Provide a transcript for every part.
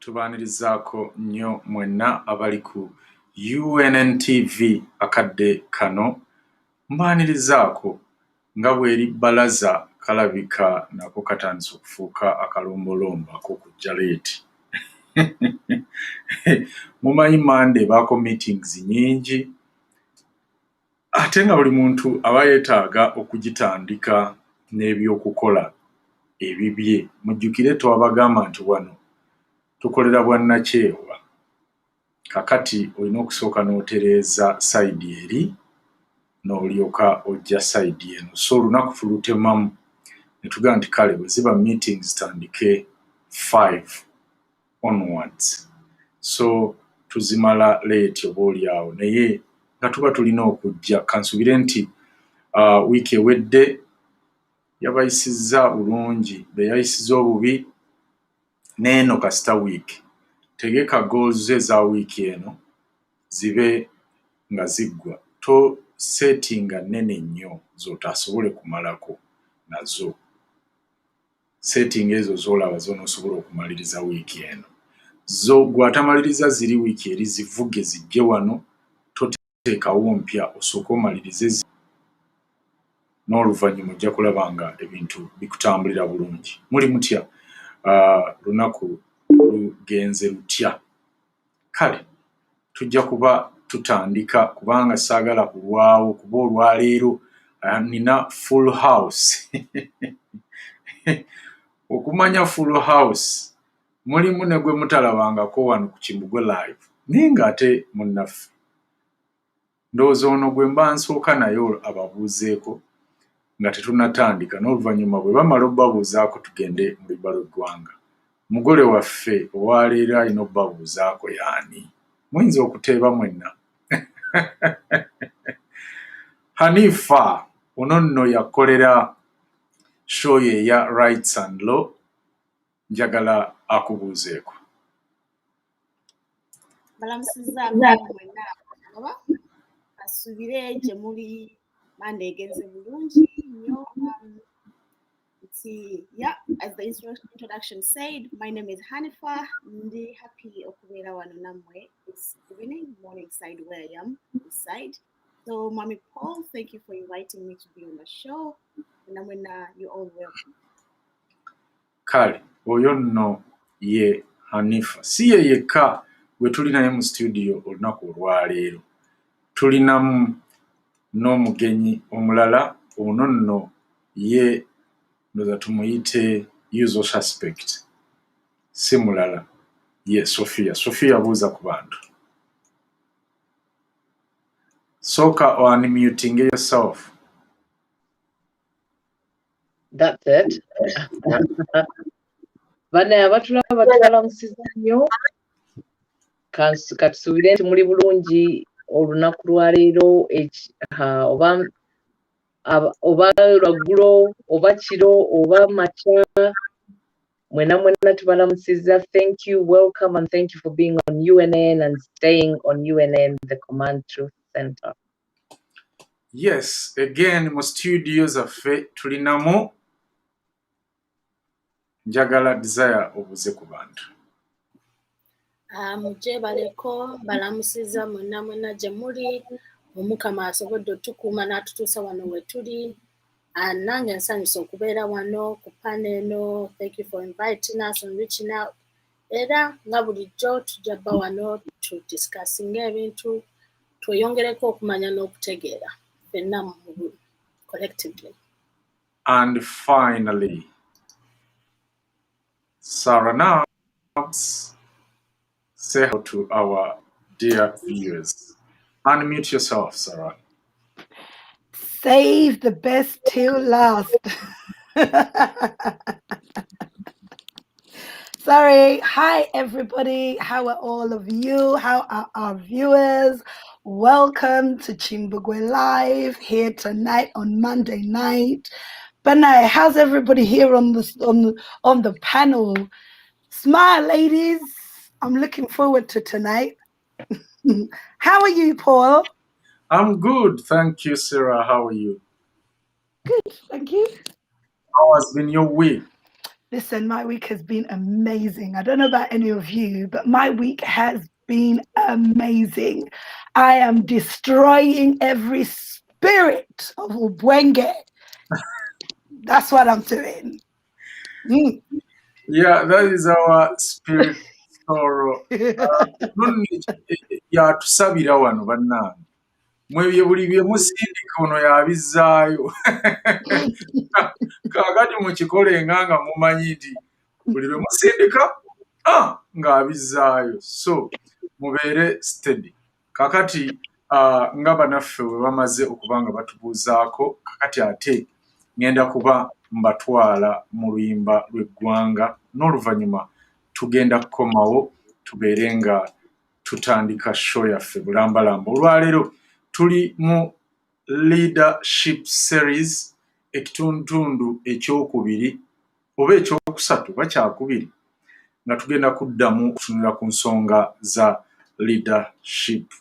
Tubanirizaako nnyo mwenna abali ku UNNTV akadde kano, mbanirizaako nga bw'eri bbalaza kalabika nako katandise okufuuka akalombolombo ak'okujja leeti. Mumanyi Monday baako meetings nyingi, ate nga buli muntu aba yeetaaga okugitandika n'ebyokukola ebibye. Mujjukire twabagamba nti wano tukolera bwannakyewa. Kakati olina okusooka n'otereeza sayidi eri n'olyoka ojja sayidi eno. So olunaku tulutemamu ne tugamba nti kale bwe ziba meetings zitandike 5 onwards. So tuzimala leeti oboolyawo, naye nga tuba tulina okujja. Kansubire nti wiiki ewedde yabayisizza bulungi, be yayisizza obubi n'eno kasita wiiki. Tegeka goals eza wiiki eno zibe nga ziggwa. To settinga nnene nnyo z'otaasobole kumalako nazo. Setting ezo z'olaba z'onoosobola okumaliriza wiiki eno. Zo gw'atamaliriza ziri wiiki eri zivuge zijje wano, toteekawo mpya osooke omalirize n'oluvannyuma ojja kulaba nga ebintu bikutambulira bulungi. Muli mutya? Lunaku lugenze lutya? Kale tujja kuba tutandika kubanga saagala kulwawo, kuba olwaleero nina full house. Okumanya full house mulimu ne gwe mutalabangako wano ku Kimbugwe live, naye ng'ate munnaffe ndowooza ono gwe mba nsooka naye ababuuzeeko nga tetunnatandika, n'oluvannyuma bwe bamala obbabuuzaako tugende mu luba lw'eggwanga. Mugole waffe owaleero alina obbabuuzaako y'ani? Muyinza okuteeba mwenna. Hanifa ono nno yakolera show ye eya Rights and Law, njagala akubuuzeeko. Balamusizza mwenna aba asubire gye muli. Monday egenze bulungi nnyo. As the introduction said, my name is Hanifa. Ndi happy okubeera wano nammwe this evening, morning side where I am, this side. So, Mami Paul, thank you for inviting me to be on the show. Namwena, you're all welcome. Kale, oyo nno ye Hanifa. Si ye yekka gwe tuli naye mu studio olunaku olwaleero. Tulinamu n'omugenyi omulala, ono nno ye ndoza tumuyite usual suspect. Si mulala, ye Sophia. Sophia buuza ku bantu. Sooka unmuting yourself. That's it. Bana abatulaba batulamusizza nnyo. Katusubire nti muli bulungi olunaku lwaleero, oba lwaggulo oba kiro oba makya, mwenna tubalamusizza. Thank you, welcome, and thank you for being on UNN and staying on UNN, the Command Truth Center. Yes, again mu studio zaffe tulinamu njagala Desire obuze ku bantu. Gyebaleko balamusizza mwenna gye muli. Omukama asobodde otukuuma n'atutuusa wano we tuli. Nange nsanyuse okubeera wano ku panel eno. Thank you for inviting us and reaching out. Era nga bulijjo tujja bba wano to discussing ebintu, tweyongereko okumanya n'okutegeera ffenna collectively. And finally, Sarah Nabs, say hello to our dear viewers. Unmute yourself, Sarah. Save the best till last. Sorry. Hi, everybody. How are all of you? How are our viewers? Welcome to Kimbugwe Live here tonight on Monday night. Banai, how's everybody here on the panel? Smile, ladies. I'm looking forward to tonight. How are you, Paul? I'm good, thank you, Sarah. How are you? Good, thank you. How has been your week? Listen, my week has been amazing. I don't know about any of you, but my week has been amazing. I am destroying every spirit of Ubwenge. That's what I'm doing. Mm. Yeah, that is our spirit sorrow. Yatusabira wano bannange. Mwebye buli bye musindika ono yabizzaayo. Kaakati mukikolenga nga mumanyi nti buli bye musindika ng'abizzaayo. So mubeere steady. Kaakati nga bannaffe bwe bamaze okuba nga batubuuzaako, kaakati ate ngenda kuba mbatwala mu luyimba lw'eggwanga n'oluvannyuma tugenda kukomawo tubeere nga tutandika show yaffe bulambalamba. Olwaleero tuli mu leadership series ekitundutundu ekyokubiri oba ekyokusatu oba kyakubiri nga tugenda kuddamu okutunula ku nsonga za leadership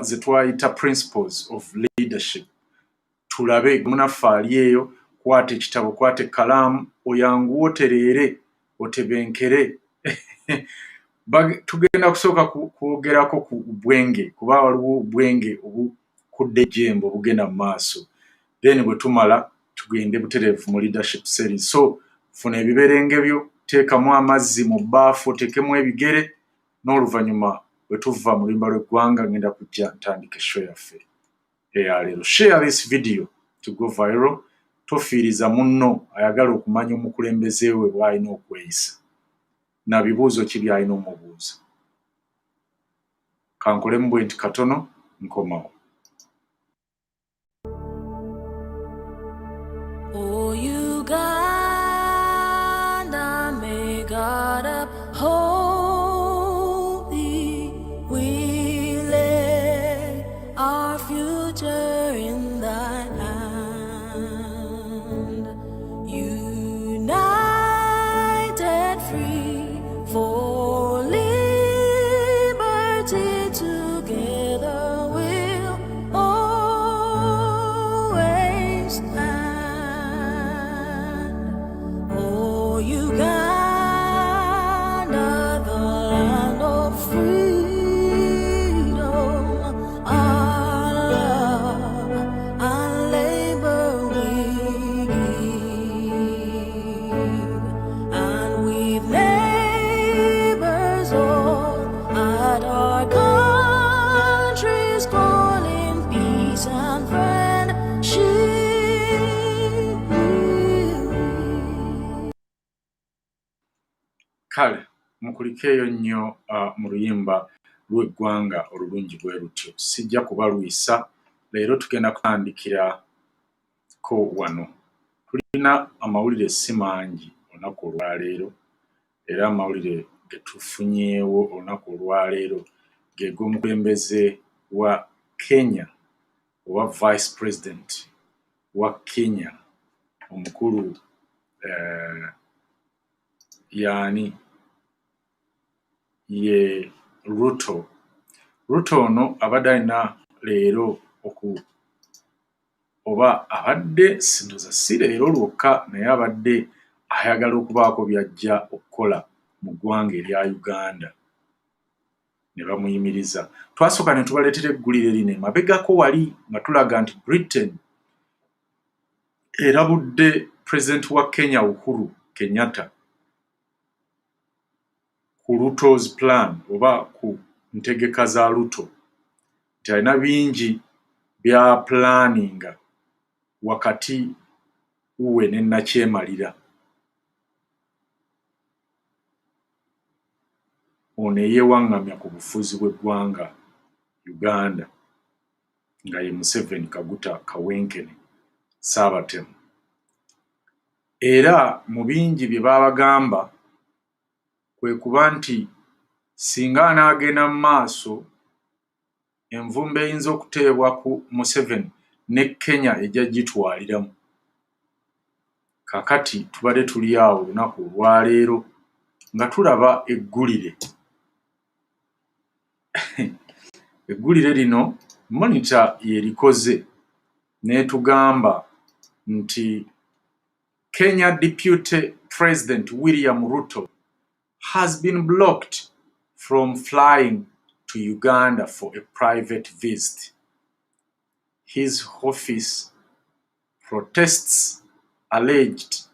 ze twayita principles of leadership. Tulabe munaffe ali eyo, kwata ekitabo, kwata ekkalaamu, oyanguwe otereere otebenkere. Tugenda kusooka kwogerako ku bwenge, kuba waliwo obwenge obukudde ejjembe obugenda mu maaso. Then bwe tumala tugende butereevu mu leadership series. So funa ebiberenge byo, teekamu amazzi mu bbaafu, oteekemu ebigere, n'oluvannyuma bwe tuva mu luyimba lw'eggwanga ngenda kujja ntandika show yaffe eyaleero. Share this video to go viral. Tofiiriza munno ayagala okumanya omukulembeze we bw'alina okweyisa. Na bibuuzo ki by'alina omubuuza. Kankolemu bwe nti katono nkomawo. Oh, Uganda, may God uphold thee. We lay our future in thy hand. United, free, for liberty, together we'll always stand. Oh, Uganda, the land of freedom, our love and labor we give, and with neighbors all at our country's calling, peace and friendship. Kale mukulikeeyo nnyo mu luyimba lw'eggwanga olulungi bwe lutyo. Sijja kubalwisa, leero tugenda kutandikirako wano. Tulina amawulire si mangi olunaku olwaleero, era amawulire ge tufunyeewo olunaku olwaleero ge g'omukulembeze wa Kenya owa Vice President wa Kenya omukulu yaani ye Ruto. Ruto ono abadde alina leero oba abadde sindoza si leero lwokka naye abadde ayagala okubaako by'ajja okukola mu ggwanga erya Uganda. Ne bamuyimiriza. Twasooka ne tubaleetera eggulire lino emabegako wali nga tulaga nti Britain erabudde President wa Kenya Uhuru Kenyatta ku Ruto's plan oba ku ntegeka za Ruto nti alina bingi bya planinga wakati we ne Nakyemalira. Ono eyeewaŋŋamya ku bufuzi bw'eggwanga Uganda. nga ye Museveni Kaguta Kawenkene Saabatemu. Era mu bingi bye babagamba kwe kuba nti singa anaagenda mu maaso envumbe eyinza okuteebwa ku Museveni ne Kenya ejja gitwaliramu. Kakati tubadde tuli awo olunaku olwaleero nga tulaba eggulire. Eggulire lino Monitor yerikoze n'etugamba nti Kenya Deputy President William Ruto has been blocked from flying to Uganda for a private visit. His office protests alleged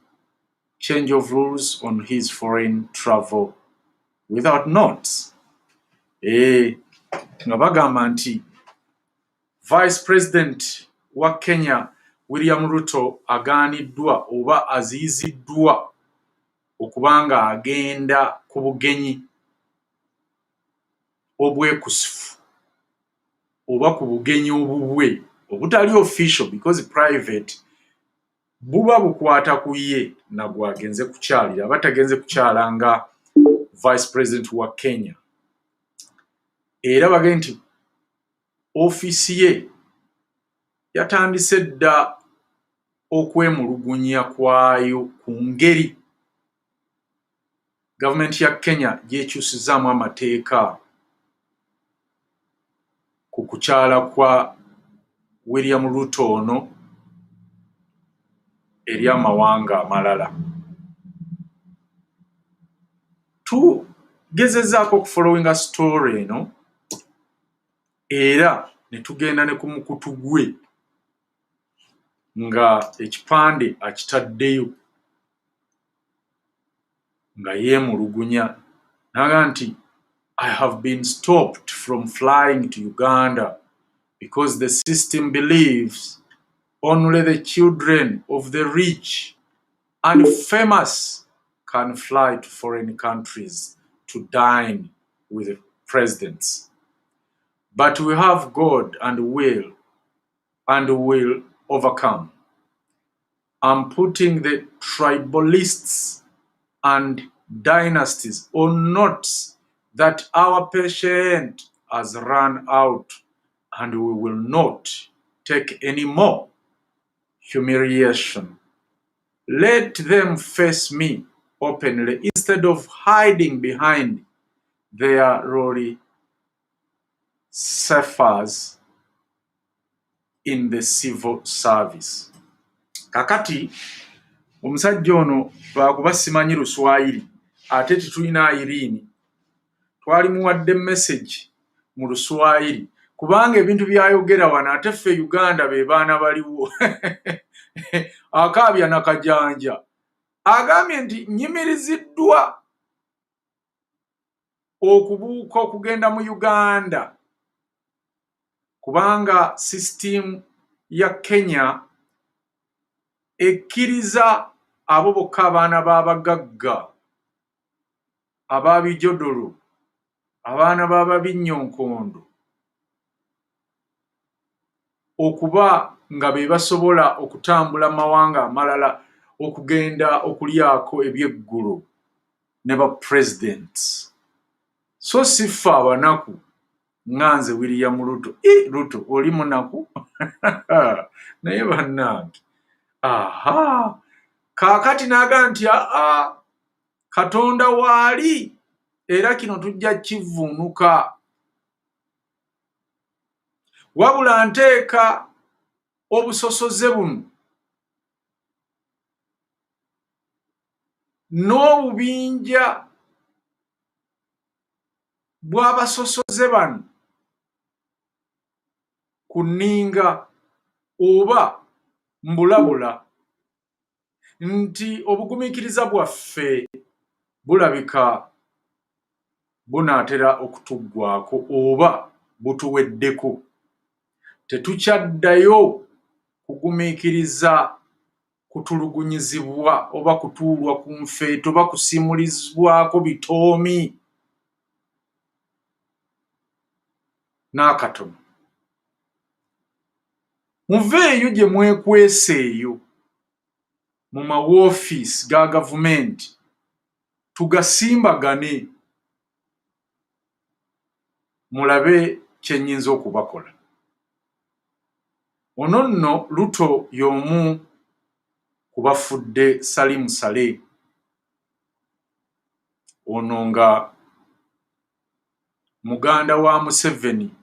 change of rules on his foreign travel without notes. Nga bagamba nti Vice President wa Kenya William Ruto agaaniddwa oba aziyiziddwa okubanga agenda ku bugenyi obwekusifu oba ku bugenyi obubwe obutali official because private buba bukwata ku ye nagwagenze kukyalira aba tagenze kukyalanga Vice President wa Kenya. Era bagenda nti ofisi ye yatandise dda okwemulugunya kwayo ku ngeri gavumenti ya Kenya gyekyusizaamu amateeka ku kukyala kwa William Ruto ono eri amawanga amalala. Tugezezaako okufollowinga story eno era ne tugenda ne ku mukutu gwe nga ekipande akitaddeyo nga yeemulugunya naga nti I have been stopped from flying to Uganda because the system believes only the children of the rich and famous can fly to foreign countries to dine with the presidents. But we have God and will overcome. I'm putting the tribalists and dynasties on notes that our patience has run out and we will not take any more humiliation. Let them face me openly instead of hiding behind their lowly ciphers in the civil service. Kakati omusajja ono lwakuba simanyi Luswayiri ate tetulina Irini twali muwadde message mu Luswayiri kubanga ebintu byayogera wano ate ffe Uganda be baana baliwo akaabya nakajanja agambye nti nyimiriziddwa okubuuka okugenda mu Uganda kubanga system ya Kenya ekkiriza abo bokka abaana b'abagagga ababijodolo abaana b'ababinyonkondo okuba nga be basobola okutambula mawanga amalala okugenda okulyako ebyeggulo ne ba presidents. So sifa abanaku nganze William Ruto Ruto oli munaku naye bannange aha kakati naga nti Katonda waali era kino tujja kivuunuka wabula nteeka obusosoze buno n'obubinja bw'abasosoze bano ku nninga oba mbulabula nti obugumiikiriza bwaffe bulabika bunaatera okutuggwaako oba butuweddeko. Tetukyaddayo kugumiikiriza kutulugunyizibwa oba kutuulwa ku nfeeto oba kusimulizibwako bitoomi n'akatono. muveeyo gye mwekweseeyo mu mawoofiisi ga gavumenti tugasimbagane mulabe kye nnyinza okubakola. Ono nno Ruto y'omu ku bafudde Salim Saleh. Ono nga muganda wa Museveni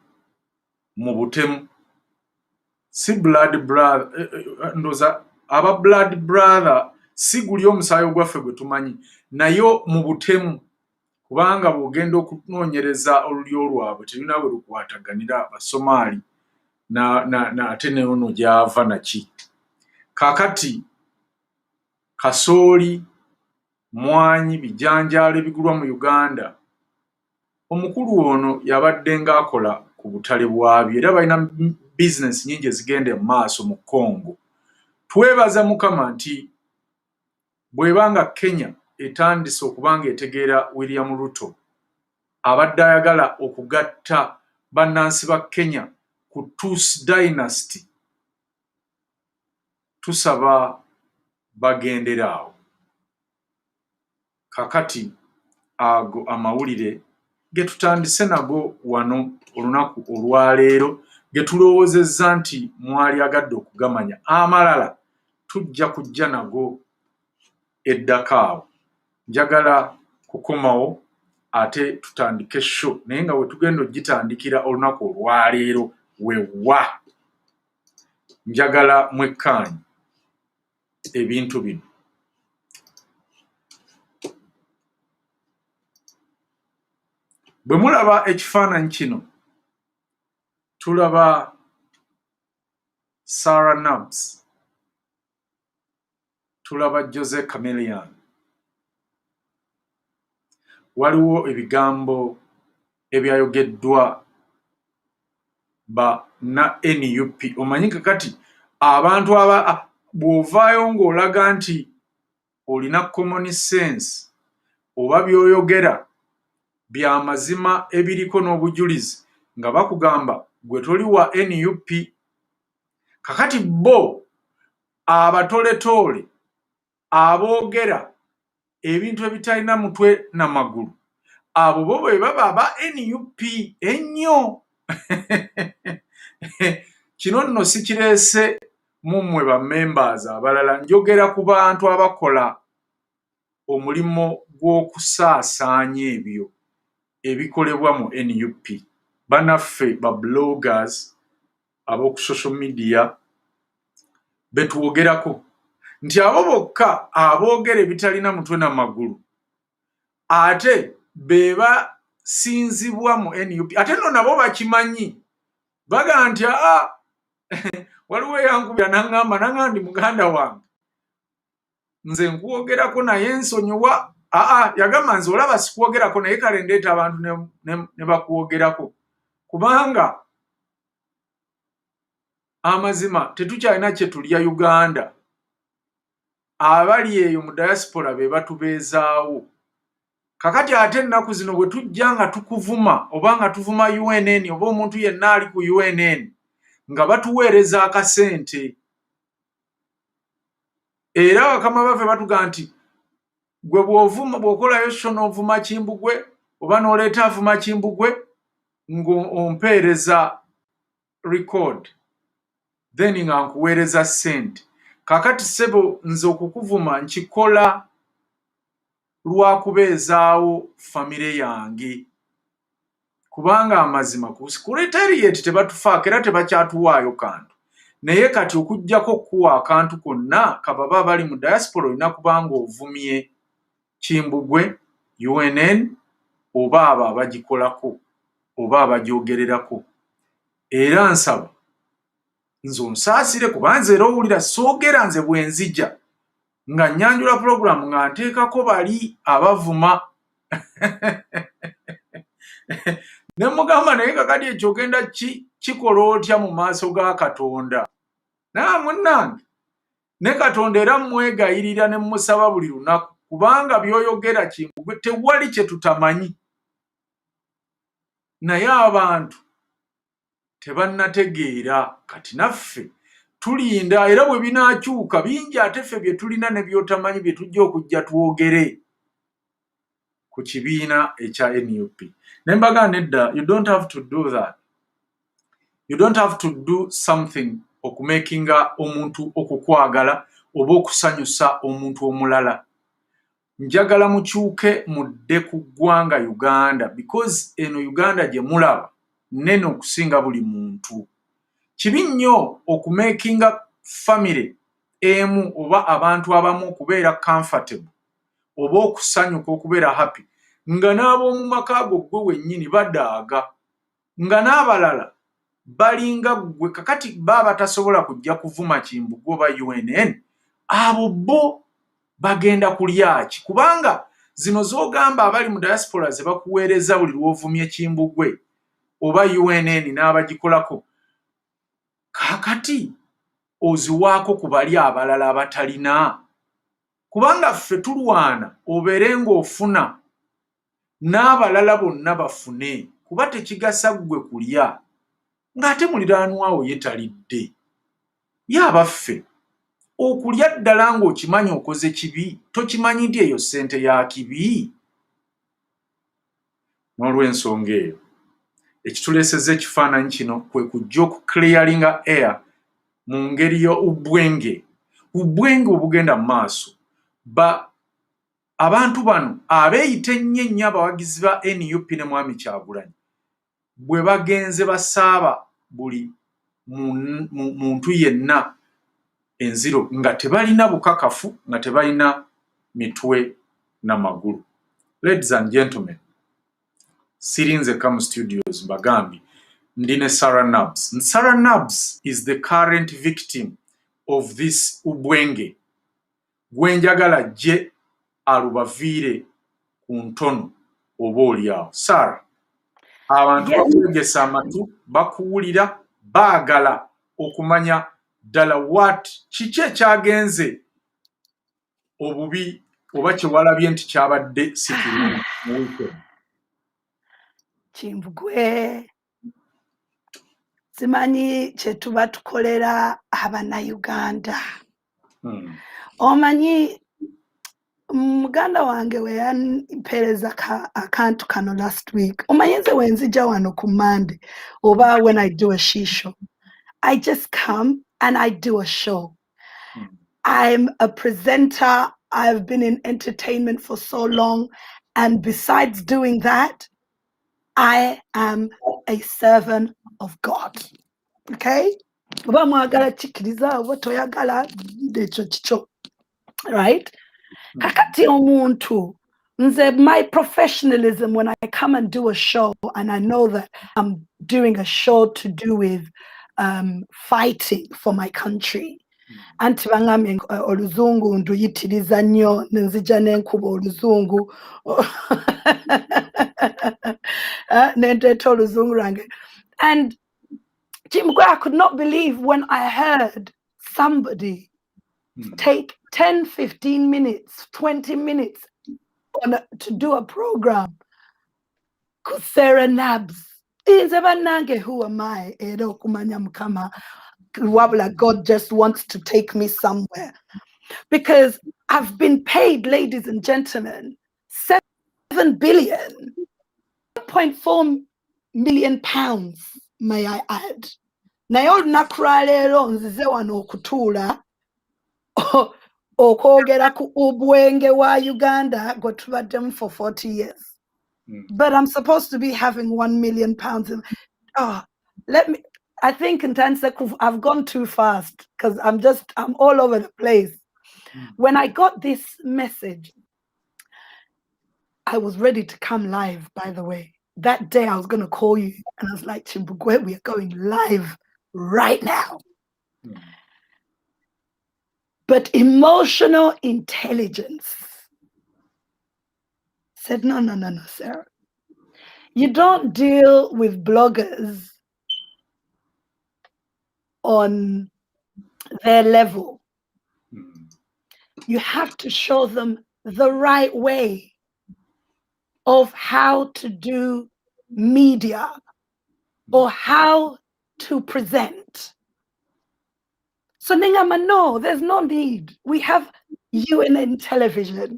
mu butemu, si blood brother, ndoza aba blood brother si guli omusaayi gwaffe gwe tumanyi, nayo mu butemu, kubanga bw'ogenda okunoonyereza olulyo lwabwe terina bwe lukwataganira Abasomaali ate ne ono gy'ava naki. Kaakati kasooli, mwanyi, bijanjaalo ebigulwa mu Uganda, omukulu ono yabadde ng'akola ku butale bwabyo era balina bizinesi nnyingi ezigenda mu maaso mu Congo. Twebaza Mukama nti bw'ebanga Kenya etandise okubanga etegeera William Ruto abadde ayagala okugatta bannansi ba Kenya ku Tusi Dynasty, tusaba bagendera awo. Kakati ago amawulire ge tutandise nago wano olunaku olwaleero, ge tulowoozezza nti mwali agadde okugamanya, amalala tujja kujja nago eddaka awo. Njagala kukomawo ate tutandike show, naye nga we tugenda ogitandikira olunaku olwaleero wewa. Njagala mwekkaanye ebintu bino. Bwe mulaba ekifaananyi kino, tulaba Sarah Nabs, tulaba Jose Chameleon. Waliwo ebigambo ebyayogeddwa ba na NUP. Omanyi kakati abantu bw'ovaayo ng'olaga nti olina common sense oba by'oyogera bya mazima ebiriko n'obujulizi, nga bakugamba gwe toli wa NUP. Kakati bo abatoletoole aboogera ebintu ebitalina mutwe na magulu, abo bo bwe baba aba NUP ennyo. Kino nno sikireese mummwe ba members abalala, njogera ku bantu abakola omulimo gw'okusaasaanya ebyo ebikolebwa mu NUP. Bannaffe ba bloggers ab'oku social media betwogerako nti abo bokka aboogera ebitalina mutwe na magulu ate be basinzibwa mu NUP. Ate nno nabo bakimanyi, baga nti waliwo eyankubira naŋŋamba ndi muganda wange, nze nkwogerako naye nsonyiwa. Yagamba nze olaba sikwogerako naye kale ndeeta abantu ne bakwogerako, kubanga amazima tetukyalina kye tulya Uganda. Abali eyo mu diaspora be batubeezaawo. Kakati ate ennaku zino bwe tujja nga tukuvuma oba nga tuvuma UNN oba omuntu yenna ali ku UNN nga batuweereza akasente, era bakama baffe batuga nti gwe bw'okolayo sho n'ovuma Kimbugwe oba n'oleeta avuma Kimbugwe ng'ompeereza record then nga nkuweereza ssente. Kakati ssebo nze okukuvuma nkikola lwa kubeezaawo famire yange, kubanga amazima ku secretariat tebatufaako era tebakyatuwaayo kantu. Naye kati okuggyako okuwa akantu konna kababa abali mu diaspora olina kubanga ovumye Kimbugwe, UNN oba abo abagikolako oba abagyogererako. Era nsaba nze onsaasire, kuba nze era owulira soogera nze bwe nzija nga nnyanjula program nga nteekako bali abavuma. Ne mugamba naye kakati ekyo ogenda kikola otya mu maaso ga Katonda? Munnange, ne Katonda era mwegayirira ne musaba buli lunaku, kubanga by'oyogera Kimbugwe tewali kye tutamanyi. Naye abantu tebannategeera, kati naffe tulinda era bwe binaakyuka bingi ate ffe bye tulina ne by'otamanyi bye tujja okujja twogere ku kibiina ekya NUP. Ne mbaga nedda, you don't have to do that. You don't have to do something okumakinga omuntu okukwagala oba okusanyusa omuntu omulala. Njagala mukyuke mudde ku ggwanga Uganda because eno Uganda gye mulaba nene okusinga buli muntu. Kibi nnyo okumakinga family emu oba abantu abamu okubeera comfortable oba okusanyuka okubeera happy nga n'ab'omu maka go gwe wennyini badaaga nga n'abalala balinga gwe kakati baba tasobola kujja kuvuma Kimbugwe oba UNN abo bo bagenda kulyaki kubanga zino z'ogamba abali mu diaspora ze bakuweereza buli lw'ovumye Kimbugwe oba UNN n'abagikolako kakati oziwaako ku bali abalala abatalina kubanga ffe tulwana obeere ng'ofuna n'abalala bonna bafune kuba tekigasa ggwe kulya ng'ate muliraanwawo ye talidde ye abaffe okulya ddala ng'okimanyi okoze kibi tokimanyi nti eyo ssente ya kibi. N'olw'ensonga eyo ekituleesezza ekifaananyi kino kwe kujja okuclearinga air mu ngeri y'obwenge obugenda mu maaso. Abantu bano abeeyita ennyo abawagizi ba NUP ne Mwami Kyagulanyi bwe bagenze basaaba buli muntu yenna enziro nga tebalina bukakafu nga tebalina mitwe n'amagulu. Ladies and gentlemen, sirinze mu studios mbagambye ndi ne Sarah Nabs. Sarah Nabs is the current victim of this ubwenge gwenjagala gye alubaviire ku ntono oba oliawo. Sarah, abantu bakwegesa amatu bakuwulira baagala okumanya ddala kiki ekyagenze obubi oba kyewalabye nti kyabadde si kirungi mu weekend. Kimbugwe simanyi kye tuba tukolera Abanayuganda. Omanyi muganda wange we yampeereza akantu kano last week. Omanyi nze wenzija wano ku Monday oba when I do a she show, I just come and I do a show. I'm a presenter. I've been in entertainment for so long, and besides doing that, I am a servant of God. Okay? Right? Kakati omuntu. My professionalism, when I come and do a show, and I know that I'm doing a show to do with fighting for my country. Anti bangamye oluzungu nduyitiriza nnyo nenzija n'enkuba oluzungu nendeeta oluzungu lwange. And Kimbugwe, I could not believe when I heard somebody take 10, 15 minutes, 20 minutes to do a program. Sarah Nabs. Who am I? God just wants to take me somewhere. Because I've been paid, ladies and gentlemen, 7 billion, 1.4 million pounds, may I add. Nayo nakralero nzize wano okutuula okwogera ku ubwenge wa Uganda gwetubaddemu for 40 years. But I'm supposed to be having 1 million pounds. I think in Tanzania, I've gone too fast because I'm all over the place. When I got this message, I was ready to come live, by the way. That day I was going to call you and I was like, Kimbugwe, we are going live right now. But emotional intelligence said, no, Sarah. You don't deal with bloggers on their level. You have to show them the right way of how to do media or how to present. So Ningama, no, there's no need. We have UNN television.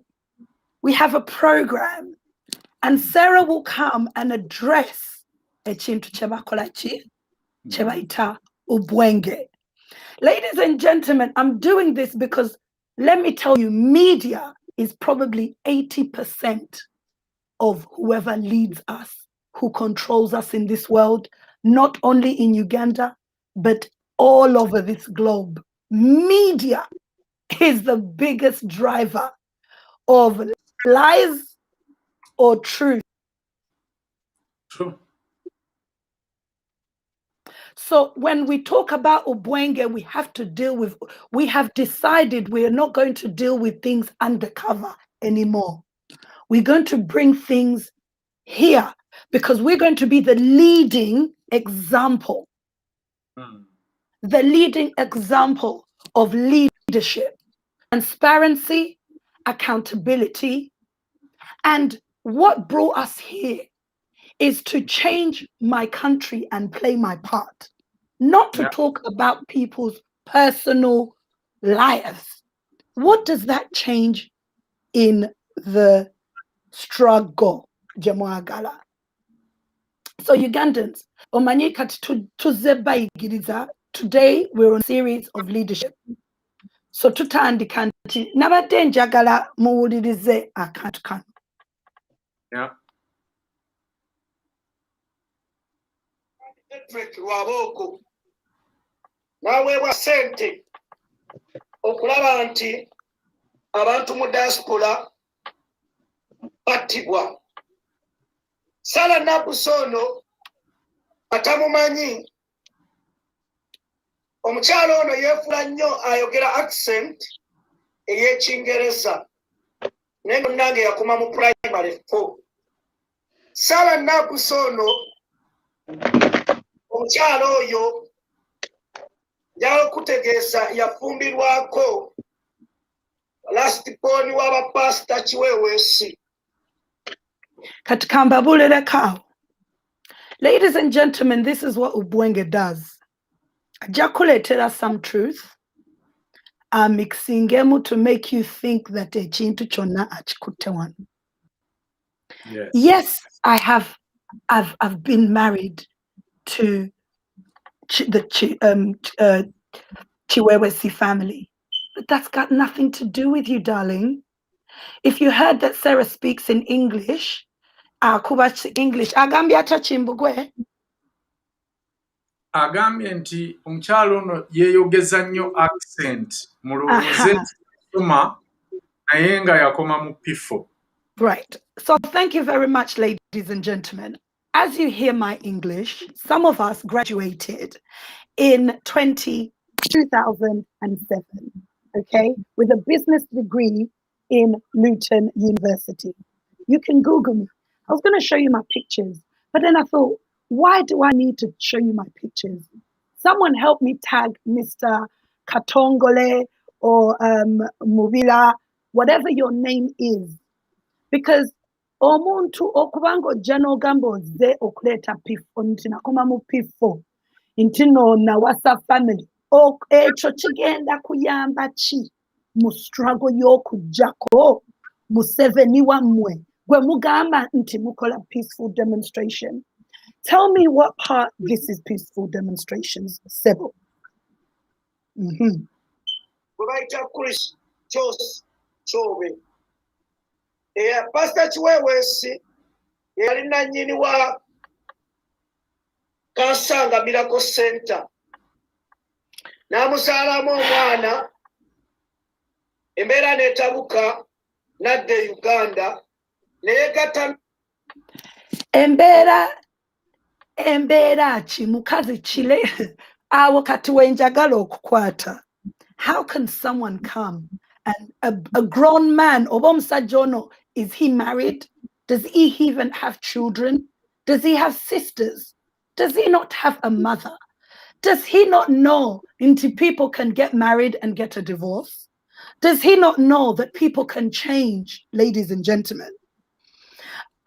We have a program. And Sarah will come and address Echintu Chebakolachi, Chebaita Ubwenge. Ladies and gentlemen, I'm doing this because let me tell you, media is probably 80% of whoever leads us, who controls us in this world, not only in Uganda, but all over this globe. Media is the biggest driver of lies or truth. True. So when we talk about Ubwenge, we have decided we are not going to deal with things undercover anymore. We're going to bring things here because we're going to be the leading example. The leading example of leadership, transparency, accountability. And what brought us here is to change my country and play my part, not to talk about people's personal lives. What does that change in the struggle, Jamwagala? So Ugandans, today we're on a series of leadership. So tutandika nti nabadde njagala muwulirize akantu kano. Yeah. Lwaboko naweebwa ssente okulaba nti abantu mu diaspora battibwa. Sala Nabusono atamumanyi, omukyalo ono yeefula nnyo ayogera accent ey'Ekingereza naye munnange yakoma mu primary 4. Sala Nabusono omukyalo oyo njala okutegeeza yafumbirwako last born w'abapasita Kiweweesi. Kati kambabulire kawo. Ladies and gentlemen, this is what Ubwenge does. Ajja kuleetera some truth, mixingemu to make you think that ekintu kyonna akikutte wano. Yes, I've been married to the Chiwewesi family, but that's got nothing to do with you, darling. If you heard that Sarah speaks in English, English, agambye ata Kimbugwe. Agambye nti omukyalo ono yeeyogeza nnyo accent mulowooze soma naye nga yakoma mu pifo. Right. So thank you very much, ladies and gentlemen. As you hear my English, some of us graduated in 2007, okay, with a business degree in Luton University. You can Google me. I was going to show you my pictures, but then I thought, why do I need to show you my pictures? Someone help me tag Mr. Katongole or Mubila, whatever your name is. Because omuntu okubango jano gambo ze okuleta pifo nti nakoma mu pifo nti no na wasa family ekyo kigenda kuyamba ki mu struggle y'okujjako mu 7 wammwe gwe mugamba nti mukola peaceful demonstration. Tell me what part this is peaceful demonstrations, Sebo. Kubaita Chris Jos Chobe. Pastor Chiweweesi yali nannyini wa Kansanga Miracle Center. N'amuzaalamu omwana, embeera n'etabuka n'adda Uganda n'egatta. Embeera ki mukazi kile awo kati wenjagala okukwata. How can someone come and a grown man, oba omusajja ono, is he married? Does he even have children? Does he have sisters? Does he not have a mother? Does he not know nti people can get married and get a divorce? Does he not know that people can change, ladies and gentlemen?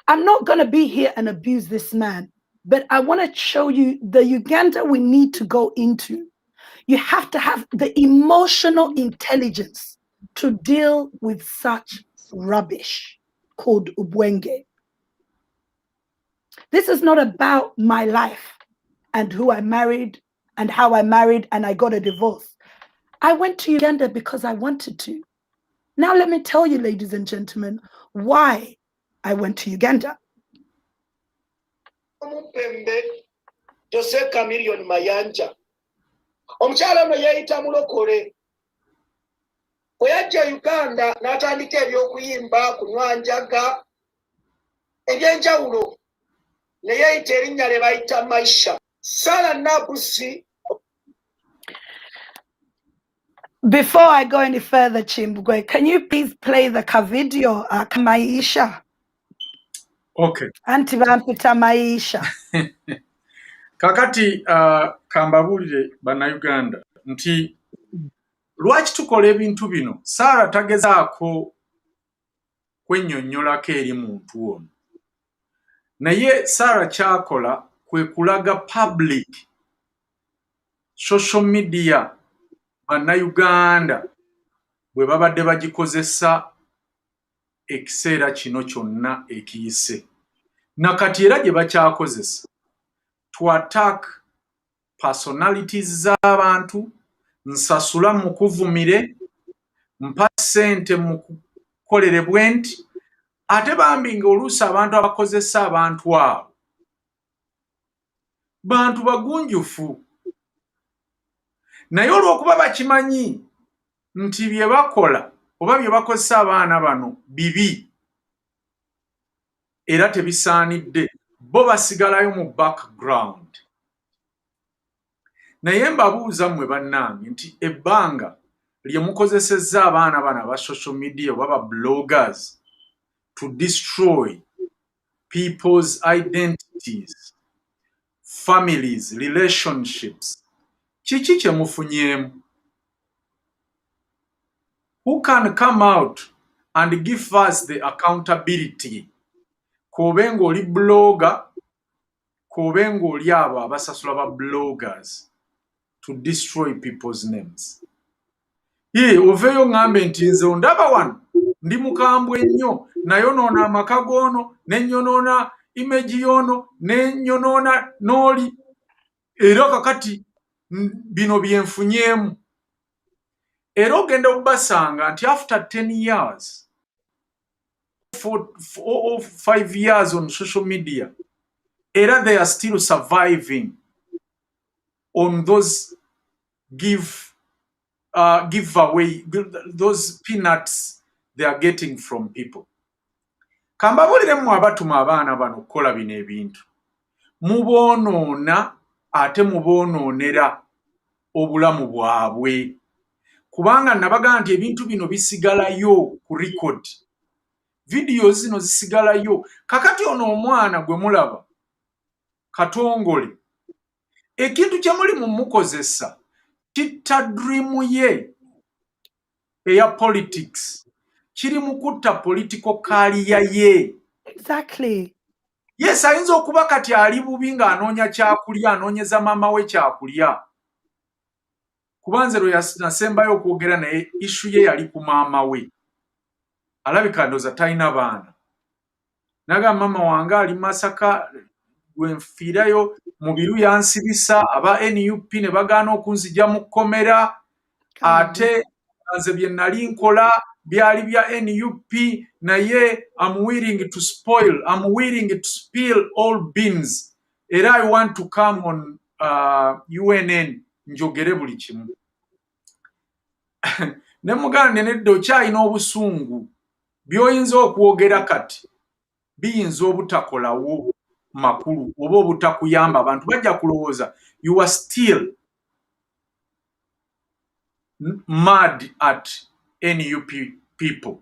I'm not going to be here and abuse this man, but I want to show you the Uganda we need to go into. You have to have the emotional intelligence to deal with such rubbish called ubwenge. This is not about my life and who I married and how I married and I got a divorce. I went to Uganda because I wanted to. Now let me tell you, ladies and gentlemen, why I went to Uganda. Jose Chameleon Mayanja omukyala ono yeyita mulokole bwe yajja Uganda n'atandika ebyokuyimba kunywa njaga ebyenjawulo ne yeyita erinnya lye bayita Maisha. Sarah Nabusi. Before I go any further, Kimbugwe, can you please play the video, Maisha? Okay. Anti bampita Maisha. Kakati kambabulire bannayuganda nti lwaki tukola ebintu bino Sarah tagezaako kwennyonnyolako eri muntu ono naye Sarah kyakola kwe kulaga public social media bannayuganda bwe babadde bagikozesa ekiseera kino kyonna ekiyise nakati era gye bakyakozesa to attack personalities z'abantu nsasula mu kuvumire mpa ssente mu kukolere bwenti ate bambi ng'oluusi abantu abakozesa abantu abo bantu bagunjufu naye olw'okuba bakimanyi nti bye bakola oba bye bakozesa abaana bano bibi era tebisaanidde bo basigalayo mu background. Naye mbabuuza mmwe bannange nti ebbanga lye mukozesezza abaana bano aba social media oba ba bloggers to destroy people's identities, families, relationships. Kiki kye mufunyeemu? Who can come out and give us the accountability? Kobe ng'oli blogger, kobe ng'oli abo abasasula ba bloggers to destroy people's names. Ye oveyo ngambe nti nze ondaba wano ndi mukambwe nnyo nayonoona amaka g'ono ne nnyonoona image y'ono ne nnyonoona n'oli era kakati bino byenfunyeemu. Era ogenda obasanga nti after 10 years 4 or 5 years on social media era they are still surviving on those giveaway, those peanuts they are getting from people. Kambabuliremu abatuma abaana bano okukola bino ebintu muboonoona ate muboonoonera obulamu bwabwe kubanga nabaga nti ebintu bino bisigalayo ku record, video zino zisigalayo. Kakati ono omwana gwe mulaba katongole ekintu kye muli mumukozesa kitta dream ye eya politics, kiri mukutta political career ye. Exactly. Yes, ayinza okuba kati ali bubi ng'anoonya kyakulya, anoonyeza maama we kyakulya. Kubanze lwe nasembayo okwogera naye issue ye yali ku maama we. Alabika ndooza talina baana. Naga maama wange ali Masaka gwe nfiirayo mu biru yansibisa aba NUP ne bagaana okunzija mu kkomera ate nze bye nali nkola byali bya NUP naye I'm willing to spill all beans era I want to come on UNN njogere buli kimu. Ne muganda nedda okyalina obusungu by'oyinza okwogera kati biyinza obutakolawo makulu oba obutakuyamba abantu bajja kulowooza you are still mad at NUP people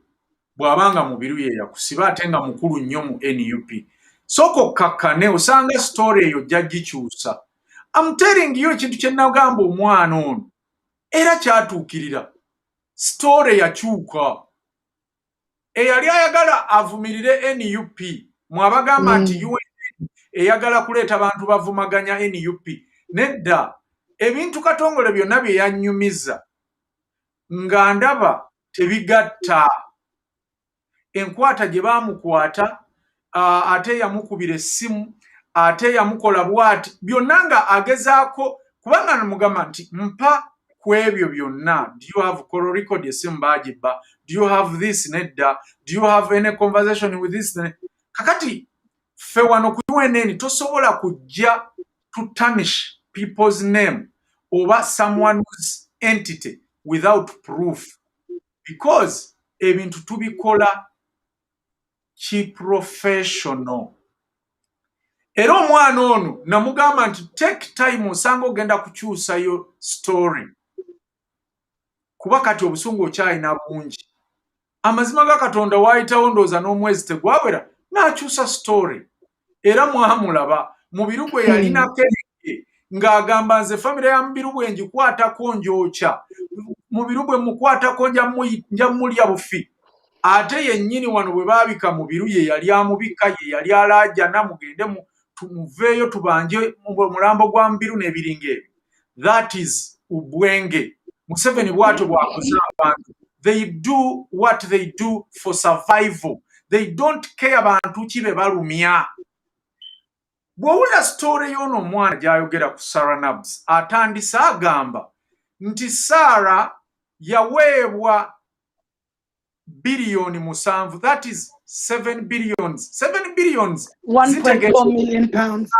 bw'abanga mubiru ye yakusiba ate nga mukulu nnyo mu NUP. Soko kakkane osanga story eyo jjagikyusa. I'm telling you ekintu kye nagamba omwana ono era kyatuukirira. Story yakyuka. Eyali ayagala avumirire NUP mwabagamba nti UN eyagala kuleeta abantu bavumaganya NUP. Nedda ebintu Katongole byonna bye yannyumiza nga ndaba tebigatta enkwata gye baamukwata ate yamukubira essimu ate yamukola bwati byonna nga agezaako kubanga namugamba nti mpa ku ebyo byonna. Do you have call record essimu baagibba? Do you have this nedda? Do you have any conversation with this? Kakati ffe wano ku UNN tosobola kujja to tarnish people's name oba someone's entity without proof, because ebintu tubikola kiprofessional. Era omwana ono namugamba nti take time osanga ogenda kukyusayo story kuba kati obusungu okyalina bungi. Amazima ga Katonda waayitawo ndowooza n'omwezi tegwawera n'akyusa story. Era mwamulaba Mubirugwe yalina Kennedy ng'agamba nze famire ya Mubirugwe ngikwatako ngyokya, Mubirugwe mukwatako nja mulya bufi. Ate yennyini wano bwe baabika Mubiru ye yali amubika, ye yali alaajana mugende tumuveeyo tubanje mulambo gwa Mubiru n'ebiringa ebyo. That is ubwenge. Museveni bw'atyo bw'akoze abantu. They do what they do for survival. They don't care abantu ki be balumya. Bw'owulira story y'ono omwana gy'ayogera ku Sarah Nabs, atandise agamba nti Sarah yaweebwa billion 7, that is 7 billions. 7 billions 1.4 million pounds.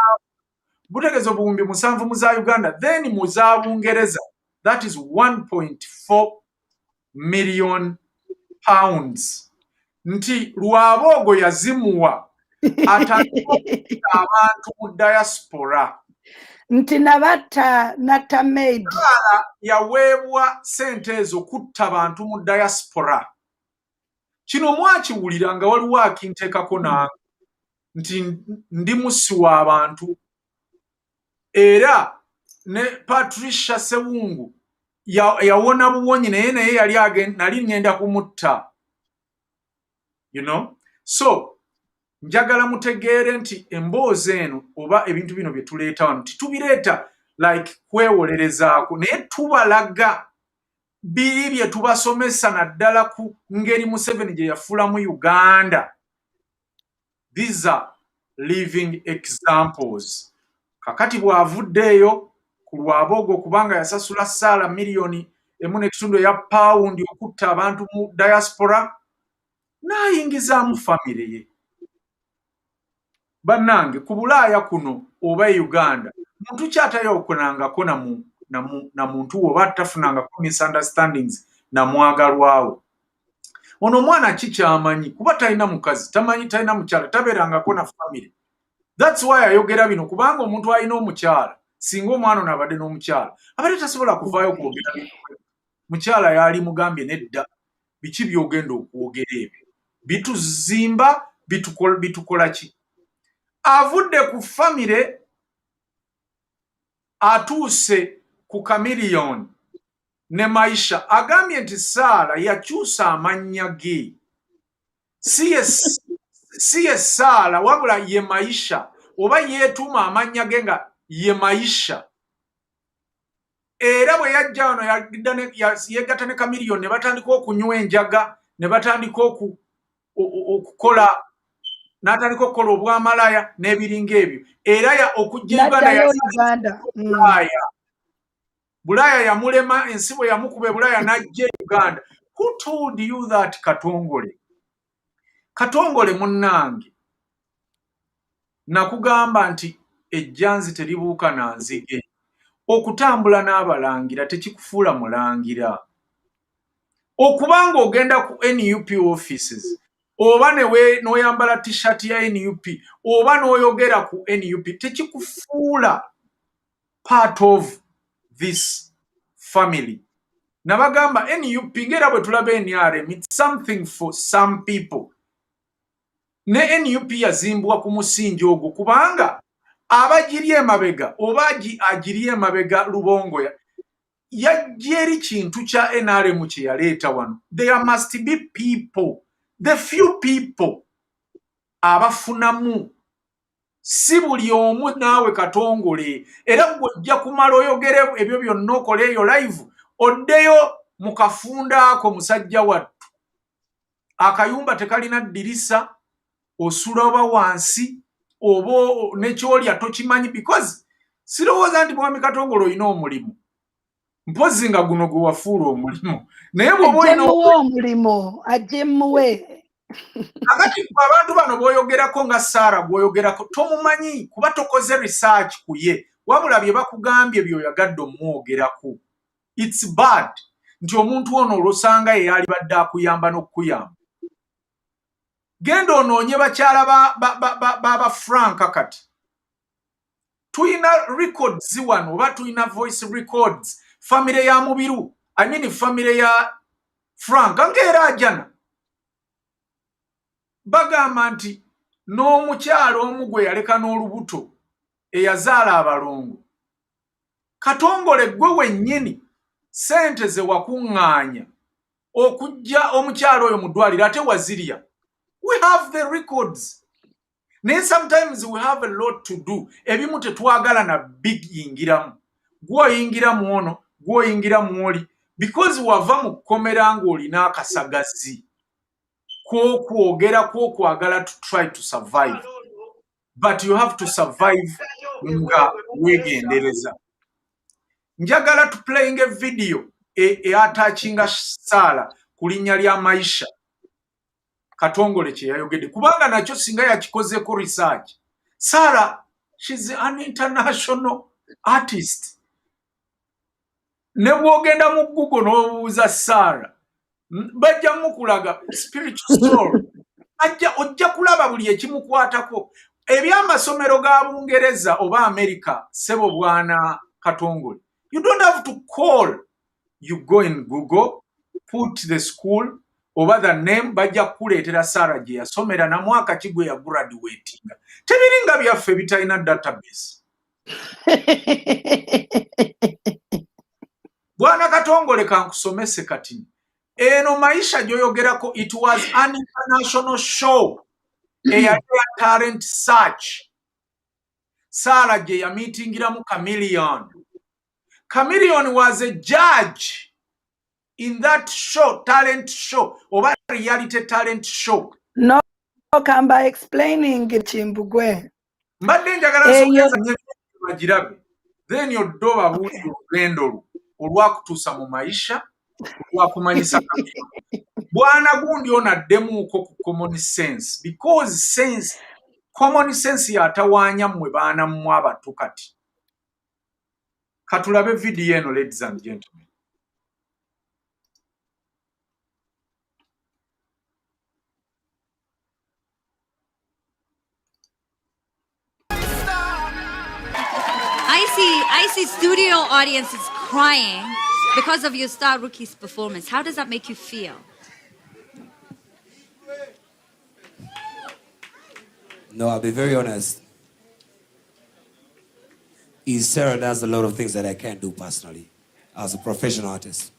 Butegeeza obuwumbi 7 mu za Uganda, then mu za Bungereza, that is 1.4 million pounds. Nti Lwabogo yazimuwa atandika abantu mu diaspora. Nti nata made. Yaweebwa sente ezo kutta abantu mu diaspora. Kino mwakiwulira nga waliwo akinteekako nange nti ndi musi w'abantu. Era ne Patricia Sewungu yawona buwonyi naye yali nali ngenda kumutta. You know? So, njagala mutegeere nti emboozi eno oba ebintu bino bye tuleeta wano titubireeta like kwewolerezaako, naye tubalaga biri bye tubasomesa naddala ku ngeri Museveni gye yafuulamu Uganda. These are living examples. Kakati bw'avuddeeyo ku Lwabogo kubanga yasasula Sarah £1.5 million okutta abantu mu diaspora, n'ayingizaamu famire ye. Bannange ku Bulaaya kuno oba Uganda, muntu kyatayokonangako na muntu oba tafunangako misunderstandings na mwagalwawo. Ono omwana kikyamanyi kuba talina mukazi, tamanyi talina mukyala, tabeerangako na famire. That's why ayogera bino, kubanga omuntu alina omukyala, singa omwana ono abadde n'omukyala abadde tasobola kuvaayo kwogera bino. Mukyala yali mugambye nedda, biki byogenda okwogera ebyo? Bituzimba, bitukola ki? Avudde ku famire atuuse ku Chameleon ne Maisha, agambye nti Sarah yakyusa amannya ge. Si ye Sarah wabula ye Maisha, oba yeetuuma amannya ge nga ye Maisha. Era bwe yajja wano yegatta ne Chameleon ne batandika okunywa enjaga, ne batandika okukola n'atandika okukola obwamalaya n'ebiringa ebyo. Era okujja Uganda Bulaaya yamulema, ensibo yamukuba Bulaaya n'ajja Uganda. Who told you that Katongole? Katongole munnange, nakugamba nti ejjanzi teribuuka na nzige. Okutambula n'abalangira tekikufuula mulangira. Okubanga ogenda ku NUP offices oba n'oyambala t-shirt ya NUP oba n'oyogera ku NUP tekikufuula part of this family. Nabagamba NUP ngera bwe tulaba NRM, it's something for some people. Ne NUP yazimbwa ku musingi ogwo kubanga abagiri emabega oba agiri emabega Lubongo yajja eri kintu kya NRM kye yaleeta wano. There must be people, the few people abafunamu si buli omu naawe katongole era gwojja kumala oyogere ebyo byonna okole eyo live oddeyo mu kafunda ako musajja wattu akayumba tekalina ddirisa osula oba wansi oba nekyolya tokimanyi because sirowooza nti mwami katongole olina omulimu mpozi nga guno gwe wafuula omulimu naye bwoba omulimu ajjemuwe akati abantu bano b'oyogerako nga Saara bw'oyogerako tomumanyi kuba tokoze research ku ye wabula bye bakugambye by'oyagadde omwogerako it's bad nti omuntu ono olwosanga ye yalibadde akuyamba n'okukuyamba genda onoonye bakyala ba Frank kati tuyina records wano oba tuyina voice records famire ya Mubiru famire ya Frank ng'era ajana bagamba nti n'omukyalo omu gwe yaleka n'olubuto eyazaala abalongo katongole gwe wennyini sente ze wakuŋŋaanya okujja omukyalo oyo mu ddwaliro ate wazirya. We have the records. Naye sometimes we have a lot to do. Ebimu tetwagala na big yingiramu. Gw'oyingiramu ono, gw'oyingiramu oli. Because wava mu kkomera ng'olina akasagazi. Kw'okwogera kw'okwagala to try to survive. But you have to survive nga weegendereza. Njagala to playing a video attachinga Saara ku linnya lya Maisha. Katongole kye yayogedde kubanga nakyo singa yakikozeko research. Saara, she's an international artist. Ne bwogenda mu Google n'obuuza Saara, bajja mukulaga spiritual soul. Ojja kulaba buli ekimukwatako. Eby'amasomero ga Bungereza oba America sebo bwana Katongole. You don't have to call. You go in Google, put the school, over the name, bajja kuleetera Saara gye yasomera na mwaka ki gwe ya graduatinga. Tebiringa byaffe bitalina database. Bwana Katongole kankusomese kati. Eno Maisha gy'oyogerako, it was an international show. Eyali talent search. Saara gye yamitingiramu Chameleon. Chameleon was a judge in that show, talent show, or reality talent show. No, come by explaining Kimbugwe. Then your door would render olwakutuusa mu Maisha olwakumanyisa bwana gundi onaddemuuko ku common sense because common sense yatawaanya mmwe baana mmwe abato kati. Katulabe video eno, ladies and gentlemen. I see studio audiences crying because of your star rookie's performance. How does that make you feel? No, I'll be very honest. Sarah does a lot of things that I can't do personally as a professional artist.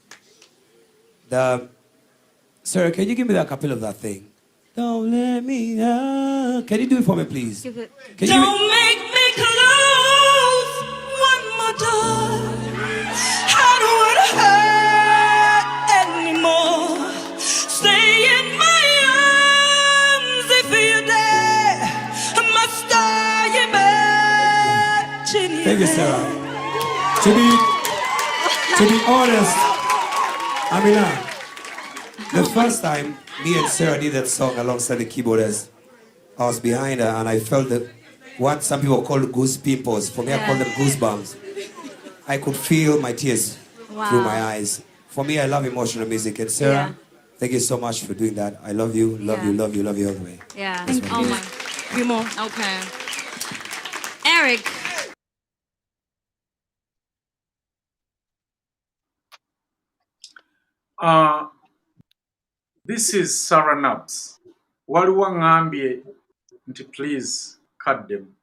Sarah, can you give me the cappella of that thing? Don't let me down. Can you do it for me, please? Don't make me close one more time. I don't want to hurt anymore. Stay in my arms if you're there. Must I imagine you? Thank you, Sarah. To be honest, the first time me and Sarah did that song alongside the keyboardist, I was behind her and I felt what some people call goose pimples. For me, I call them goosebumps. I could feel my tears through my eyes. For me, I love emotional music. And Sarah, thank you so much for doing that. I love you, love you, love you, love you all the way. Yeah. Oh my. Be more. Okay. Eric. This is Sarah Nabs. Waliwo ngambye nti please cut them.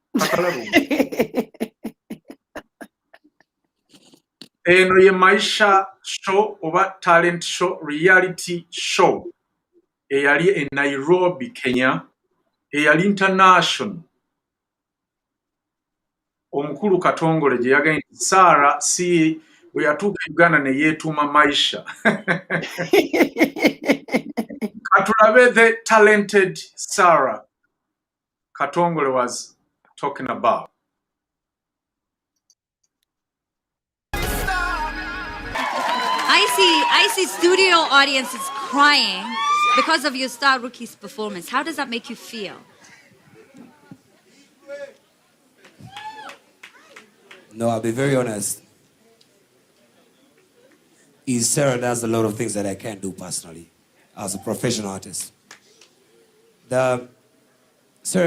Eno ye Maisha show oba talent show, reality show. Eyali e Nairobi, Kenya. Eyali international. omukulu Katongole gye yagenda Sarah si bwe yatuuka e Uganda ne yeetuuma Maisha. Katulabe the talented Sarah Katongole was talking about. I see studio audiences crying because of your Star Rookie's performance. How does that make you feel? No, I'll be very honest. Sarah does a lot of things that I can't do personally as a professional artist. Sarah,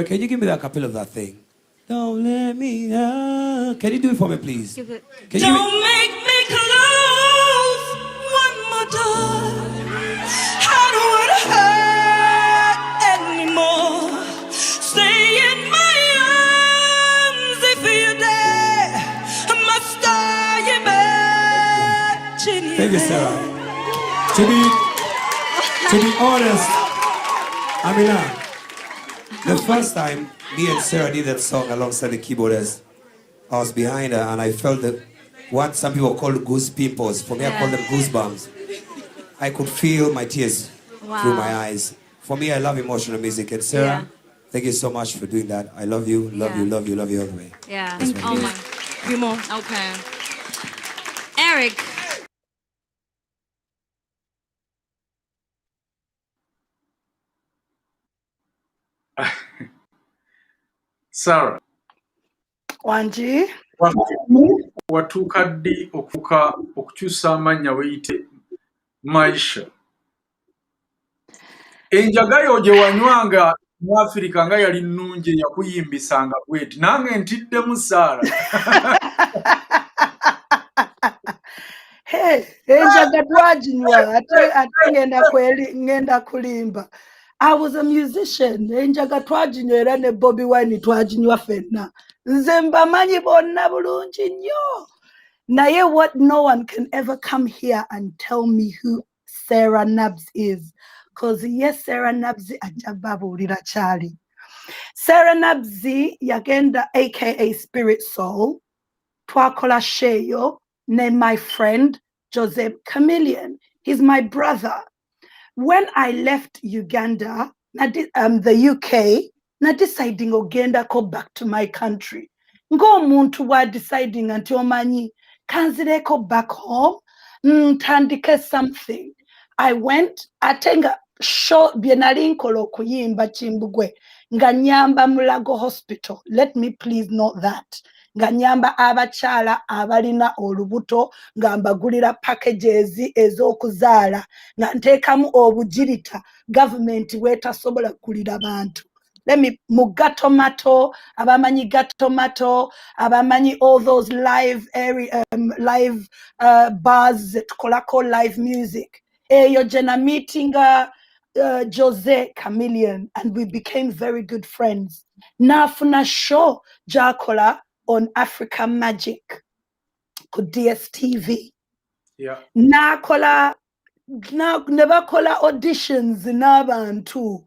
can you give me that couple of that thing? Don't let me down. Can you do it for me, please? Don't make me close one more time. I don't want to hurt anymore. Stay in my arms if you're there. Must I imagine you? Thank you, Sarah. To be honest, the first time me and Sarah did that song alongside the keyboardist, I was behind her and I felt that what some people call goose pimples. For me, I call them goosebumps. I could feel my tears through my eyes. For me, I love emotional music. And Sarah, thank you so much for doing that. I love you, love you, love you, love you all the way. Yeah. Oh my. Few more. Okay. Eric. Sarah. Wanji. Watuuka ddi okukyusa amannya weyite Maisha? Enjaga yo gye wanywanga mu Afirika nga yali nnungi yakuyimbisanga bweti nange ntiddemu Sarah. Hey, enjaga twaginywa ate ngenda kulimba. I was a musician. Enjaga twaginywa era ne Bobby Wine twaginywa fenna. Nze mbamanyi bonna bulungi nnyo. Naye what no one can ever come here and tell me who Sarah Nabs is. Because yes, Sarah Nabs ajababulira chali. Sarah Nabs yagenda aka Spirit Soul. Twakola sheyo ne my friend Joseph Chameleon. He's my brother. When I left Uganda, the UK, na deciding ogenda go back to my country. Ngo muntu wa deciding anti omanyi kanzireko back home, tandike something. I went, atenga show bienali nkolo kuyimba Kimbugwe, nga nyamba Mulago Hospital. Let me please note that. Nga nyamba abachala abalina olubuto, nga mbagulira packages ez'okuzaala, nga ntekamu obugirita government wetasobola kulira bantu. Let me Mugatomato, abamanyi Gatomato, abamanyi all those live bars that kolako live music. Eyo jena meeting Jose Chameleon, and we became very good friends. Nafuna show Jakola on Africa Magic ku DSTV. Yeah. Nakola never kola auditions n'abantu.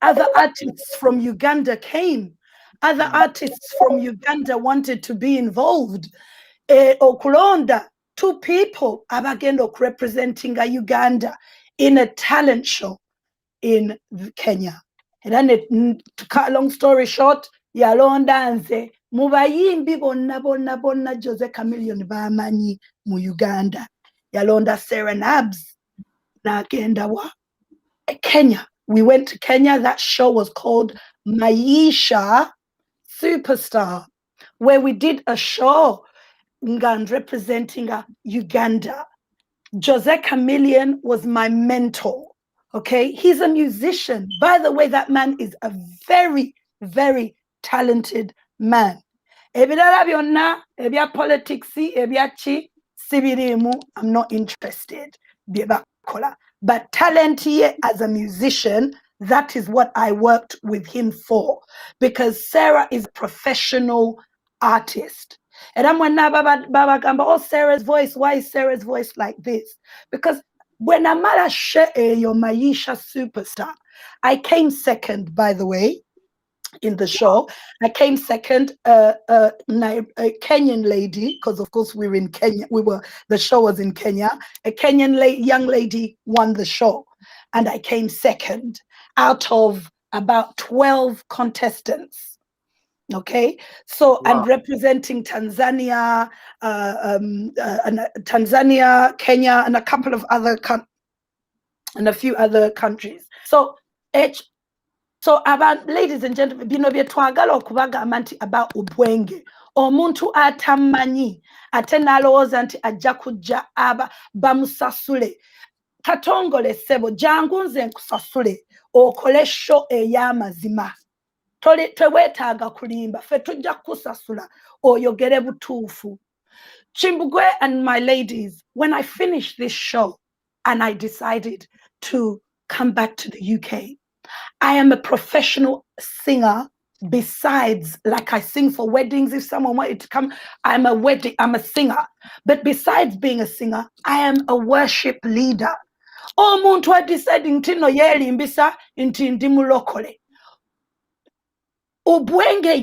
Other artists from Uganda came. Other artists from Uganda wanted to be involved. Okulonda, 2 people abagenda representing Uganda in a talent show in Kenya. And then to cut a long story short, yalonda nze mubayimbi bonna Jose Chameleon bamanyi mu Uganda. Yalonda Sarah Nabs nagenda wa Kenya. We went to Kenya. That show was called Maisha Superstar, where we did a show representing Uganda. Jose Chameleon was my mentor. Okay, he's a musician. By the way, that man is a very, very talented man. Ebirala byonna ebya politics ebya chi sibirimu, I'm not interested. But talent here as a musician, that is what I worked with him for, because Sarah is a professional artist. And I'm when Baba Gamba, oh, Sarah's voice, why is Sarah's voice like this? Because when Amara Shea, your Maisha Superstar, I came second, by the way. in the show. I came second. A Kenyan lady, because of course we were in Kenya. The show was in Kenya. A Kenyan young lady won the show, and I came second out of about 12 contestants. Okay, so Wow. I'm representing Tanzania, Tanzania, Kenya, and a couple of other and a few other countries. So about, ladies and gentlemen, bino bye twagala okubagamba nti about ubwenge. Omuntu atamanyi ate n'alowooza nti ajja kujja aba bamusasule. Katongole ssebo, jangu nze nkusasule okole show ey'amazima. Teweetaaga kulimba, ffe tujja kukusasula oyogere butuufu. Kimbugwe and my ladies, when I finished this show and I decided to come back to the UK, I am a professional singer. Besides, like I sing for weddings, if someone wanted to come, I'm a singer. But besides being a singer, I am a worship leader. Omuntu adeciding ntino yelimbisa nti ndi mulokole. Ubwenge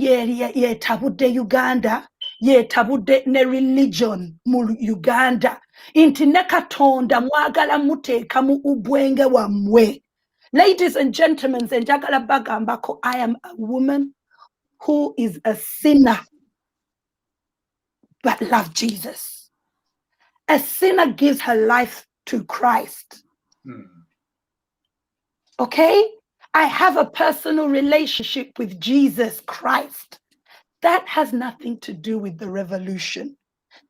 yetabudde Uganda, yetabudde ne religion mu Uganda. Inti ne Katonda mwagala muteeka mu ubwenge wammwe. Ladies and gentlemen, njagala bagambako, I am a woman who is a sinner but love Jesus. A sinner gives her life to Christ. Okay? I have a personal relationship with Jesus Christ. That has nothing to do with the revolution.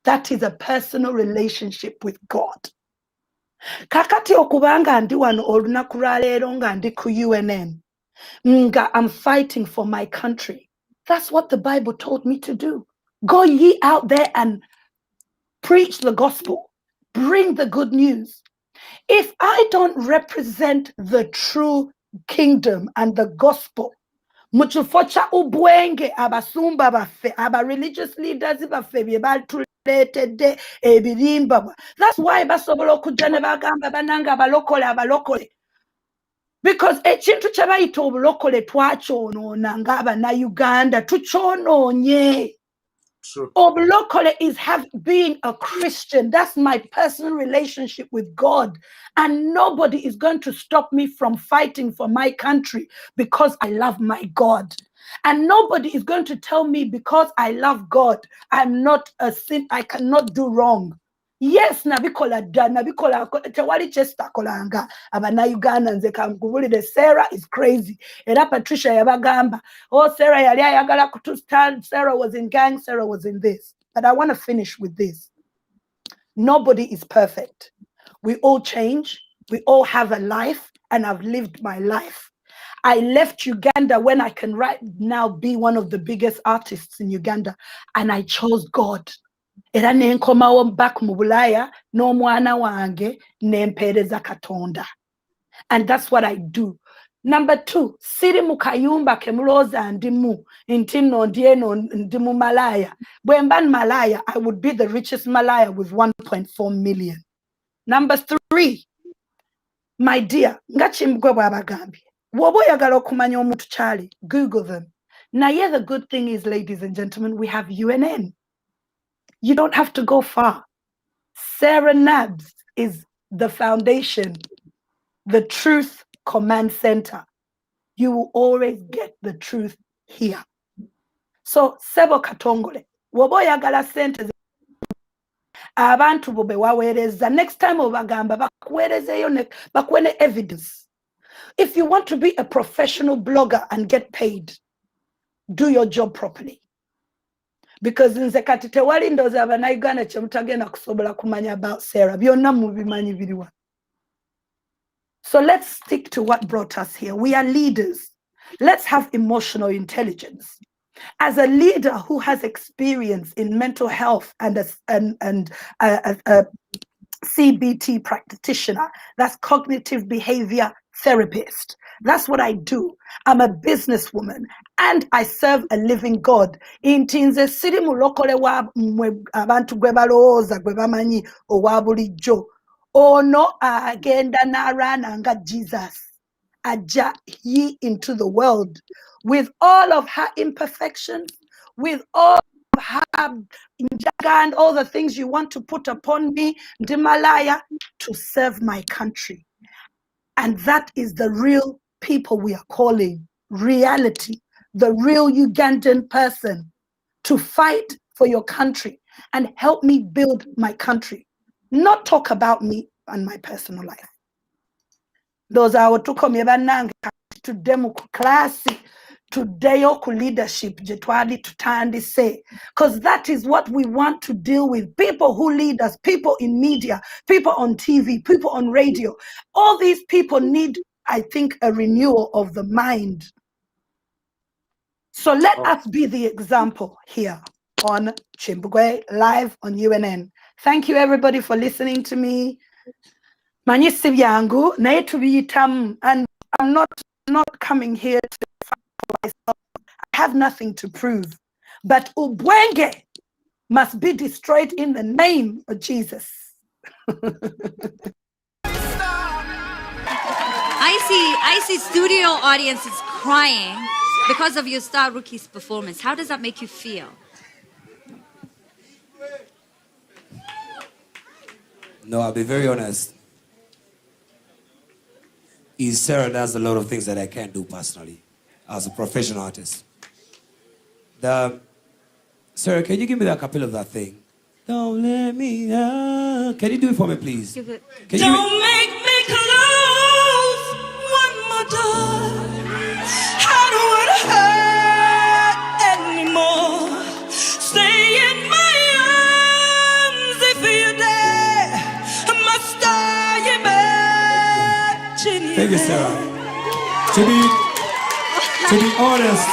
That is a personal relationship with God. Kakati okubanga ndi wano olunaku lwa leero nga ndi ku UNN, nga I'm fighting for my country. That's what the Bible told me to do. Go ye out there and preach the gospel. Bring the good news. If I don't represent the true kingdom and the gospel, muchufocha ubwenge abasumba baffe, aba religious leaders baffe bye batuleetedde ebirimba. That's why basobola okujja ne bagamba bananga abalokole. Because ekintu kye bayita obulokole twakyonoona ng'Abannayuganda tukyonoonye. Oblokole is being a Christian. That's my personal relationship with God. And nobody is going to stop me from fighting for my country because I love my God. And nobody is going to tell me because I love God, I'm not a sin, I cannot do wrong. Yes, nabikola tewali kyestakolanga Abannayuganda nze kankubulire Sarah is crazy. Era Patricia yabagamba, oh Sarah yali ayagala kutustand, Sarah was in gang, Sarah was in this. But I want to finish with this. Nobody is perfect. We all change. We all have a life, and I've lived my life. I left Uganda when I can right now be one of the biggest artists in Uganda, and I chose God. Era nenkomawo back mu Bulaya n'omwana wange nempeereza Katonda. And that's what I do. Number 2, siri mu kayumba ke mulooza ndimu nti nno ndieno ndi mu malaya. Bwe mba malaya, I would be the richest malaya with 1.4 million. Number 3, my dear, nga Kimbugwe bw'abagambye, bw'oba oyagala okumanya omuntu kyali, Google them. Naye the good thing is, ladies and gentlemen, we have UNN. You don't have to go far. Sarah Nabs is the foundation, the Truth Command Center. You will always get the truth here. So, Sebo Katongole, wobo yagala sente abantu bobe wawereza. Next time obagamba bakuwerezeyo bakwene evidence. If you want to be a professional blogger and get paid, do your job properly. Because nze kati tewali ndoozi Abannayuganda kye mutagenda kusobola kumanya about Sarah. Byonna mubimanyi biriwa. So let's stick to what brought us here. We are leaders. Let's have emotional intelligence. As a leader who has experience in mental health and a CBT practitioner, that's cognitive behavior therapist. That's what I do. I'm a businesswoman and I serve a living God. Intinze siri mulokole wa abantu gwe balowooza gwe bamanyi owa bulijjo. Ono agenda n'araana nga Jesus. aja ye into the world with all of her imperfections, with all of her njaga and all the things you want to put upon me, Ndimalaya, to serve my country. And that is the real people we are calling reality, the real Ugandan person, to fight for your country and help me build my country, not talk about me and my personal life. Those are what took me to democracy, today ku leadership, jetwali tutandi say, because that is what we want to deal with. People who lead us, people in media, people on TV, people on radio. All these people need, I think, a renewal of the mind. So let us be the example here on Kimbugwe live on UNN. Thank you everybody for listening to me. Manyisi byangu naye tubiyitamu, and I'm not coming here to fight for myself. I have nothing to prove. But ubwenge must be destroyed in the name of Jesus. I see studio audiences crying because of your Star Rookie's performance. How does that make you feel? No, I'll be very honest. Sarah does a lot of things that I can't do personally as a professional artist. Sarah, can you give me the cappella of that thing? Don't let me down. Can you do it for me, please? Don't make me close one more time. I don't want to hurt anymore. Stay in my arms if you're there. Must I imagine you? Thank you, Sarah. To be honest,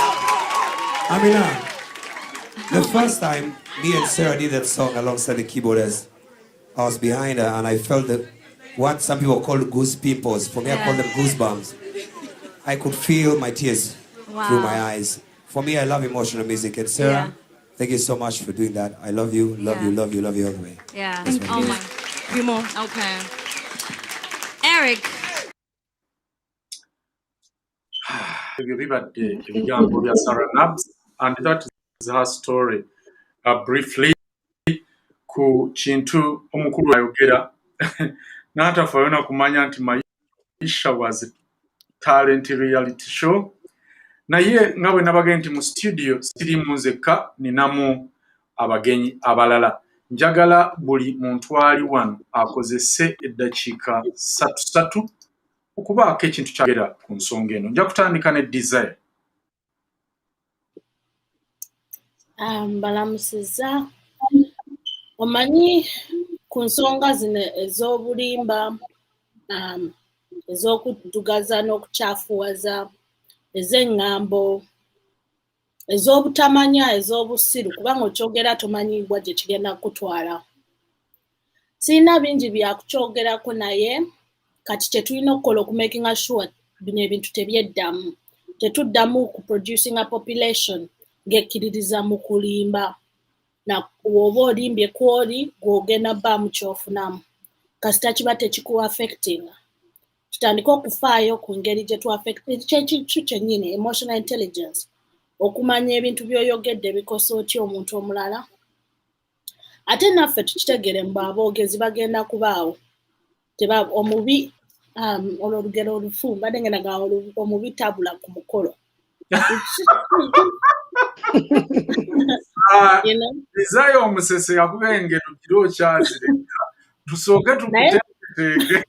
the first time me and Sarah did that song alongside the keyboarders, I was behind her and I felt what some people call goose pimples. For me, I call them goosebumps. I could feel my tears through my eyes. For me, I love emotional music. And Sarah, thank you so much for doing that. I love you, love you, love you, love you all the way. Yeah. Oh my. Few more. Okay. Eric. And that is her story. Briefly, ku chintu omukulu ayogera n'atafayona kumanya nti Maisha was a talent reality show. Naye nga bwe nabagenda nti mu studio sirimu nzekka, ninamu abagenyi abalala. Njagala buli muntu ali wano akozese eddakiika 3 okubaako ekintu kyagera ku nsonga eno. Nja kutandika ne Desire. Balamusiza omanyi ku nsonga zino ez'obulimba, ez'okuddugaza n'okukyafuwaza, ez'engambo, ez'obutamanya, ez'obusiru, kubanga okyogera tomanyiibwa gye kigenda kutwala. Sirina bingi byakukyogerako, naye kati kye tulina okukola okumakinga sure bino ebintu tebyeddamu. Tetuddamu ku producing a population ng'ekkiririza mu kulimba. Na woba olimbye kwoli gw'ogenda bbaamu kyofunamu. Kasita kiba tekiku affecting. Tutandika okufaayo ku ngeri gye kyekintu kyennyini, emotional intelligence. Okumanya ebintu by'oyogedde bikosa otya omuntu omulala. Ate naffe tukitegere mbu aboogezi bagenda kubaawo. Omubi, olwo olugero olufu, mbadde ngenda gamba omubi tabula ku mukolo. Desire omusese yakubera engero kiro okyazireka. Tusooke tukuteeketeeke.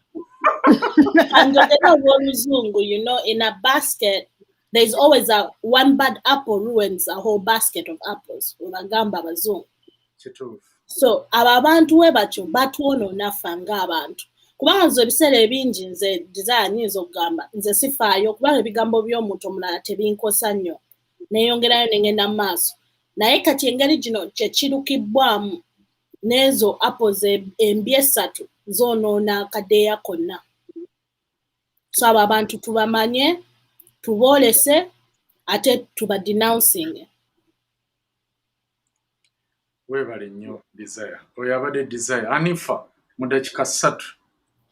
And oluzungu, in a basket, there's always one bad apple ruins a whole basket of apples. Bagamba abazungu. So abo abantu we batyo batwonoona ffe ng'abantu. Kubanga nze ebiseera ebingi nze Desire nyinza okugamba nze sifaayo kubanga ebigambo by'omuntu omulala tebinkosa nnyo. Neeyongerayo ne ngenda mu maaso. Naye kati engeri gino kye kirukibbwamu n'ezo apples embi 3 zoonoona akadeeya konna. So abo abantu tubamanye, tuboolese, ate tuba denouncing. Weebale nnyo Desire. Oyo abadde Desire. Anifa mu dakiika 3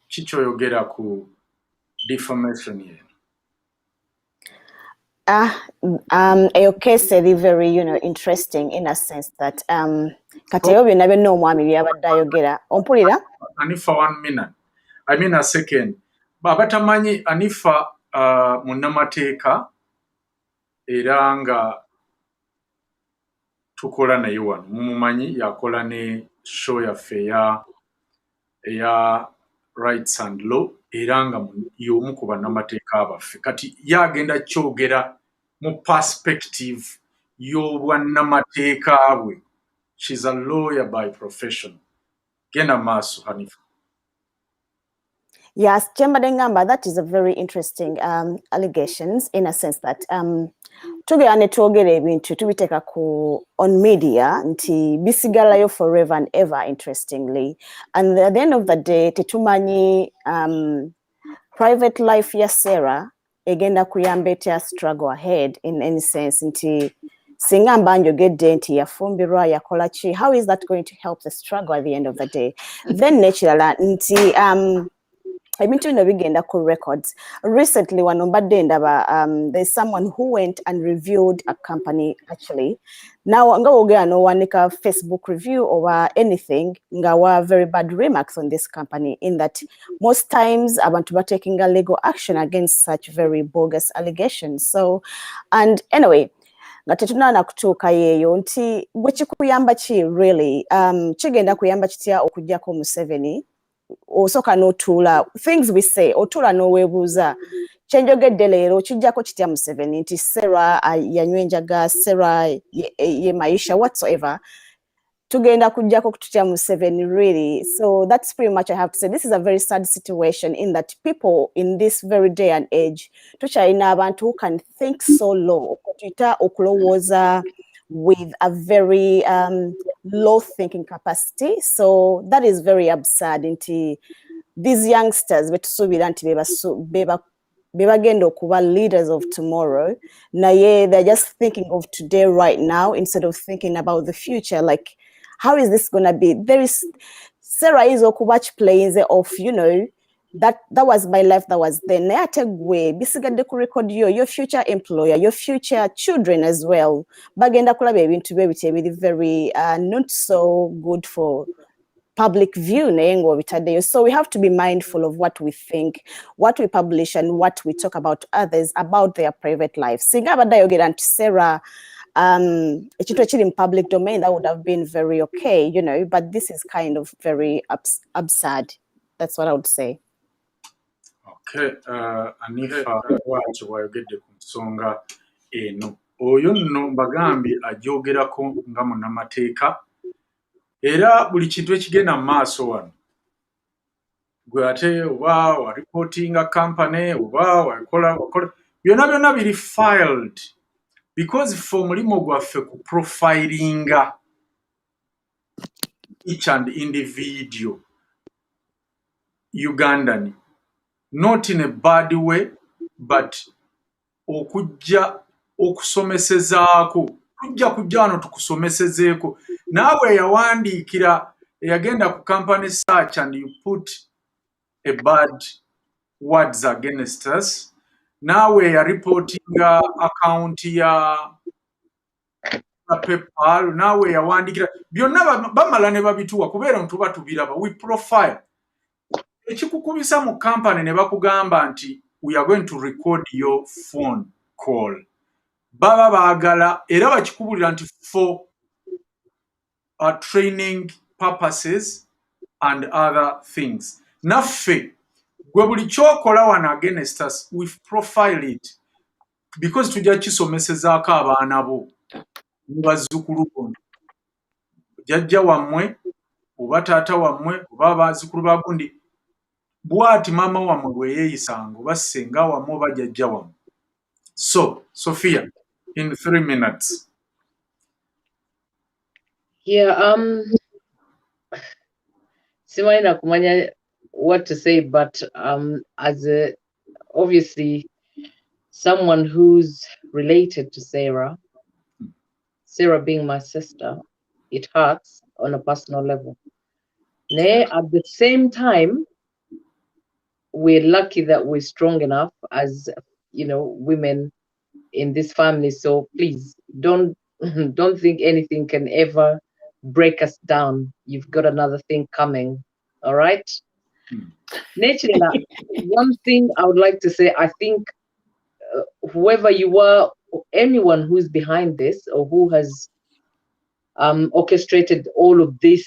kikyoyogera ku defamation ye. A case very, interesting in a sense that Kateyo bino bino omwami byabadde ayogera ompulira Anifa 1 minute. I mean a second. Babatamanyi Anifa munnamateeka era nga tukola naye wano mumumanyi yakola ne show yaffe eya rights and law era nga y'omu ku bannamateeka abaffe kati yagenda kyogera mu perspective y'obwannamateeka bwe. She's a lawyer by profession. Genda maaso Hanifa. Yes, Chembade Ngamba, that is a very interesting allegations in a sense that tugera ne twogera ebintu tubiteeka on media nti bisigalayo forever and ever interestingly, and at the end of the day tetumanyi private life ya Sarah egenda kuyamba etya struggle ahead in any sense nti singa mba njogedde nti yafumbirwa yakola ki, how is that going to help the struggle at the end of the day? Then nekirala nti ebintu bino bigenda ku records. Recently, there's someone who went and reviewed a company actually. Now, nga wogera no wanika Facebook review or anything, nga wa very bad remarks on this company in that most times abantu ba taking a legal action against such very bogus allegations. So, and anyway, nga tetunana kutuuka yeeyo nti gwe kikuyamba ki really kigenda kuyamba kitya okujjako Museveni osoka n'otuula things we say otuula n'oweebuuza kyenjogedde leero kijjako kitya Museveni nti Sarah yanywa enjaga, Sarah ye maisha whatsoever tugenda kujjako kututya Museveni really. So that's pretty much I have to say. This is a very sad situation in that people in this very day and age tukyalina abantu who can think so low okutuyita okulowooza with a very low thinking capacity. So that is very absurd nti these youngsters betusuubira nti bebagenda okuba leaders of tomorrow naye they're just thinking of today right now instead of thinking about the future. Like, how is this gonna be? There is Sarah is okuba playing off, that was my life, that was then naye ate gwe bisigadde ku record your future employer, your future children as well bagenda kulaba ebintu bye biti ebiri very not so good for public view naye ng'obitaddeyo. So we have to be mindful of what we think, what we publish and what we talk about others about their private lives. Singa abadde ayogera nti Sarah ekintu ekiri in public domain, that would have been very okay, but this is kind of very absurd. That's what I would say. Okay, Anifa wakyo wayogedde ku nsonga eno. Oyo nno mbagambye ajogerako nga munnamateeka era buli kintu ekigenda mu maaso wano gwe ate oba wa reporting a company oba wakola byonna biri filed because for omulimu gwaffe ku profilinga each and individual Ugandan, not in a bad way, but okujja okusomesezaako tujja kujja wano tukusomesezeeko naawe yawandiikira yagenda ku company search and you put a bad words against us naawe ya reportinga account ya PayPal naawe yawandiikira byonna bamala ne babituwa kubeera ntuba tubiraba we profile ekikukubisa mu company ne bakugamba nti we are going to record your phone call baba baagala era bakikubulira nti for training purposes and other things naffe gwe buli kyokola wano against us we profile it because tujja kisomesezaako abaana bo bazzukulu bo jjajja wammwe oba taata wammwe oba bazzukulu ba gundi bwati maama wammwe bwe yeeyisanga oba ssenga wammwe oba jjajja wammwe. So Sophia, in 3 minutes. Yeah, simanyi kumanya what to say, but as obviously someone who's related to Sarah being my sister, it hurts on a personal level. At the same time, we're lucky that we're strong enough as women in this family. So please don't think anything can ever break us down. You've got another thing coming. All right. Nature, one thing I would like to say, I think whoever you are, anyone who's behind this or who has orchestrated all of this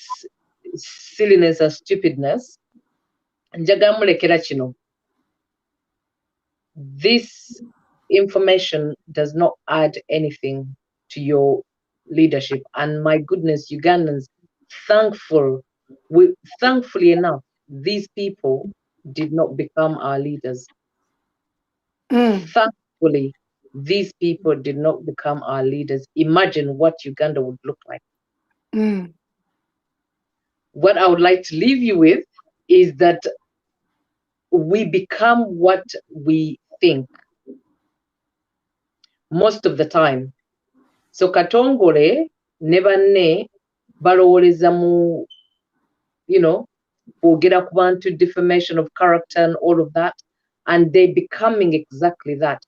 silliness and stupidness, njagamulekera kino. This information does not add anything to your leadership. And my goodness, Ugandans, thankfully enough, these people did not become our leaders. Thankfully, these people did not become our leaders. Imagine what Uganda would look like. What I would like to leave you with is that we become what we think most of the time. So katongole nebanne balowoleza mu, kwogera ku bantu, defamation of character and all of that, and they becoming exactly that.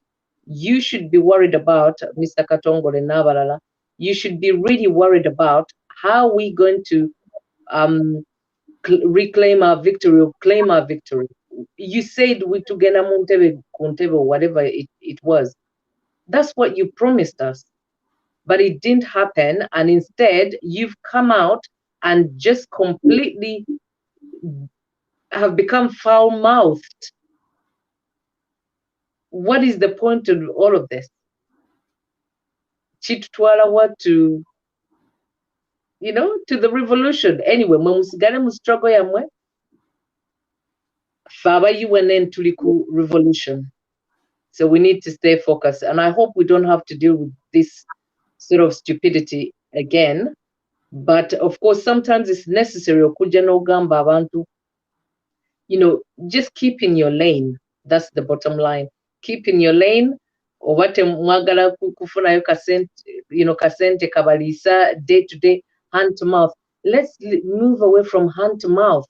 You should be worried about, Mr. Katongole Nabalala, you should be really worried about how we going to reclaim our victory or claim our victory. You said we tugenda muntebe kuntebe, whatever it was. That's what you promised us. But it didn't happen, and instead you've come out and just completely have become foul-mouthed. What is the point of all of this? Chitwala what to the revolution. Anyway, musigale mu struggle yamwe, faba UNN tuliku revolution. So we need to stay focused, and I hope we don't have to deal with this sort of stupidity again. But of course, sometimes it's necessary. Okuja n'ogamba abantu, just keep in your lane. That's the bottom line. Keep in your lane. Obate mwagala kufunayo kasente kabalisa day to day, hand to mouth. Let's move away from hand to mouth.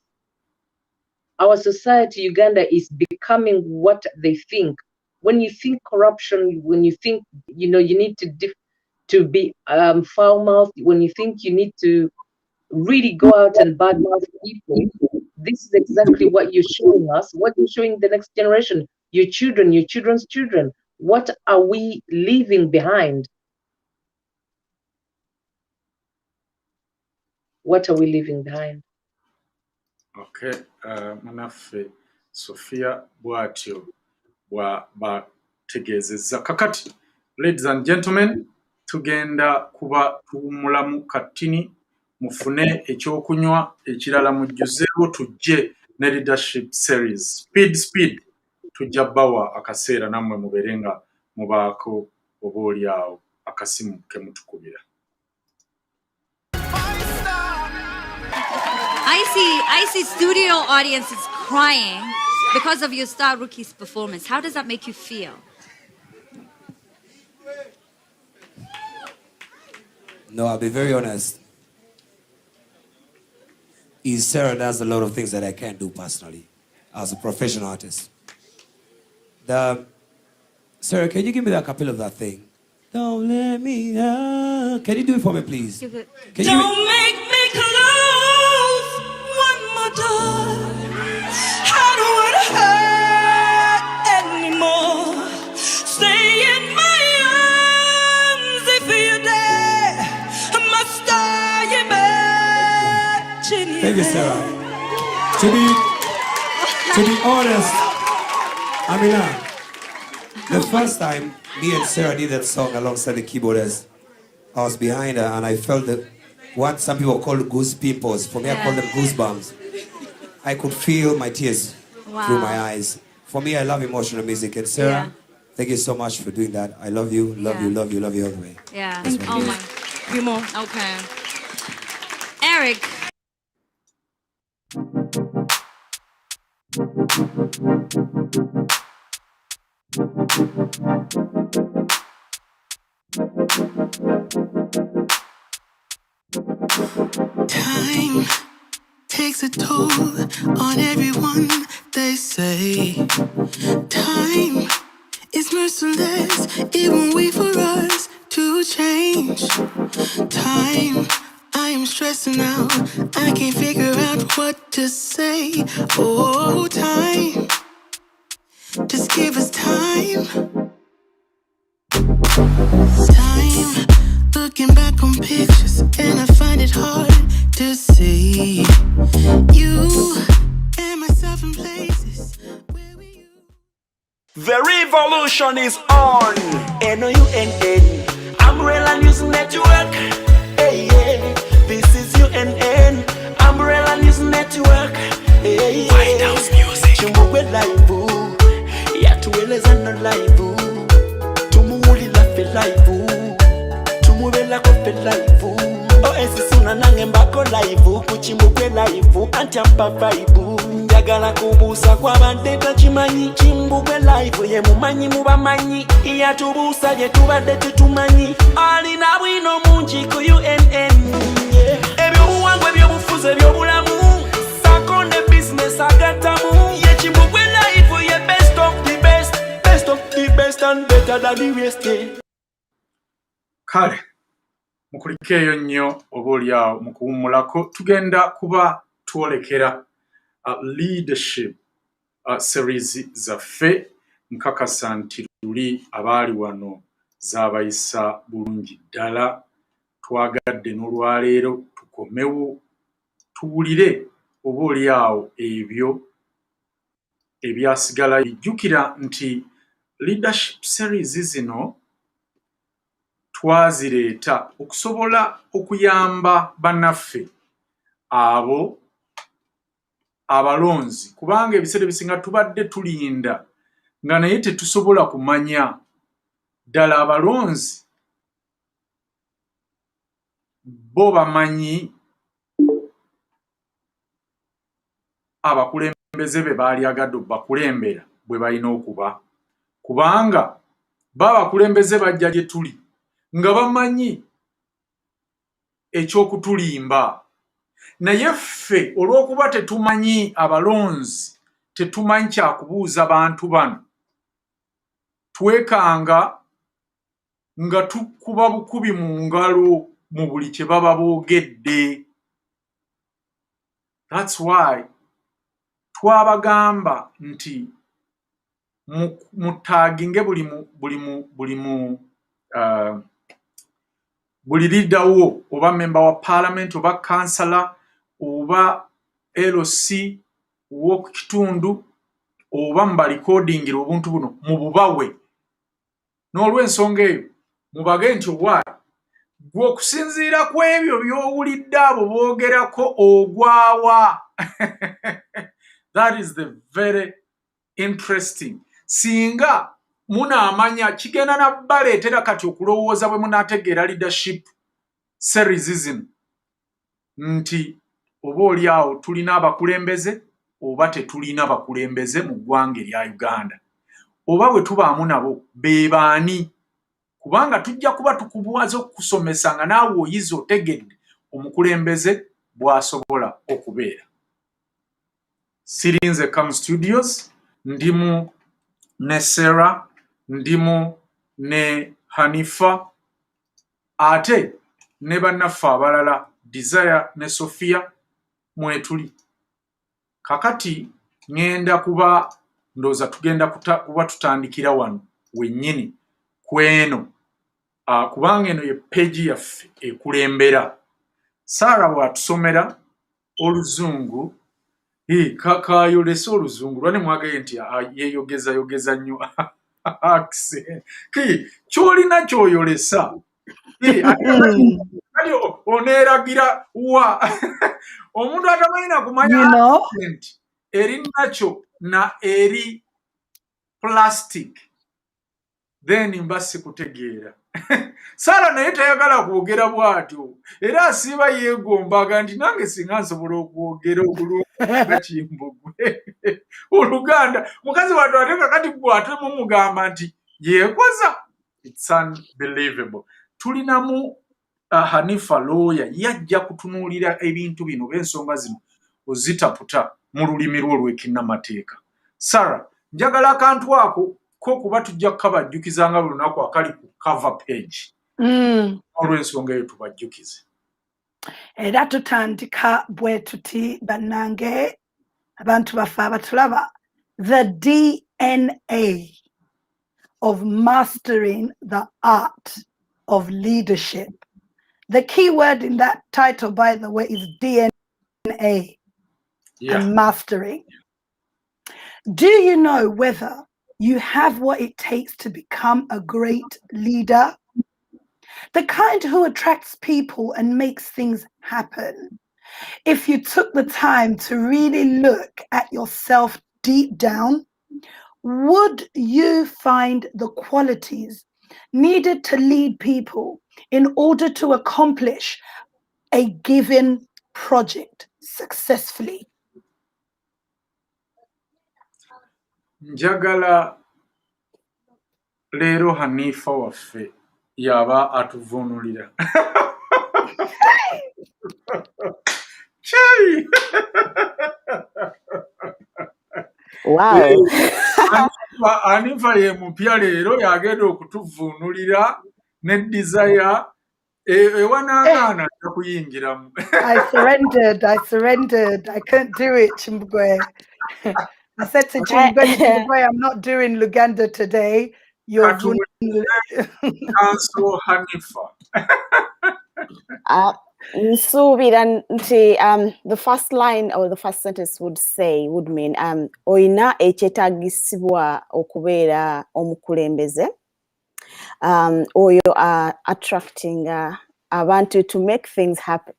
Our society, Uganda, is becoming what they think. When you think corruption, when you think you need to be foul-mouthed, when you think you need to really go out and badmouth people, this is exactly what you're showing us, what you're showing the next generation, your children, your children's children. What are we leaving behind? What are we leaving behind? Okay, Manafe Sophia bwatyo bategezeza kakati. Ladies and gentlemen, tugenda kuba tuwumulamu katini, mufune ekyokunywa ekirala mujjuzeewo, tujje ne leadership series speed tujja bawa akaseera nammwe mubeere nga mubaako obaolyawo akasimu ke mutukubira. I see studio audiences crying because of your star rookie's performance. How does that make you feel? No, I'll be very honest. Sarah does a lot of things that I can't do personally as a professional artist. Sarah, can you give me that couple of that thing? Don't let me down. Can you do it for me, please? Don't make me close one more time. I don't want to hurt anymore. Stay in my arms if you're there. Must I imagine you? Thank you, Sarah. To be honest, Amina, the first time me and Sarah did that song alongside the keyboarders, I was behind her and I felt what some people call goose pimples. For me, I call them goosebumps. I could feel my tears through my eyes. For me, I love emotional music. And Sarah, thank you so much for doing that. I love you, love you, love you, love you all the way. Yeah. Oh my. Few more. Okay. Eric. Time takes a toll on everyone, they say. Time It's merciless, it won't wait for us to change. Time, I am stressing out. I can't figure out what to say. Oh, time, just give us time. Time, looking back on pictures, and I find it hard to see you and myself in places where we used. The revolution is on. NOUNN, Umbrella News Network. Hey, yeah. This is UNN, Umbrella News Network. Hey, yeah. White House Music. Chimbugwe live, yatueleza no live. Tumuulila fe live, tumubela ko fe live. Esisuna nange mbako live, kuchimbugwe live, antyampa vibe. Njagala kubuusa kw'abadde takimanyi, Kimbugwe live ye mumanyi mu bamanyi, yatubuusa bye tubadde tetumanyi, alina bwino mungi ku UNN. Ebyobuwangwa ebyobufuzi ebyobulamu, sako ne business agattamu, ye Kimbugwe live ye best of the best, best of the best and better than the rest. Kale mukulikeeyo nnyo obaolyawo mu kuwummulako tugenda kuba twolekera leadership series zaffe. Nkakasa nti luli abaali wano zaabayisa bulungi ddala. Twagadde n'olwaleero tukomewo tuwulire obaolyawo ebyo ebyasigala. Jjukira nti leadership series zino twazireeta okusobola okuyamba bannaffe abo abalonzi, kubanga ebiseera ebisinga tubadde tulinda nga naye tetusobola kumanya ddala abalonzi bo bamanyi abakulembeze be baali agadde okubakulembera bwe balina okuba, kubanga babakulembeze bajja gye tuli nga bamanyi ekyokutulimba, naye ffe olw'okuba tetumanyi abalonzi, tetumanyi kyakubuuza bantu bano, twekanga nga tukuba bukubi mu ngalo mu buli kye baba boogedde. That's why twabagamba nti mutaaginge buli leaderwo, oba member wa parliament, oba kansala, oba LC w'oku kitundu, oba mubalikodingira obuntu buno mububawe. N'olw'ensonga eyo mubage nti owaayi gwe okusinziira ku ebyo by'owulidde abo boogerako ogwawa. That is the very interesting. Singa munaamanya kigenda nabbaleetera kati okulowooza bwe munaategeera leadership series zino nti oba oli awo tulina abakulembeze oba tetulina bakulembeze mu ggwanga erya Uganda, oba bwe tubaamu nabo be baani, kubanga tujja kuba tukubwaza okukusomesa nga naawe oyize otegedde omukulembeze bw'asobola okubeera. Sirinze Come Studios, ndimu ne Sarah, ndimu ne Hanifa, ate ne bannaffe abalala Desire ne Sophia mwetuli. Kakati ngenda kuba ndooza tugenda kuba tutandikira wano wennyini kweno, kubanga eno ye peegi yaffe ekulembera. Sarah bw'atusomera Oluzungu, kakayolesa Oluzungu, lwani mwagaye nti yeyogeza nnyo accent. Kyolina kyoyolesa. Kati oneeragira wa omuntu atamanyi na kumanya accent eri nakyo na eri plastic, then mba sikutegeera. Sarah naye tayagala kwogera bw'atyo, era asiiba yeegombaga nti nange singa nsobola okwogera obulungi nga Kimbugwe Oluganda. Mukazi wattu ate kakati bw'ate mumugamba nti yeekoza. It's unbelievable. Tulinamu Hanifa lawyer yajja kutunuulira ebintu bino b'ensonga zino ozitaputa mu lulimi lwo olw'ekinnamateeka. Sarah, njagala akantu ako ko kuba tujja kubajjukiza nga buli lunaku akali ku cover page olw'ensonga eyo tubajjukize. Era tutandika bwe tuti bannange abantu baffe abatulaba, the DNA of mastering the art of leadership. The key word in that title, by the way, is DNA and mastering. Do you know whether you have what it takes to become a great leader? The kind who attracts people and makes things happen. If you took the time to really look at yourself deep down, would you find the qualities needed to lead people in order to accomplish a given project successfully? Njagala leero Hanifa waffe yaba atuvunulira. Chai! Wow. Hanifa ye mupya leero yagenda okutuvunulira ne desire ewanagaana takuyingiramu. I surrendered. I couldn't do it, Kimbugwe. I said to Kimbugwe, I'm not doing Luganda today. You're Cancel Hanifa. Nsuubira nti the first line or the first sentence would mean oyina ekyetaagisibwa okubeera omukulembeze, oyo attracting abantu to make things happen.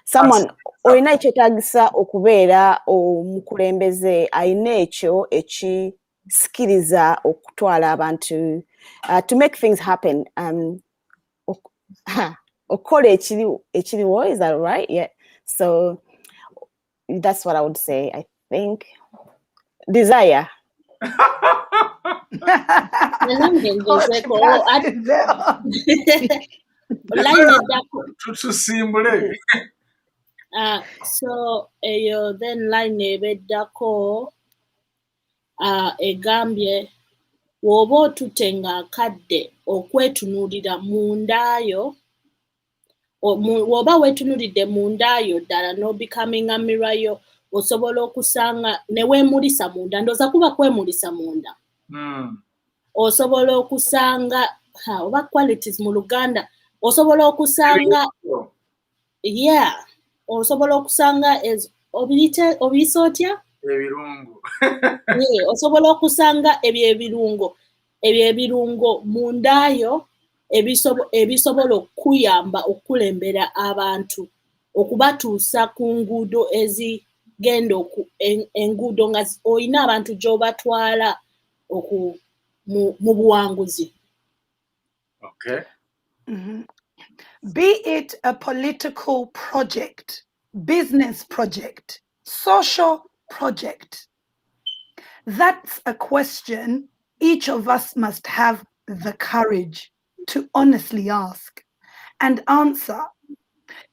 Someone oyina ekyetaagisa okubeera omukulembeze ayina ekyo ekisikiriza okutwala abantu to make things happen. Okola ekiriwo, is that right? Yeah. So that's what I would say. I think desire. So then line ebeddako egambye woba otutenga akadde okwetunuulira mundaayo, woba weetunuulidde mundaayo ddala n'obikaminga mirwayo, osobola okusanga ne weemulisa munda, ndooza kuba kwemulisa munda. Osobola okusanga oba qualities mu Luganda, osobola okusanga osobola okusanga obiyisa otya? Ebirungo. Osobola okusanga ebyo ebirungo mundaayo ebisobola okuyamba okulembera abantu okubatuusa ku nguudo ezigenda enguudo nga oyina abantu gy'obatwala mu buwanguzi. Okay. Be it a political project, business project, social project, that's a question each of us must have the courage to honestly ask and answer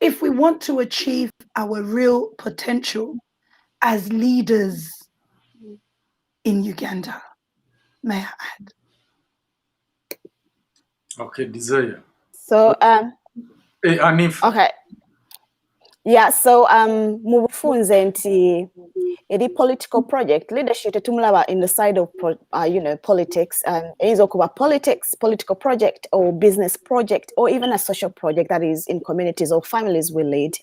if we want to achieve our real potential as leaders in Uganda. May I add? Okay, desire. So Hanifa. okay. Yeah, so mu bufunze nti eri political project leadership tetumulaba in the side of politics, eyinza okuba political project or business project or even a social project that is in communities or families we lead.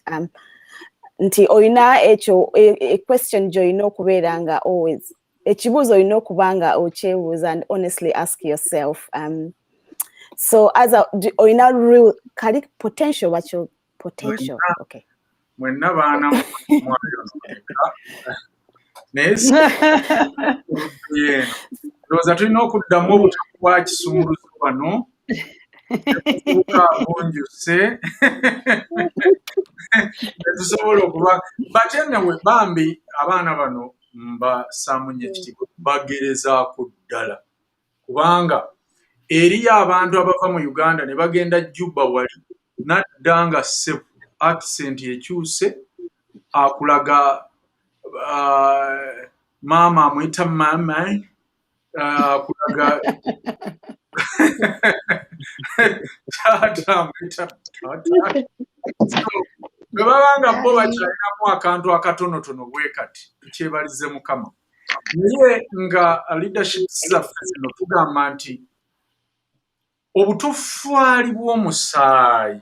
Nti oyina ekyo a question gy'olina okubeera nga always ekibuuzo olina okuba nga okyebuuza and honestly ask yourself. So as oyina real kali potential, what's your potential? Okay. Mwenna baana mwayo naye ndowooza tulina okuddamu obutamu bwa kisumuluzo wano netufuuka abunjuse netusobola okuba but anyway bambi abaana bano mbasaamu nnyo ekitiibwa bagerezaako ddala kubanga eriyo abantu abava mu Uganda ne bagenda Juba wali nadda nga accent ekyuse akulaga maama amuyita mama kulaga tata bwe babanga bo bakirinamu akantu akatonotono bwe kati tukyebalize Mukama. Naye nga leadership zaffe zino tugamba nti obutofaali bw'omusaayi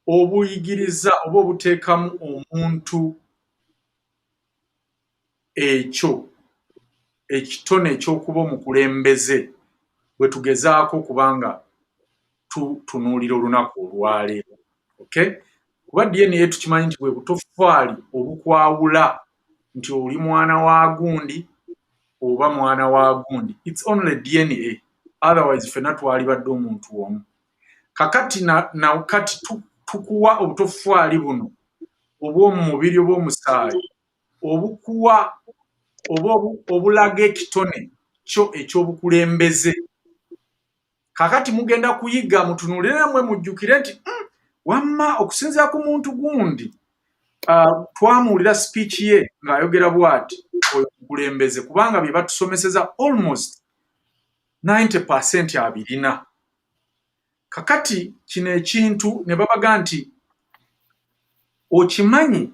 obuyigiriza oba obuteekamu omuntu ekyo ekitone ekyokuba omukulembeze bwe tugezaako kubanga tutunuulira olunaku olwaleero. Okay? Kuba DNA tukimanyi nti bwe butofaali obukwawula nti oli mwana wa gundi oba mwana wa gundi. It's only DNA. Otherwise ffenna twali badde omuntu omu. Kakati na kati tukuwa obutofaali buno obw'omumubiri obw'omusaayi obukuwa oba obulaga ekitone kyo ekyobukulembeze. Kakati mugenda kuyiga mutunuulire namwe mujjukire nti wamma okusinziira ku muntu gundi twamuwulira speech ye ng'ayogera bw'ati oyo mukulembeze kubanga bye batusomeseza almost 90% abirina. Kakati kino ekintu ne babaga nti okimanyi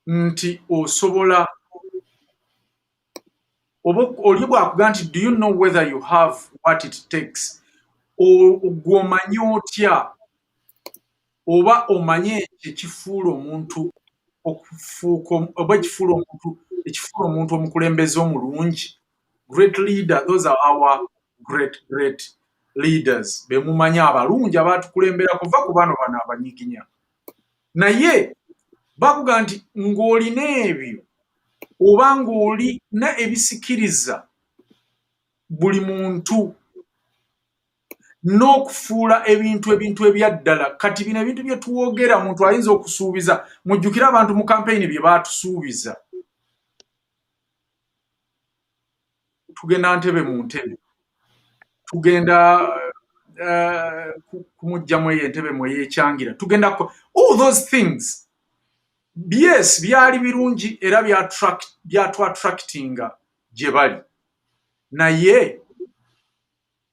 nti osobola oli bw'akuga nti do you know whether you have what it takes, ogwomanyi otya oba omanye ekifuula omuntu okufuuka oba ekifuula omuntu omukulembeze omulungi. Great leader, those are our great leaders. Be mumanyi abalungi abatukulembera kuva ku bano abanyiginya. Naye bakuga nti ng'olina ebyo oba ng'olina ebisikiriza buli muntu n'okufuula ebintu ebyaddala. Kati bino ebintu bye tuwogera omuntu ayinza okusuubiza. Mujjukire abantu mu kampeyini bye baatusuubiza. Tugenda ntebe mu ntebe. Tugenda kumugjamu entebe mwe yeekyangira. Tugenda all those things. Yes, byali birungi era byatu-attractinga gye bali. Naye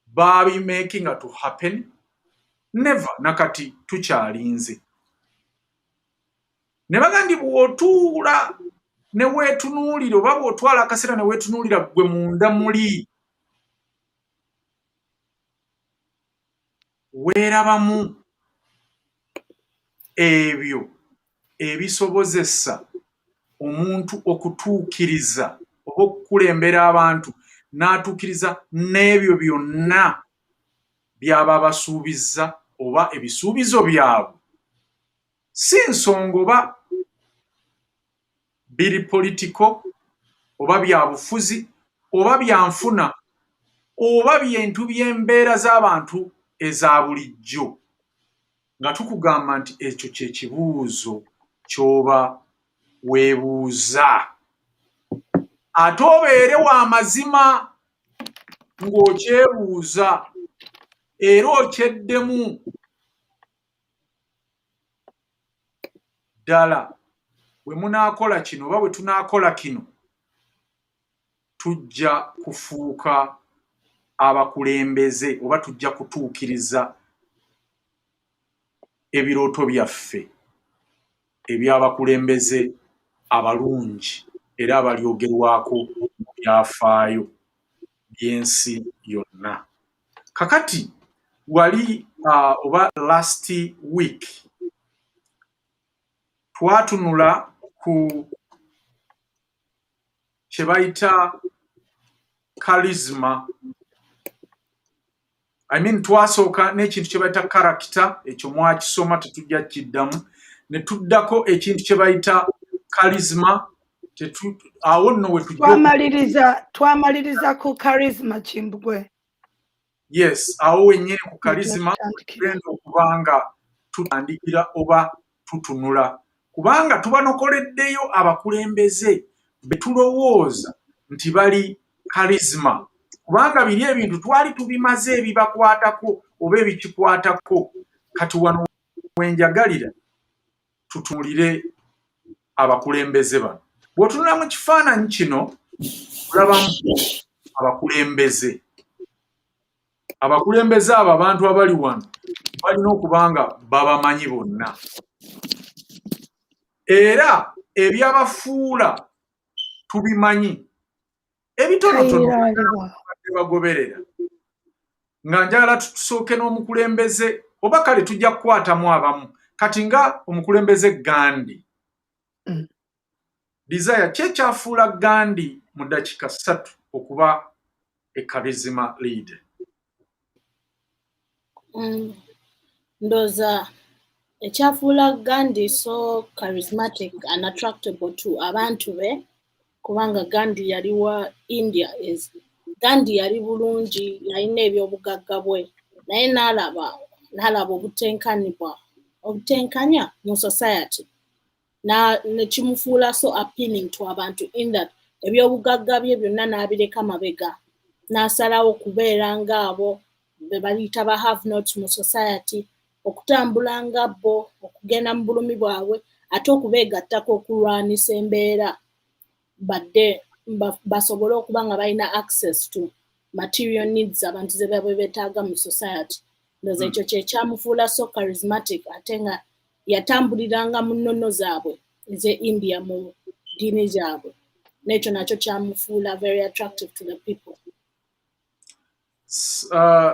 babi making to happen? Never. Nakati tukyalinze. Ne bagandi bw'otuula ne weetunuulira oba bw'otwala akaseera ne weetunuulira gwe munda muli weerabamu ebyo ebisobozesa omuntu okutuukiriza oba okukulembera abantu n'atuukiriza n'ebyo byonna byaba basuubizza oba ebisuubizo byabwe. Si nsonga oba biri politiko oba bya bufuzi oba bya nfuna oba bintu by'embeera z'abantu eza bulijjo. Nga tukugamba nti ekyo kye kibuuzo ky'oba weebuuza. Ate obeere wa mazima ng'okyebuuza era okyeddemu. Ddala bwe munaakola kino oba bwe tunaakola kino tujja kufuuka abakulembeze oba tujja kutuukiriza ebirooto byaffe eby'abakulembeze abalungi era abalyogerwako mu byafaayo by'ensi yonna. Kakati wali oba last week twatunula ku kye bayita charisma. Twasooka n'ekintu kye bayita character, ekyo mwakisoma tetujja kiddamu. Ne tuddako ekintu kye bayita charisma. Awo nno we twamaliriza ku charisma Kimbugwe. Yes, awo wennyini ku charisma tugenda okubanga tutandikira oba tutunula. Kubanga tubanokoleddeyo abakulembeze be tulowooza nti bali charisma. Kubanga biri ebintu twali tubimaze ebibakwatako oba ebikikwatako. Kati wano wenjagalira tutunulire abakulembeze bano. bw'otunula mu kifaananyi kino olabamu abakulembeze abo abantu abali wano balina okuba nga babamanyi bonna era ebyabafuula tubimanyi ebitonotono bagoberera nga njagala tusooke n'omukulembeze oba kale tujja kukwatamu abamu kati nga omukulembeze Gandhi Desire kyekyafuula Gandhi mu ddakiika 3 okuba a charisma leader. Ndoza ekyafuula Gandhi so charismatic and attractable to abantu be kubanga Gandhi yali wa India is Gandhi yali bulungi yalina ebyobugagga bwe naye n'alaba obutenkanya mu society nekimufuula so appealing to abantu in that ebyobugagga bye byonna n'abireka mabega n'asalawo kubeera ng'abo be bayita ba have not mu society okutambula nga bo okugenda mu bulumi bwabwe ate okubeegattako okulwanisa embeera badde basobole okuba nga balina access to material needs abantu ze baba beetaaga mu society ndoza ekyo kyekyamufuula so charismatic ate nga yatambuliranga mu nnono zaabwe eze India mu ddiini zaabwe n'ekyo nakyo kyamufuula very attractive to the people.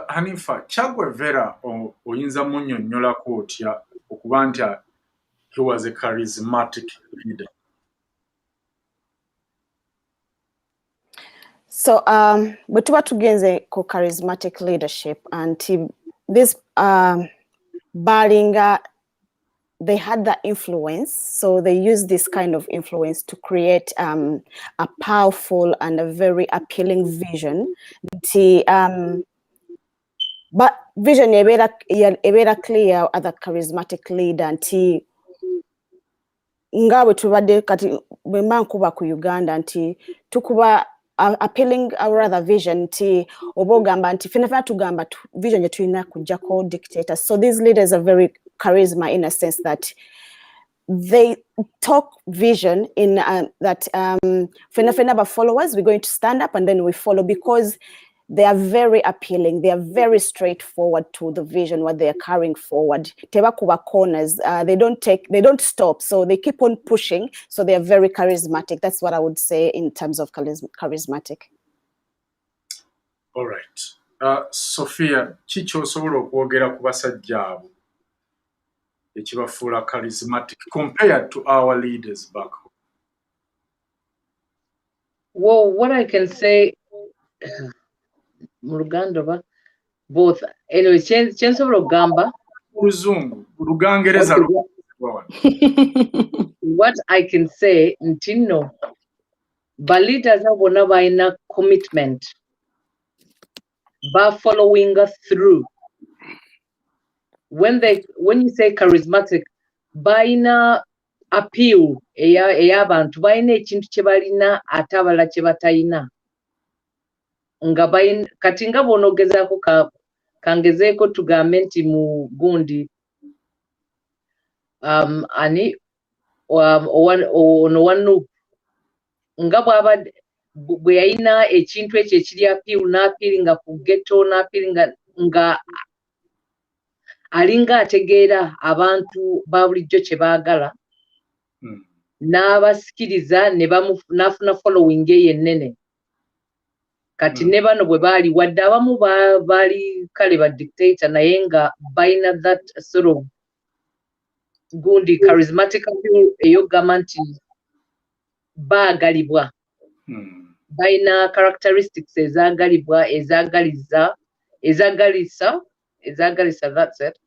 Hanifa, Chagwe Vera oyinza munnyonnyolako otya okuba nti he was a charismatic leader? So bwe tuba tugenze ku charismatic leadership and this Balinga, they had that influence, so they used this kind of influence to create a powerful and a very appealing vision. But vision ebera clear as a charismatic leader nti ngawe tubadde kati bwemba nkuba ku Uganda nti tukuba appealing or rather vision nti oba ogamba nti fena tugamba vision gye tulina kujjako dictators. So these leaders are very charisma in a sense that they talk vision in that fena followers, we're going to stand up and then we follow because they are very appealing. They are very straightforward to the vision, what they are carrying forward. Tebakuba corners, they don't stop. So they keep on pushing. So they are very charismatic. That's what I would say in terms of charismatic. All right. Sophia, chicho osobola okwogera ku basajja abo ekibafuula charismatic compared to our leaders back home? Well, what I can say, Muruganda, both. Anyway, chensobola ogamba Luzungu, Lugangereza. What I can say, ntino, baleaders abona baina commitment, ba following through. When you say charismatic, baina appeal eyabantu baina ekintu kye balina ate abalala kye batalina nga kati nga bw'onoogezaako kangezeeko tugambe nti mu gundi ani ono wanu nga bw'abadde bwe yalina ekintu ekyo ekiri appeal n'appealinga ku ghetto n'appealinga nga alinga ategeera abantu ba bulijjo kye baagala n'abasikiriza n'afuna following ye ennene kati ne bano bwe baali wadde abamu baali kale ba dictator naye nga balina that sort of gundi charismatic appeal eyogamba nti baagalibwa balina characteristics ezaagalibwa ezagalisa that's it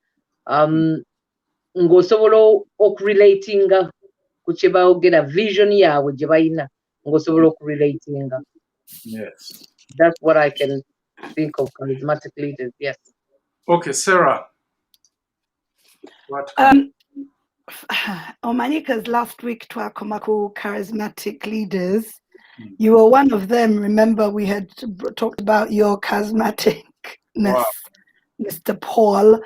ng'osobola okurelatinga ku kye baogera vision yaabwe gye balina ng'osobola okurelatinga. Yes. That's what I can think of charismatic leaders. Yes. Okay, Sarah. What? Omanika's last week to our Komaku charismatic leaders. You were one of them. Remember, we had talked about your charismaticness, wow. Mr. Paul.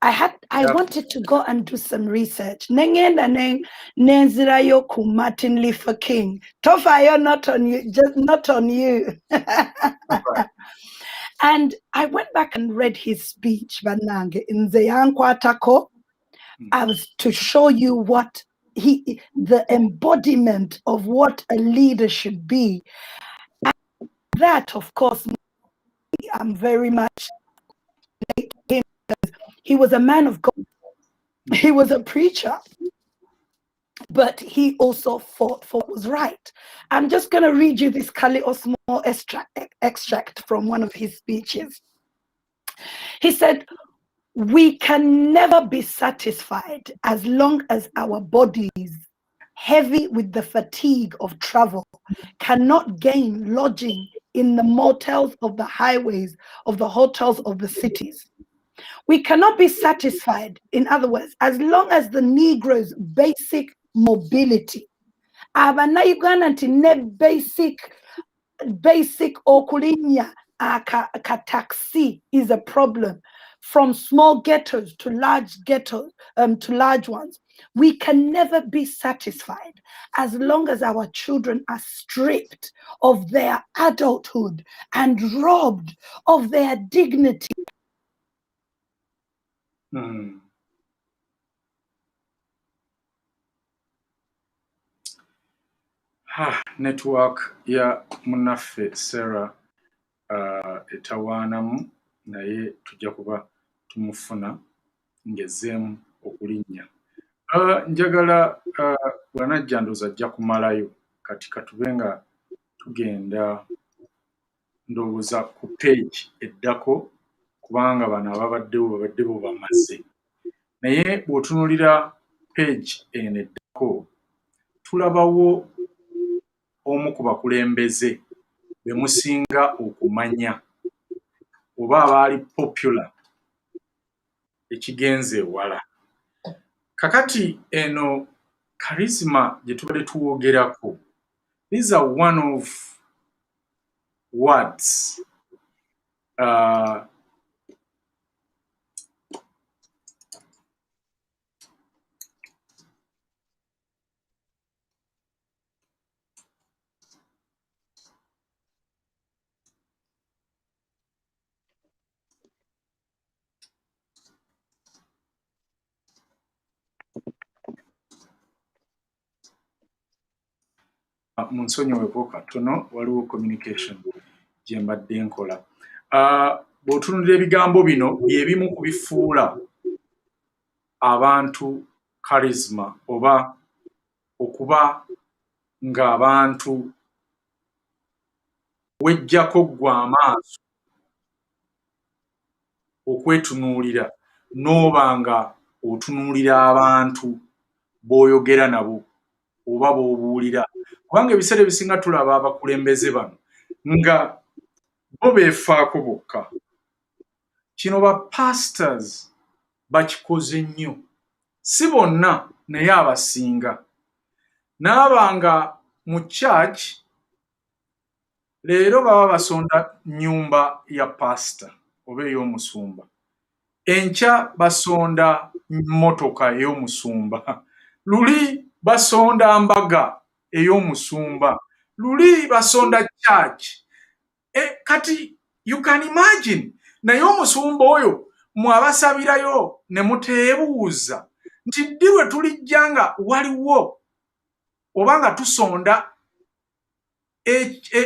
I wanted to go and do some research. Nengenda nenzirayo ku Martin Luther King. Tofayo, not on you, just not on you. And I went back and read his speech, Banange, in Zeyankwatako. I was to show you what the embodiment of what a leader should be. And that, of course, I'm very much like him. He was a man of God. He was a preacher, but he also fought for what was right. I'm just going to read you this small extract from one of his speeches. He said, "We can never be satisfied as long as our bodies, heavy with the fatigue of travel, cannot gain lodging in the motels of the highways, of the hotels of the cities. We cannot be satisfied, in other words, as long as the Negroes' basic mobility, basic okulinya ka taxi is a problem, from small ghettos to large to large ones. We can never be satisfied as long as our children are stripped of their adulthood and robbed of their dignity." Network ya munaffe Sarah etawaanamu, naye tujja kuba tumufuna ngezeemu okulinnya. Njagala bwanajja ndooza ajja kumalayo kati katube nga tugenda ndowooza ku page eddako, kubanga bano babadde bo bamaze. Naye bw'otunuulira page eno eddako, tulabawo omu ku bakulembeze be musinga okumanya oba abaali popular ekigenze ewala. Kakati eno charisma gye tubadde tuwogerako, these are one of words munsonyiweko katono, waliwo communication gye mbadde nkola. Bw'otunulira ebigambo bino byebimu ku bifuula abantu charisma, oba okuba ng'abantu wejjako gwa amaaso okwetunuulira, n'oba nga otunuulira abantu b'oyogera nabo oba b'obuulira. Kubanga ebiseera ebisinga tulaba abakulembeze bano nga bo beefaako bokka. Kino ba pastors bakikoze nnyo, si bonna naye abasinga. N'abanga mu church leero baba basonda nnyumba ya pastor oba ey'omusumba, enkya basonda mmotoka ey'omusumba, luli basonda mbaga ey'omusumba, luli basonda church. Kati you can imagine, naye omusumba oyo mwabasabirayo ne muteebuuza nti ddi bwe tulijja nga waliwo oba nga tusonda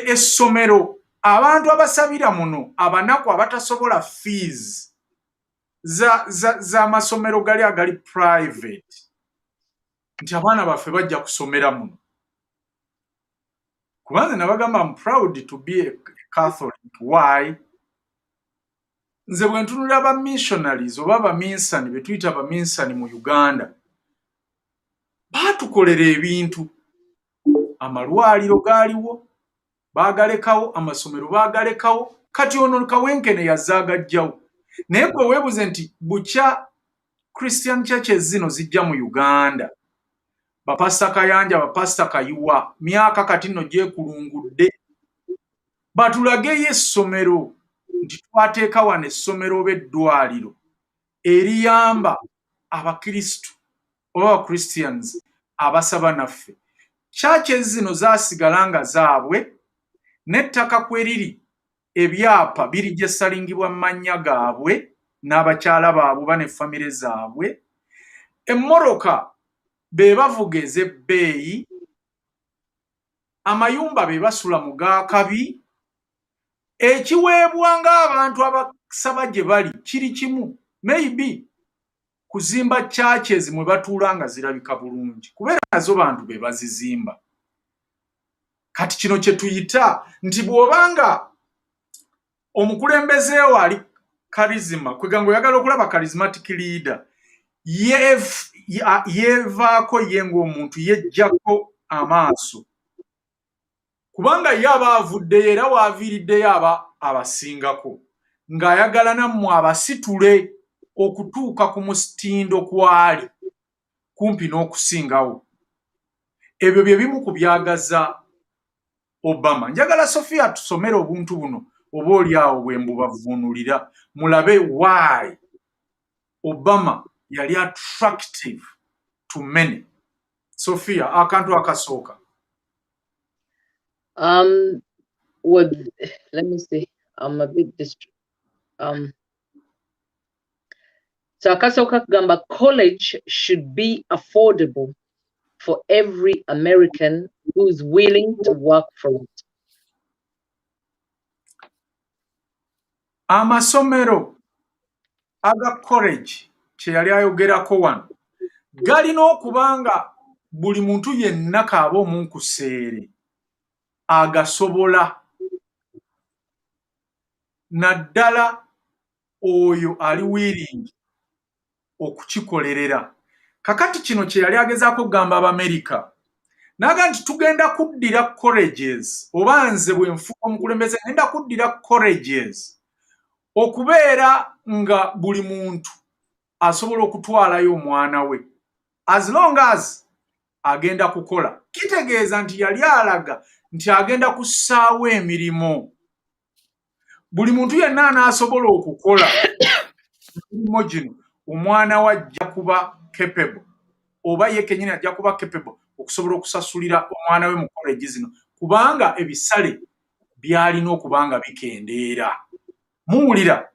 essomero abantu abasabira muno abanaku abatasobola fees za masomero gali private, nti abaana baffe bajja kusomera muno. Kubanze nabagamba I'm proud to be a Catholic. Why? Nze bwe ntunulira ba missionaries oba baminsani be tuyita baminsani mu Uganda, baatukolera ebintu. Amalwaliro gaaliwo baagalekawo, amasomero baagalekawo, kati ono Kawenkene yazzaagajjawo. Naye gwe weebuze nti bukya Christian churches zino zijja mu Uganda, bapasita Kayanja, bapasita Kayiwa, myaka kati nno gyekulungudde, batulageyo essomero nti twateeka wano essomero oba eddwaliro eriyamba abakristu oba Christians abasaba naffe. Churches zino zasigala nga zaabwe n'ettaka kweriri ebyapa birijesalingibwa mu mannya gaabwe n'abakyala baabwe ba ne famire zaabwe. Emmoroka be bavuga ez'ebbeeyi, amayumba be basula mu gaakabi, ekiweebwa ng'abantu abasaba gye bali kiri kimu, maybe kuzimba churches mwe batuula nga zirabika bulungi kubeera nazo bantu be bazizimba. Kati kino kye tuyita nti bw'obanga omukulembeze wali charisma kweganga oyagala okulaba charismatic leader yevaako ye ng'omuntu yejjako amaaso kubanga ye aba avuddeyo era waaviiriddeyo aba abasingako ng'ayagala nammwe abasitule okutuuka ku musitindo kwali kumpi n'okusingawo. Ebyo bye bimu ku byagaza Obama. Njagala Sophia tusomere obuntu buno oba oli awo bwe mbubavuunulira mulabe why Obama yali attractive to many. Sophia, akantu akasooka. Let me see. I'm a bit so akasooka kugamba college should be affordable for every American who's willing to work for it. Amasomero aga college kye yali ayogerako wano galina okubanga buli muntu yenna kaaba omunkuseere agasobola naddala oyo ali willing okukikolerera. Kakati kino kye yali agezaako kugamba Abamerika naga nti tugenda kuddira colleges oba nze bwe nfuuka omukulembeze ngenda kuddira colleges okubeera nga buli muntu asobola okutwalayo omwana we as long as agenda kukola. Kitegeeza nti yali alaga nti agenda kussaawo emirimu. Buli muntu yenna anaasobola okukola emirimu gino omwana we ajja kuba capable oba ye kennyini ajja kuba capable okusobola okusasulira omwana we mu college zino kubanga ebisale byalina okuba nga bikendeera. Muwulira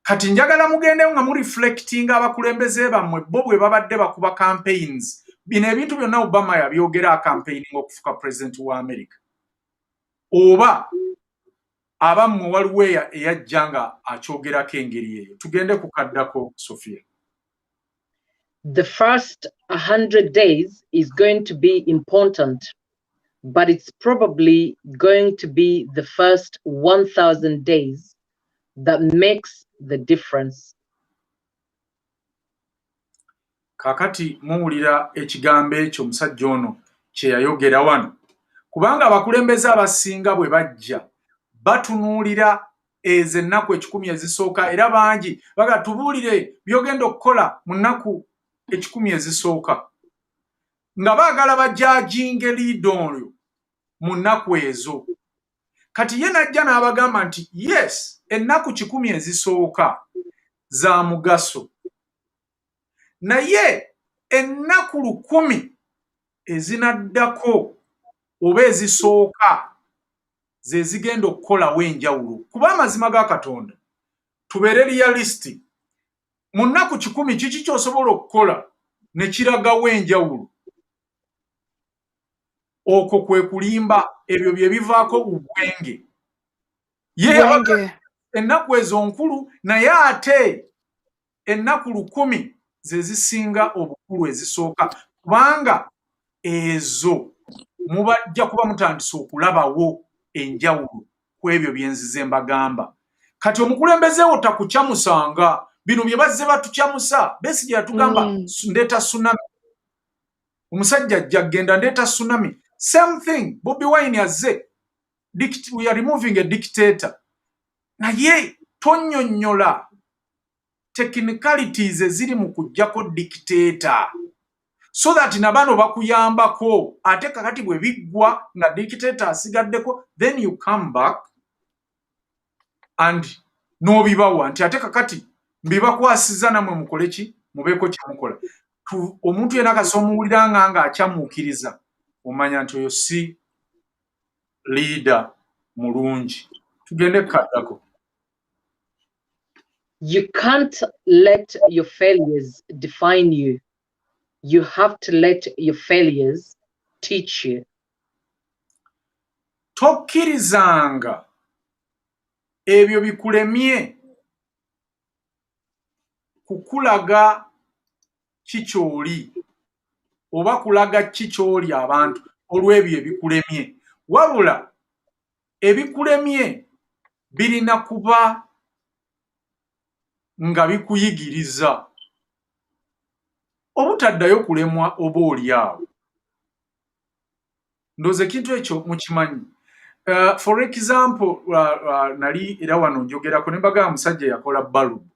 kati njagala mugendewo nga mureflectinga abakulembeze bammwe bo bwe babadde bakuba campaigns. Bino ebintu byonna Obama yabyogera campaigning okufuka president wa America oba abammwe waliwo eyajja nga akyogerako engeri eyo. Tugende kukaddako Sophia. The first 100 days is going to be important, but it's probably going to be the first 1,000 days that makes the difference. Kakati muwulira ekigambo ekyo omusajja ono kye yayogera wano kubanga abakulembeze abasinga bwe bajja batunuulira ezo ennaku 10 ezisooka era bangi baga tubuulire byogenda okukola mu nnaku 10 ezisooka nga baagala bajajinge liido oyo mu nnaku ezo. Kati ye najja n'abagamba nti yes ennaku 10 ezisooka za mugaso naye ennaku 10 ezinaddako oba ezisooka ze zigenda okukolawo enjawulo kuba amazima ga Katonda tubeere realistic. Mu nnaku 10 kiki ky'osobola okukola ne kiragawo enjawulo? Okwo kwe kulimba ebyo bye bivaako ubwenge. Ye ennaku ezo nkulu naye ate ennaku 10 ze zisinga obukulu ezisooka kubanga ezo mubajja kuba mutandise okulabawo enjawulo ku ebyo byenzize mbagamba. Kati omukulembeze wo takukyamusanga bino bye bazze batukyamusa. Besigye yatugamba ndeeta tsunami, omusajja ajja genda ndeeta tsunami. Same thing Bobi Wine yazze, we are removing a dictator. Naye tonnyonnyola technicalities eziri mu kuggyako dictator so that nabano bakuyambako ate kakati bwe biggwa nga dictator asigaddeko then you come back and n'obibawa nti ate kakati mbibakwasiza namwe mukole ki mubeeko kyemukola omuntu yena kasomuwulira nga akyamuukiriza omanya nti oyo si leader mulungi tugende kukaddako. You can't let your failures define you. You have to let your failures teach you. Tokkirizanga ebyo bikulemye kukulaga kikyoli oba kulaga kikyoli abantu olw'ebyo ebikulemye wabula ebikulemye birina kuba nga bikuyigiriza obutaddayo kulemwa oba oli awo. Ndoze kintu ekyo mukimanyi. For example, nali era wano njogerako ne mbagamba musajja yakola balubu.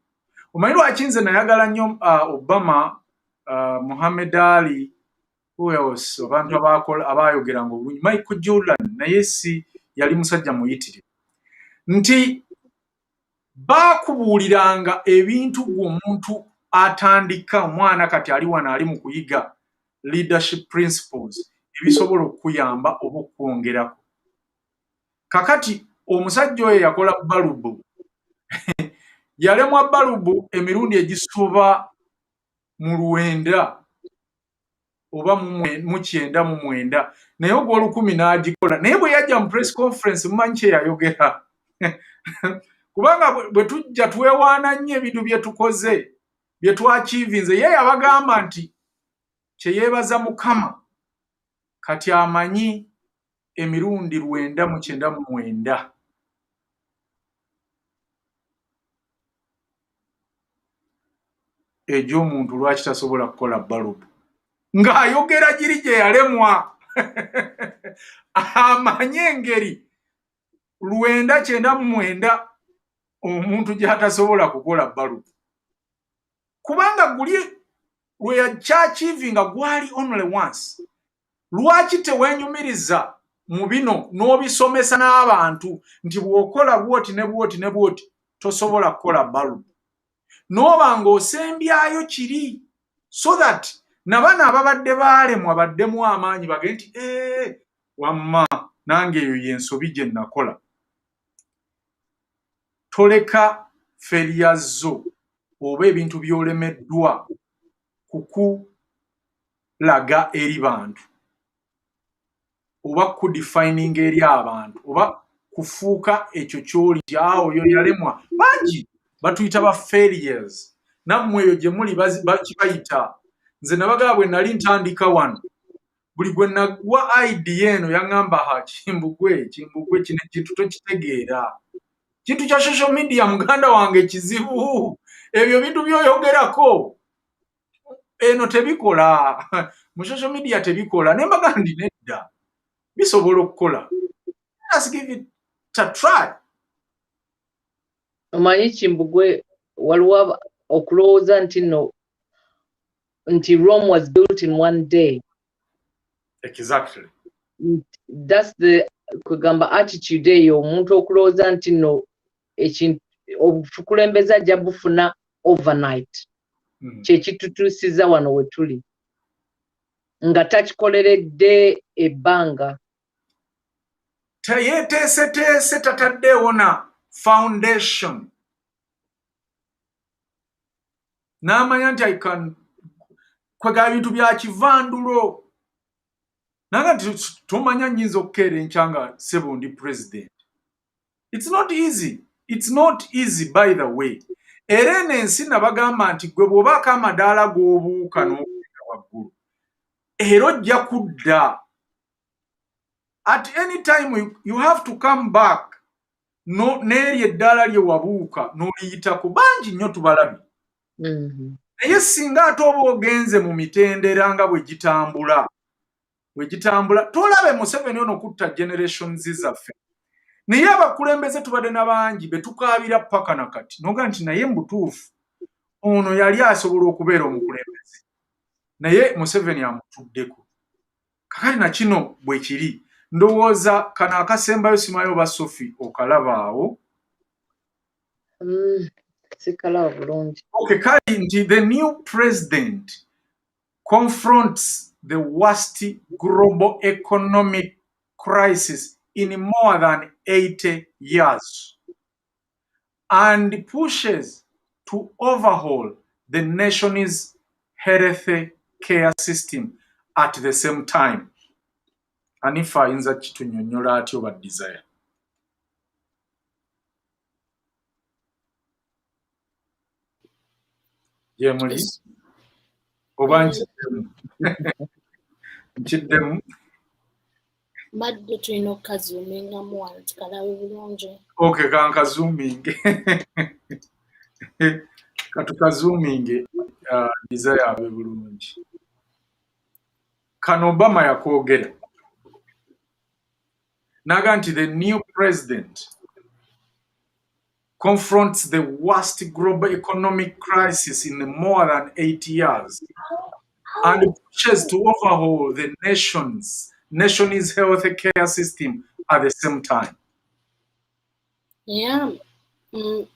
Omanyi lwaki nze nayagala nnyo Obama, Muhammad Ali, who else, abantu abayogeranga obulungi, Michael Jordan, naye si yali musajja muyitire. Nti bakubuuliranga ebintu gwomuntu atandika omwana kati ali wano ali mu kuyiga leadership principles ebisobola okuyamba oba okwongerako. Kakati omusajja oyo yakola balubu yalemwa balubu emirundi egisoba mu 9 oba mu 9 naye ogw'olukumi n'agikola naye bwe yajja mu press conference mumanyi kye yayogera kubanga bwe tujja twewaana nnyo ebintu bye tukoze bye twakiivinze ye yabagamba nti kye yeebaza Mukama kati amanyi emirundi 999 egy'omuntu lwaki tasobola kukola balubu ng'ayogera giri gye yalemwa amanye engeri 999 omuntu gy'atasobola kukola balubu kubanga guli lwe yakyakiivinga gwali only once. Lwaki tewenyumiriza mu bino n'obisomesa n'abantu nti bw'okola bwoti ne bwoti ne bwoti tosobola kukola balubu n'oba ng'osembyayo kiri so that nabana ababadde baalemwa baddemu amaanyi bage nti wamma nange eyo y'ensobi gye nakola. Toleka feriyazo oba ebintu by'olemeddwa kukulaga eri bantu oba kudefining eri abantu oba kufuuka ekyo kyoli nti oyo yalemwa. Bangi batuyita ba failures nammwe eyo gye muli bakibayita. Nze nabagaba bwe nali ntandika wano buli gwe nagwa idea eno yaŋŋamba Kimbugwe kino ekintu tokitegeera kintu kya social media muganda wange kizibu ebyo bintu byoyogerako eno tebikola mu social media tebikola ne mbaga ndi nedda bisobola okukola. Let's give it a try. Omanyi Kimbugwe waliwo okulowooza nti Rome was built in one day. Exactly. That's the kugamba attitude eyo omuntu okulowooza nti no ekintu obukulembeze ajja bufuna overnight kyekitutuusiza wano we tuli nga takikoleredde ebbanga. Teyeeteeseteese tataddeewo na foundation n'amanya nti kwega ebintu bya kivandulo nanga nti tomanya nnyinza okukeera enkyanga ssebo ndi president. It's not easy. It's not easy by the way. Era eno ensi nabagamba nti gwe bw'obaako amadaala g'obuuka n'okugenda waggulu era ojja kudda. At any time you have to come back n'eri eddaala lye wabuuka n'oliyitako. Bangi nnyo tubalabye. Naye singa ate oba ogenze mu mitendera nga bwe gitambula tolabe Museveni ono kutta generations zaffe naye abakulembeze tubadde n'abangi be tukaabira paka na kati noga nti naye mbutuufu ono yali asobola okubeera omukulembeze naye Museveni amutuddeko. Kakati na kino bwe kiri ndowooza kano akasembayo simayo ba Sophie okalabaawo. sikala bulungi. Okay, kali nti the new president confronts the worst global economic crisis in more than 80 years and pushes to overhaul the nation's health care system at the same time. Anifa ayinza kitunyonnyola atyo ba desire. Yemuli oba nkiddemu Mbadde tulina okukazuumingamu wano tukalabe bulungi. Okay, kankazoominge katukazoominge desire abe bulungi. Kano Obama yakwogera naga nti the new president confronts the worst global economic crisis in more than 80 years and pushes to overhaul the nation's health care system at the same time. Yeah.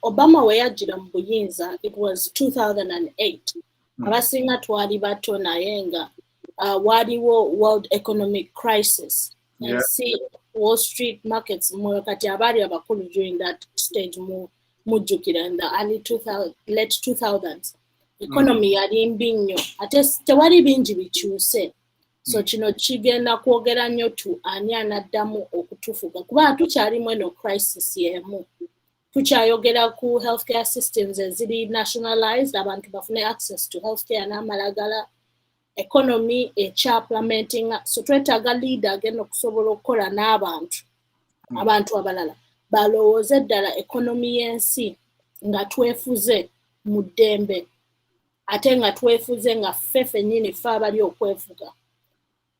Obama we yajjira mu buyinza, it was 2008. Abasinga twali bato naye nga waliwo world economic crisis. Yeah. And see Wall Street markets kati abaali abakulu during that stage mujjukira in the late 2000s. Economy yali mbi nnyo ate tewali bingi bikyuse. So kino kigenda kwogera nnyo tu ani anaddamu okutufuga kuba tukyalimu eno crisis y'emu. Tukyayogera ku healthcare systems eziri nationalized, abantu bafune access to healthcare n'amalagala, economy ekyaplementing, so twetaaga leader agenda okusobola okukola n'abantu abantu abalala balowooze ddala economy y'ensi nga twefuze mu ddembe ate nga twefuze nga ffe ffennyini ffe abali okwefuga.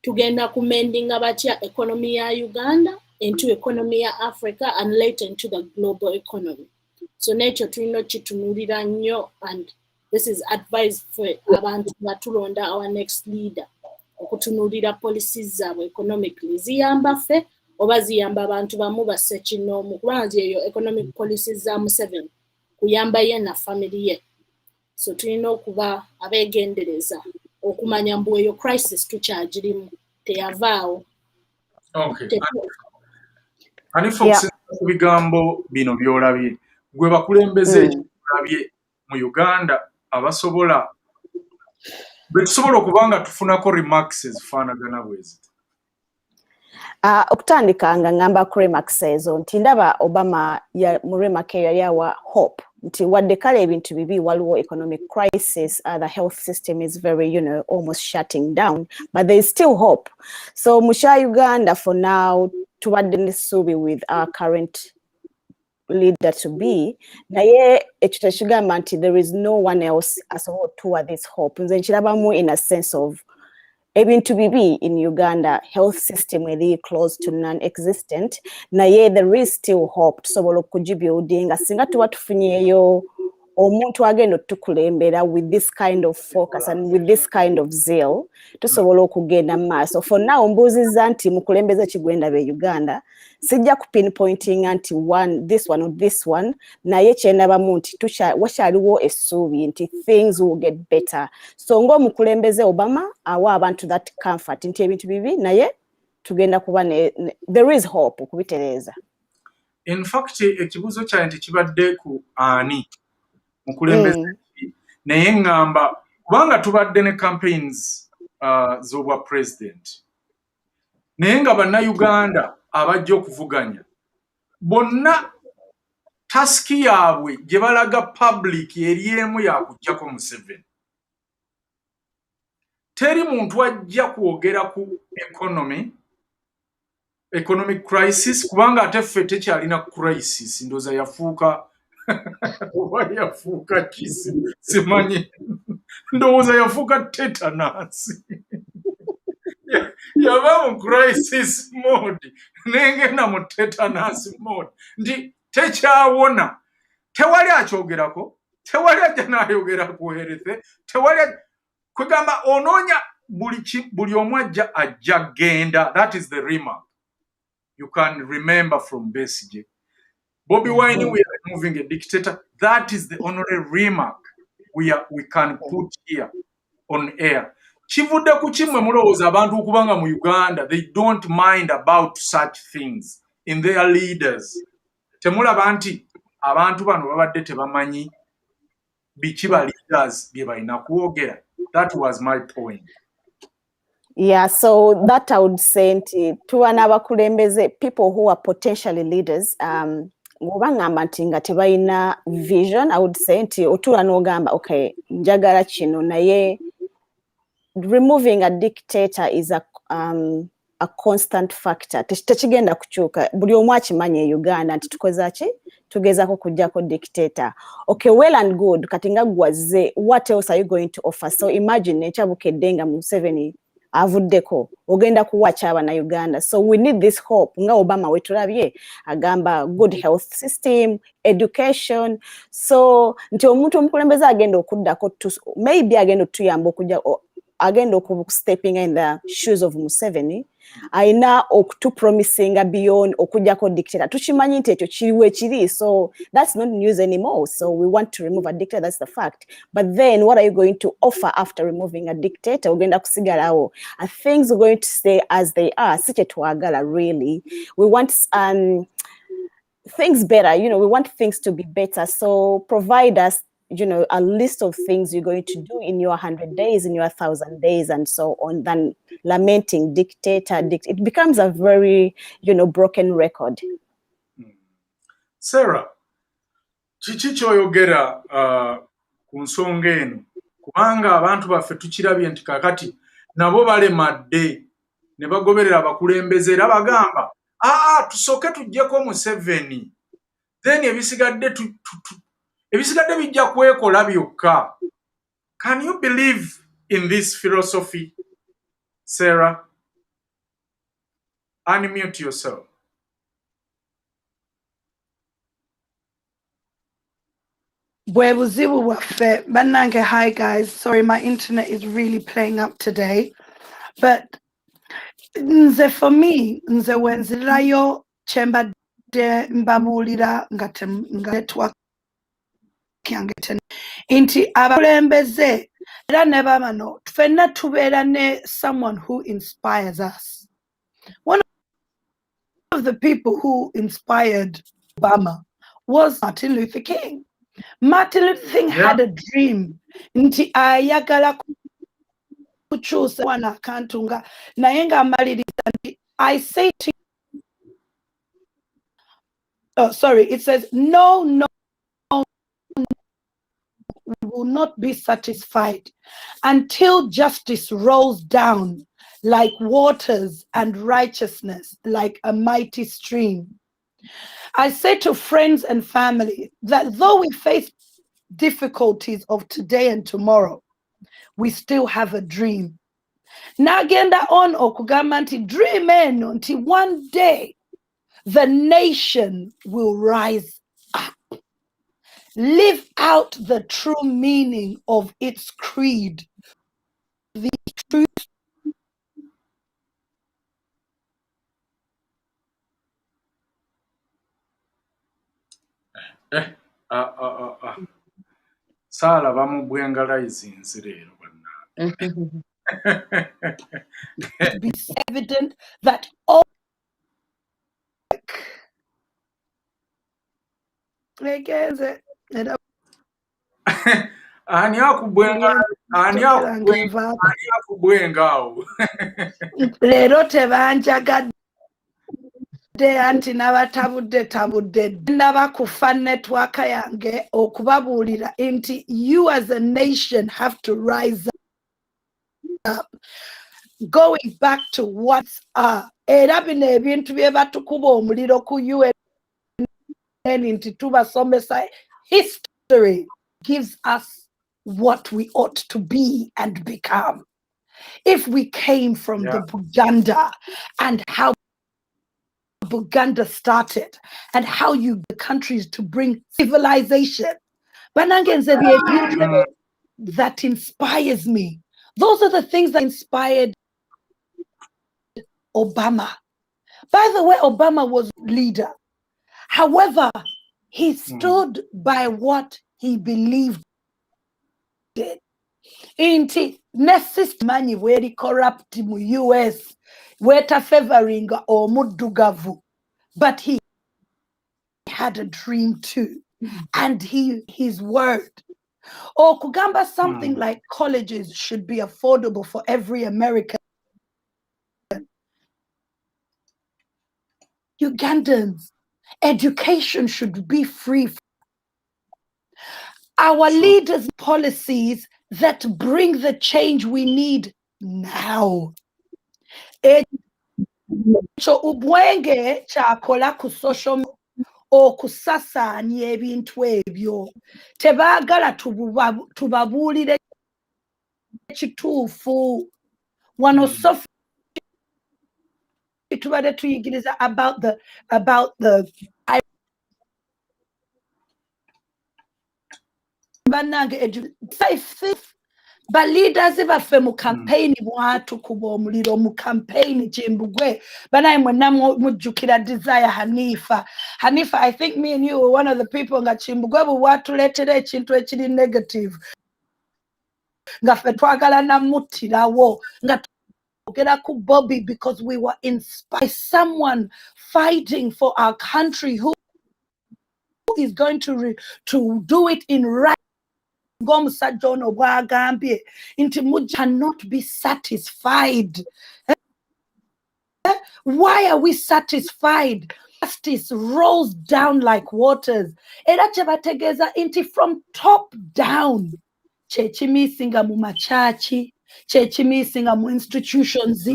Tugenda kumendinga batya economy ya Uganda into economy ya Africa and later into the global economy. So nekyo tulina kitunuulira nnyo, and this is advice for abantu batulonda our next leader. Okutunuulira policies zaabwe economically ziyamba ffe oba ziyamba abantu bamu basse kinoomu kubanga eyo economic policies za Museveni kuyamba ye na family ye. So tulina okuba abeegendereza okumanya mbu eyo crisis tukyagirimu teyavaawo. Okay. Ani folks ku bigambo bino byolabye gwe bakulembeze ekyolabye mu Uganda abasobola betusobola okubanga tufunako remarks ezifaanagana bwezi. Okutandika nga ngamba ku remarks ezo nti ndaba Obama mu remark eyo yawa hope nti wadde kale ebintu bibi waliwo economic crisis, the health system is very, almost shutting down, but there is still hope. So musha Uganda for now tubadde n'essuubi with our current leader to be, naye ekyo tekigamba nti there is no one else asobola otuwa this hope. Nze nkirabamu in a sense of ebintu bibi in Uganda, health system eri close to non-existent, naye there is still hope tusobola okugibuildinga singa tuba tufunyeeyo omuntu agenda otukulembera with this kind of focus and with this kind of zeal tusobola okugenda maaso. For now mbuuziza nti mukulembeze kigwenda be Uganda sijja ku pinpointing nti this one or this one, naye kyendabamu nti wakyaliwo essuubi nti things will get better. So ng'omukulembeze Obama awa abantu that comfort nti ebintu bibi naye tugenda kuba there is hope okubitereeza. In fact ekibuuzo kyange tekibadde ku ani mukulembeze naye ngamba kubanga tubadde ne campaigns z'obwa president naye nga bannayuganda abajja okuvuganya bonna tasiki yaabwe gye balaga public eri emu yakuggyako Museveni. Teri muntu ajja kwogera ku economic crisis kubanga ate ffe tekyalina crisis, ndooza yafuuka oba yafuuka kisi simanyi, ndowooza yafuuka tetanus yava mu crisis mode nengenda mu tetanus mode nti tekyawona, tewali akyogerako, tewali ajja n'ayogera ku health, tewali kwegamba onoonya buli omu ajja genda. That is the remark you can remember from Besigye. Bobby Wine we removing a dictator. That is the only remark we can put here on air. Chivudde ku kimwe mulowooza abantu okubanga mu Uganda, they don't mind about such things in their leaders. Temulaba nti abantu bano babadde tebamanyi biki ba leaders bye balina kwogera. That was my point. Yeah, so that I would say tuwa n'abakulembeze, people who are potentially leaders, ng'obangamba nti nga tebalina vision, I would say nti otuula n'ogamba, okay, njagala kino naye removing a dictator is a constant factor. Tekigenda kukyuka. Buli omu akimanyi e Uganda nti tukoza ki? Tugezaako kujjako dictator. Okay, well and good. Kati nga gwaze, what else are you going to offer? So imagine ekyabukedde nga Museveni avuddeko ogenda kuwacha abana Uganda. So we need this hope. Nga Obama wetulabye agamba good health system, education. So nti omuntu omukulembeze agenda okuddako, maybe agenda tuyamba okujja agenda stepping in the shoes of Museveni, aina okutu promising beyond okujjako dictator. Tukimanyi nti ekyo kiriwe kiri, so that's not news anymore. So we want to remove a dictator, that's the fact. But then what are you going to offer after removing a dictator? Ogenda kusigalawo. Are things going to stay as they are? Sikye twagala really. We want things better, you know, we want things to be better. So provide us, you know, a list of things you're going to do in your 100 days, in your 1,000 days, and so on, than lamenting dictator. It becomes a very, you know, broken record. Sarah, kiki kyoyogera ku nsonga eno? Kubanga abantu baffe tukirabye nti kakati nabo balemadde ne bagoberera abakulembeze era bagamba tusooke tuggyeko Museveni, then ebisigadde bijja kwekola byokka. Can you believe in this philosophy, Sarah? Unmute yourself. Hi guys, sorry my internet is really playing up today, but for me nze wenzirayo chemba de mbabulira ngate network yange inti abakulembeze era ne bamano ffenna tubeera ne someone who inspires us. One of the people who inspired Obama was Martin Luther King. Martin Luther King had a dream nti ayagala kukyusa wana akantunga naye nga amaliriza nti I say to it says no, we will not be satisfied until justice rolls down like waters and righteousness like a mighty stream. I say to friends and family that though we face difficulties of today and tomorrow, we still have a dream. Nagenda on okugamba nti dream eno nti one day the nation will rise up, live out the true meaning of its creed, the truth. Sala bamubwengalize leero Be evident that all ani akubwengawo leero tebanjagadde anti nabatabudde nabakufa network yange okubabuulira nti you as a nation have to rise up, going back to what's era bino ebintu bye batukuba omuliro ku UN nti tubasomesa history gives us what we ought to be and become. If we came from the Buganda and how Buganda started and how the countries to bring civilization, that inspires me. Those are the things that inspired Obama. By the way, Obama was leader. However, he stood by what he believed in. Inti nesist manyi weri corrupt mu US weta favoring omuddugavu, but he had a dream too, and his word. Or kugamba something like colleges should be affordable for every American. Ugandans, education should be free. Our leaders' policies that bring the change we need now. So ubwenge chakola ku social okusasanya ebintu ebyo tebagala tubabuulire ekituufu wano sofi tubadde tuyigiriza about the but leaders baffe mu campaign bwatu kuba omuliro mu campaign Kimbugwe banaye mwenna mujjukira Desire Hanifa, I think me and you were one of the people nga Kimbugwe bwatuleetera ekintu ekiri negative nga ffe twagala namuttirawo nga twogera ku Bobby because we were inspired by someone fighting for our country who is going to do it in right. Cannot be satisfied. Why are we satisfied? Justice rolls down like waters. From top down. Chechimisinga mu machachi, chechimisinga mu institutions,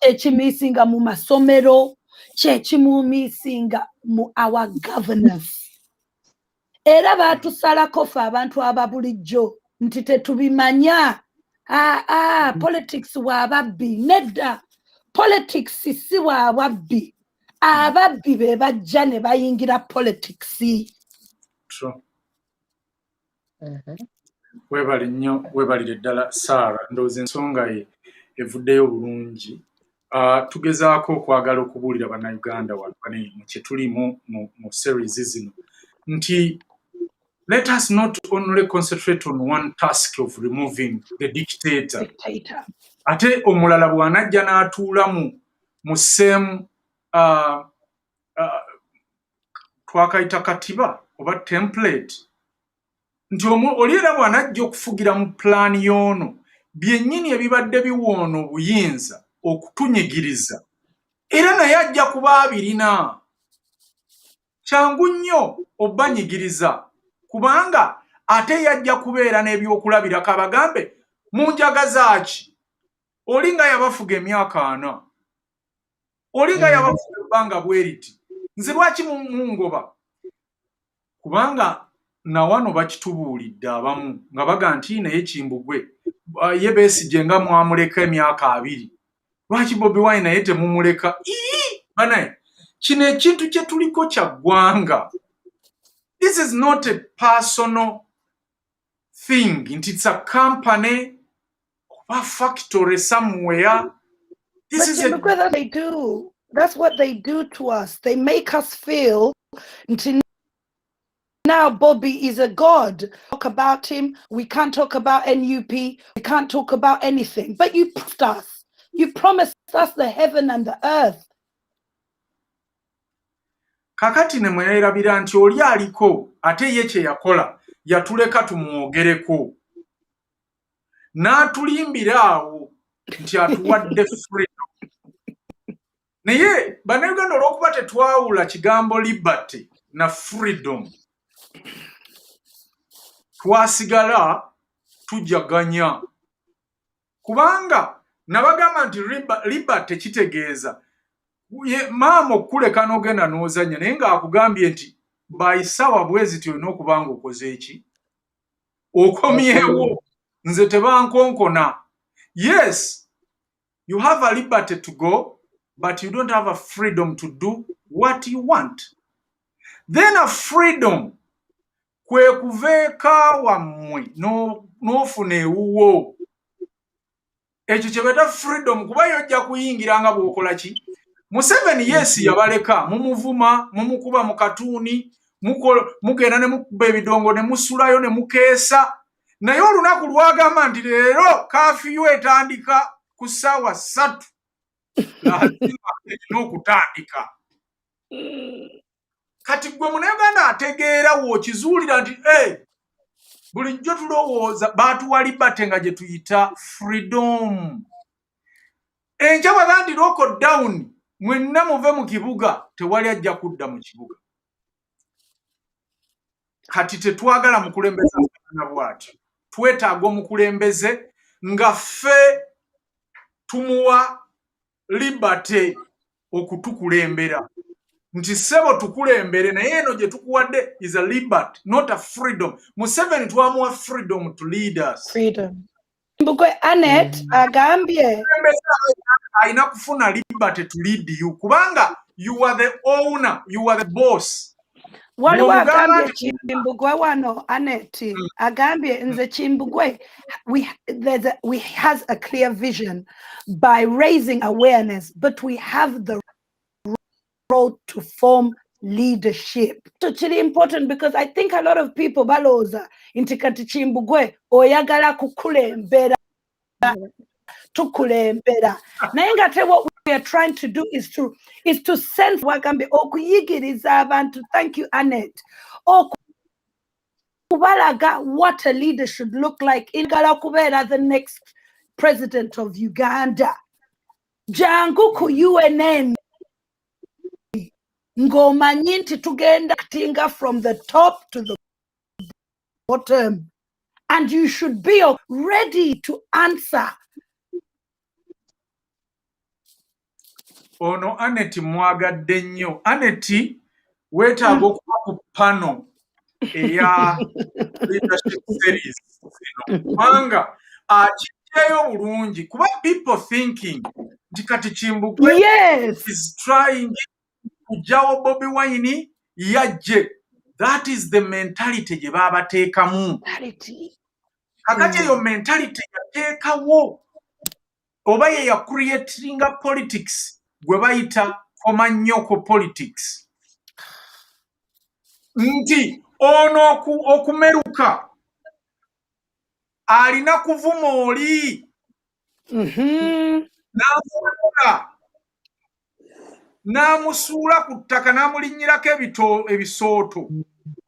chechimisinga mu masomero, chechimisinga mu our governors. Era batusalako fe abantu ababulijjo nti tetubimanya. Politics wa ababbi. Nedda, politics si wa ababbi. Ababbi be bajja ne bayingira politics. True. Webali nnyo, webalire ddala Sarah, ndowooza ensonga ye evuddeyo bulungi. Tugezaako okwagala okubuulira bannayuganda wano mu kye tulimu mu series zino nti let us not only concentrate on one task of removing the dictator. Ate omulala bw'anajja n'atuula mu same twakayita katiba oba template nti oli era bw'anajja okufugira mu pulaani y'ono byennyini ebibadde biwoona obuyinza okutunyigiriza era naye ajja kuba abirina. Kyangu nnyo obbanyigiriza kubanga ate yajja kubeera n'ebyokulabirako abagambe mu njaga zaaki oli nga yabafuga emyaka 4 oli nga yabafuga ebbanga bweriti nze lwaki mungoba kubanga na wano bakitubuulidde abamu nga baga nti naye Kimbugwe ye Besigye nga mwamuleka emyaka 2 lwaki Bobi Wine naye temumuleka. Banaye kino ekintu kye tuliko kya ggwanga. This is not a personal thing. It's a company or a factory somewhere. This is a they do. That's what they do to us. They make us feel until now Bobby is a god. Talk about him. We can't talk about NUP. We can't talk about anything. But you promised us. You promised us the heaven and the earth. Kakati ne mwerabira nti oli aliko ate ye kye yakola yatuleka tumwogereko n'atulimbira awo nti atuwadde freedom. Naye bannayuganda olw'okuba tetwawula kigambo liberty na freedom twasigala tujaganya kubanga nabagamba nti liberty kitegeeza maama okuleka n'ogenda n'ozanya naye ng'akugambye nti bayisawa bweziti olina okuba nga okoze eki okomyewo nze tebankonkona. Yes, you have a liberty to go but you don't have a freedom to do what you want. Then a freedom kwe kuveeka wammwe n'ofuna ewuwo ekyo kye beta freedom kuba yojja kuyingira nga bw'okola ki. Museveni yes yabaleka mumuvuma mumukuba mu katuuni mugenda ne mukuba ebidongo ne musulayo ne mukeesa naye olunaku lwagamba nti leero kafiyu etandika ku ssaawa 3 lazima erina okutandika kati gwe Munnayuganda ategeera wookizuulira nti bulijjo tulowooza baatuwa liberty nga gye tuyita freedom enkya bagandi lockdown mwenna muve mu kibuga tewali ajja kudda mu kibuga kati tetwagala mukulembeze na bwatyo twetaaga omukulembeze nga ffe tumuwa liberty okutukulembera nti ssebo tukulembere naye eno gye tukuwadde is a liberty not a freedom. Museveni twamuwa freedom to lead us. Kimbugwe Annette agambye alina kufuna liberty to lead you kubanga you are the owner, you are the boss. waliwo agambye Kimbugwe wano Annette agambye nze Kimbugwe we has a clear vision by raising awareness but we have the road to form leadership. So it's really important because I think a lot of people baloza inti kati Kimbugwe oyagala kukulembera tukulembera naye ngate what we are trying to do is to sense wagambe okuyigiriza abantu. Thank you Annette. Okubalaga what a leader should look like ingala kubeera the next president of Uganda jangu ku UNN ngomanyi nti tugenda kutinga from the top to the bottom and you should be ready to answer. Ono Annette mwagadde nnyo. Annette weetaaga okuba ku pano eya leadership series kubanga akijjayo bulungi kuba people thinking nti kati Kimbugwe is trying kujjawo Bobi Wine yajje. That is the mentality gye baabateekamu. Kakati eyo mentality yateekawo oba ye creatinga politics gwe bayita komanyoko politics. Nti ono okumeruka alina kuvuma oli n'amusuula ku ttaka n'amulinnyirako ebisooto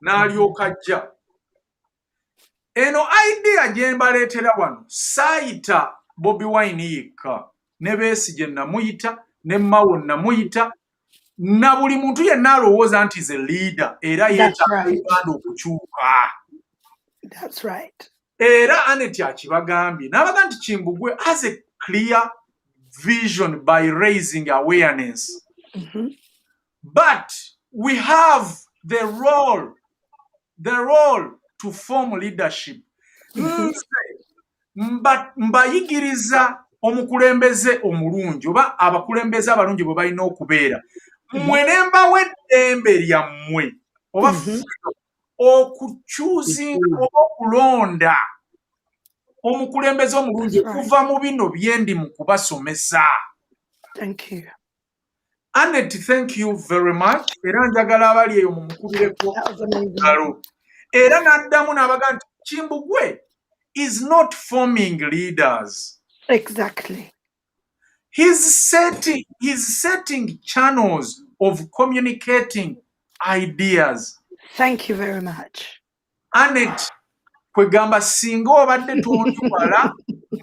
n'alyoka ajja. Eno idea gye mbaleetera wano saayita Bobi Wine yekka ne Besigye namuyita ne Mao namuyita na buli muntu yenna alowooza nti ze leader era yeetaaga Uganda okukyuka. That's right. Era Annette akibagambye n'abaga nti Kimbugwe has a clear vision by raising awareness. But we have the role to form leadership. Mbayigiriza omukulembeze omulungi oba abakulembeze abalungi bwe balina okubeera. Mmwe ne mbawa eddembe lyammwe oba okukyuzinga oba okulonda omukulembeze omulungi okuva mu bino byendi mu kubasomesa. Thank you. Annette, thank you very much. Era njagala abali eyo mumukubireko ngalo. Era n'addamu n'abaga nti Kimbugwe is not forming leaders. Exactly. He's setting channels of communicating ideas. Thank you very much. Annette, kwegamba singa obadde tondiwala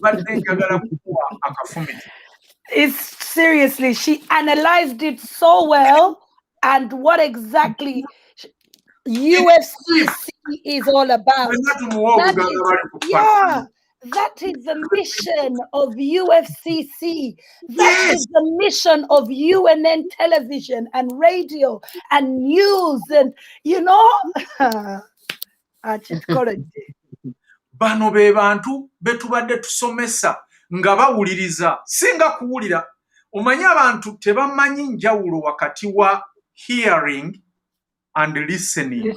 badde njagala kukuwa akafumiti. It's seriously, she analyzed it so well and what exactly UFCC is all about. That is the mission of UFCC. That is the mission of UNN television and radio and news and, you know, bano be bantu betubadde tusomesa nga bawuliriza singa kuwulira. Omanyi abantu tebamanyi njawulo wakati wa hearing and listening.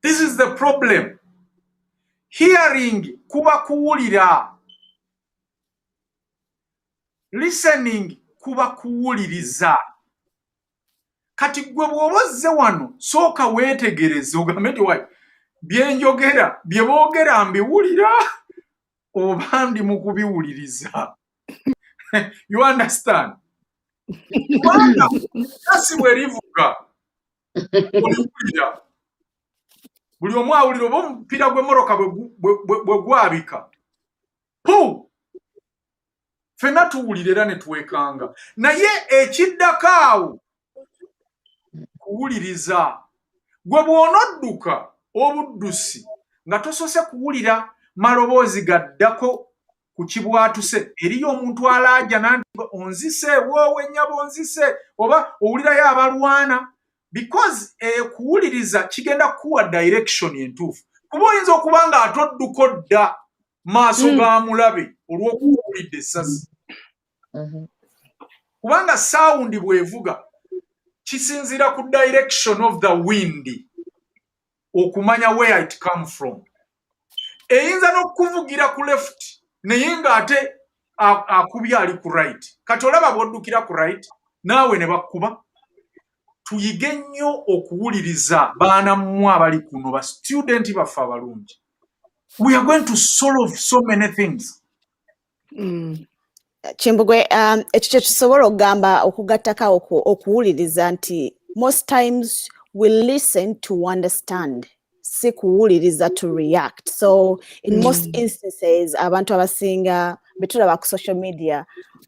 This is the problem. Hearing kuba kuwulira. Listening kuba kuwuliriza. kati gwe bw'obozze wano sooka weetegereze ogambe nti wayi byenjogera bye boogera mbiwulira oba ndi mu kubiwuliriza. You understand? Kubanga kasi bwerivuga oliwulira buli omu awulira oba omupiira gw'emmoroka bwe gwabika ffenna tuwulira era ne twekanga naye ekiddako awo kuwuliriza gwe bw'onodduka obuddusi nga tosose kuwulira maloboozi gaddako ku kibwatuse eriyo omuntu alaaja nanti onzise woowe nnyabo onzise oba owulirayo abalwana because kuwuliriza kigenda kuwa direction entuufu kuba oyinza okuba nga atodduko dda maaso ga mulabe olw'okuwulidde essasi kubanga sound bw'evuga kisinziira ku direction of the wind okumanya where it come from. Eyinza n'okuvugira ku left naye ng'ate akubye ali ku right. Kati olaba bw'oddukira ku right naawe ne bakkuba. Tuyige nnyo okuwuliriza baana mmwe abali kuno ba student baffe abalungi. We are going to solve so many things. Kimbugwe, ekyo kye tusobola okugamba okugattako okuwuliriza nti most times we listen to understand. Si kuwuliriza to react. So in most instances abantu abasinga betulaba ku social media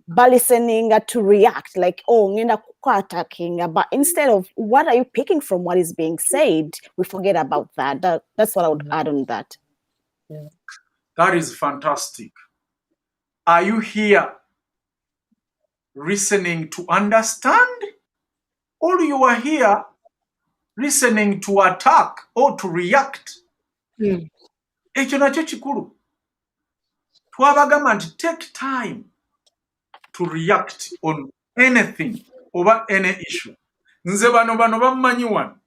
listening to react like ngenda kukwatakinga, but instead of what are you picking from what is being said, we forget about that. That's what I would add on that. Yeah. That is fantastic. Are you here listening to understand, or you are here listening to attack or to react? Ekyo nakyo kikulu. Twabagamba nti take time to react on anything over any issue. Nze bano bammanyi wano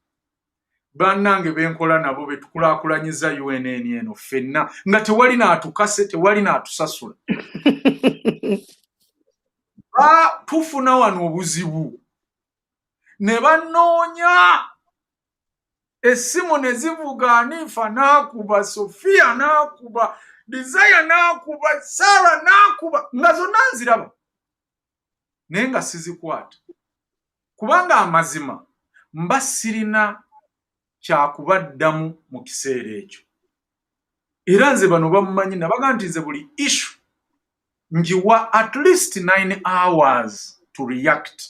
bannange benkola nabo betukulaakulanyiza UNN eno ffenna nga tewali n'atukase tewali n'atusasula. Tufuna wano obuzibu ne banoonya essimu ne zivuga Anifa n'akuba, Sofia n'akuba, Desire n'akuba, Sarah n'akuba nga zonna nziraba naye nga sizikwata kubanga amazima mba sirina kyakubaddamu mu kiseera ekyo. Era nze bano bamumanyi nabaga nti nze buli issue njiwa at least 9 hours to react.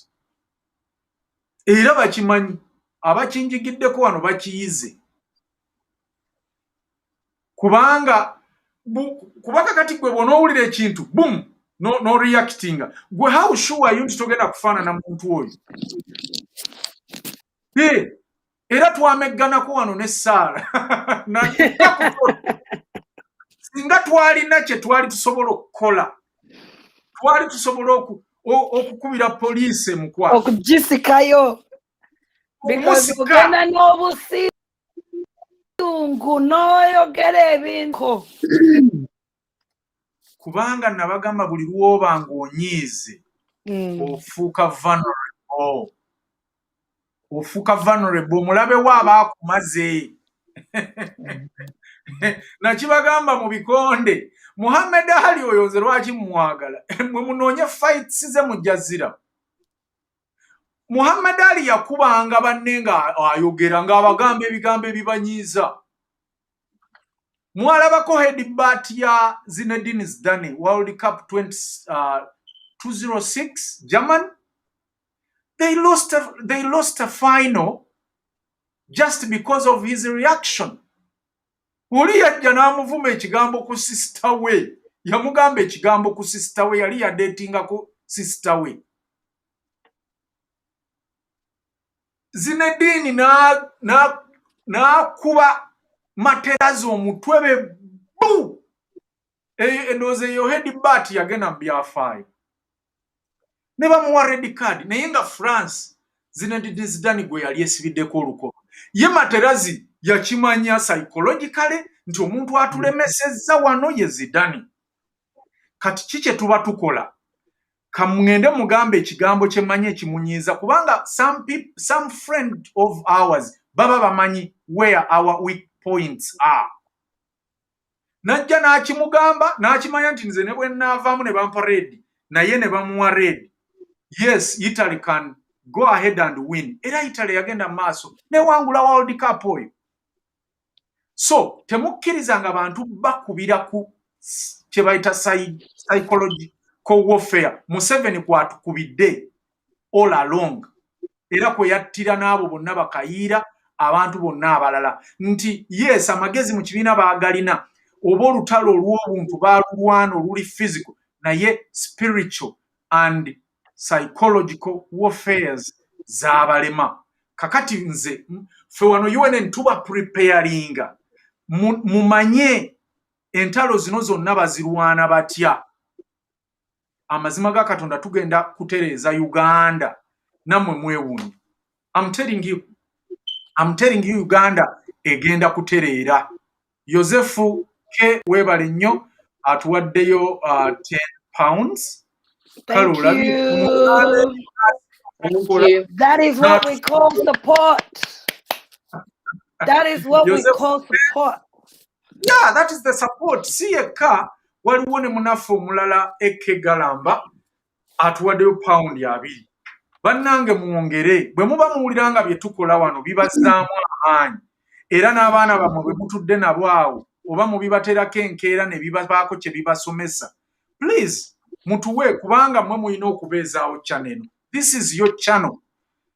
Era bakimanyi abakinjigiddeko wano bakiyize kubanga kati gwe bw'onoowulira ekintu boom no reactinga gwe how sure are you nti togenda kufaanana muntu oyo? Era twamegganako wano ne Saara singa twalina kye twali tusobola okukola twali tusobola okukubira poliisi emukwata okugisikayo because ogenda n'obusungu n'oyogera ebintu kubanga nabagamba buli lwoba ng'onyiize ofuuka vulnerable omulabe waaba akumaze. Nakibagamba mu bikonde Muhammad Ali oyo nze lwaki mwagala mwe munoonye fights ze mujjazira. Muhammad Ali yakubanga banne nga ayogera ng'abagamba ebigambo ebibanyiiza. Mwalabako headbutt ya Zinedine Zidane World Cup 2006 German. They lost a final just because of his reaction. Oli yajja n'amuvuma ekigambo ku sister we. Yamugamba ekigambo ku sister we yali yadetinga ku sister we. Zinedine kuba materazo omutwe be bu. Endowooza eyo headbutt yagenda mu byafaayo. Ne bamuwa red card naye nga France Zinedine Zidane gwe yali esibiddeko olukoba. Ye materazi yakimanya psychologically nti omuntu atulemesezza wano ye Zidane. Kati kiki tuba tukola? kamungende mugambe ekigambo kye mmanyi ekimunyiiza kubanga some friend of ours baba bamanyi where our weak points are. Najja n'akimugamba n'akimanya nti nze ne bwe nnaavaamu ne bampa red naye ne bamuwa red. Yes, Italy can go ahead and win. Era Italy yagenda maaso newangula World Cup oyo. So temukkirizanga abantu bakubira ku kye bayita psychology warfare. Museveni kwatukubidde all along. Era kwe yattira n'abo bonna bakayiira abantu bonna abalala nti yes amagezi mu kibiina baagalina oba olutalo olw'obuntu baalulwana oluli physical naye spiritual and psychological warfares z'abalema. Kakati nze ffe wano UNN tuba preparinga mumanye entalo zino zonna bazirwana batya. Amazima ga Katonda tugenda kutereeza Uganda namwe mwewuunye. I'm telling you Uganda egenda kutereera. Yosefu ke webale nnyo atuwaddeyo £10. Thank you. That is what we call support. That is what we call support. Yeah, that is the support. See a car waliwo ne munaffe omulala Eke Galamba atuwaddeyo £2. Bannange muwongere bwe muba muwuliranga bye tukola wano bibazzaamu amaanyi era n'abaana bammwe bwe mutudde nabo awo oba mubibaterako enkeera ne bibabaako kye bibasomesa. Please mutuwe kubanga mmwe mulina okubeezaawo channel eno. This is your channel.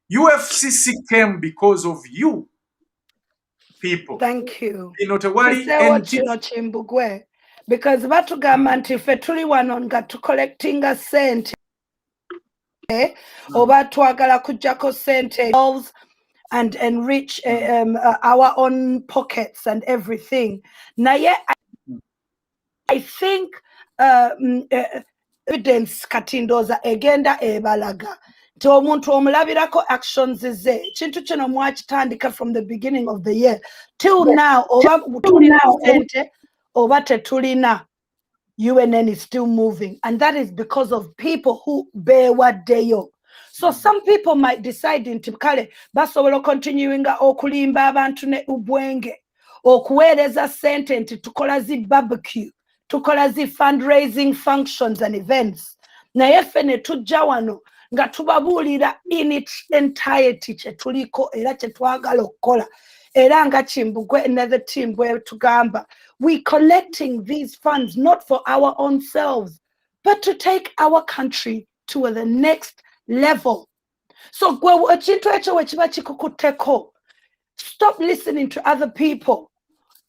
UFCC came because of you people. Thank you. Tewali Chimbugwe because batugamba nti ffe tuli wano nga tucollectinga ssente oba twagala kujjako ssente and enrich our own pockets and everything. Naye I think evidence katindoza egenda ebalaga nti omuntu omulabirako actions ze kintu kino mwakitandika from the beginning of the year till now oba tulina ssente oba tetulina. UNN is still moving, and that is because of people who bewaddeyo. So some people might decide nti kale basobola continuinga okulimba abantu ne ubwenge okuweereza ssente nti tukola zi barbecue tukola zi fundraising functions and events naye ffe ne tujja wano nga tubabuulira in its entirety kye tuliko era kye twagala okukola era nga Kimbugwe and the team bwe tugamba we collecting these funds not for our own selves but to take our country to the next level. So stop listening to other people.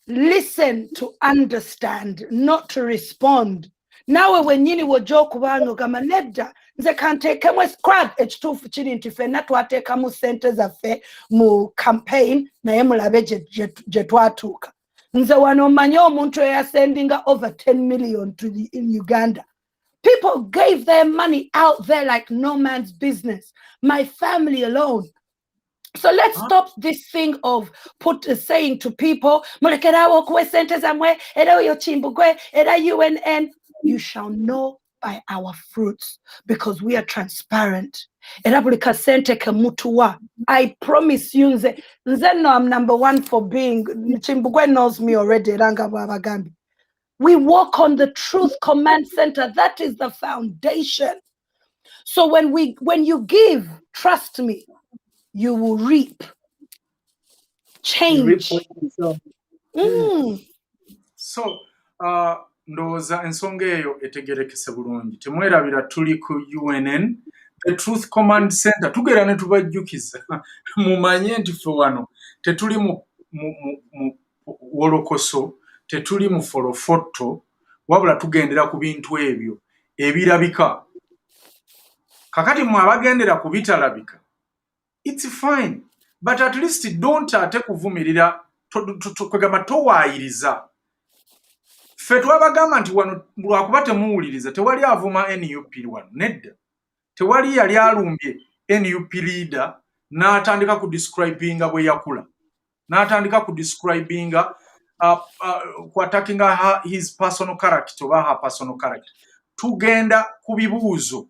Listen to understand, not to respond. Now when you wo joke bango kama nedda nze kanteekemu squad ekituufu kiri nti ffenna twateekamu ssente zaffe mu campaign naye mulabe gye twatuuka. Nze wano mmanyi omuntu eyasendinga over 10 million in Uganda. People gave their money out there like no man's business. My family alone. So let's stop this thing of saying to people, UNN, you shall know by our fruits because we are transparent. I promise you, no, I'm number one for being, Chimbugwe knows me already. We walk on the Truth Command Center. That is the foundation. So when you give, trust me, you will reap change. So, ndowooza ensonga eyo etegerekese bulungi. Temwerabira tuli ku UNN, the Truth Command Center. Tugera ne tubajjukiza. Mumanye nti ffe wano tetuli mu wolokoso, tetuli mu folofoto, wabula tugendera ku bintu ebyo ebirabika. Kakati mwe abagendera ku bitalabika. It's fine, but at least don't ate kuvumirira kwegamba towaayiriza. Ffe twabagamba nti wano lwakuba temuwuliriza tewali avuma NUP wano nedda. Tewali yali alumbye NUP leader n'atandika ku describinga bwe yakula. N'atandika ku describinga ku attacking his personal character oba her personal character. Tugenda ku bibuuzo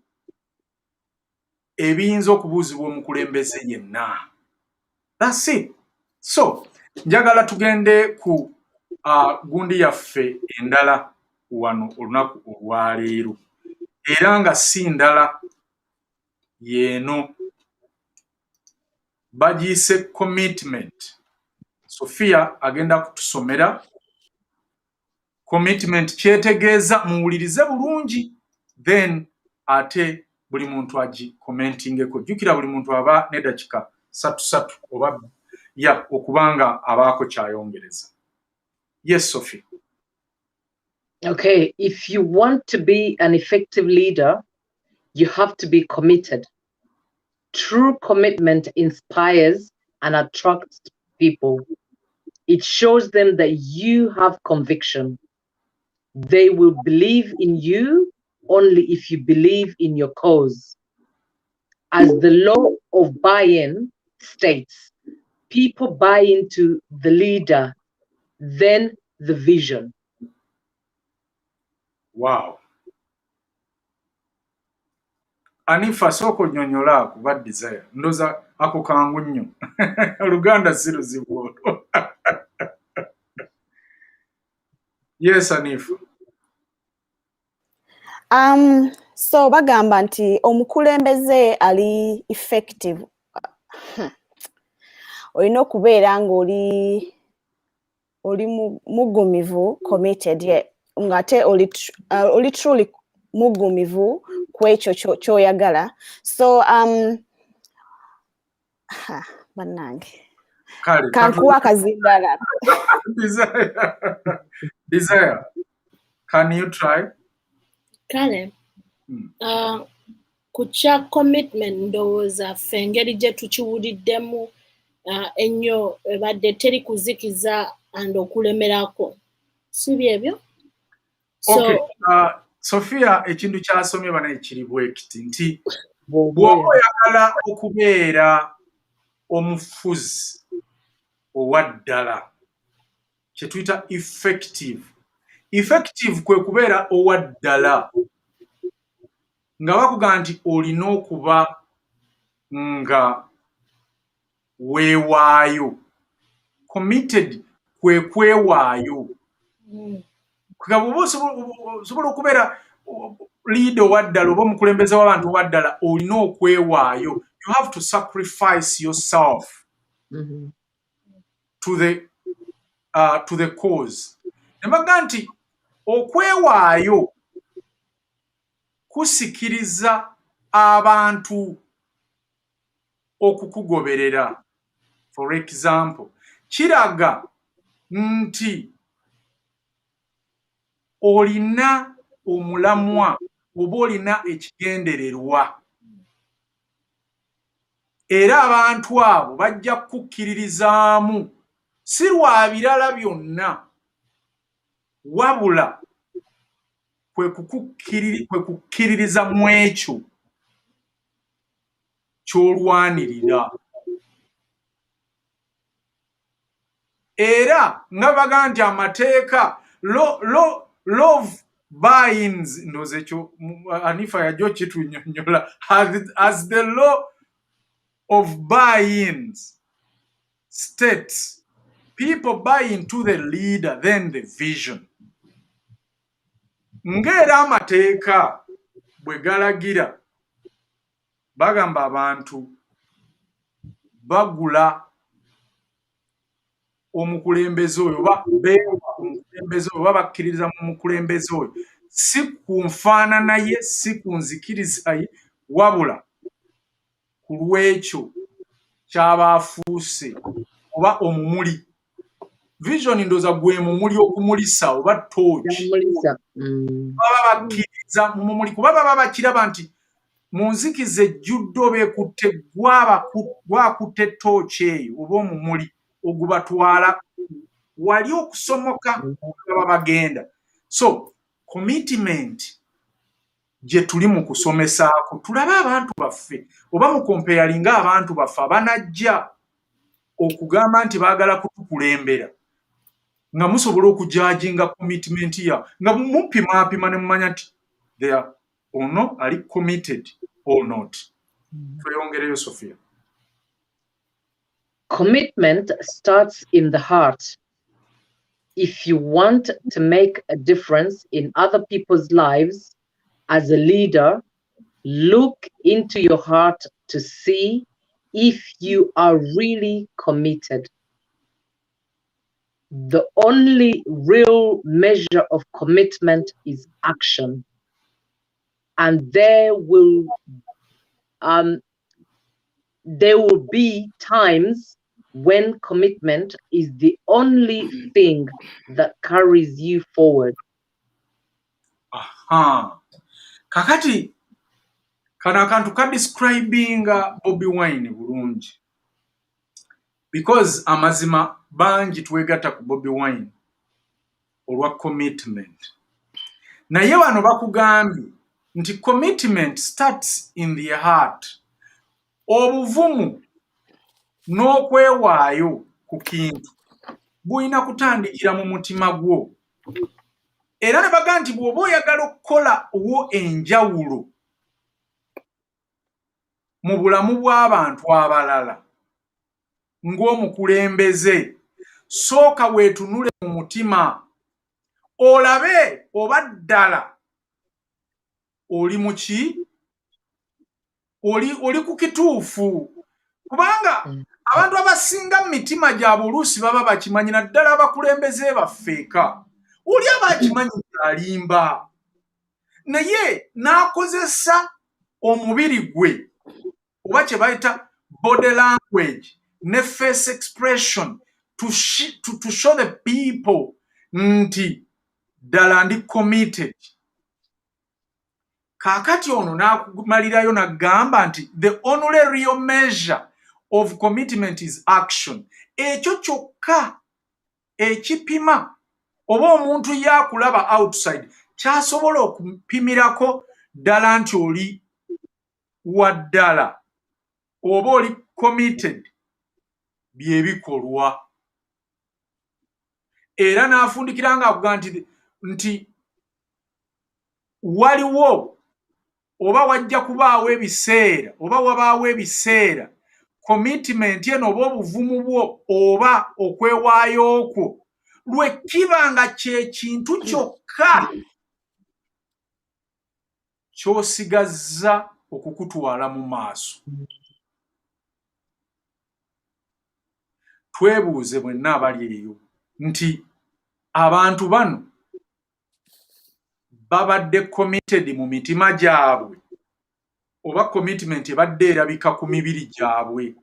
ebiyinza okubuuzibwa omukulembeze yenna. That's it. So njagala tugende ku gundi yaffe endala wano olunaku olwaleero, era nga si ndala yeeno bagiyise commitment. Sophia agenda kutusomera commitment kyetegeeza, muwulirize bulungi, then ate buli muntu agikomentingeko. Jjukira buli muntu aba n'eddakiika 3 oba ya okubanga abaako kyayongereza. Yes, Sophie. Okay, if you want to be an effective leader, you have to be committed. True commitment inspires and attracts people. It shows them that you have conviction. They will believe in you only if you believe in your cause. As the law of buy-in states, people buy into the leader, then the vision. Wow. Anifa soko nyonyola kuba desire. Ndoza ako kangu nnyo. Oluganda si luzibu. Yes, Anifa. So bagamba nti omukulembeze ali effective. Olina okubeera ng'oli mugumivu, committed, ngate oli truly mugumivu ku ekyo ky'oyagala. So bannange kankuwa akazindala. Desire, can you try? Kale ku kya commitment ndowooza ffe engeri gye tukiwuliddemu ennyo ebadde teri kuzikiza and okulemerako, si byebyo? Okay, Sophia ekintu kyasomye banaye kiri bwekiti nti bw'oba oyagala okubeera omufuzi owaddala kye tuyita effective kwe kubeera owaddala nga bakugamba nti olina okuba nga weewaayo. Committed kwe kwewaayo. Kugaba osobola okubeera leader owaddala oba omukulembeze w'abantu owaddala, olina okwewaayo. You have to sacrifice yourself to the cause. Nembaga nti okwewaayo kusikiriza abantu okukugoberera. For example, kiraga nti olina omulamwa oba olina ekigendererwa, era abantu abo bajja kukkiririzaamu si lwa birala byonna, wabula kwe kukkiririza mu ekyo ky'olwanirira. Era nga baga nti amateeka love buy-ins ndoze ekyo Anifa yajjo kitunyonyola as the law of buy-ins states, people buy into the leader then the vision. Ng'era amateeka bwe galagira bagamba abantu bagula omukulembeze oyo oba beewa omukulembeze oyo oba bakkiririza mu mukulembeze oyo si ku nfaanana ye, si ku nzikiriza ye, wabula ku lw'ekyo ky'aba afuuse oba omumuli. Vision ndooza gwe mumuli okumulisa oba torch. Baba bakkiriza mu mumuli kuba baba bakiraba nti mu nzikiza ejjudde oba ekutte gwakutte torch eyo oba omumuli ogubatwala wali okusomoka baba bagenda. So commitment gye tuli mu kusomesaako tulabe abantu baffe oba mu comparinga abantu baffe abanajja okugamba nti baagala kutukulembera nga musobola okujajinga commitment ya nga mupimaapima ne mumanya nti they are or no ali committed or not. Tweyongereyo Sophia. Commitment starts in the heart. If you want to make a difference in other people's lives as a leader, look into your heart to see if you are really committed. The only real measure of commitment is action. And there will be times when commitment is the only thing that carries you forward. Aha. Kakati kana akantu ka describing Bobby Wine bulungi. Because amazima bangi twegatta ku Bobby Wine olwa commitment. Naye wano bakugambye nti commitment starts in the heart. Obuvumu n'okwewaayo ku kintu bulina kutandikira mu mutima gwo. Era ne baga nti bw'oba oyagala okukola wo enjawulo mu bulamu bw'abantu abalala ng'omukulembeze, sooka weetunule mu mutima olabe oba ddala oli mu ki? Oli ku kituufu. Kubanga abantu abasinga mu mitima gyabwe oluusi baba bakimanyi, naddala abakulembeze bafeeka. Oli aba akimanyi alimba, naye n'akozesa omubiri gwe oba kye bayita body language ne face expression to show the people nti ddala ndi committed. Kaakati ono n'akumalirayo n'agamba nti the only real measure of commitment is action. Ekyo kyokka ekipima oba omuntu yakulaba outside kyasobola okupimirako ddala nti oli waddala oba oli committed byebikolwa. Era n'afundikira ng'avuga nti waliwo oba wajja kubaawo ebiseera oba wabaawo ebiseera commitment eno oba obuvumu bwo oba okwewaayo kwo lwe kiba nga kye kintu kyokka ky'osigazza okukutwala mu maaso. Twebuuze mwenna abali eyo nti abantu bano babadde committed mu mitima gyabwe oba commitment ebadde erabika ku mibiri gyabwe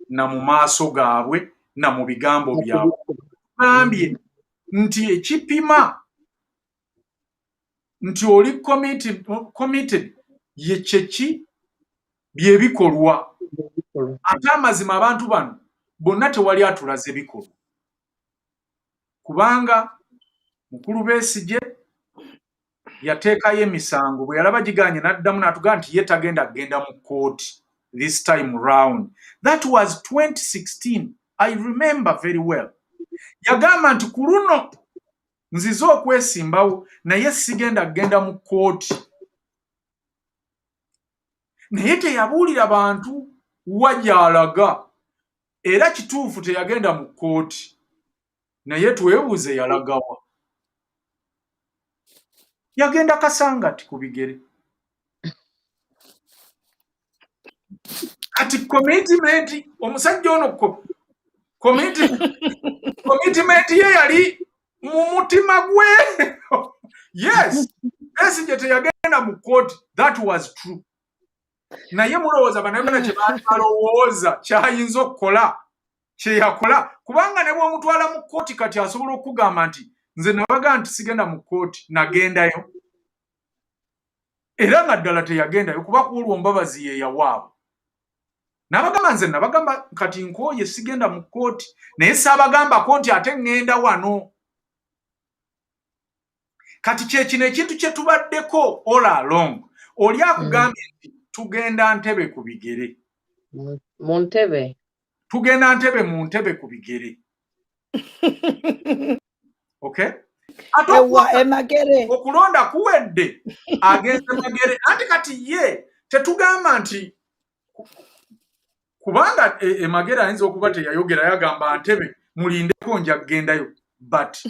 na mu maaso gaabwe na mu bigambo byabwe. Gambye nti ekipima nti oli committed ye kyeki byebikolwa. Ate amazima abantu bano bonna tewali atulaze bikolwa, kubanga mukulu Besigye yateekayo emisango bwe yalaba giganye n'addamu n'atugamba nti ye tagenda kgenda mu kooti this time round. That was 2016. I remember very well. Yagamba nti ku luno nzize okwesimbawo naye sigenda kgenda mu kooti. Naye teyabuulira bantu wagyalaga, era kituufu teyagenda mu kooti, naye twebuuze yalagawa. Yagenda Kasangati ku bigere. Kati commitment omusajja ono commitment ye yali mu mutima gwe. Yes, Besigye teyagenda mu kooti. That was true. Naye mulowooza bannayuganda kye balowooza kyayinza okukola kye yakola, kubanga ne bw'omutwala mu kooti kati asobola okugamba nti nze nabaga nti sigenda mu kooti nagendayo, era nga ddala teyagendayo kuba kuulwa Mbabazi ye yawaabo. N'abagamba nze nabagamba kati nkooye sigenda mu kooti, naye saabagambako nti ate ŋŋenda wano. Kati kye kino ekintu kye tubaddeko all along. Oli akugambye nti tugenda Ntebe ku bigere. Mu Ntebe. Tugenda Ntebe mu Ntebe ku bigere. Okay? Okulonda kuwedde agenze Magere. Anti kati ye tetugamba nti kubanga Magera ayinza okuba teyayogera yagamba Ntebe mulindeko nja kugendayo, but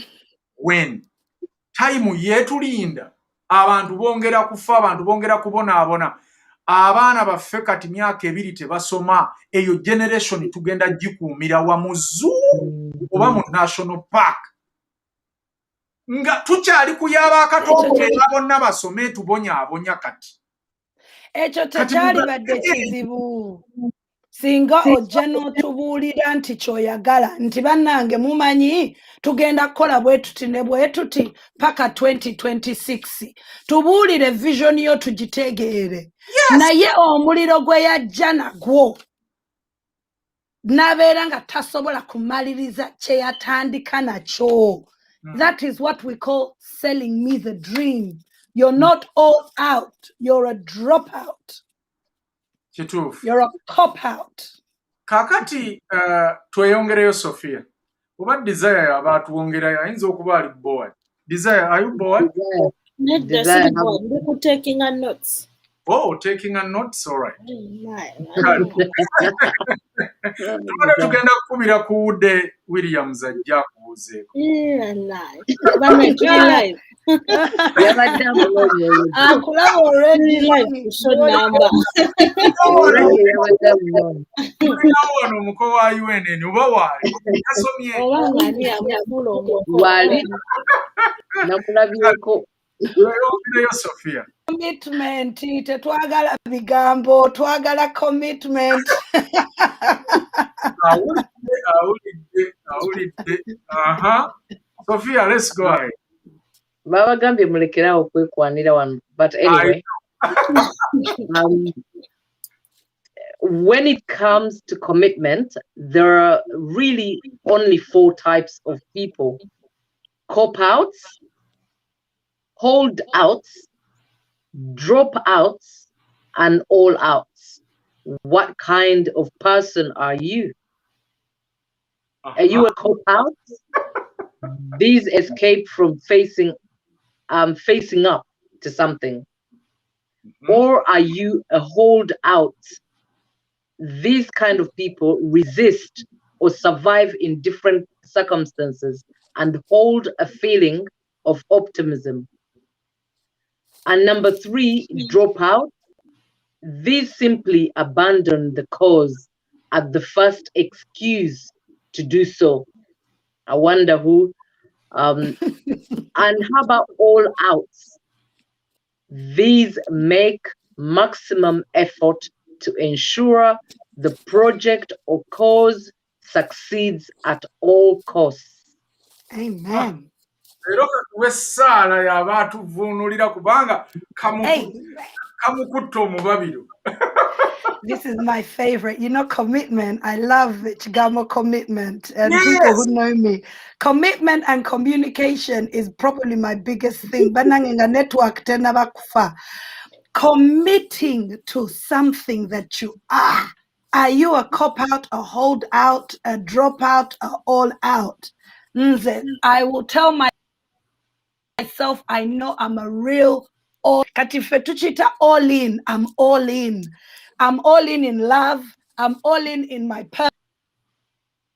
when time yetulinda abantu bongera kufa, abantu bongera kubonaabona, abaana baffe kati myaka 2 tebasoma, eyo generation tugenda gikuumira wa mu zoo oba mu national park nga tukyali kuyaba akatongo era bonna basome tubonyaabonya kati ekyo tekyali badde kizibu singa ojja n'otubuulira nti kyoyagala nti bannange mumanyi tugenda kukola bwe tuti ne bwe tuti paka 2026 tubuulire vision yo tugitegeere. Naye omuliro gwe yajja nagwo n'abeera nga tasobola kumaliriza kye yatandika nakyo. That is what we call selling me the dream. You're not all out, you're a dropout. You're a cop-out. Kakati tweyongereyo Sophia. Oba Desire abatuwongerayo ayinza okuba ali bored. Desire, are you bored? Desire, I'm taking a notes. Oh, taking a notes, all right. Tugenda kukumira kuwudde Williams ajja kubuuzeeko. Akulaba already live number. Wano omuko wa UNN oba waali waali nakulabyeko Sophia. Commitment, tetwagala bigambo, twagala commitment. Sophia, let's go ahead. Baba gambye mulekerawo okwekwanira wano, but anyway. When it comes to commitment, there are really only 4 types of people: cop-outs, hold-outs, drop-outs, and all-outs. What kind of person are you? Are you a cop-out? These escape from facing up to something. Or are you a hold-out? These kind of people resist or survive in different circumstances and hold a feeling of optimism. And number 3, drop out. These simply abandon the cause at the first excuse to do so. I wonder who. And how about all outs? These make maximum effort to ensure the project or cause succeeds at all costs. Amen. Wessaala y'abaatuvuunulira kubanga kamukutta omubabiro. This is my favorite. You know, commitment. I love it. Chigamo commitment. And people who know me. Commitment and communication is probably my biggest thing. Bananginga network tenabakufa. Committing to something that you are. Are you a cop-out, a hold-out, a drop-out, or all-out? I will tell myself, I know I'm a real all-in. I'm all in. I'm all in love. I'm all in my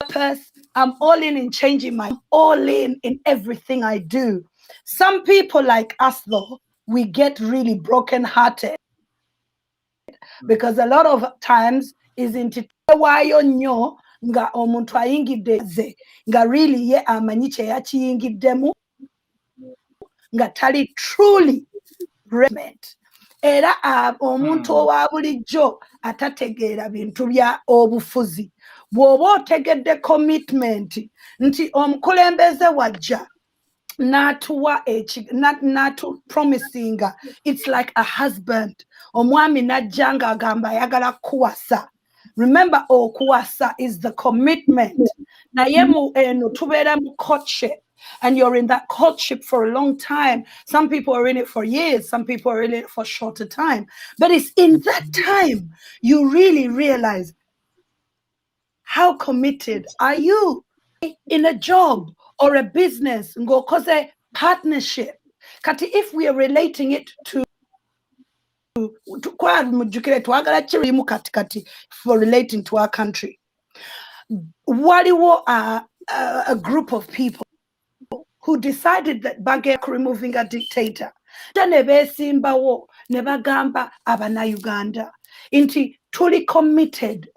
purpose. I'm all in changing my all in everything I do. Some people like us, though, we get really broken-hearted because a lot of times is into wayo nyo nga omuntu ayingidde nga really ye amanyi kye yakiyingiddemu nga tali truly relevant. Era omuntu owa bulijjo atategeera bintu bya obufuzi. Bw'oba otegedde commitment nti omukulembeze wajja natu promisinga, it's like a husband. Omwami najja nga agamba ayagala kuwasa. Remember, kuwasa is the commitment. Naye tubeera mu courtship. And you're in that courtship for a long time. Some people are in it for years. Some people are in it for a shorter time. But it's in that time you really realize how committed are you in a job or a business. Because a partnership. Kati, if we are relating it to for relating to our country. Waliwo a group of people who decided that Bagek removing a dictator. Danebe simbawo nebagamba abana Uganda. Inti tuli committed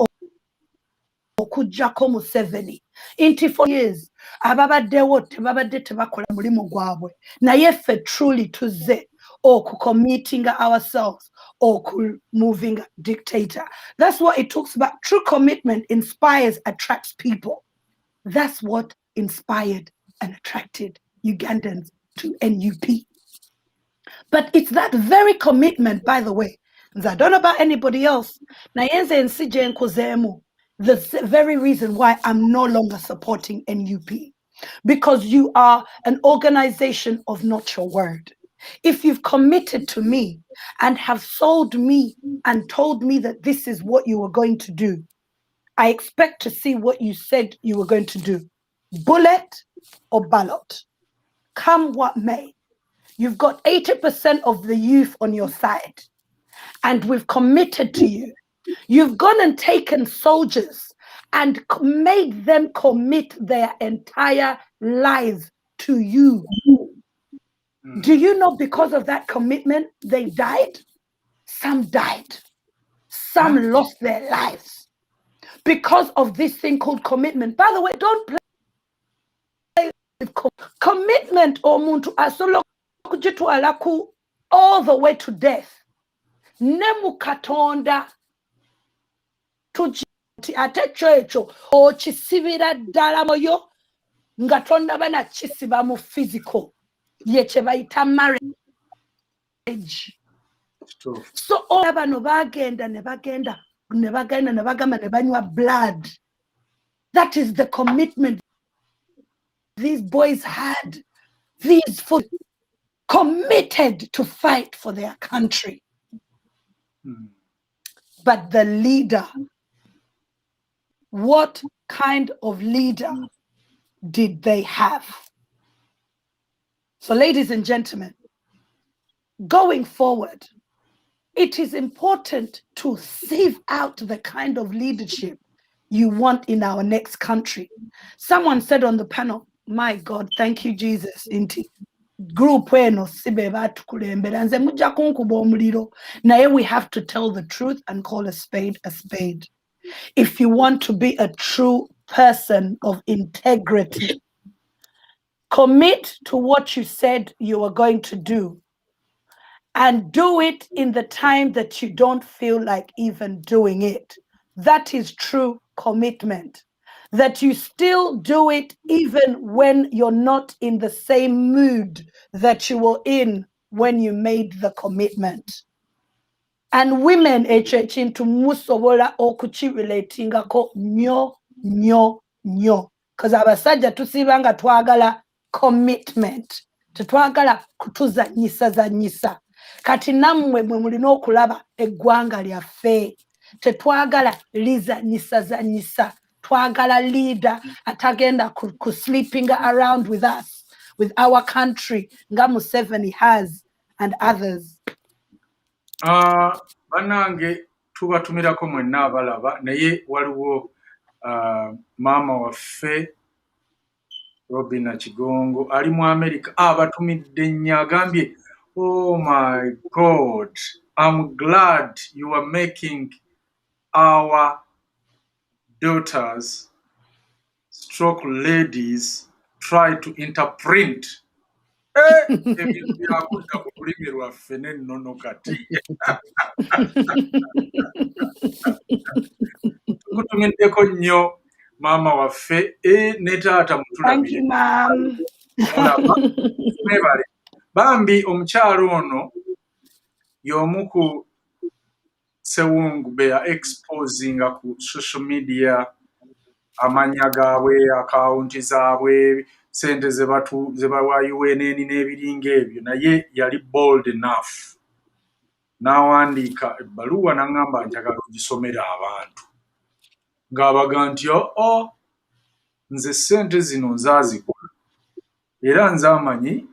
okujjako Museveni. Inti 4 years ababaddewo tebabadde tebakola mulimu gwabwe. Naye ffe truly tuzze committing ourselves moving a dictator. That's what it talks about. True commitment inspires, attracts people. That's what inspired and attracted Ugandans to NUP. But it's that very commitment, by the way. I don't know about anybody else. The very reason why I'm no longer supporting NUP. Because you are an organization of not your word. If you've committed to me and have sold me and told me that this is what you were going to do, I expect to see what you said you were going to do. Bullet or ballot. Come what may. You've got 80% of the youth on your side, and we've committed to you. You've gone and taken soldiers and made them commit their entire lives to you. Do you know because of that commitment, they died? Some died. Some lost their lives because of this thing called commitment. By the way, don't play with commitment or muntu asolo kujitwalaku all the way to death. Nemu katonda tuji atecho echo o chisibira ddala moyo nga tonda bana chisiba mu physical yeche bayita marriage. So all abano bagenda nebanywa blood. That is the commitment these boys had. These folks committed to fight for their country. But the leader, what kind of leader did they have? So ladies and gentlemen, going forward, it is important to sieve out the kind of leadership you want in our next country. Someone said on the panel, my God, thank you, Jesus. Group eno sibe batukulembera nze mujja kunkuba omuliro. Naye we have to tell the truth and call a spade a spade. If you want to be a true person of integrity, commit to what you said you are going to do, and do it in the time that you don't feel like even doing it. That is true commitment. That you still do it even when you're not in the same mood that you were in when you made the commitment. And women into musobola okuchi relatingako nyo. Because abasajja tusibanga twagala commitment. Tetwagala kutuzanyisa. Kati nammwe mwe mulina okulaba eggwanga lyaffe. Tetwagala lizanyisa. Twagala leader atagenda ku sleeping around with us, with our country, nga Museveni has, and others. Banange tubatumirako mwenna abalaba naye waliwo mama waffe Robina Kigongo ali mu America abatumidde nnyo agambye, oh my God, I'm glad you are making our daughters stroke ladies try to interpret ebintu byakudda ku lulimi lwaffe n'ennono kati. Tukutumiddeko nnyo maama waffe ne taata mutulabire. Bambi omukyalo ono y'omu ku Sewungu be ya exposinga ku social media amanya gaabwe, akawunti zaabwe, sente ze bawa UNN n'ebiringa ebyo, naye yali bold enough n'awandiika ebbaluwa n'aŋŋamba njagala ogisomera abantu ng'abaga nti nze sente zino nzaazikola era nze amanyi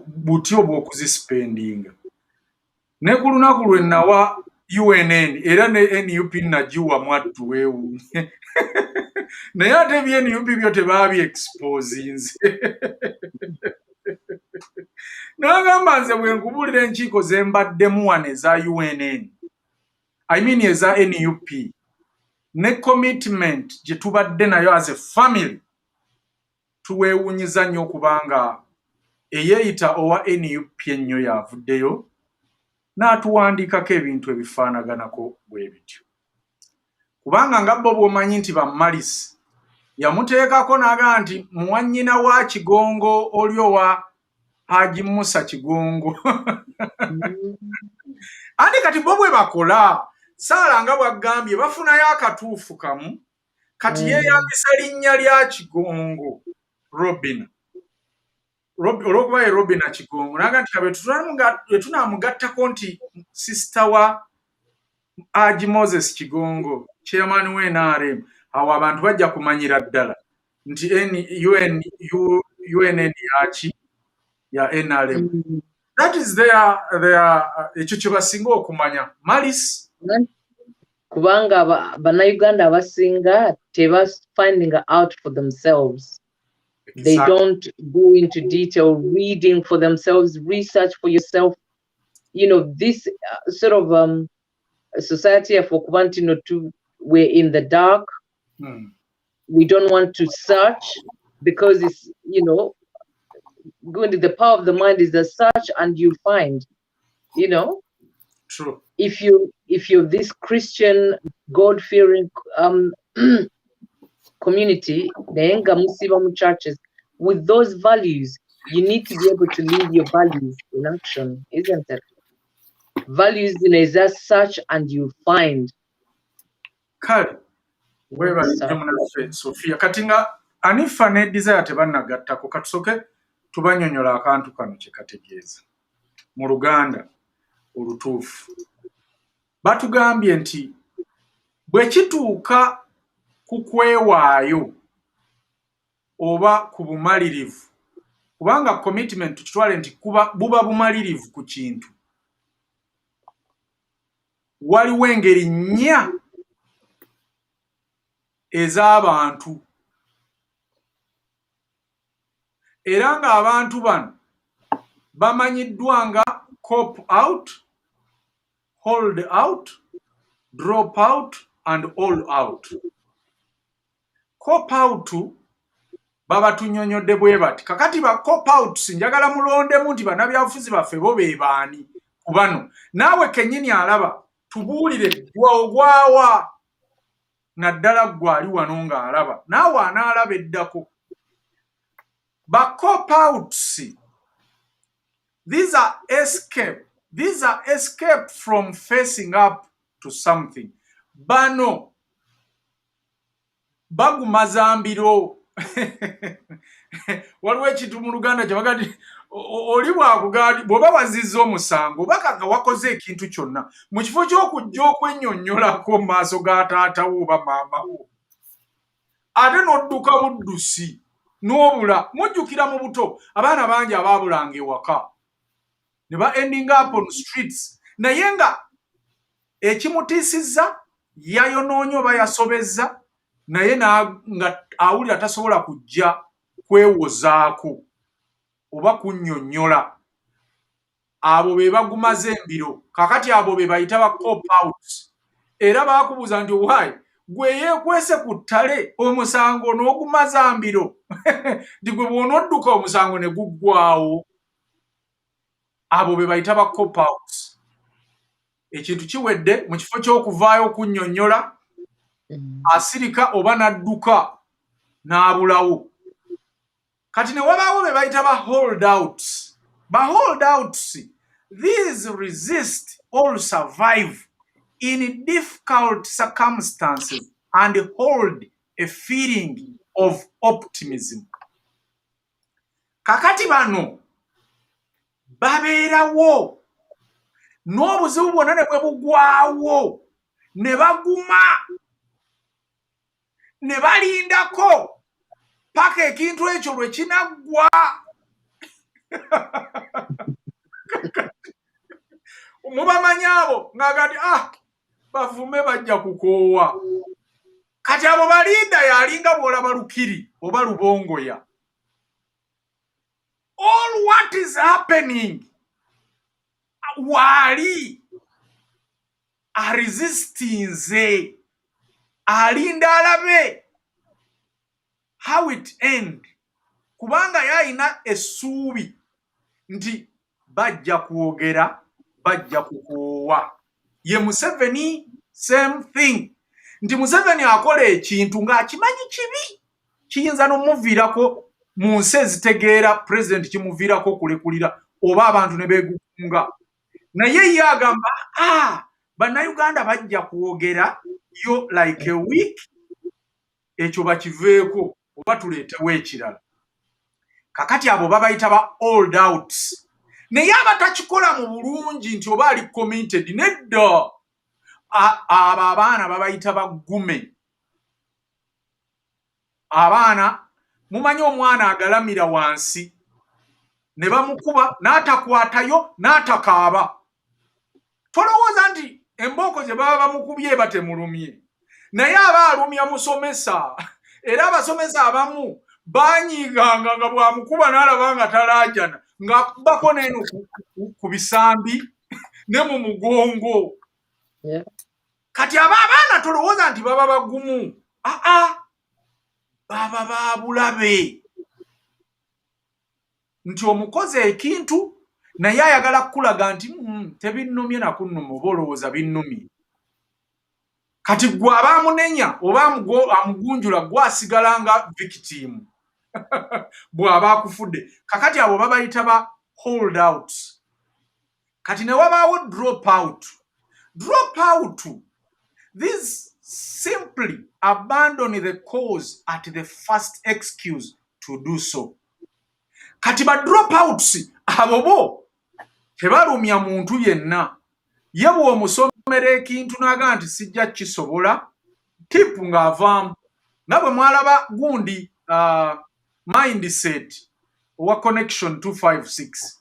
butyo bw'okuzisipendinga. ne ku lunaku lwe nawa UNN era ne NUP nagiwa mwaddu weewuunye naye ate bye NUP byo tebaabyexposinze n'agamba nze bwe nkubuulira enkiiko ze mbaddemu wano eza UNN I mean eza NUP ne commitment gye tubadde nayo as a family tuweewunyiza nnyo okubanga eyeeyita owa NUP ennyo yavuddeyo n'atuwandiikako ebintu ebifaanaganako bwe bityo kubanga nga bo bw'omanyi nti bammalisi yamuteekako n'agamba nti muwannyina wa Kigongo oli owa Haji Musa Kigongo andi kati bo bwe bakola Saala nga bw'agambye bafunayo akatuufu kamu kati yeeyambisa linnya lya Kigongo Robina olw'okuba ye Robina Kigongo naga nti kabe tunaamugattako nti sisita wa Haji Moses Kigongo chairman w'NRM awo abantu bajja kumanyira ddala nti UNN yaki ya NRM that is ekyo kye basinga okumanya malis kubanga bannayuganda abasinga finding out for themselves. They don't go into detail, reading for themselves, research for yourself. You know, this sort of society for Kubantino too, we're in the dark. We don't want to search because it's, you know, going to the power of the mind is the search and you find, you know. True. If you're this Christian, God-fearing community, the Enga Musibamu churches, with those values, you need to be able to live your values in action, isn't it? Values in a just search and you find. Kale, weba Sophia katinga Anifa ne desire tebannagattako katusoke tubanyonyola akantu kano kye kategeeza. Mu Luganda olutuufu. Batugambye nti bwe kituuka ku kwewaayo oba ku bumalirivu kubanga commitment tukitwale nti buba bumalirivu ku kintu waliwo engeri nnya ez'abantu era ng'abantu bano bamanyiddwa nga cop out, hold out, drop out and all out. Cop out baba tunyonyodde bwe bati kakati ba cop out sinjagala mulondemu nti bannabyabufuzi baffe bo be baani ku bano naawe kennyini alaba tubuulire gwogwawa naddala gwali wano ng'alaba naawe anaalaba eddako ba cop outs these are escape from facing up to something bano bagumazambiro waliwo ekintu mu Luganda kye bagati oli bw'oba wazizza omusango bakaga wakoze ekintu kyonna mu kifo ky'okujja okwennyonnyolako mu maaso ga taatawo oba maamawo ate n'odduka buddusi n'obula mujjukira mu buto abaana bangi abaabulanga ewaka ne ba ending up on streets naye nga ekimutiisizza yayonoonye oba yasobezza naye nga awulira tasobola kujja kwewozaako oba kunnyonnyola abo be bagumaze embiro kakati abo be bayita ba cop out era baakubuuza nti why gwe yeekwese ku ttale omusango n'ogumaza mbiro nti gwe bw'onodduka omusango ne guggwawo abo be bayita ba cop out ekintu kiwedde mu kifo ky'okuvaayo okunnyonnyola asirika oba n'adduka n'abulawo kati ne wabaawo be bayita ba hold outs. Ba hold outs, these resist or survive in difficult circumstances and hold a feeling of optimism. Kakati bano babeerawo n'obuzibu bwonna ne bwe bugwawo ne baguma ne balindako paka ekintu ekyo lwe kinaggwa mubamanyabo ngagati bavume bajja kukoowa kati abo balinda yalinga bwolaba Lukiri oba Lubongoya. All what is happening wali a resisting ze alinda alabe how it end kubanga yayina essuubi nti bajja kwogera bajja kukoowa. Ye Museveni same thing nti Museveni akola ekintu ng'akimanyi kibi kiyinza n'omuviirako mu nsi ezitegeera president kimuviirako kulekulira oba abantu ne beegugunga naye ye agamba bannayuganda bajja kwogera yo like a week ekyo bakiveeko oba tuleetewo ekirala. Kakati abo babayita ba hold out naye abatakikola mu bulungi nti oba ali committed nedda abo abaana babayita baggume. Abaana mumanyi omwana agalamira wansi ne bamukuba n'atakwatayo n'atakaaba. Tolowooza nti embooko ze baba bamukubye batemulumye naye aba alumya musomesa era abasomesa abamu banyiiganga nga bwamukuba n'alaba nga talaajana ng'akubako n'eno ku bisambi ne mu mugongo. Kati abaana tolowooza nti baba bagumu, baba babulabe nti omukozi ekintu naye ayagala kukulaga nti tebinnumye nakunnuma oba olowooza binnumye. Kati gwe abaamunenya oba amugunjula gwasigala nga victim bw'aba akufudde. Kakati abo babayita ba hold out. Kati ne wabaawo drop out. Drop out, these simply abandon the cause at the first excuse to do so. Kati ba drop outs abo bo tebalumya muntu yenna. Ye bw'omusomera ekintu n'agamba nti sijja kisobola tipu ng'avaamu. Nga bwe mwalaba gundi mindset owa connection 256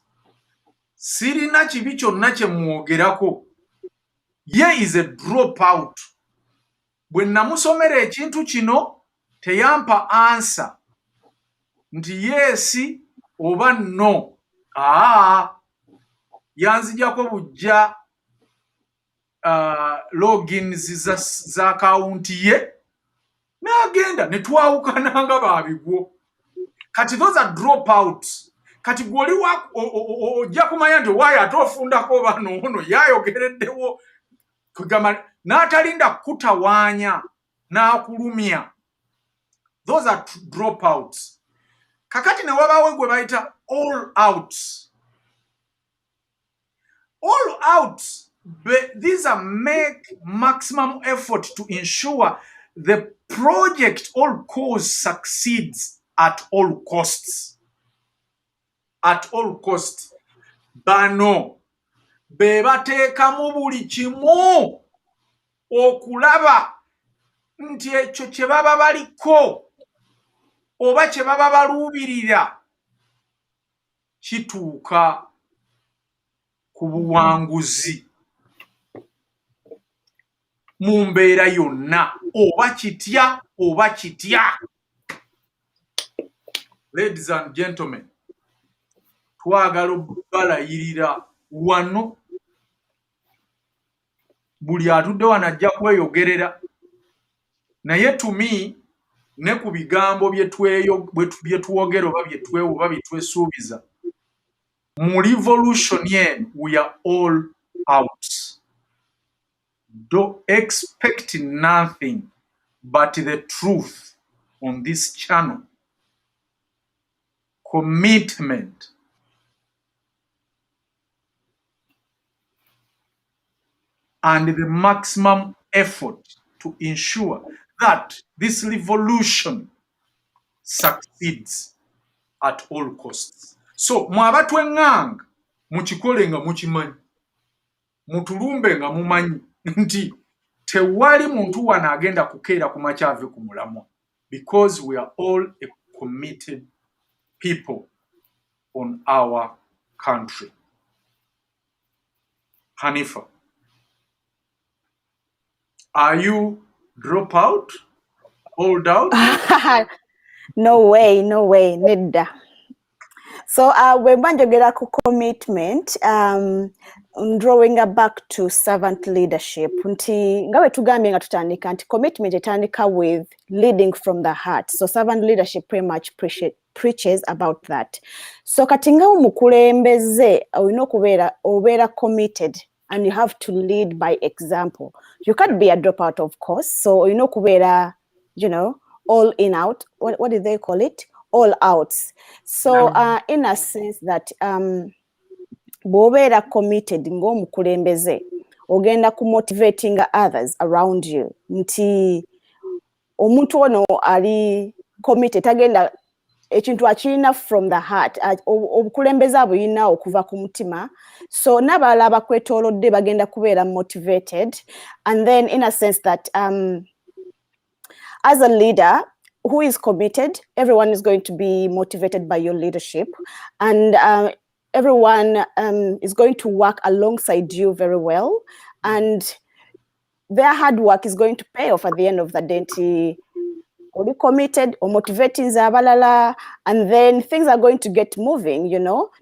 sirina kibi kyonna kye mwogerako. Ye is a drop out. Bwe namusomera ekintu kino teyampa answer nti yes oba no. Yanzijako bujja logins za akaunti ye n'agenda ne twawukananga babigwo. Kati those are drop outs. Kati gwoli ojja kumanya nti waayo ate ofundako oba noono yayogereddewo kugamba n'atalinda kutawaanya n'akulumya. Those are drop outs. Kakati ne wabaawo gwe bayita all out. All out, these are make maximum effort to ensure the project or cause succeeds at all costs. At all costs. Bano be bateekamu buli kimu okulaba nti ekyo kye baba baliko oba kye baba baluubirira kituuka ku buwanguzi mu mbeera yonna oba kitya oba kitya. Ladies and gentlemen, twagala okubalayirira wano buli atudde wano ajja kweyogerera naye tumi ne ku bigambo bye twogera oba bye twesuubiza mu revolution yen we are all out. Don't expect nothing but the truth on this channel. Commitment. And the maximum effort to ensure that this revolution succeeds at all costs. So, mwabatu enganga, mukikole nga mukimanyi, mutulumbe nga mumanyi, nti tewali muntu wana agenda kukeera kumakyave ku mulamwa, because we are all a committed people on our country. Hanifa, are you drop out? Hold out? No way, nedda. So when njogera ku commitment, drawing back to servant leadership, nti nga bwe tugambye nga tutandika nti commitment etandika with leading from the heart. So servant leadership pretty much preaches about that. So kati nga omukulembeze olina okubeera committed, and you have to lead by example. You can't be a dropout, of course. So olina okubeera, all in out. What do they call it? All outs. So in a sense that bw'obeera committed ng'omukulembeze ogenda ku motivating others around you nti omuntu ono ali committed tagenda ekintu akirina from the heart, obukulembeze abuyina okuva ku mutima, so n'abalala abakwetoolodde bagenda kubeera motivated, and then in a sense that as a leader who is committed, everyone is going to be motivated by your leadership, and everyone is going to work alongside you very well, and their hard work is going to pay off at the end of the day. Or committed or motivating zabalala, and then things are going to get moving,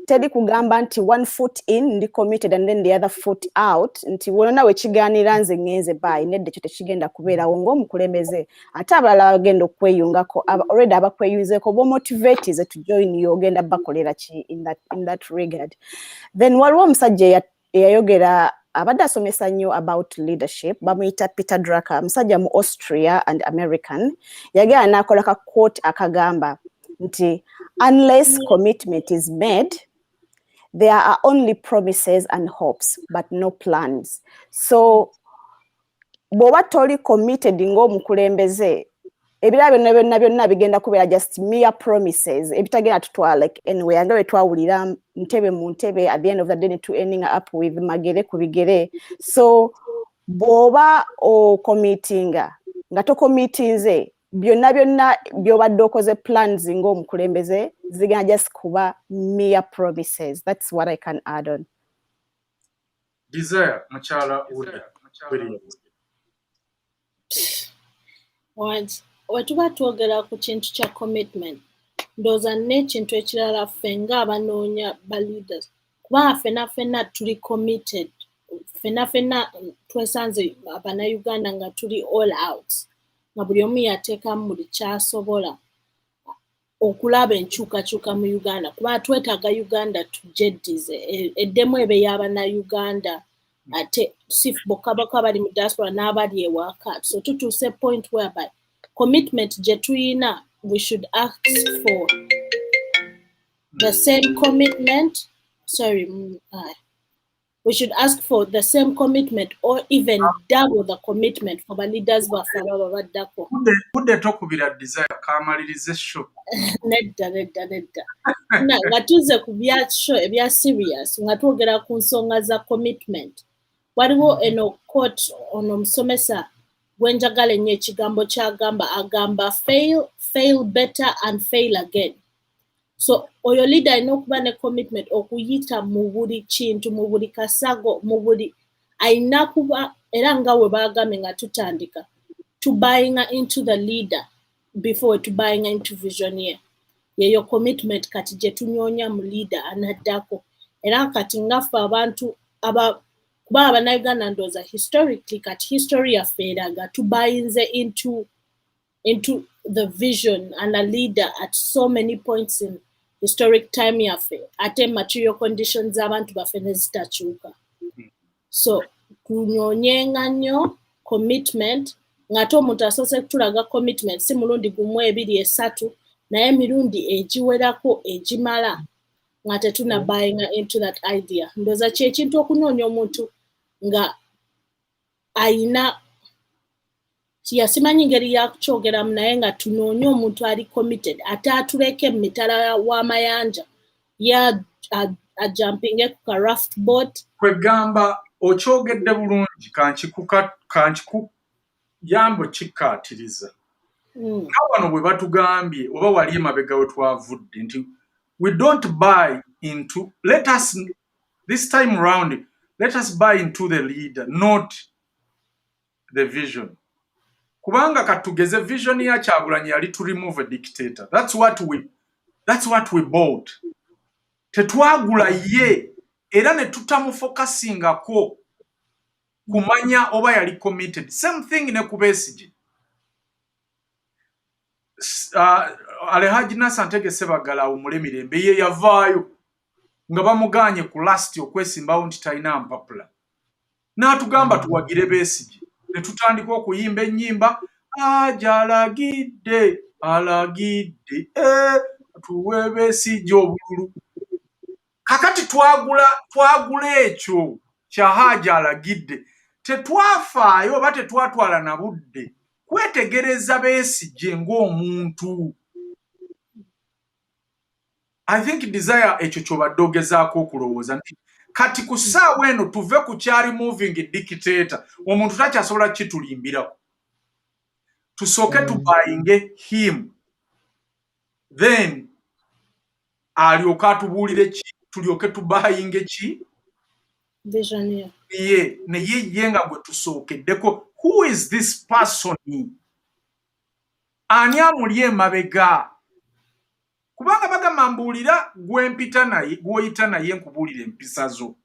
Tedi kugamba nti one foot in, ndi committed, and then the other foot out. Nti wona we chiganira nze ngeze by nedde kyo tekigenda kubeera wongo mukulembeze. Ate abalala bagenda okweyungako already abakweyuzeko bo motivate ze to join you ogenda bakolera ki in that regard. Then waliwo omusajja eyayogera abadde asomesa nnyo about leadership, bamuyita Peter Drucker, musajja mu Austria and American. Yagera n'akola ka quote akagamba nti unless commitment is made, there are only promises and hopes but no plans. So bw'oba toli committed ng'omukulembeze, ebirabo byonna bigenda kubeera just mere promises ebitagenda tutwala like anyway, nga bwe twawulira ntebe mu ntebe, at the end of the day to ending up with magere ku bigere. So bw'oba committinga nga tokommittinze, byonna by'obadde okoze plans ng'omukulembeze zigenda just kuba mere promises. That's what I can add on. Desire mukyala Udda. Wetuba twogera ku kintu kya commitment, ndowooza n'ekintu ekirala ffe ng'abanoonya ba leaders, kuba ffenna tuli committed, ffenna twesanze Abannayuganda nga tuli all out, nga buli omu yateekamu buli ky'asobola okulaba enkyukakyuka mu Uganda, kuba twetaaga Uganda tujeddize, eddemu ebe y'Abannayuganda, ate si bokka bali mu diaspora n'abali ewaka. So tutuuse point whereby commitment gye tuyina, we should ask for the same commitment. We should ask for the same commitment or even double the commitment for the leaders baffe ababa baddako. Budde tokubira Desire kamalirize show. Nedda. Nga tuze ku bya show ebya serious, nga twogera ku nsonga za commitment. Waliwo eno quote ono musomesa gwenjagala ennyo ekigambo ky'agamba fail better and fail again. So oyo leader alina okuba ne commitment okuyita mu buli kintu, mu buli kasago, mu buli alina kuba, era nga we baagambye nga tutandika, to buying into the leader before to buying into vision ye. Yeyo commitment kati gye tunyoonya mu leader anaddako. Era kati ngaffe abantu kuba Abannayuganda ndowooza historically kati history yaffe eraga tubayinze into the vision and a leader at so many points in historic time yaffe, ate material conditions z'abantu baffe ne zitakyuka. So tunyoonyenga nnyo commitment, ng'ate omuntu asoose kutulaga commitment si mulundi gumu 2 3, naye emirundi egiwerako egimala nga tetuna buying into that idea. Ndowooza kyekintu okunoonya omuntu nga ayina yasimanyi ngeri yakukyogeramu, naye nga tunoonya omuntu ali committed, ate atuleke mu mitala w'amayanja ye ajumpinge ku ka raft boat. Kwegamba okyogedde bulungi, kankikuyambo kikkaatiriza. Nga wano bwe batugambye oba wali emabega we twavudde nti we don't buy into, let us this time round let us buy into the leader, not the vision. Kubanga katugeze vision ya Kyagulanyi yali to remove a dictator. That's what we bought. Tetwagula ye era ne tutamufocusingako kumanya oba yali committed. Same thing ne ku Besigye. Alhaji Nasantege Sebagala Omulemirembe ye yavaayo nga bamuganye ku last okwesimbawo nti talina mpapula. N'atugamba tuwagire Besigye. Ne tutandika okuyimba ennyimba ajalagidde alagidde tuwe Besigye obululu. Kakati twagula ekyo kya Haja alagidde. Tetwafaayo oba tetwatwala na budde kwetegereza Besigye ng'omuntu. I think desire ekyo kyobadde ogezaako okulowooza nti kati ku ssaawa eno tuve ku kyali moving dictator omuntu takyasobola kitulimbirako. Tusooke tubayinge him, then alyoka atubuulire ki tulyoke tubayinge ki vision ye nga gwe tusookeddeko. Who is this person? Ani amuli emabega? Kubanga bagamba mbuulira gwempita naye gwoyita naye nkubuulira empisa zo.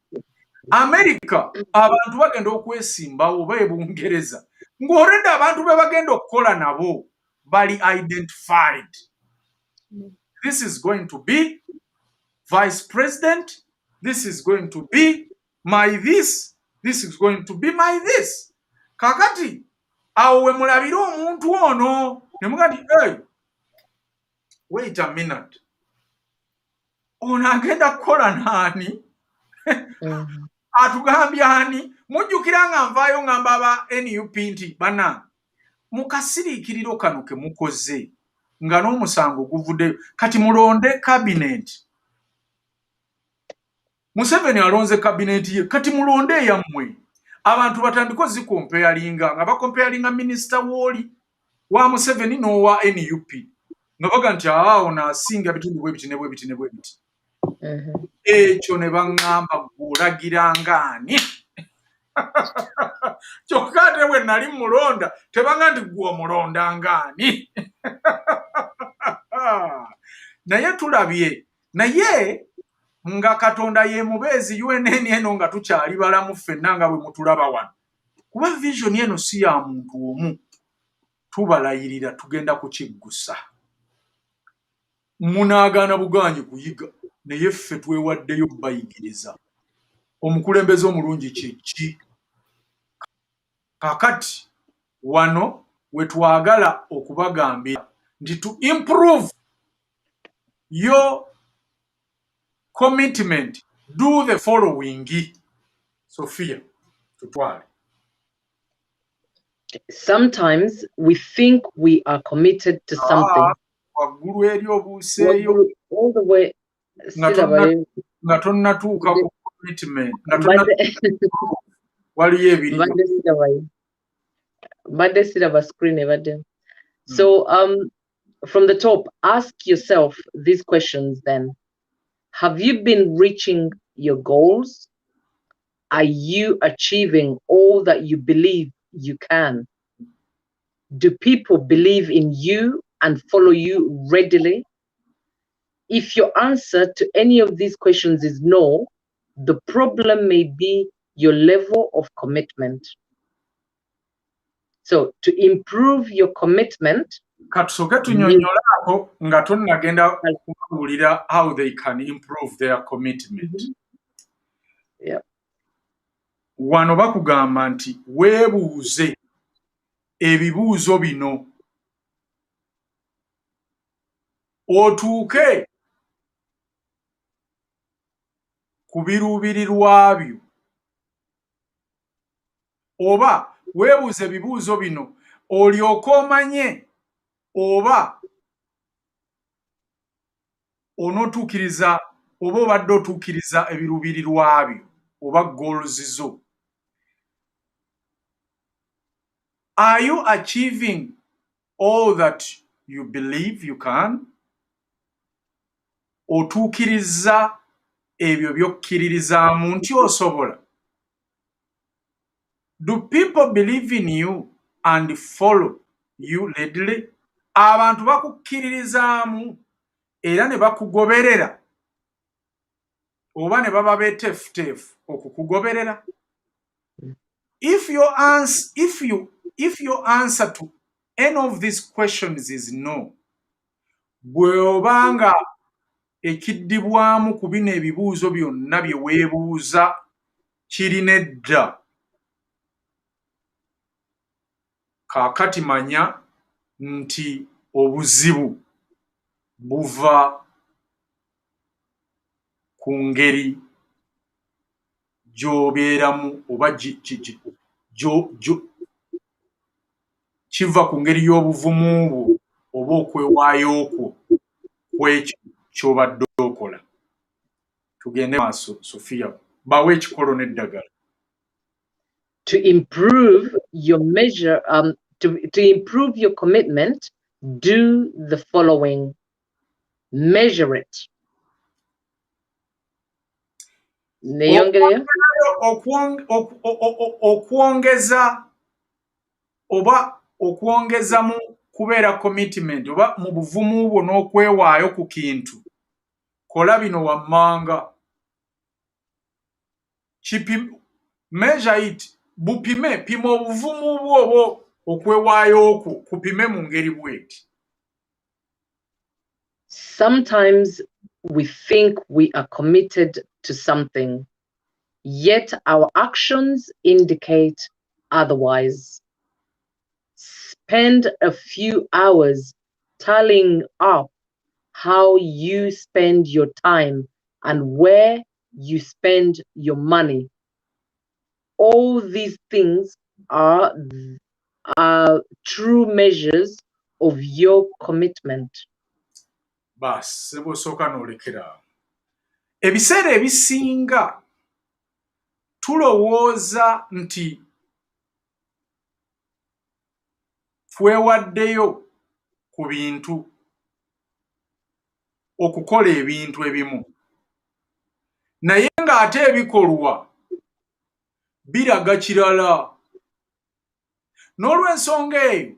America abantu bagenda okwesimbawo oba Bungereza ng'olredde abantu be bagenda okukola nabo bali identified. This is going to be vice president, this is going to be my this is going to be my this. Kakati awo we mulabira omuntu ono ne mugati hey, wait a minute, ono agenda kukola nani? Atugambye ani? Mujjukira nga nvaayo ngamba aba NUP nti bana mukasiriikiriro kano ke mukoze nga n'omusango guvudde kati mulonde cabinet. Museveni alonze cabinet ye kati mulonde yammwe. Abantu batandiko zikompeyalinga nga bakompeyalinga minister woli wa Museveni n'owa NUP nga baga nti ono asinga bitundu bwe biti ne bwe biti ne bwe biti. Ekyo ne baŋŋamba gulagiranga ani? Kyokka ate bwe nali mulonda tebanga nti gwe omulondanga ani? Naye tulabye naye nga Katonda ye mubeezi UNN eno nga tukyali balamu ffenna nga bwe mutulaba wano. Kuba vision eno si ya muntu omu. Tubalayirira tugenda kukiggusa. Munaagaana bugaanyi kuyiga naye ffe twewaddeyo bayigiriza. Omukulembeze omulungi ki? Kakati wano we twagala okubagambira nti to improve your commitment, do the following. Sophia, tutwale. Sometimes we think we are committed to something. Waggulu eri obuuseeyo all the way nga tonnatuuka ku commitment waliyo ebiri badde siraba screen ebadde. So from the top, ask yourself these questions then. Have you been reaching your goals? Are you achieving all that you believe you can? Do people believe in you and follow you readily? If your answer to any of these questions is no, the problem may be your level of commitment. So to improve your commitment, katusoke tunyonyolako nga tonnagenda kubuulira how they can improve their commitment. Yeah. Wano bakugamba nti weebuuze ebibuuzo bino otuuke ku biruubirirwa byo, oba weebuuze ebibuuzo bino olyoke omanye oba onootuukiriza oba obadde otuukiriza ebiruubirirwa byo oba goals zo. Are you achieving all that you believe you can? Otuukiriza ebyo by'okkiririzaamu nti osobola. Do people believe in you and follow you readily? Abantu bakukkiririzaamu era ne bakugoberera oba ne baba beeteefuteefu okukugoberera? If your answer to any of these questions is no, bwe obanga ekiddibwamu ku bino ebibuuzo byonna bye weebuuza kirina edda, kaakati manya nti obuzibu buva ku ngeri gy'obeeramu oba kiva ku ngeri y'obuvumu bwo oba okwewaayo kwo kw'ekyo ky'obadde okola. Tugende maaso, Sophia, bawe ekikolo n'eddagala. To improve your measure, to improve your commitment, do the following. Measure it. Okwongeza oba okwongeza mu kubeera commitment oba mu buvumu bwo n'okwewaayo ku kintu, kola bino wammanga. Measure it. Bupime, pima obuvumu bwo oba okwewaayo okwo kupime mu ngeri bw'eti. Sometimes we think we are committed to something, yet our actions indicate otherwise. Spend a few hours tallying up how you spend your time and where you spend your money. All these things are true measures of your commitment. Bas, sebo soka n'olekera. Ebiseera ebisinga tulowooza nti twewaddeyo ku bintu okukola ebintu ebimu, naye ng'ate ebikolwa biraga kirala. N'olw'ensonga eyo,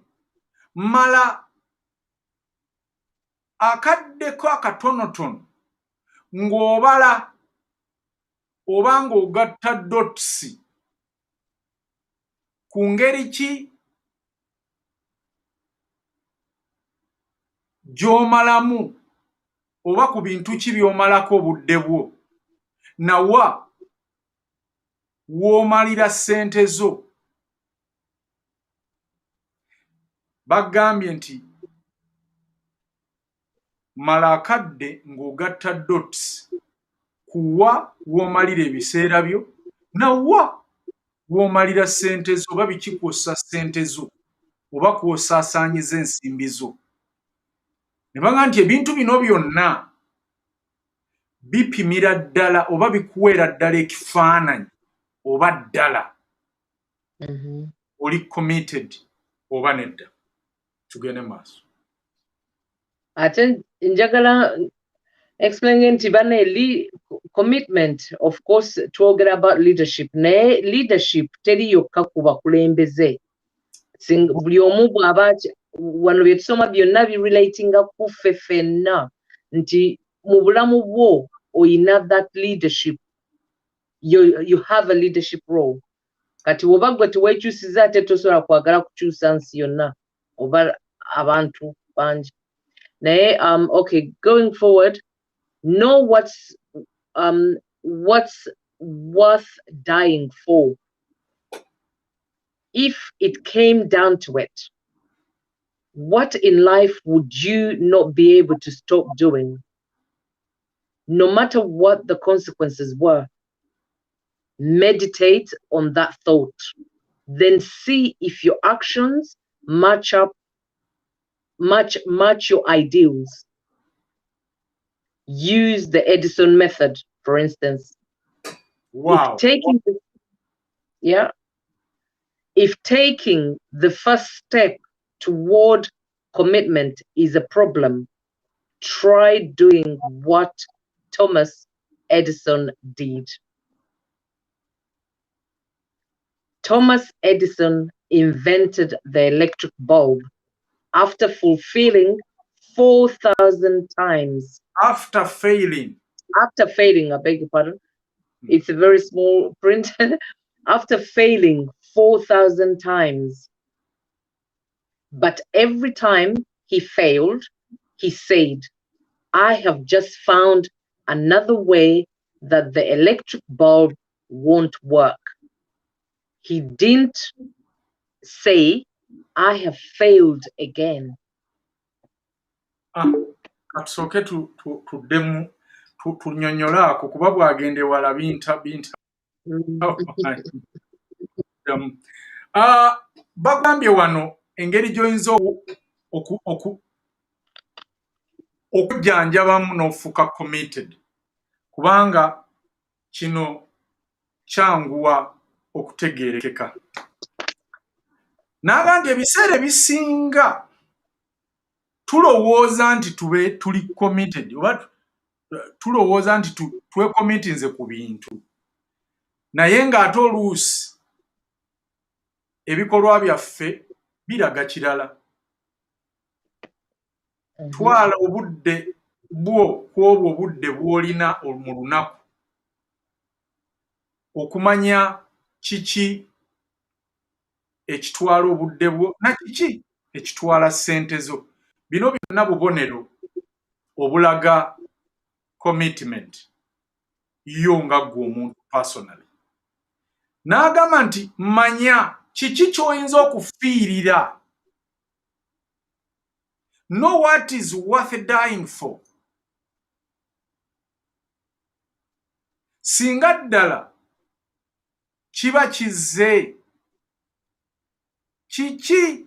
mala akaddeko akatonotono ng'obala oba ng'ogatta dots ku ngeri ki gy'omalamu oba ku bintu ki by'omalako obudde bwo, nawa w'omalira ssente zo. Bagambye nti mala akadde ng'ogatta dots kuwa w'omalira ebiseera byo, nawa w'omalira ssente zo oba biki kw'ossa ssente zo oba kw'osaasaanyiza ensimbi zo. Ne bagamba nti ebintu bino byonna bipimira ddala oba bikuweera ddala ekifaananyi oba ddala oli committed oba nedda. Tugende maaso. Ate njagala explain nti bane commitment, of course twogera about leadership, naye leadership teri yokka ku bakulembeze. Buli omu bw'aba wano bye tusoma byonna birelatinga ku ffe ffenna nti mu bulamu bwo oyina that leadership. You have a leadership role. Kati woba gwe teweekyusiza ate tosobola kwagala kukyusa nsi yonna oba abantu bangi. Naye okay, going forward, know what's worth dying for. If it came down to it, what in life would you not be able to stop doing, no matter what the consequences were? Meditate on that thought, then see if your actions match your ideals. Use the Edison method, for instance. Wow. If taking the first step toward commitment is a problem, try doing what Thomas Edison did. Thomas Edison invented the electric bulb after fulfilling 4,000 times. After failing. After failing, I beg your pardon. It's a very small print. After failing 4,000 times. But every time he failed, he said, I have just found another way that the electric bulb won't work. He didn't say, I have failed again. Katusooke tuddemu tunyonnyole ako kuba bw'agenda ewala binta. Bagambye wano engeri gy'oyinza okujjanjabamu n'ofuuka committed kubanga kino kyanguwa okutegeerekeka. N'agambye ebiseera ebisinga tulowooza nti tuli committed oba tulowooza nti twekomitinze ku bintu naye ng'ate oluusi ebikolwa byaffe biraga kirala. Twala obudde bwo kw'obwo obudde bw'olina mu lunaku okumanya kiki ekitwala obudde bwo na kiki ekitwala ssente zo. Bino byonna bubonero obulaga commitment yo nga gwe omuntu personally. N'agamba nti manya kiki ky'oyinza okufiirira. Know what is worth dying for. Singa ddala kiba kizze kiki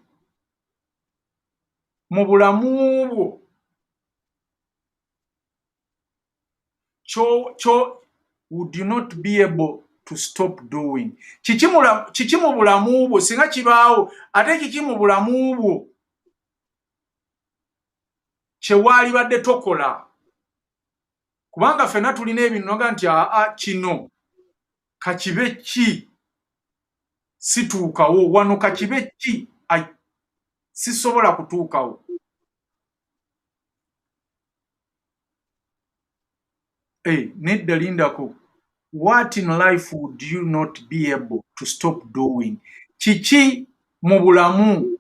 mu bulamu bwo would you not be able to stop doing? Kiki mu bulamu bwo singa kibaawo ate kiki mu bulamu bwo kye waalibadde tokola. Kubanga ffenna tulina ebintu noga nti kino kakibe ki situukawo wano kakibe ki sisobola kutuukawo. Nedda lindako. What in life would you not be able to stop doing? Kiki mu bulamu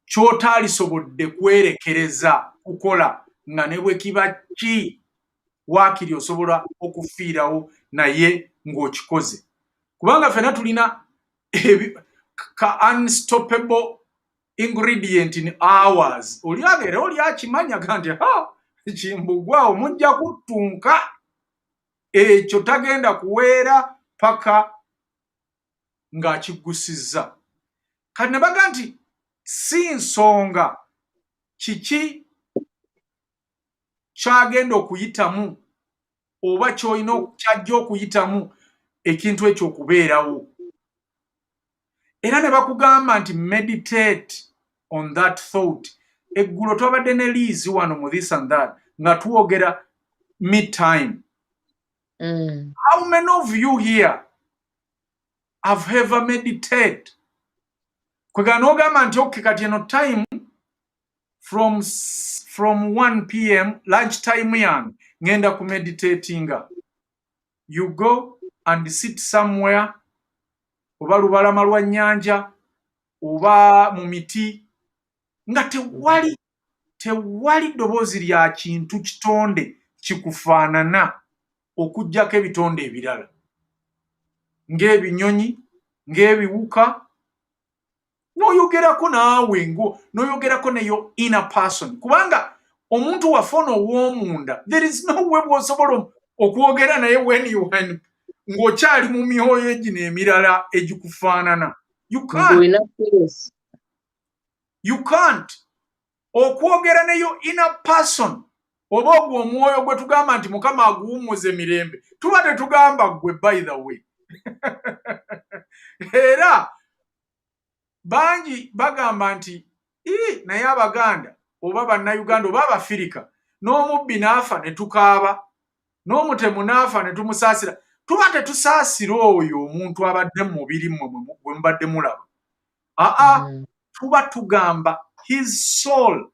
ky'otaalisobodde kwerekereza kukola nga ne bwe kiba ki waakiri osobola okufiirawo naye ng'okikoze. Kubanga ffenna tulina ka unstoppable ingredient in ours. Oli abeera oli akimanya ganti Kimbugwe mujja kuttunka ekyo tagenda kuweera paka ng'akigusizza. Kati ne baga nti si nsonga kiki kyagenda okuyitamu oba kyajja okuyitamu ekintu ekyo okubeerawo. Era ne bakugamba nti meditate on that thought. Eggulo twabadde ne Liizi wano mu this and that nga tuwogera me time. How many of you here have ever meditated? Kwega n'ogamba nti okay kati eno time from 1 p.m. lunch time yange ngenda ku meditatinga. You go and sit somewhere oba lubalama lwa nnyanja oba mu miti nga tewali ddoboozi lya kintu kitonde kikufaanana okuggyako ebitonde ebirala ng'ebinyonyi ng'ebiwuka n'oyogerako naawe n'oyogerako neyo inner person kubanga omuntu waffe ow'omunda there is no way bw'osobola okwogera naye when ng'okyali mu myoyo gino emirala egikufaanana. You can't. Okwogera neyo inner person oba ogwo omwoyo gwe tugamba nti Mukama aguwummuze mirembe tuba tetugamba gwe by the way. Era bangi bagamba nti naye Abaganda oba Bannayuganda oba Abafirika n'omubbi n'afa ne tukaaba n'omutemu n'afa ne tumusaasira tuba tetusaasira oyo omuntu abadde mu mubiri mmwe gwe mubadde mulaba. Tuba tugamba his soul,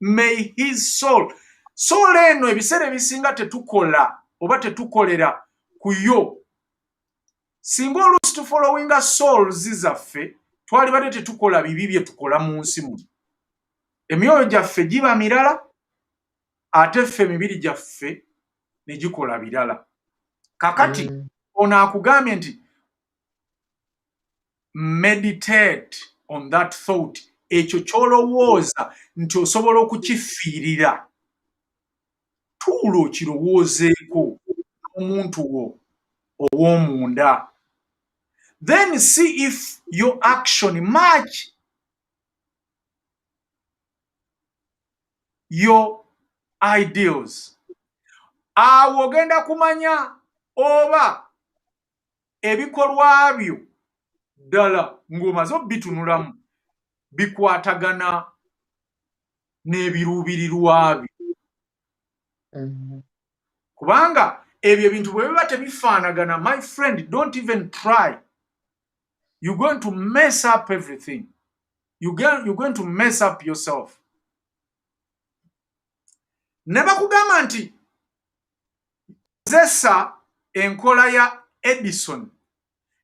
may his soul. Soul eno ebiseera ebisinga tetukola oba tetukolera ku yo. Singa oluusi tufollowinga souls zaffe, twalibadde tetukola bibi bye tukola mu nsi muno. Emyoyo gyaffe giba mirala, ate ffe emibiri gyaffe ne gikola birala. Kakati ono akugambye nti meditate on that thought. Ekyo ky'olowooza nti osobola okukifiirira, tuula okirowoozeeko omuntu wo ow'omunda. Then see if your action match your ideals. Awo ogenda kumanya oba ebikolwa byo ddala ng'omaze obitunulamu bikwatagana n'ebiruubirirwa byo. Kubanga ebyo ebintu bwe biba tebifaanagana, my friend, don't even try. You're going to mess up everything. You're going to mess up yourself. Ne bakugamba nti kozesa enkola ya Edison.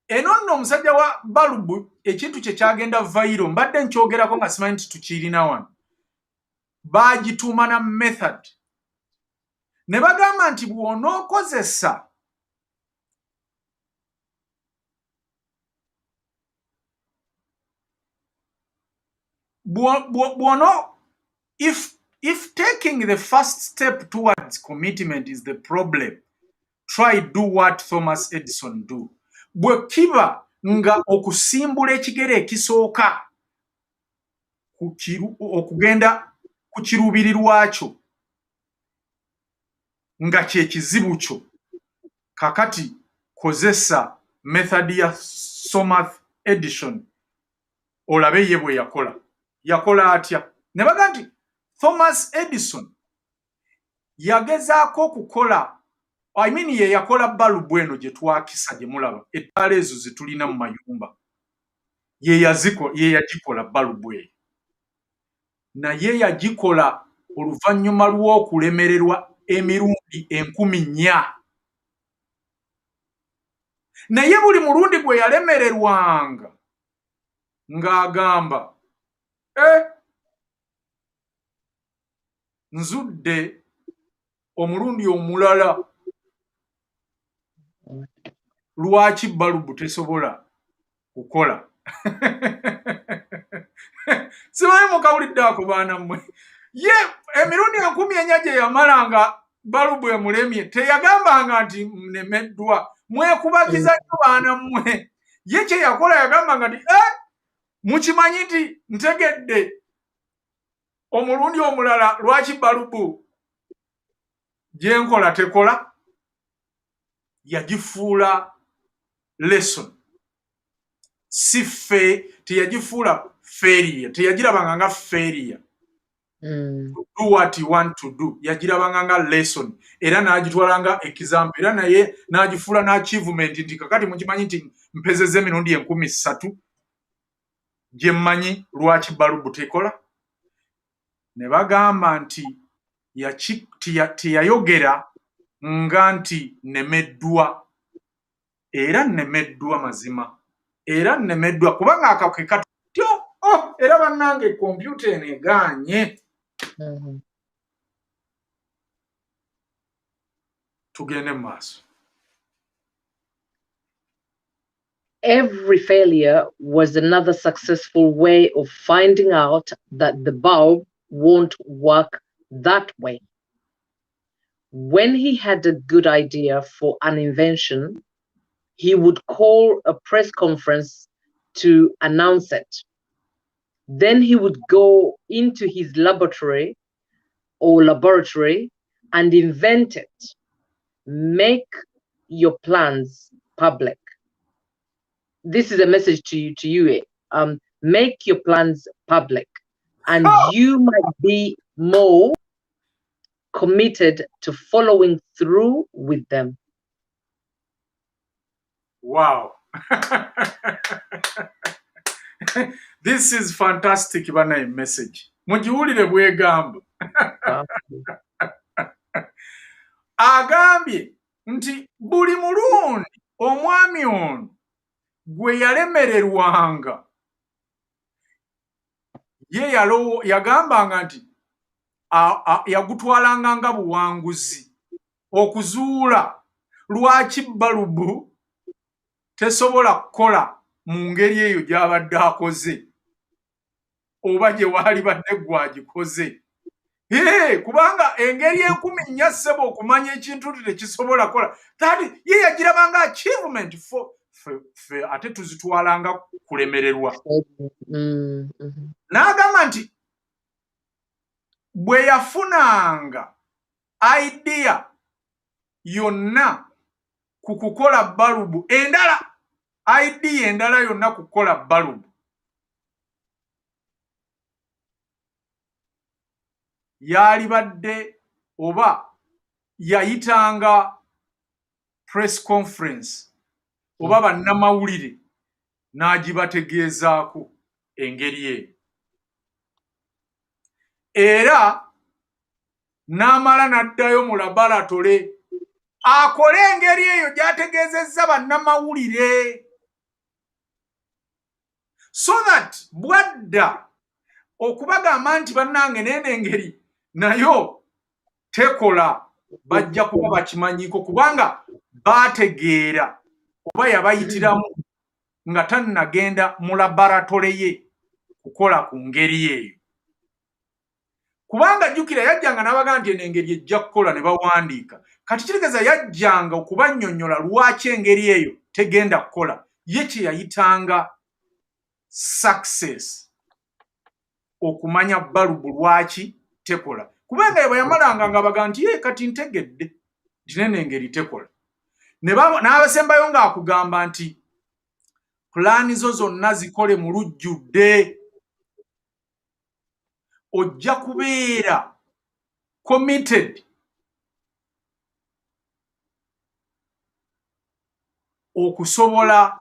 Eno nno omusajja wa balubu ekintu kye kyagenda viral, mbadde nkyogerako nga simanyi nti tukirina wano. Baagituuma na method. Ne bagamba nti bw'onookozesa if taking the first step towards commitment is the problem, try do what Thomas Edison do. Bwe kiba nga okusimbula ekigere ekisooka okugenda ku kiruubirirwa kyo nga kye kizibu kyo, kakati kozesa method ya Thomas Edison olabe ye bwe yakola. Yakola atya? Ne baga nti Thomas Edison yagezaako okukola, ye yakola balubu eno gye twakisa gye mulaba, ettaala ezo ze tulina mu mayumba. Ye yagikola balubu eyo. Naye yagikola oluvannyuma lw'okulemererwa emirundi 4,000. Naye buli mulundi gwe yalemererwanga ng'agamba nzudde omulundi omulala, lwaki balubu tesobola kukola? Simanyi mukawulidde ako baana mmwe. Ye emirundi 4,000 gye yamalanga balubu emulemye, teyagambanga nti nemeddwa. Mwekubagiza nnyo baana mmwe. Ye kye yakola yagambanga nti mukimanyi nti ntegedde omulundi omulala lwaki balubu gye nkola tekola. Yagifuula lesson. Si teyagifuula failure. Teyagirabanga nga failure. Do what you want to do. Yagirabanga nga lesson. Era n'agitwalanga example. Era naye n'agifuula n'achievement nti kakati mukimanyi nti mpezezza emirundi 3,000 gye mmanyi lwaki balubu tekola. Ne bagamba nti teyayogera nga nti nemeddwa. Era nemeddwa mazima. Era nemeddwa kubanga akake katyo. Era bannange kompyuta eno egaanye. Tugende mu maaso. Every failure was another successful way of finding out that the bulb won't work that way. When he had a good idea for an invention, he would call a press conference to announce it. Then he would go into his laboratory and invent it. Make your plans public. This is a message to you. Make your plans public, and you might be more committed to following through with them. Wow. This is fantastic bana message. Mujiwulire bwegamba. Agambye nti buli mulundi omwami ono gwe yalemererwanga ye yagambanga nti yagutwalanga nga buwanguzi okuzuula lwaki balubu tesobola kukola mu ngeri eyo gy'abadde akoze oba gye waali badde gwagikoze. Kubanga engeri 10 ssebo okumanya ekintu tekisobola kola tati ye yagirabanga achievement fe ate tuzitwalanga kulemererwa. N'agamba nti bwe yafunanga idea yonna ku kukola balubu endala, idea endala yonna kukola balubu, yali badde oba yayitanga press conference oba bannamawulire n'agibategeezaako engeri eyo, era n'amala n'addayo mu labalatole akole engeri eyo gy'ategeezezza bannamawulire, so that bwadda okubagamba nti bannange n'eno engeri nayo tekola bajja kuba bakimanyiko kubanga baategeera oba yabayitiramu nga tannagenda mu labaratole ye kukola ku ngeri eyo. Kubanga jjukira yajjanga n'abaga nti eno engeri ejja kukola ne bawandiika, kati kitegeeza yajjanga okubannyonnyola lwaki engeri eyo tegenda kukola, ye kye yayitanga success, okumanya balubu lwaki tekola. Kubanga bwe yamalanga nga baga nti kati ntegedde nti neno engeri tekola, n'abasembayo ng'akugamba nti pulaani zo zonna zikole mu lujjudde, ojja kubeera committed okusobola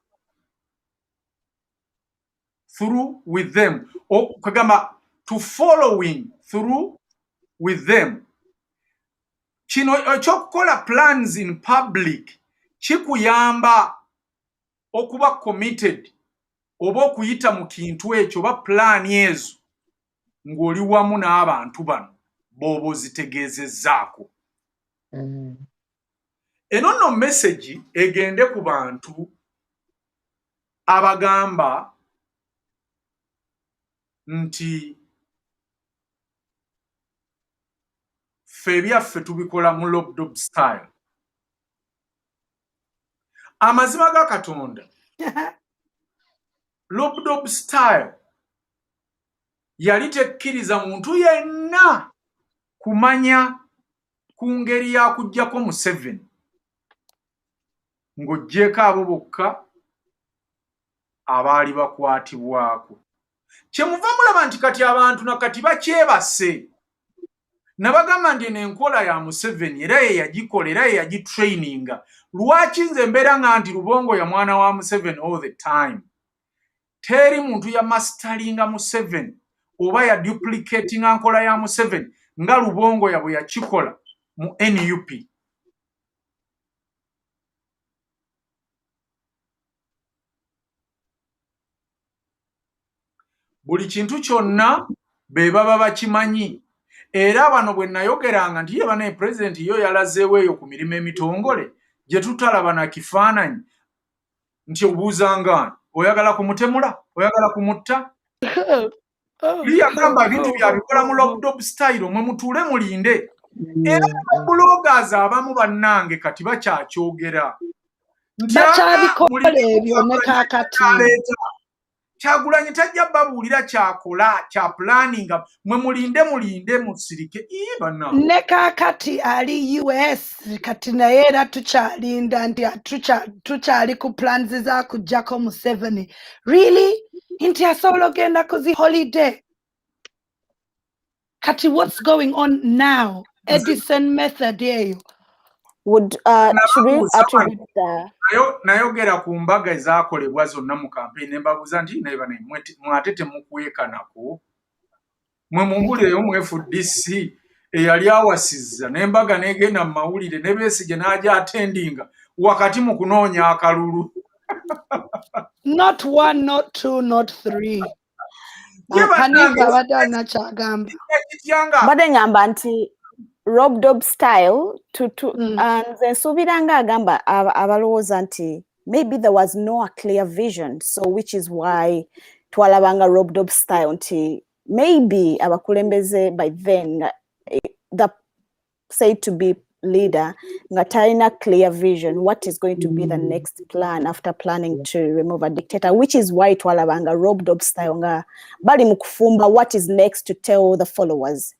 through with them, okugamba to following through with them. Kino ekyokukola plans in public kikuyamba okuba committed oba okuyita mu kintu ekyo oba pulaani ezo ng'oli wamu n'abantu bano b'oba ozitegeezezzaako. Eno nno message egende ku bantu abagamba nti ffe ebyaffe tubikola mu lockdown style. Amazima ga Katonda lockdown style yali tekkiriza muntu yenna kumanya ku ngeri ya kujjako Museveni ng'oggyeko abo bokka abaali bakwatibwako. Kyemuva mulaba nti kati abantu nakati bakyebase, nabagamba nti eno enkola ya Museveni era ye yagikola era ye yagitraininga. Lwaki nze mbeera nga nti Lubongo ya mwana wa Museveni all the time? Teri muntu ya masteringa Museveni oba ya duplicatinga nkola ya Museveni nga Lubongo ya bwe yakikola mu NUP. Buli kintu kyonna be baba bakimanyi, era bano bwe nayogeranga nti ye bane president yo yalazeewo eyo ku mirimu emitongole gye tutalaba na kifaananyi nti obuuzanga oyagala kumutemula oyagala kumutta. Yagamba bintu byabikola mu lockdown style omwe mutuule mulinde. Era bloggers abamu bannange kati bakyakyogera bakyabikola ebyo ne kaakati Kyagulanyi tajja babuulira kyakola kya planninga mwe mulinde musirike bana ne kaakati ali US kati naye era tukyalinda nti tukyali ku plans za kujjako Museveni. Really? Nti asobola ogenda kuzi holiday? Kati what's going on now? Edison method eyo Would should we attribute the nayogera ku mbaga ezaakolebwa zonna mu campaign nembabuuza nti neba ne mwate temukwekanaku mwe mumbulireyo mu FDC eyali awasizza nembaga negenda mu mawulire ne Besigye n'aja attendinga wakati mu kunoonya akalulu. Not one, not two, not three. Kaniza badana chagamba. Bade ngamba nti Rob Dob style nze nsubiranga agamba abalowooza nti maybe there was no a clear vision, so which is why twalabanga Rob Dob style nti maybe abakulembeze by then the said to be leader nga talina clear vision what is going to be the next plan after planning to remove a dictator, which is why twalabanga Rob Dob style nga bali mukufumba what is next to tell the followers.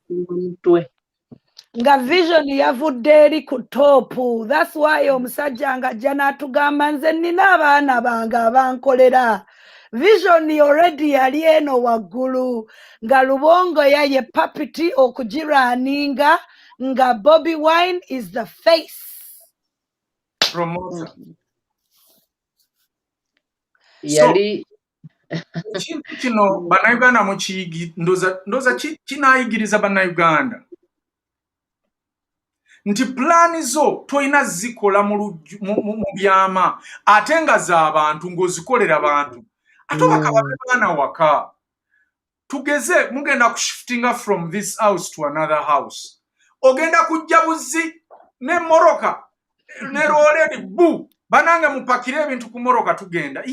Nga vision yavudde eri ku topu. That's why omusajja nga jana atugamba nze nina abaana bange abankolera. Vision already yali eno waggulu nga Lubongo ye puppet okugiraaninga nga Bobi Wine is the face. Promoter. Yali Ekintu kino bannayuganda mukiyigi ndoza kinaayigiriza bannayuganda nti plani zo toyina zikola mu byama ate nga z'abantu ng'ozikolera abantu ate bakabana waka tugeze mugenda kushiftinga from this house to another house ogenda kujja buzi ne moroka ne rolleri bu banange mupakire ebintu ku moroka tugenda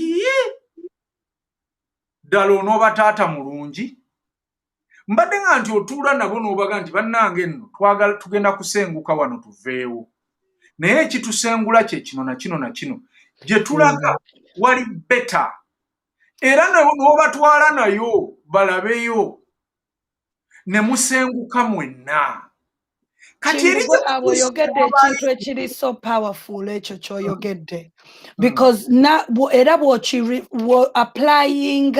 ddala onooba taata mulungi mbadde nga nti otuula nabo n'obaga nti bannange nno tugenda kusenguka wano tuveewo naye ekitusengula kye kino na kino na kino gye tulaga wali beta era n'obatwala nayo balabeyo ne musenguka mwenna kati abo yogedde ekintu ekiri so powerful ekyo kyoyogedde because era applying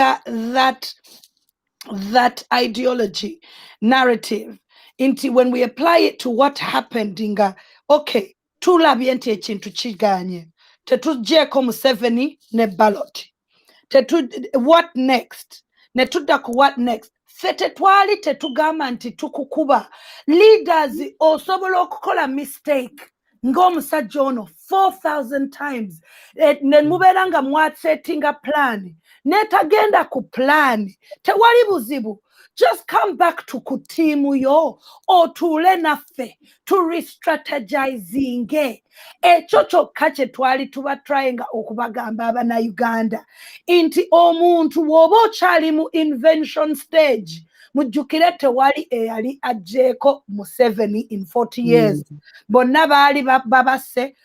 that ideology narrative into when we apply it to what happened inga okay tulabye nti ekintu kiganye tetujjeeko Museveni ne ballot what next ne tudda ku what next fete twali tetugamba nti tukukuba leaders osobola okukola mistake ng'omusajja ono 4,000 times ne mubeera nga mwatsettinga plan netagenda ku plan tewali buzibu just come back to ku tiimu yo otuule naffe to re-strategizing ekyo kyokka kye twali tuba trying okubagamba abannayuganda nti omuntu bw'oba okyali mu invention stage mujjukire tewali eyali ajjeeko Museveni in 40 years bonna baali babase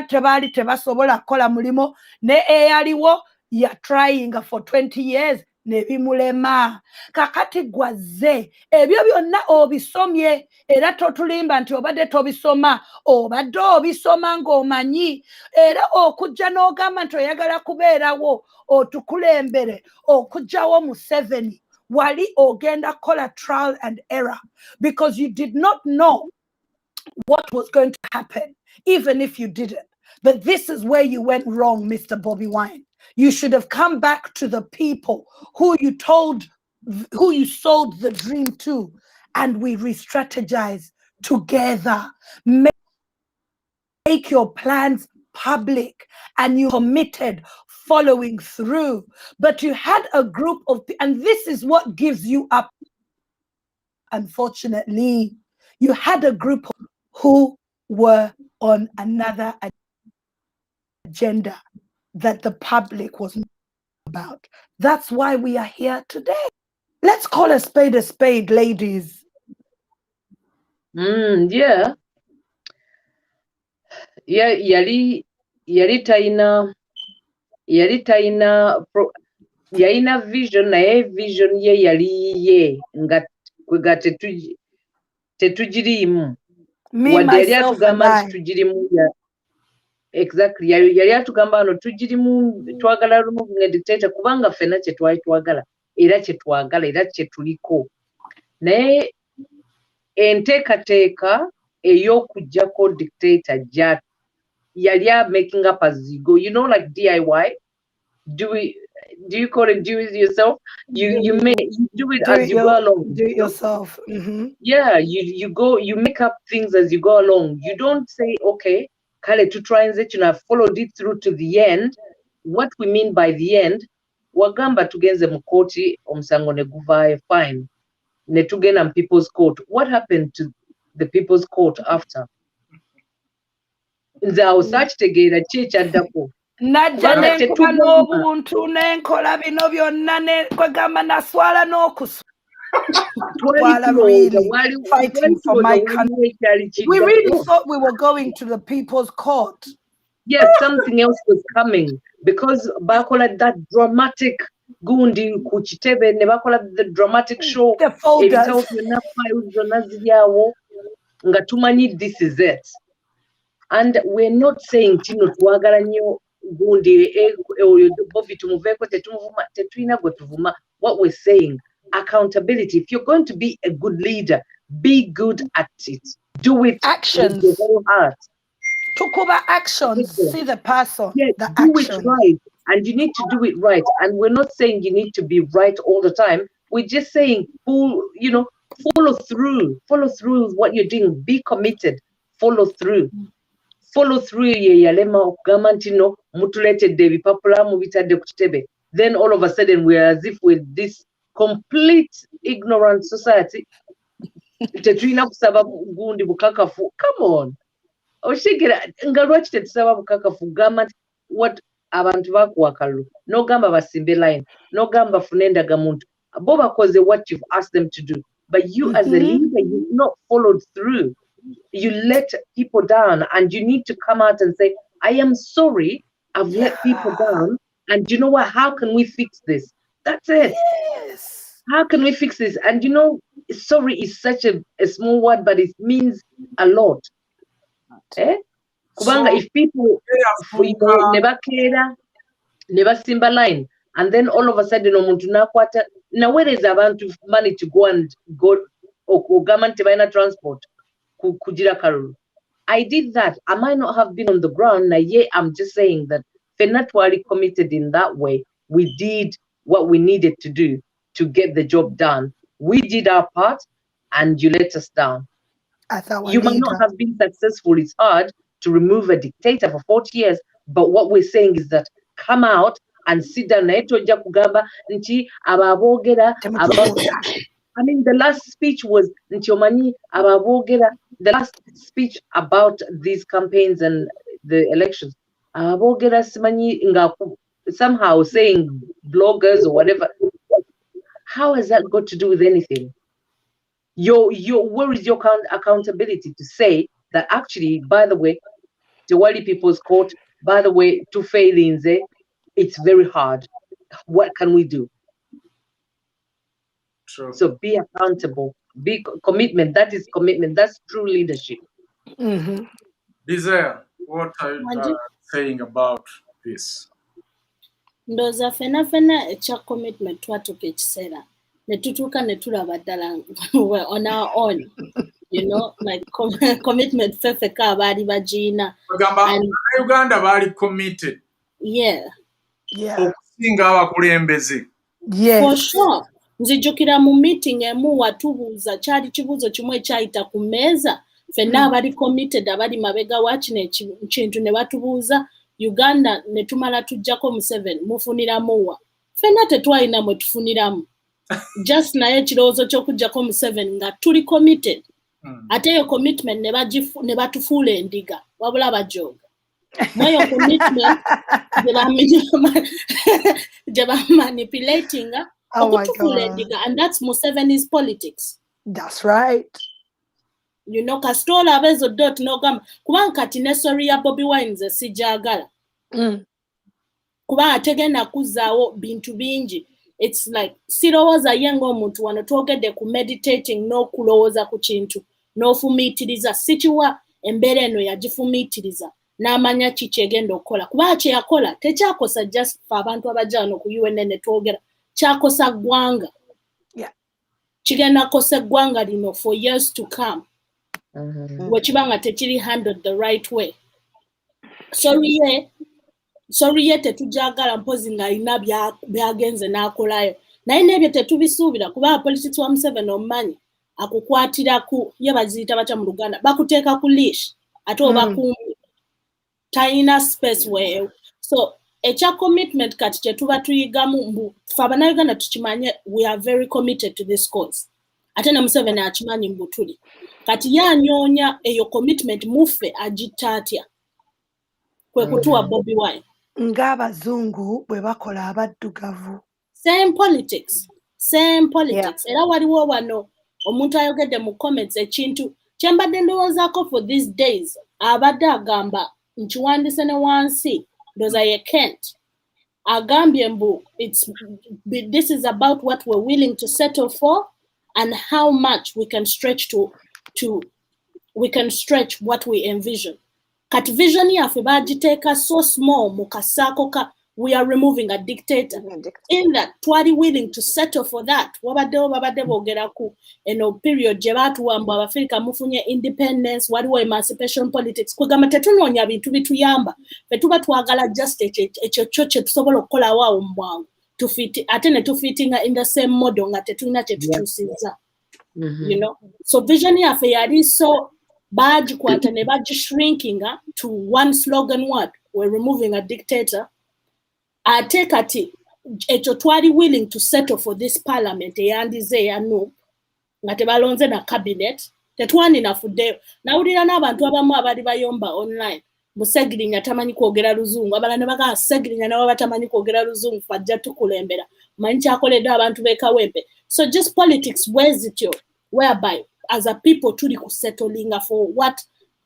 tebaali tebasobola kukola mulimo ne eyaliwo ya trying for 20 years nebimulema kakati gwazze ebyo byonna obisomye era totulimba nti obadde tobisoma obadde obisoma ng'omanyi era okujja n'ogamba nti oyagala kubeerawo otukulembere okujjawo Museveni wali ogenda kola trial and error because you did not know what was going to happen even if you didn't. But this is where you went wrong, Mr. Bobi Wine. You should have come back to the people who you sold the dream to, and we re-strategize together. Make your plans public, and you committed following through. But you had a group of, and this is what gives you up. Unfortunately, you had a group who were on another agenda that the public wasn't about. That's why we are here today. Let's call a spade, ladies. Yeah. Yali yalina vision naye vision ye yali ye nga kwega tetugirimu wadde yali atugamba nti tugirimu exactly yali atugamba no tugirimu twagala removing a dictator kubanga ffenna kye twali twagala era kye twagala era kye tuliko naye enteekateeka ey'okuggyako dictator gy'ati yali making up as you go, you know, like DIY. Do you call it do it yourself? You do it as you go along. Do it yourself. Yeah, you make up things as you go along. You don't say, okay, kale tutransit, you have followed it through to the end. What we mean by the end, wagamba tugenze mukoti omusango ne guvayo, fine. Ne tugenda people's court. What happened to the people's court after? Nze awo saakitegeera ki ekyaddako. Najja nenkuba n'obuntu nenkola bino byonna kwegamba naswala n'okuswala. Really fighting for my country. We really thought we were going to the people's court. Yes, something else was coming because bakola that dramatic gundi kuchitebe ne bakola the dramatic show. The folders. Nga tumanyi this is it. And we're not saying tino twagala nnyo gundi Bobby tumuveko tetulina gwe tuvuma. What we're saying, accountability. If you're going to be a good leader, be good at it. Do it. Actions. With your whole heart. Tukuba actions. See the person. Yes, the do action. it right. And you need to do it right. And we're not saying you need to be right all the time. We're just saying, follow through. Follow through with what you're doing. Be committed. Follow through. Follow through yalema gamantino mutuletedde ebipapula mu bitadde ku kitebe. Then all of a sudden we're as if with this complete ignorant society. Tetulina kusaba gundi bukakafu. Come on. Oshigera nga lwaki tetusaba bukakafu gamba what abantu bakuwa kalulu. No gamba basimbe line. No gamba funenda gamuntu. Bo bakoze what you've asked them to do. But you as a leader, you've not followed through. You let people down, and you need to come out and say, I am sorry, I've let people down, and you know what, how can we fix this? That's it. Yes. How can we fix this? And sorry is such a small word, but it means a lot. Kubanga if people never care, never simba line, and then all of a sudden omuntu nakwata, now where is abantu money to go government tebaina transport? I did that. I might not have been on the ground. I'm just saying that Fenatwari committed in that way. We did what we needed to do to get the job done. We did our part, and you let us down. You might not have been successful. It's hard to remove a dictator for 40 years, but what we're saying is that come out and sit down. I mean, the last speech was Ntiomani Ababogera. The last speech about these campaigns and the elections. Ababogera Simani somehow saying bloggers or whatever. How has that got to do with anything? Where is your accountability to say that actually, by the way, the Wali People's Court, by the way, to fail in there, it's very hard. What can we do? True. So be accountable, be commitment. That is commitment. That's true leadership. Desire, what are you saying about this? Ndoza fena echa commitment twatuka ekiseera netutuuka netulaba ddala we're on our own. Like commitment fefeka abaali bagiina. Uganda baali committed. Yeah. Okusinga abakulembeze. Yes. For sure. Nzijukira mu meeting emu watubuuza kyali kibuuzo kimu ekyayita ku mmeeza ffenna abali committed abali mabega wa kino ekintu ne batubuuza Uganda ne tumala tujjako Museveni mufuniramu wa ffenna tetwalina mwe tufuniramu just naye ekirowoozo ky'okujjako Museveni nga tuli committed ate eyo commitment ne batufuula endiga wabula bajooga mweyo commitment gye bamanipulating and that's Museveni's politics. That's right. Kastola abezo dot no gamba kubanga kati ne story ya Bobby Wine sijagala. Kubanga ategenda kuzaawo bintu bingi. It's like sirowooza yengo omuntu wano twogedde ku meditating no kulowooza ku kintu n'ofumiitiriza sikiwa embeera eno yagifumiitiriza n'amanya kiki egenda okukola kubanga kye yakola tekyakosa just for abantu abajja wano ku UNN ne twogera kyakosa ggwanga. Kigenda kosa ggwanga lino for years to come. wekibanga tekiri handled the right way. Sorry ye tetujagala mpozi nga ina byagenze n'akolayo naye n'ebyo tetubisuubira kuba politics wa Museveni omumanyi akukwatira ku ye baziyita batya mu Luganda bakuteeka ku leash ate obakumbi talina space weeyo. So ekya commitment kati kyetuba tuyigamu mbu fe Abannayuganda tukimanye we are very committed to this cause ate ne Museveni akimanyi mbu tuli kati yanyonya eyo commitment mufe agitta atya kwe kutuwa Bobi Wine ng'abazungu bwe bakola abaddugavu. Same politics. Era waliwo wano omuntu ayogedde mu comments ekintu kyembadde ndowoozaako for these days abadde agamba nkiwandise ne wansi ndowooza ye Kent agambye mbu this is about what we're willing to settle for and how much we can stretch we can stretch what we envision. Kat vision yaffe bagiteeka so small mu kasaako ka we are removing a dictator. In that, twali willing to settle for that. Wabaddewo babadde boogera ku eno period gye baatuwamba Abafirika mufunye independence, waliwo emancipation politics. Kwegamba tetunoonya bintu bituyamba. Fe tuba twagala just ekyo kye tusobola okukolawo awo mu bwangu. Ate ne tufitinga in the same model nga tetulina kye tutuusizza. You know? So vision yaffe yali so bagikwata ne bagishrinkinga to one slogan word. We're removing a dictator. Ate kati ekyo twali willing to settle for this parliament eyandize yanu nga tebalonze na cabinet tetwaninafuddeyo. Nawulira n'abantu abamu abali bayomba online Musegirinya tamanyi kwogera Luzungu abala ne baga Segirinya nabo batamanyi kwogera Luzungu fajja tukulembera manyi kyakoledde abantu b'ekawempe. So just politics whereby as a people tuli kusettlinga for what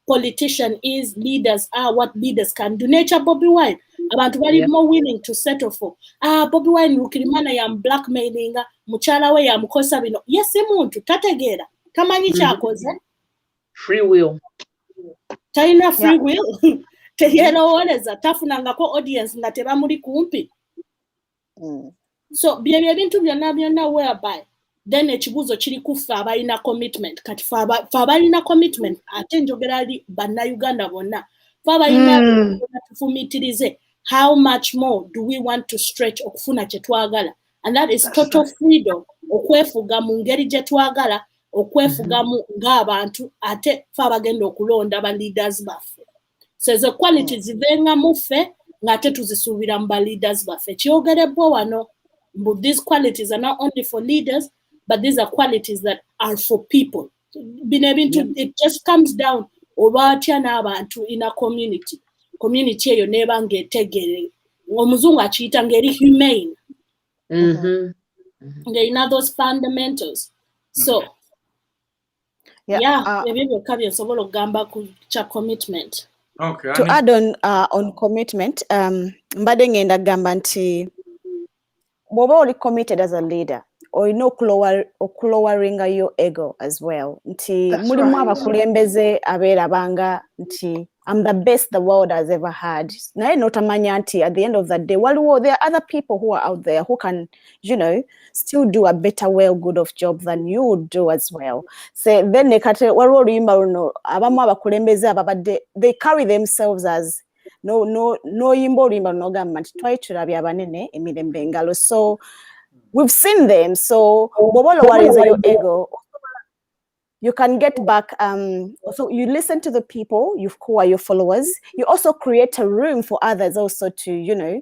politician is, leaders are, what leaders can do. Nature Bobi Wine abantu bali more willing to settle for Bobi Wine Rukirimana ya blackmailinga mukyala we yamukosa bino. Yes muntu tategeera tamanyi kyakoze free will talina free will teyeroowoleza tafunangako audience nga tebamuli kumpi. So byebyo ebintu byonna whereby then ekibuuzo kiri kufa abalina commitment kati fe abalina commitment ate njogera ali bannayuganda bonna fe abalina tufumitirize how much more do we want to stretch okufuna kye twagala, and that is total freedom okwefuga mu ngeri gye twagala okwefugamu ng'abantu ate fe abagenda okulonda ba leaders baffe. So ezo qualities zivenga muffe ng'ate tuzisuubira mu ba leaders baffe. Kyogerebwa wano mbu these qualities are not only for leaders but these are qualities that are for people. It just comes down obatya n'abantu in a community eyo neba ng'etegere omuzungu akiyita ng'eri humane ng'erina those fundamentals. So ebyo byokka bye nsobola okugamba ku kya commitment. Okay, to add on commitment, mbadde ngenda gamba nti bw'oba oli committed as a leader olina okulowaringa your ego as well. Nti mulimu abakulembeze abeerabanga nti I'm the best the world has ever had. Naye notamanya nti at the end of the day there are other people who are out there who can, still do a better good of job than you would do as well. So then nekate waliwo oluyimba luno abamu abakulembeze ababadde they carry themselves as no yimba oluyimba luno gamba nti twali tulabye abanene emirembe engalo. So we've seen them. So bw'oba olowarinze your ego, you can get back. So you listen to the people who are your followers. You also create a room for others also to,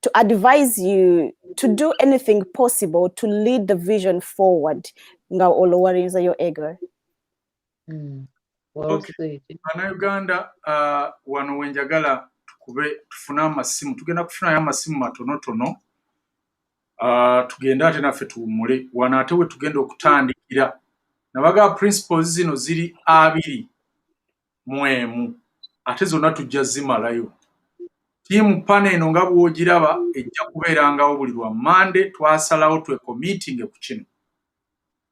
to advise you to do anything possible to lead the vision forward. Nga olowarinze your ego. Well said. Bannayuganda wano wenjagala tufune amasimu. Tugenda kufunayo amasimu matonotono. Tugenda ate naffe tuwummule wano ate we tugenda okutandikira. Nabaga principles zino ziri 21 ate zonna tujja zimalayo. Team panel eno nga bw'ogiraba ejja kubeerangawo buli lwa Monday twasalawo twekomiitinge ku kino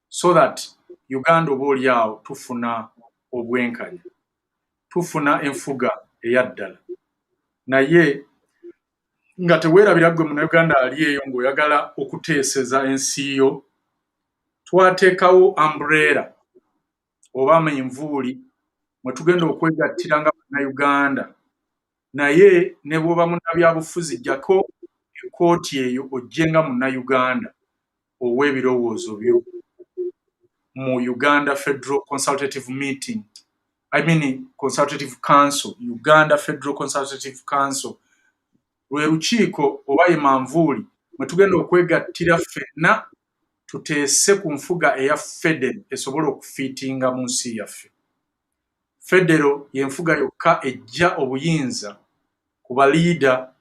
so that Uganda oba oliawo tufuna obwenkanya, tufuna enfuga eyaddala. Naye nga teweerabira gwe Munnayuganda ali eyo ng'oyagala okuteeseza ensi yo, twateekawo umbrella oba manvuuli mwe tugenda okwegattira nga bannayuganda naye ne bw'oba munnabyabufuzi jjako ekkooti eyo ojjenga munnayuganda ow'ebirowoozo byo mu Uganda Federal Consultative Meeting Consultative Council, Uganda Federal Consultative Council. Lwe lukiiko oba ye manvuuli mwe tugenda okwegattira ffenna tuteese ku nfuga eya federo esobola okufiitinga mu nsi yaffe. Federo y'enfuga yokka ejja obuyinza ku baliida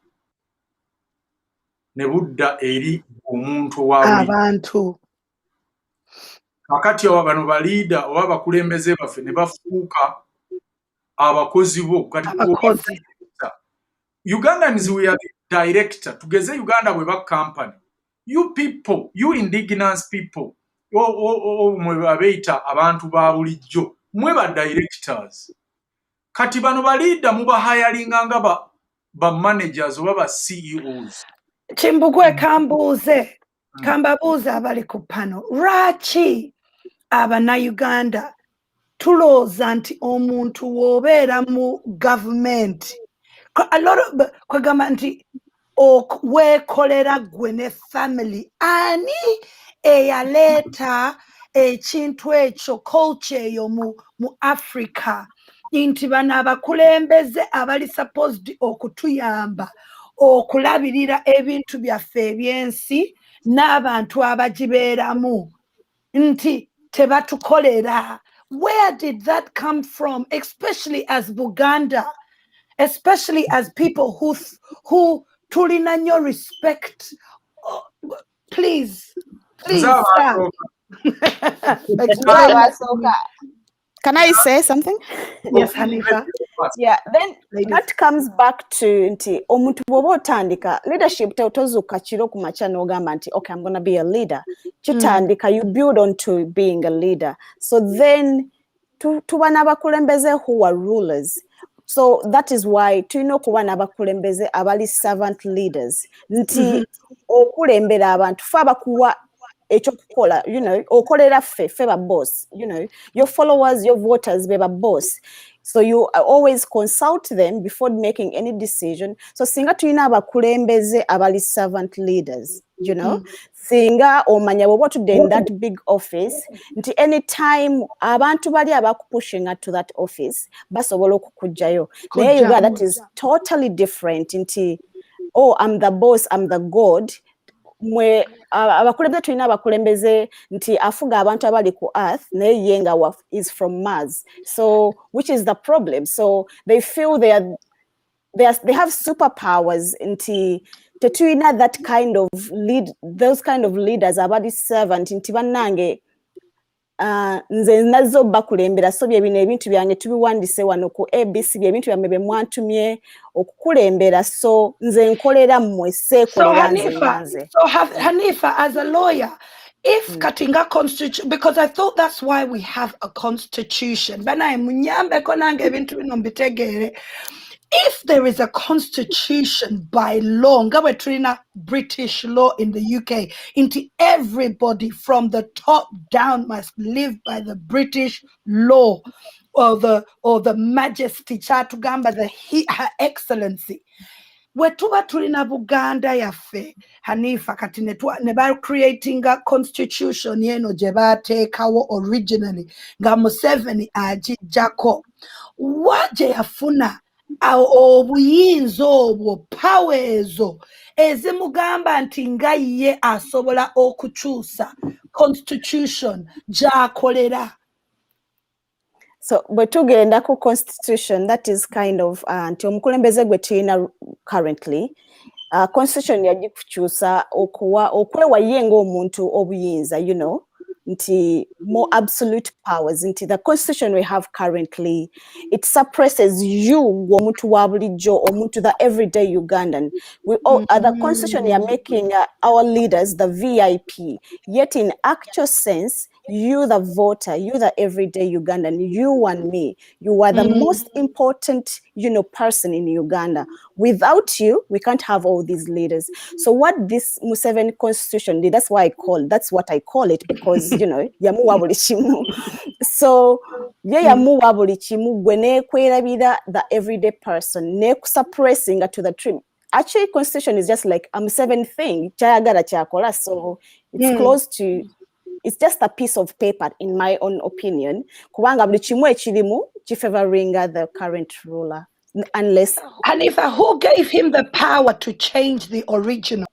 ne budda eri omuntu abantu. Kakati bano baliida oba abakulembeze baffe ne bafuuka abakozi bo. Ugandans, we are the director. Tugeze Uganda we back company. You people, you indigenous people, mwe babeita abantu ba bulijjo, mwe ba directors. Kati bano baliida muba hiringa nga ba managers oba ba CEOs. Kimbugwe kambabuuze abali ku pano. Lwaki Uganda tulooza nti omuntu w'obeera mu government a lot of kwagamba nti weekolera gwe ne family ani eyaleeta ekintu ekyo culture eyo mu Africa nti bano abakulembeze abali supposed okutuyamba okulabirira ebintu byaffe ebyensi n'abantu abagibeeramu nti tebatukolera. Where did that come from, especially as Buganda, especially as people who tulina nyo respect? Please sir. Can I say something? Yes, Hanifa. Yeah, then that comes back to nti omuntu bwoba otandika leadership tozuka kiro ku macha n'ogamba nti okay, I'm going to be a leader. Kitandika, you build on to being a leader. So then tuba n'abakulembeze who are rulers. So that is why tulina okuba n'abakulembeze abali servant leaders. Nti okulembera abantu fe abakuwa echokukola, you know, okolera fe ba boss, you know, your followers, your voters be ba boss. So you always consult them before making any decision. So singa tulina abakulembeze abali servant leaders, you know, singa omanya bwoba otudde in that big office nti anytime abantu bali abakupushinga to that office basobola okukujjayo. Naye Uganda, that is totally different nti oh, I'm the boss, I'm the god. Mwe abakulembeze tulina abakulembeze nti afuga abantu abali ku earth naye yenga is from Mars. So which is the problem? So they feel they have superpowers nti tetulina that kind of those kind of leaders abali servant nti bannange nze nazo bakulembera so bye bino ebintu byange tubiwandise wano ku ABC bye ebintu byambe mwantumye okukulembera so nze nkolera mmwe seekolera nze. So Hanifa, as a lawyer, if Katinga constitution, because I thought that's why we have a constitution. If there is a constitution by law, British law in the UK, into everybody from the top down must live by the British law or the majesty, her excellency. Wetuba tulina Buganda yaffe Hanifa kati ne ba creating a constitution yeno gye baateekawo originally nga Museveni agijjako waje yafuna obuyinza obwo power ezo ezimugamba nti nga ye asobola okukyusa constitution gy'akolera. So bwetugenda ku constitution, that is kind of nti omukulembeze gwe tulina currently constitution yagikukyusa okwewa ye ng'omuntu obuyinza, you know, nti more absolute powers nti the constitution we have currently, it suppresses you omuntu wa bulijjo, omuntu the everyday Ugandan. We all the constitution are making our leaders the VIP, yet in actual sense you the voter, you the everyday Ugandan, you and me, you are the most important, person in Uganda. Without you, we can't have all these leaders. So what this Museveni constitution did, that's what I call it, because, yamuwa buli kimu. So, yamuwa buli kimu, gwe nekwelabira the everyday person, suppressing to the trim. Actually, constitution is just like a Museveni thing, chayagala chakola, so it's close to, it's just a piece of paper, in my own opinion. Kubanga buli kimu ekirimu kifavoring the current ruler, unless. And who gave him the power to change the original?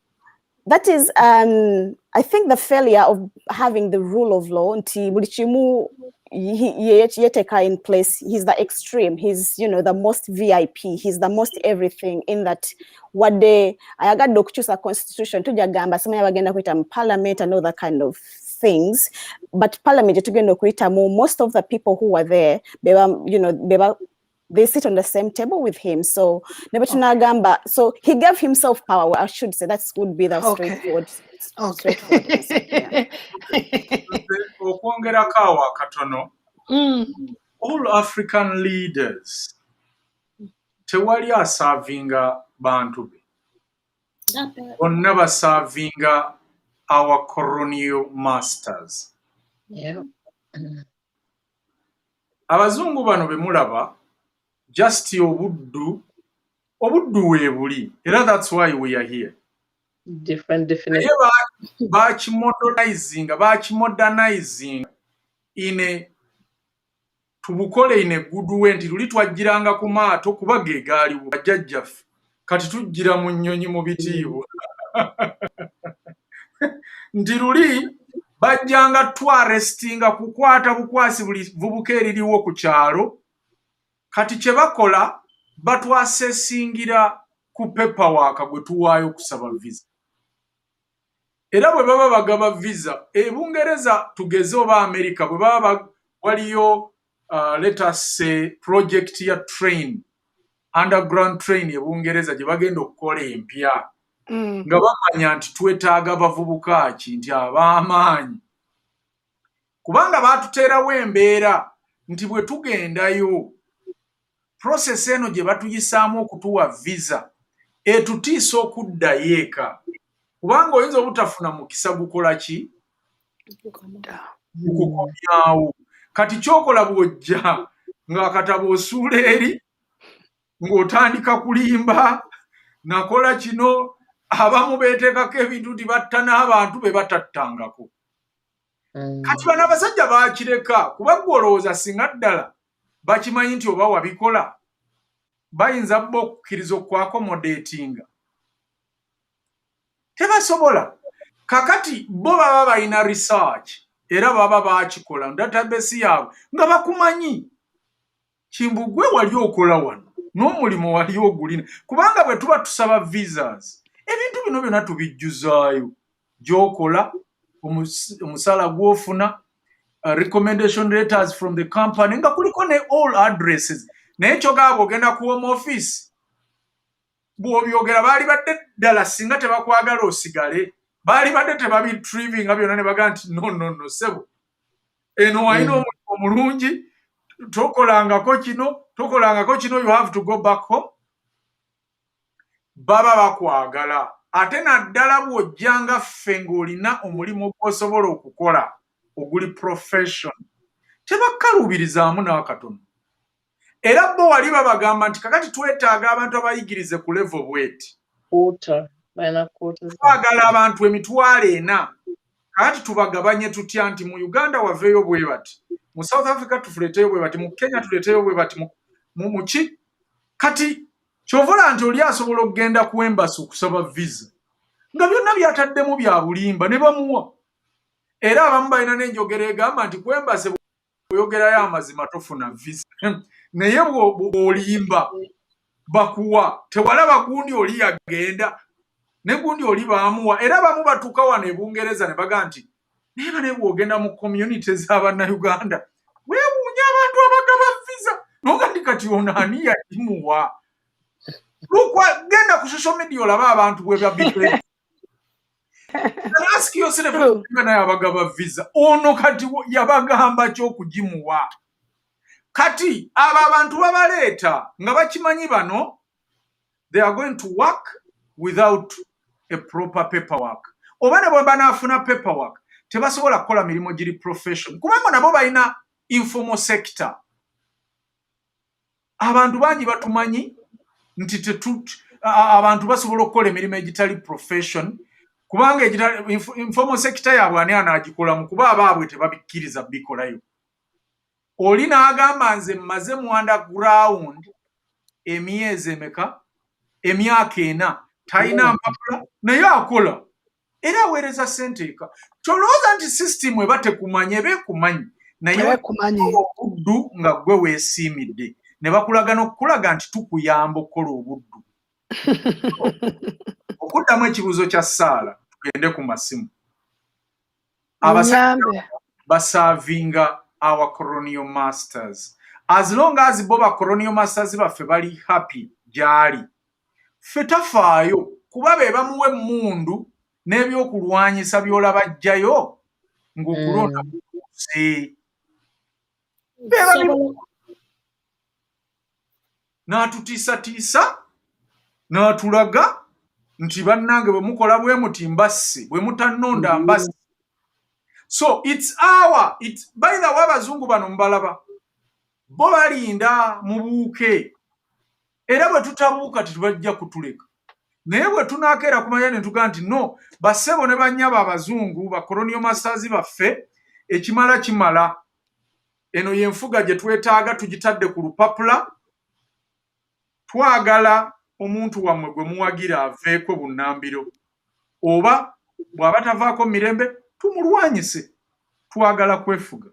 That is, I think, the failure of having the rule of law. Nti buli kimu yeteka in place. He's the extreme. He's, the most VIP. He's the most everything. In that, what they ayagadde okukyusa constitution tujagamba samanya bagenda kuyita mu parliament and all that kind of things. But parliament tugenda okuyitamu, most of the people who were there, they sit on the same table with him. So so he gave himself power. I should say that would be the straightforward answer. Okwongera kawa katono. All African leaders tewali aservinga bantu be. Bonna baservinga our colonial masters. Yeah. Abazungu bano bemulaba just obuddu webuli. That's why we are here. Different definition. Bakimodernizing tubukole in a good way nti luli twajjiranga ku maato kuba ge gaaliwo bajjajjaffe kati tujjira mu nnyonyi mu bitiibwa nti luli bajjanga twarestinga kukwata bukwasi buli vubuka eririwo ku kyalo kati kye bakola batwasesingira ku paperwork gwe tuwaayo okusaba visa. Era bwe baba bagaba visa, Bungereza tugeze oba America bwe baba waliyo let us say project ya train, underground train e Bungereza gye bagenda okukola empya. Nga bamanya nti twetaaga bavubuka ki nti ab'amaanyi. Kubanga baatuteerawo embeera nti bwe tugendayo process eno gye batuyisaamu okutuwa visa etutiisa okuddayo eka. Kubanga oyinza obutafuna mukisa gukola ki? Gukukomyawo. Kati kyokola bw'ojja ng'akatabo osuula eri ng'otandika kulimba nakola kino abamu beeteekako ebintu nti batta n'abantu be batattangako. Kati bano abasajja baakireka kuba gwe olowooza singa ddala bakimanyi nti oba wabikola bayinza bbo okukkiriza okwakomodatinga. Tebasobola. Kakati bo baba balina research era baba baakikola mu database yaabwe nga bakumanyi. Kimbugwe wali okola wano n'omulimu wali ogulina kubanga bwe tuba tusaba visas ebintu bino byonna tubijjuzaayo gy'okola omusala gw'ofuna recommendation letters from the company nga kuliko ne all addresses. Naye kyogaaba ogenda ku home office bw'obyogera baali badde ddala singa tebakwagala osigale baali badde tebabitrivinga byonna ne bagaa nti no sebo eno walina omulimu omulungi tokolangako kino you have to go back home. Baba bakwagala ate naddala bw'ojjanga ffe ng'olina omulimu gw'osobola okukola oguli profession tebakkaluubirizaamu n'akatono. Era bo wali babagamba nti kakati twetaaga abantu abayigirize ku level bweti. Twagala abantu 4,000 kakati tubagabanye tutya nti mu Uganda waveeyo bwe bati, mu South Africa tufuleteyo bwe bati, mu Kenya tuleteyo bwe bati, mu ki kati kyovola nti oli asobola okugenda ku embassy okusaba visa nga byonna byataddemu bya bulimba ne bamuwa. Era abamu balina n'enjogera egamba nti ku embassy bw'oyogerayo amazima tofuna visa naye bw'olimba bakuwa. Tewalaba gundi oli yagenda ne gundi oli baamuwa. Era abamu batuuka wano e Bungereza ne baga nti naye bane bw'ogenda mu community z'Abannayuganda weewuunya abantu abagaba visa noga ndi kati ono ani yagimuwa. Lukwa genda ku social media olaba abantu bwe babitwe ask yourself naye abagaba visa ono kati yabagamba ky'okugimuwa kati abo abantu babaleeta nga bakimanyi bano they are going to work without a proper paperwork oba ne bwe banaafuna paperwork tebasobola kukola mirimu giri profession kubanga nabo balina informal sector abantu bangi batumanyi nti abantu basobola okukola emirimu egitali profession kubanga informal sector yaabwe ani anaagikolamu kuba abaabwe tebabikkiriza bikolayo oli n'agamba nze mmaze mu underground emyezi emeka emyaka 4 talina mpapula naye akola era aweereza ssente eka tolowooza nti system eba tekumanya eba ekumanyi naye obuddu nga gwe weesiimidde ne bakulaga n'okukulaga nti tukuyamba okukola obuddu okuddamu ekibuuzo kya Saala tugende ku masimu abasajja basaavinga our colonial masters as long as bo ba colonial masters baffe bali happy gyali ffe tafaayo kuba be bamuwa emmundu n'ebyokulwanyisa by'olaba ajjayo ng'okulonda bukuuse n'atutiisatiisa n'atulaga nti bannange bwe mukola bwe muti mbasse bwe mutannonda mbasse so by the way abazungu bano mbalaba bo balinda mu buuke era bwe tutabuuka tetubajja kutuleka naye bwe tunaakeera kumanya ne tugaa nti no bassebo ne bannyaba abazungu ba colonial masters baffe ekimala kimala eno y'enfuga gye twetaaga tugitadde ku lupapula twagala omuntu wammwe gwe muwagira aveeko bunnambiro oba bw'aba tavaako mirembe tumulwanyise twagala kwefuga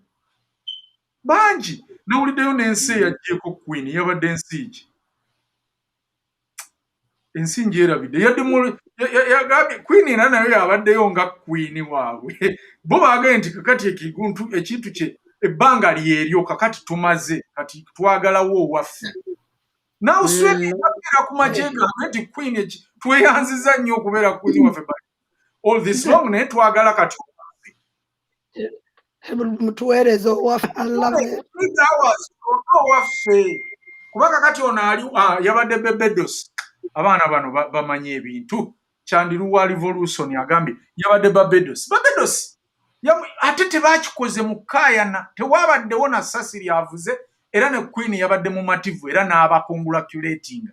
bangi nawuliddeyo n'ensi eyaggyeko Queen yabadde ensi ki ensi ngyerabidde yagambye Queen era nayo yabaddeyo nga Queen waabwe bo baagaye nti kakati ekintu kye ebbanga lyeryo kakati tumaze kati twagalawo owaffe nawe swera ku makyega nti Queen tweyanziza nnyo okubeera Queen waffe all this long naye twagala kati mutuweereza owaffe kubanga kati ono ali yabadde Barbados abaana bano bamanyi ebintu Kyandiruwa Revolution agambye yabadde Barbados ate tebakikoze mu kaayana tewabaddewo na ssasi lyavuze era ne Queen yabadde mu mativu era n'abakongratulating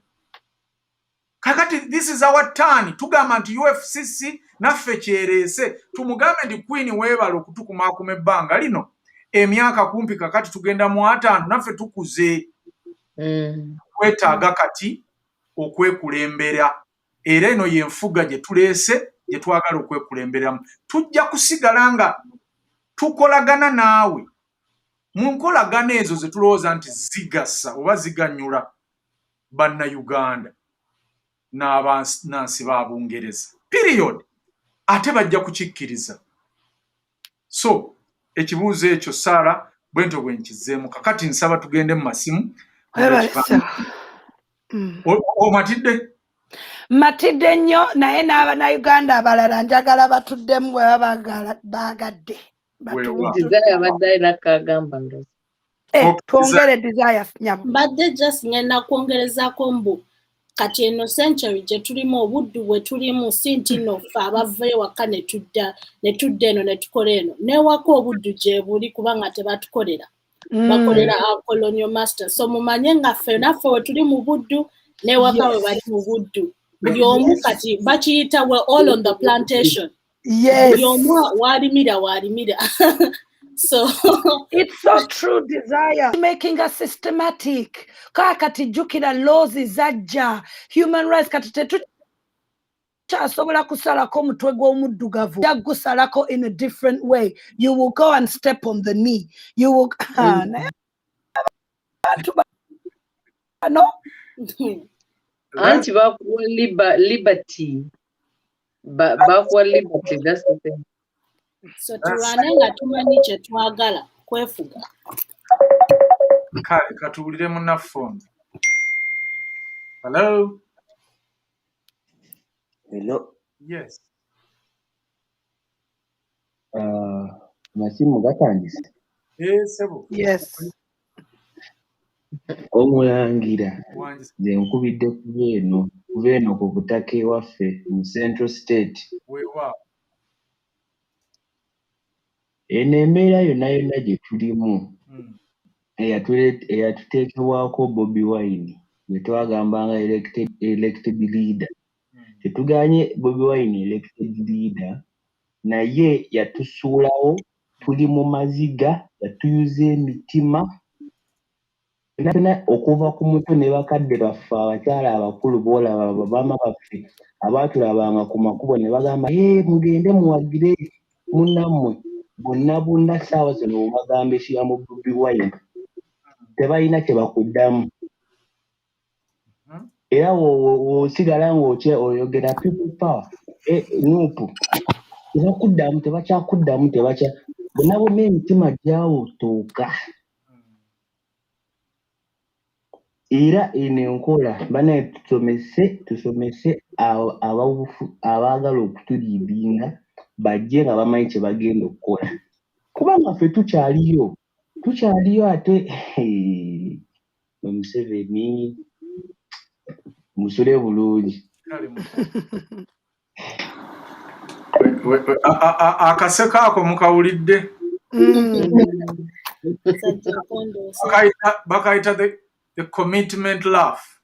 kakati this is our turn tugamba nti UFCC naffe kyereese tumugambe nti Queen weebala okutukumaakuma ebbanga lino emyaka kumpi kakati tugenda mu 5 naffe tukuze kwetaaga kati okwekulembera era eno y'enfuga gye tuleese gye twagala okwekulemberamu tujja kusigala nga tukolagana naawe mu nkolagana ezo ze tulowooza nti zigasa oba ziganyula bannayuganda n'abanansi ba Bungereza period ate bajja kukikkiriza so ekibuuzo ekyo Saala bwento bwe nkizeemu kakati nsaba tugende mu masimu omatidde matidde nnyo naye n'abannayuganda abalala njagala batuddemu bwe baba baagadde twongere desire mbadde just ngenda kwongerezaako mbu kati eno century gye tulimu obuddu bwe tulimu si nti nno ffe abava ewaka ne tudda eno ne tukola eno n'ewaka obuddu gye buli kubanga tebatukolera bakolera colonial master so mumanye nga ffe naffe we tuli mu buddu n'ewaka we bali mu buddu buli omu kati bakiyita we all on the plantation buli omu waalimira so it's so true desire making a systematic kati jukira laws zajja human rights kati tetu kyasobola kusalako omutwe gw'omuddugavu jagusalako in a different way you will go and step on the knee you will anti bakuwa liberty bakuwa liberty that's the thing so tulwane nga tumanyi kye twagala kwefuga kale katuwulire munnafone hello hello yes Masimu gatandise. Sebo. Yes. Omulangira nze nkubidde kuba eno ku butaka ewaffe mu Central State. Wewa. Eno embeera yonna gye tulimu eyatuteekebwako Bobi Wine bwe twagambanga elected leader. Tetuganye Bobi Wine elected leader, naye yatusuulawo tuli mu maziga, yatuyuza emitima okuva ku mutwe ne bakadde baffe abakyala abakulu boolaba babaama baffe abaatulabanga ku makubo ne bagamba mugende muwagire munnammwe bonna ssaawa zino bwebagamba ekiramu Bobi Wine tebalina kye bakuddamu. Era w'osigala ng'oyogera people power nuupu tebakyakuddamu bonna bonna emitima gyawutuuka. Era eno enkola banaye tusomese abaagala okutuliibinga bajje nga bamanyi kye bagenda okukola, kubanga ffe tukyaliyo ate Museveni musule bulungi. Akaseko ako mukawulidde? Bakayita the commitment laugh.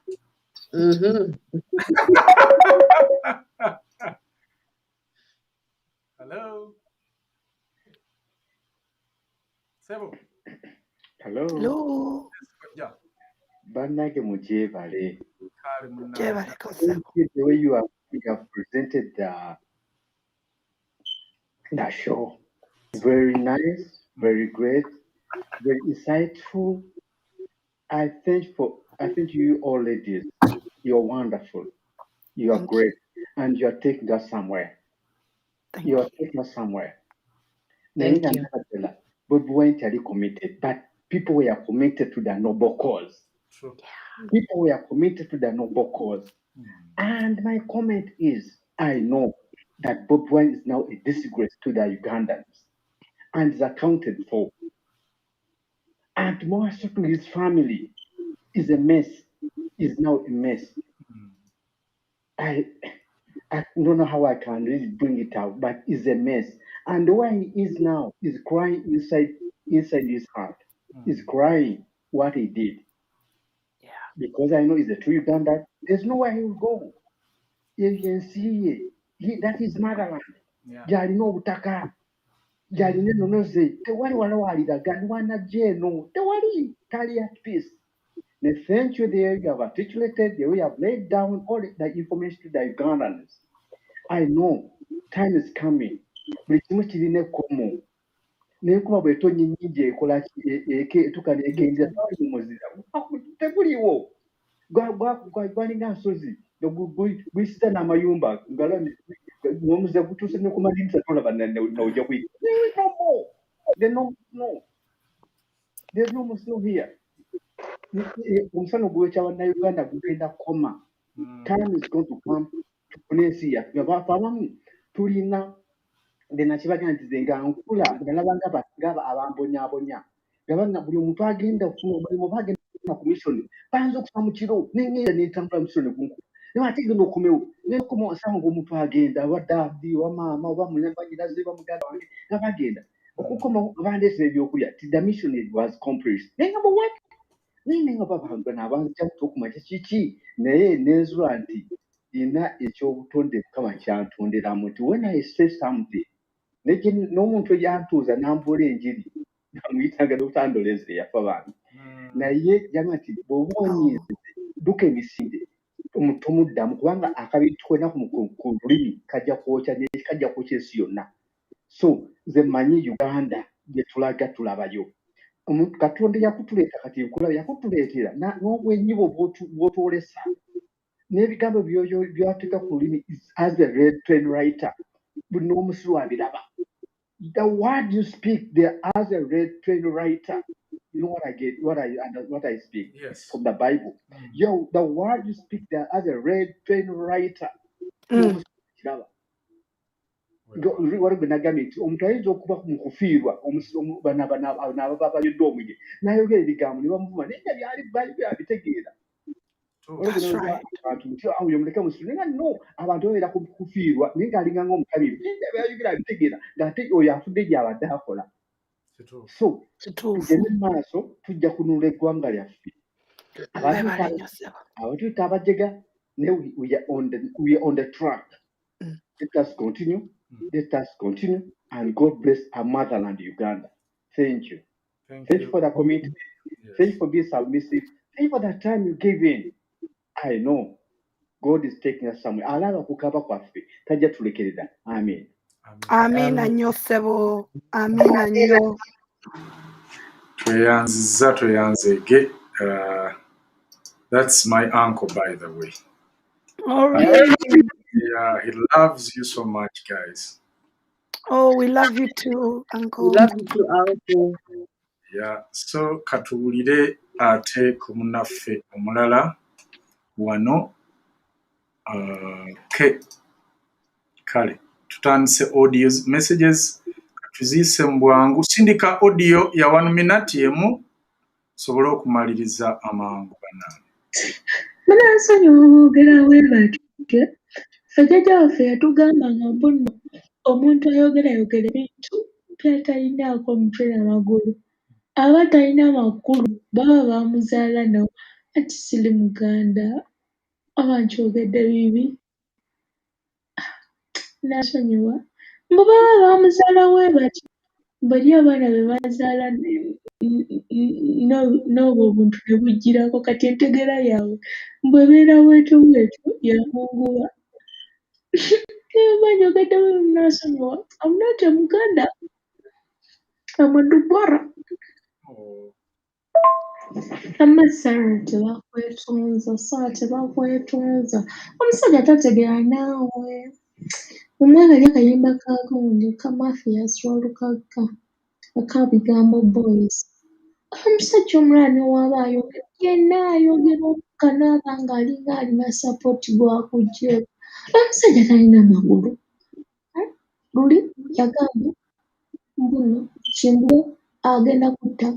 Hello. Sebo. Hello. Bannage mugyebale. The way you have presented the show. Very nice, very great, very insightful. I think you all ladies, you're wonderful. You are great. And you're taking us somewhere. You're taking us somewhere. Thank you. But we weren't really committed, but people were committed to the noble cause. True. People were committed to the noble cause. And my comment is, I know that Bob Wine is now a disgrace to the Ugandans and is accounted for. And more certainly his family is a mess, is now a mess. I don't know how I can really bring it out, but it's a mess. And where he is now is crying inside his heart. He's crying what he did. Yeah. Because I know he's a true Uganda. There's nowhere he will go. You can see that is motherland. Jali no butaka. Jali no noze. Tewali walawalira ganwana jeno. Tewali tali at peace. Thank you there. You have articulated the way you have laid down all the information to the Ugandans. I know time is coming. Buli kimu kirina ekkomo. N'enkuba bw'etonnya ennyingi ekola etuuka n'ekenja tewali mumuzira. Teguliwo. Gwalinga nsozi. Guyisiza n'amayumba. Ng'omuze gutuuse ne ku madinisa tolaba n'ojja kuyita. No more. There's no more snow here. Omusano gw'ekya bannayuganda gugenda kukoma. Time is going to come to kunensi yaffe abamu tulina nakibagenda nti ze nga nkula nalaba ngaba abambonyaabonya gabanga buli omuntu agenda okufuna omulimu bagenda ku mission banza okufa mu kiro nengenda nentambula mission kunkuba naye ate genda okumewo nekoma osanga ng'omuntu agenda wadaadi wamaama oba munyambanyiraze oba muganda wange nga bagenda okukoma bandeesera ebyokulya ti the mission was accomplished naye nga bwe naye nga babantu n'abanza okumakya kiki naye nenzula nti ina ekyobutonde Mukama kyantonderamu nti when I say something n'omuntu yantuuza n'ambuula enjiri namuyitanga n'obutandoleze yafa abantu naye yagamba nti bw'oba onyiize dduka emisinde tomuddamu kubanga akabintu konna ku lulimi kajja kwokya ensi yonna. So nze mmanyi Uganda gye tulaga tulabayo. Katonda yakutuleeta kati nkulaba yakutuleetera n'obwenyibo bw'otwolesa n'ebigambo by'ateeka ku lulimi as a red pen writer buli n'omusiru abiraba. The word you speak there as a red pen writer, you know what I get, what I speak from the Bible. The word you speak there as a red pen writer. wari gwenagambye nti omuntu ayinza okuba mukufiirwa nababayodde omuje nayogera ebigambo ne bamuvuma naye byali byabitegeera abantu nti oyo muleke musiru naye no abantu babeera kufiirwa naye ngaalinga ng'omukabiri byayogera abitegeera ng'ate oyo afudde gyabadde akola so tugende mu maaso tujja kununula eggwanga lyaffe abatuyita abajega naye we are on the track. Let us continue. Let us continue. And God bless our motherland, Uganda. Thank you. Thank you for the commitment. Yes. Thank you for being submissive. Thank you for the time you gave in. I know God is taking us somewhere. Alaba kukaba kwaffe tajja tulekerera. Amen. Amen annyo ssebo. Amen annyo. Tweyanzege. That's my uncle, by the way. Oh, really? Yeah, he loves you so much, guys. Oh, we love you too, uncle. We love you too, uncle. Yeah, so katuwulire ate ku munnaffe omulala wano. Kale tutandise audios messages tuziise mu bwangu. Sindika audio ya 1 minute emu sobole okumaliriza amangu bannange. Munansonyiwa boogera bwe batyo ffe jjajja waffe yatugambanga mbuno omuntu ayogera ebintu byatalinaako mutwe n'amagulu aba talina makulu baba bamuzaala nawo anti siri Muganda aba nkyogedde bibi nansonyiwa mbu baba bamuzaala bwe batyo bali abaana be bazaala n'obwo obuntu ne bugirako kati entegera yaabwe bw'ebeera bwetyo yamunguwa banyogedde bwe munansonyiwa I'm not a Muganda I'm a Dubara amma Sarah tebakwetunza tebakwetunza omusajja tategeera naawe omwana ali akayimba ka gundi ka Mafias lwalukagga akabigambo boys omusajja omulani waaba ayogera yenna ayogera omukka n'aba ng'alinga alina support gwakugjeeko omusajja talina magulu luli yagamba mbuno Kimbugwe agenda kutta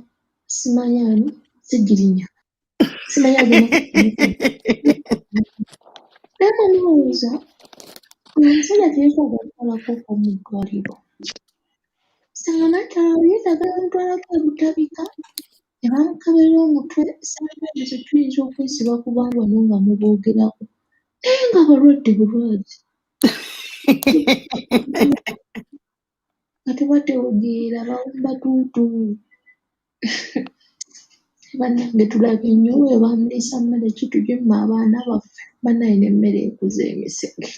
simanyani sigirinya simanyi agenda naye mulowooza omusajja teyeetaaga kutwalako mu ddwaliro sanga nattala yeetaaga bamutwalako ebutabika ne bamukebera omutwe sometimes tuyinza okwesiba ku bantu bano nga muboogerako naye nga balwadde bulwadde nga tebategeera batuutu bannange tulabe nnyo bwe bamuliisa mmere ki tugemme abaana baffe bannaye n'emmere ekuza emisege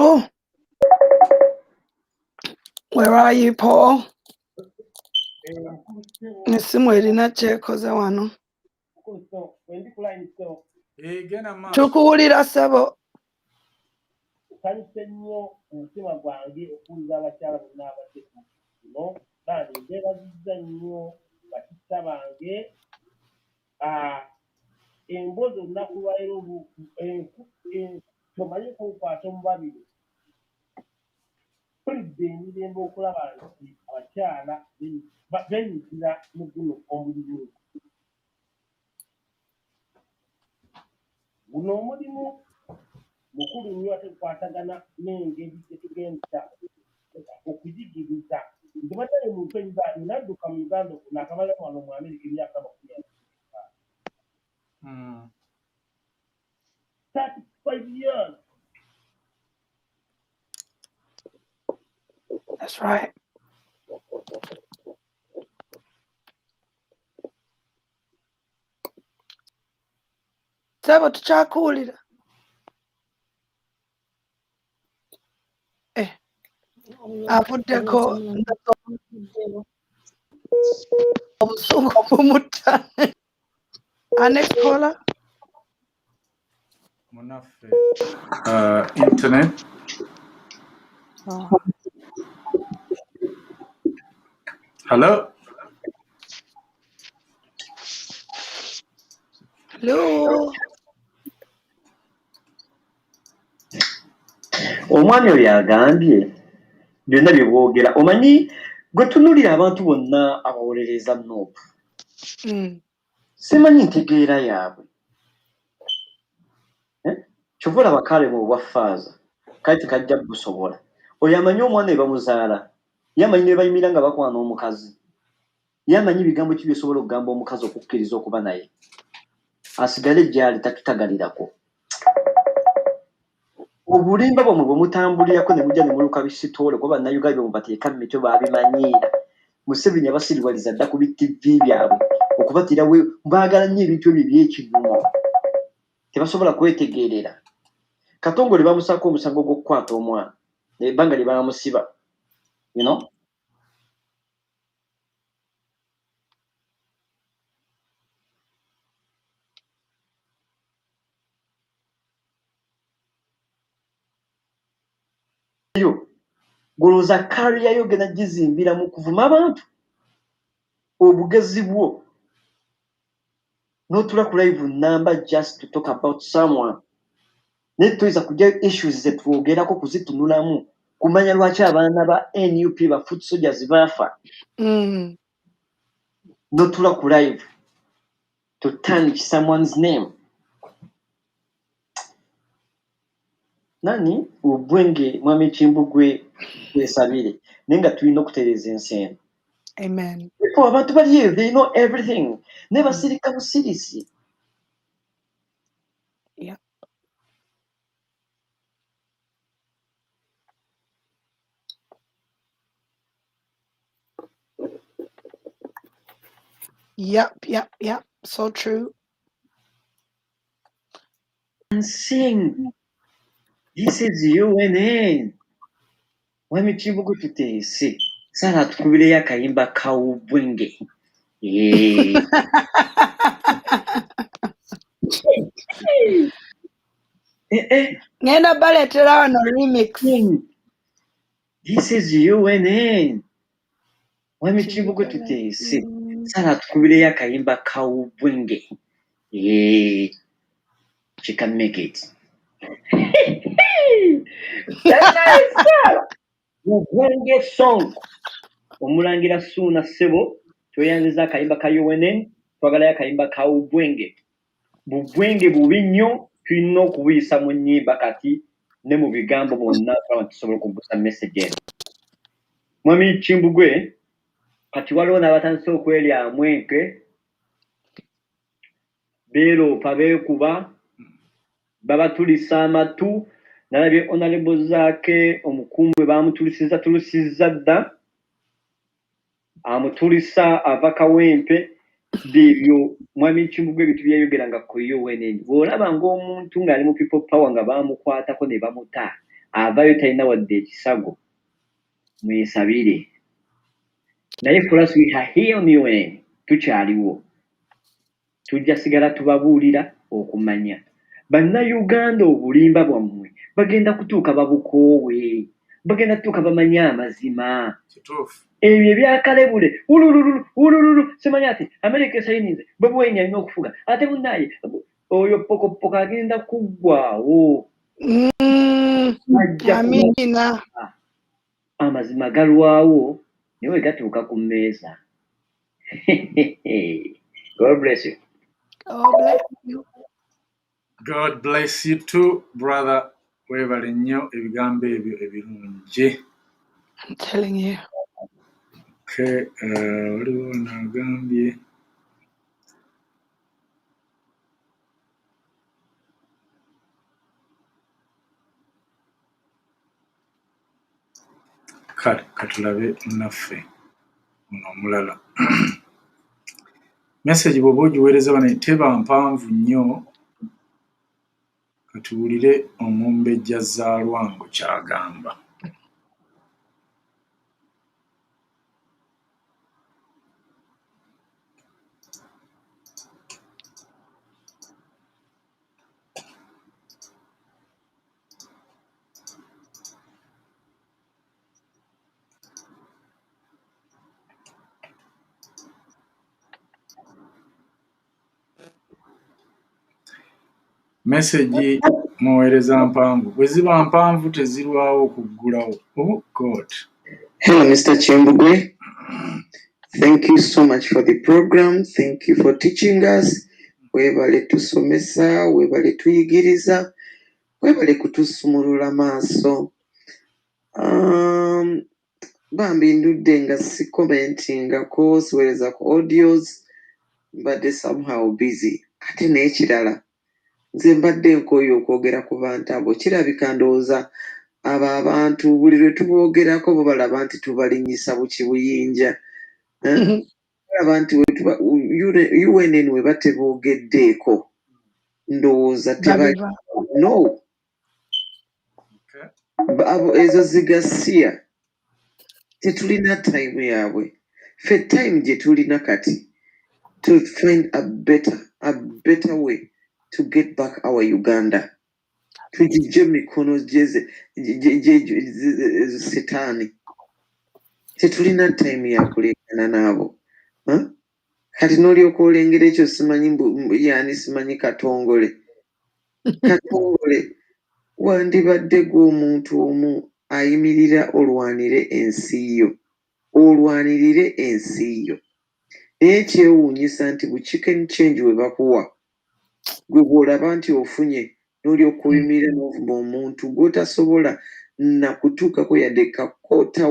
Oh, where are you, Paul? Nesimu erina kyekoze wano. Tukuwulira ssebo. Nsanyuse nnyo omutima gwange okuwulira abakyala bonna abadde kuno kandi nzeebazizza nnyo bakissa bange embozi olunaku lwaleero tomanyi kukwata omubabiro tulidde emirembe okulaba nti abakyala benyigira mu guno omulimu guno omulimu mukulu nnyo ate gukwatagana n'engeri gyetugenda okuyigiriza nti bataye muntu enyugaani nadduka mu Uganda okuno akamala wano mu Amerika emyaka 35 years. That's right. Sebo tukyakuwulira. avuddeko obusungu bumutta. Our next caller. Internet. Hello. Hello. Omwami oyo agambye byonna bye boogera omanyi gwe tunuulira abantu bonna abawolereza Nuupu simanyi ntegeera yaabwe kyova olaba Kale mu bwa Faaza kale tekajja busobola oyo amanyi omwana we bamuzaala ye amanyi ne bayimira nga bakwana omukazi ye amanyi bigambo ki byesobola okugamba omukazi okukkiriza okuba naye asigale gyali tatutagalirako obulimba bwamwe bwe mutambulirako ne mujja ne muluka bisitoole kuba bannayuganda bye mubateeka mu mitwe baabimanyi Museveni yabasiriwaliza dda ku bi-TV byabwe okubatira we baagala nnyo ebintu ebyo ebyekivumo tebasobola kwetegeerera Katongole bamusaako omusango gw'okukwata omwana ebbanga lye baamusiba you know golooza kariya yo gena gizimbira mu kuvuma abantu obugezi bwo n'otula ku live number just to talk about someone naye toyinza kujja issues ze twogerako kuzitunulamu kumanya lwaki abaana ba NUP ba foot soldiers baafa n'otula ku live to tarnish someone's name nani obwenge mwami Kimbugwe kwesabire naye nga tulina okutereeza ensi eno. Amen. People abantu bali eyo they know everything ne basirika busirisi. Yeah. Yep. So true. And sing. This is UNN. Mwami Kimbugwe tuteese. Sala tukubireyo akayimba kawubwenge. Ngenda baleetera wano remix. This is UNN. Mwami Kimbugwe tuteese. Sala tukubireyo akayimba kawubwenge. She can make it. Ubwenge song. Omulangira Ssuuna Ssebo tweyanziza akayimba ka UNN twagalayo akayimba ka ubwenge. Bubwenge bubi nnyo tulina okubuyisa mu nnyimba kati ne mu bigambo bonna tusobola okubuusa message eno. Mwami Kimbugwe kati waliwo n'abatandise okweryamu enke beeroopa beekuba babatulisa amatu nalabye Honorable Zaake omukuumi baamutulisiza dda amutulisa ava kawempe bibyo mwami Kimbugwe ebintu byeyogeranga ku UNN bw'olaba ng'omuntu ng'ali mu people power nga baamukwatako ne bamuta avayo talina wadde ekisago mwesabire naye for us we are here on UNN tukyaliwo tujja sigala tubabuulira okumanya bannayuganda obulimba bwammwe bagenda kutuuka babukoowe bagenda kutuuka bamanya amazima ebyo ebyakalebule ulululu simanya ati America esayinize bwebwenya alina okufuga ate munnaye oyo pokopoko agenda kuggwaawo amina amazima galwawo naye we gatuuka ku mmeeza. God bless you. God bless you. God bless you too, brother. Webale nnyo ebigambo ebyo ebirungi. I'm telling you. Okay, waliwo nagambye katulabe naffe muno omulala. Message bw'oba ogiweereza bano teba mpanvu nnyo katuwulire omumbejja Zaalwango ky'agamba. message muweereza mpanvu bwe ziba mpanvu tezirwawo okuggulawo. Oh God. Hello, Mr. Kimbugwe. Thank you so much for the program. Thank you for teaching us. Webale tusomesa, webale tuyigiriza, webale kutusumulula maaso. Bambi ndudde nga si commentingako siweereza ku audios mbadde somehow busy. Ate n'ekirala nze mbadde nkooye okwogera ku bantu abo kirabika ndowooza abo abantu buli lwe tuboogerako bo balaba nti tubalinyisa buki buyinja. Balaba nti UNN we bateboogeddeeko ndowooza tebali no abo ezo zigasiya tetulina time yaabwe. Ffe time gye tulina kati to find a better way to get back our Uganda. Tugijje mikono setaani. Tetulina time ya kuleekana naabo. Kati n'olyoka olengera ekyo simanyi yaani simanyi Katongole. Katongole wandibadde gw'omuntu omu ayimirira olwanire ensi yo. Olwanirire ensi yo. Naye kyewuunyisa nti bu chicken change we bakuwa gwe bw'olaba nti ofunye n'olyoka oyimirira n'ovuma omuntu gw'otasobola na kutuukako yadde kakoota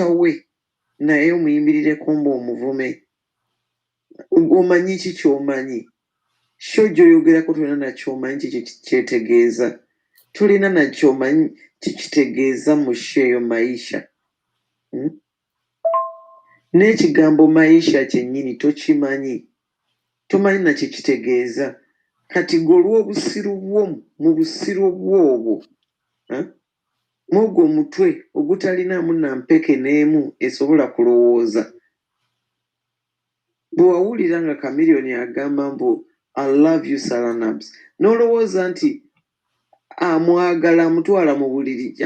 we naye omuyimirireko ng'omuvume. Omanyi ki ky'omanyi? Sho gy'oyogerako tolina nakyomanyi kiki kyetegeeza. Tolina nakyomanyi kikitegeeza mu sheeyo maisha. N'ekigambo maisha kyennyini tokimanyi. Tomanyi nakyo kitegeeza. Kati gwe olw'obusiru bwo mu busiru bwobwo mwogwo omutwe ogutalinamu nampeke n'emu esobola kulowooza. Bwe wawulira nga Chameleone agamba mbu I love you Salanabs n'olowooza nti amwagala amutwala mu buliri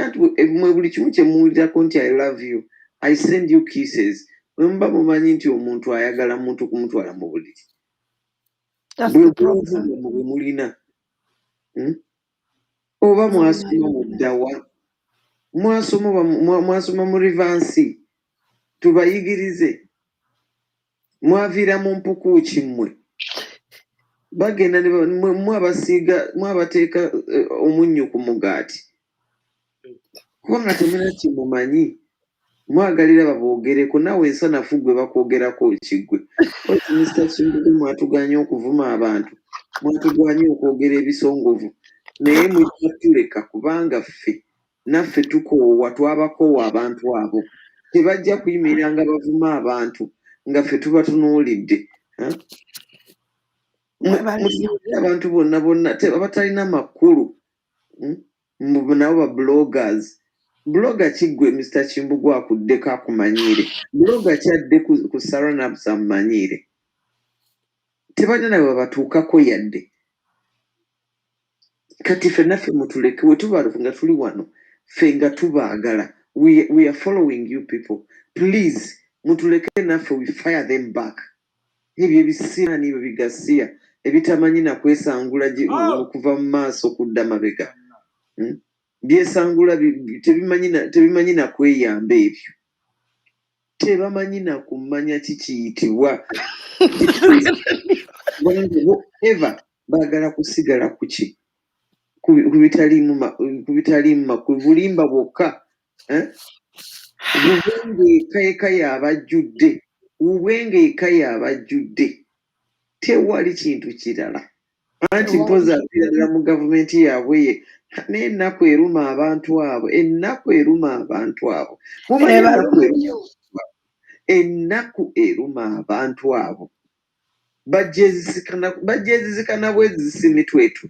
mwe buli kimu kye muwulirako nti I love you I send you kisses bwe muba mumanyi nti omuntu ayagala muntu kumutwala mu buliri. Bwe bwe mulina oba mwasoma mu ddawa mwasoma mu rivansi tubayigirize mwaviira mu mpukuuki mmwe bagenda mwabateeka omunnyo ku mugaati kubanga temuna kimumanyi mwagalira baboogereko nawe ensanafu gwe bakwogerako kigwe. Mr. Kimbugwe mwatuganya okuvuma abantu mwatuganya okwogera ebisongovu naye mujjatuleka kubanga ffe naffe tukoowa twabakoowa abantu abo tebajja kuyimirira nga bavuma abantu nga ffe tuba tunuulidde. Abantu bonna abatalina makulu nabo ba bloggers. Blogger kiggwe Mr. Kimbugwe akuddeko akumanyiire. Blogger kyadde ku Salanabs amumanyiire. Tebalina nawe babatuukako yadde. Kati ffe naffe mutuleke we tuba nga tuli wano ffe nga tubaagala. We are following you people. Please mutuleke naffe we fire them back. Ebyo ebisiira n'ebyo bigasiya ebitamanyi na kwesangula okuva mu maaso kudda mabega. Byesangula tebimanyi na kweyamba ebyo. Tebamanyi na kumanya kikiyitibwa. Eva baagala kusigala kuki? Ku bitaliimu ku bulimba bwokka. Ubwenge eka y'abajjudde. Tewali kintu kirala. Anti mpozi aviirira mu gavumenti yaabwe ye n'ennaku eruma abantu abo. Ennaku eruma abantu abo. Bajjeezizikana bwezi mitwetu.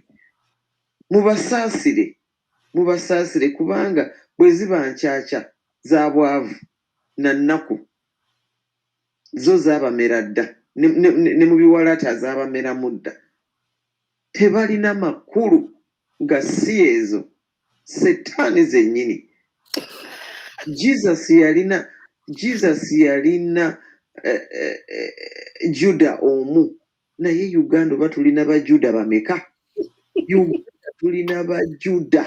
Mubasaasire kubanga bwe ziba nkyakya za bwavu na nnaku zo zaabamera dda ne mu biwalaata zaabameramu dda. Tebalina makulu ga si ezo setaani zennyini. Jesus yalina Juda omu naye Uganda oba tulina bajuda bameka? Uganda tulina bajuda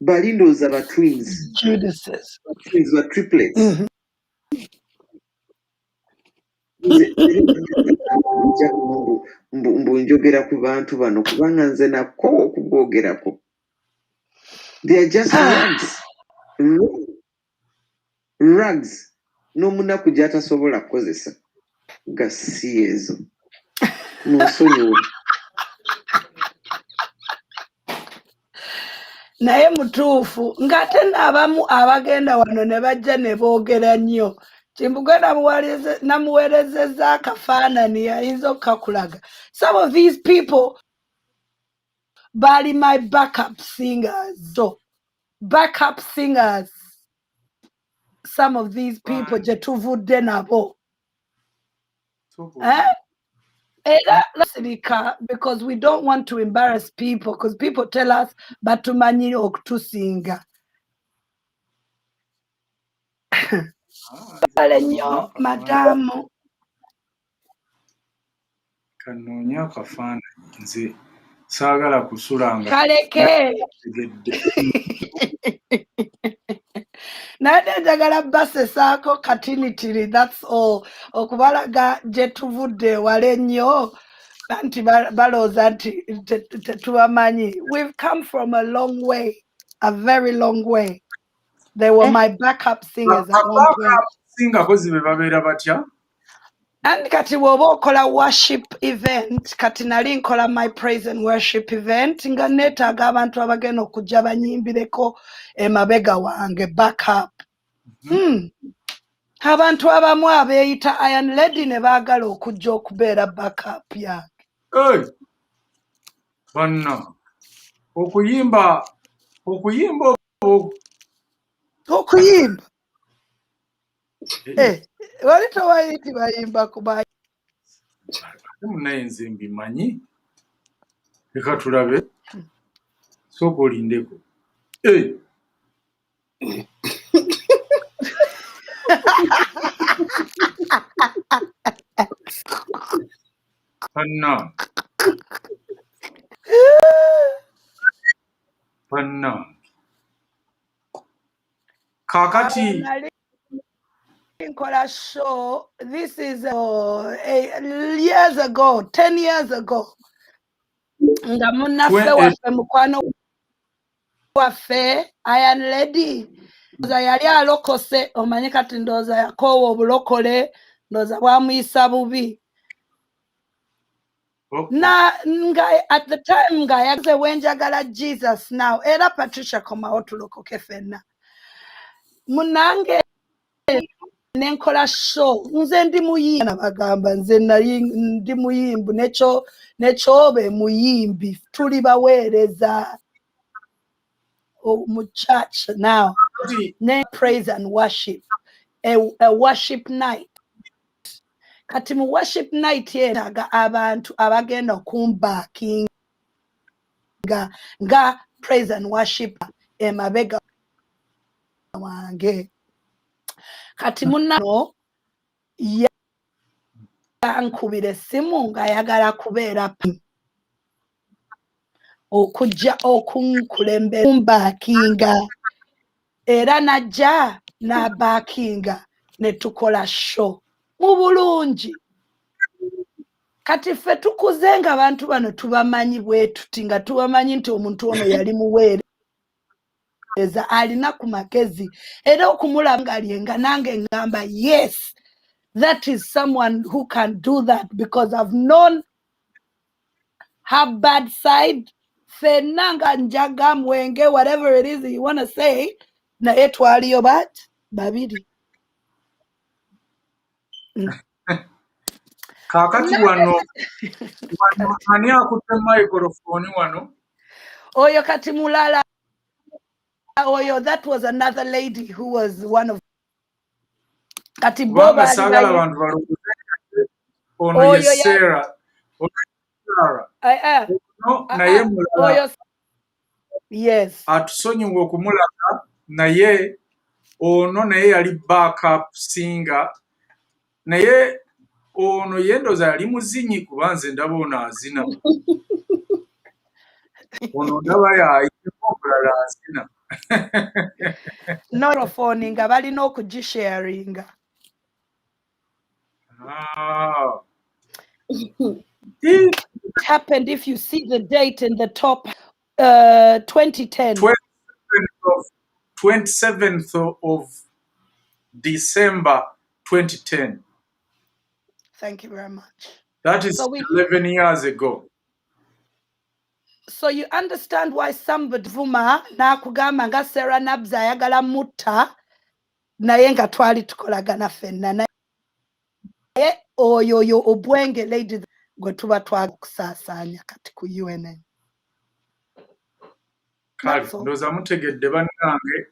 bali ndowooza ba twins ba triplets. Nze mbu njogera ku bantu bano kubanga nze nako okuboogerako. They are just rugs n'omunaku gy'atasobola kukozesa nga si ezo. Munsonyiwe. naye mutuufu ng'ate n'abamu abagenda wano ne bajja ne boogera nnyo. Kimbugwe namuweerezezza akafaanani ayinza okukakulaga. Some of these people bali my backup singers. So, backup singers. Some of these people gye tuvudde nabo. Because we don't want to embarrass people, because people tell us batumanyi okutusinga. Nnyo madamu kanoonya akafaananyi nze saagala kusulanga kaleke naye njagala basesaako katinitiri, that's all, okubalaga gye tuvudde ewala ennyo nti balooza nti tetubamanyi. We've come from a long way, a very long way. They were my backup singers at one point. Singa kozi be babeera batya? And kati woba okola worship event, kati nali nkola my praise and worship event, nga neetaaga abantu abagenda okujja banyimbireko emabega wange backup. Abantu abamu abeeyita Iron Lady ne baagala okujja okubeera backup yange. Banna okuyimba wali towayiti bayimba kuba munaye nze mbimanyi, leka tulabe, sooka olindeko. Banna kakati nkola show. This is years ago, 10 years ago. Nga munnaffe waffe mukwano waffe Iron Lady ndooza yali alokose, omanyi kati ndooza yakoowa obulokole, ndooza bwamuyisa bubi. Nga at the time nga yaze wenjagala Jesus now era Patricia komawo tulokoke ffenna. Munange nenkola show nze ndi muyimbi nabagamba nze nali ndi muyimbi nekyobe muyimbi tuli baweereza mu church now ne praise and worship a worship night. Kati mu worship night yeetaaga abantu abagenda okumbaakinga nga praise and worship emabega wange. Kati munnano yankubira essimu ng'ayagala kubeera okujja okunkulembera kumbaakinga era najja n'abaakinga ne tukola show mu bulungi. Kati ffe tukuze nga abantu bano tubamanyi bwe tuti, nga tubamanyi nti omuntu ono yali muweereza alina ku magezi era okumulaba ng'alyenga nange ngamba yes, that is someone who can do that because I've known her bad side. Fenna nga njaga mwenge, whatever it is you want to say, naye twaliyo babiri. Kakati wano ani akutte microphone wano? Oyo kati mulala. Oyo, that was another lady who was one of kati boba sagala abantu balokuze ono ye Sarah. Naye mulala. Yes. Atusonyiwe okumulaga naye ono naye yali backup singer naye ono yendoza yali muzinyi kuba nze ndaba ono azina. Ono ndaba yayiteko okulala azina. Norofoni nga balina okugisharinga. It happened, if you see the date in the top, 2010. 27th of December 2010. Thank you very much. That is 11 years ago. So you understand why somebody vuma na kugamba nga Sarah Nabs ayagala mutta naye nga twali tukolagana fenna naye oyo obwenge lady gwe tuba twakusaasaanya kati ku UNN. Kale ndoza mutegedde bannange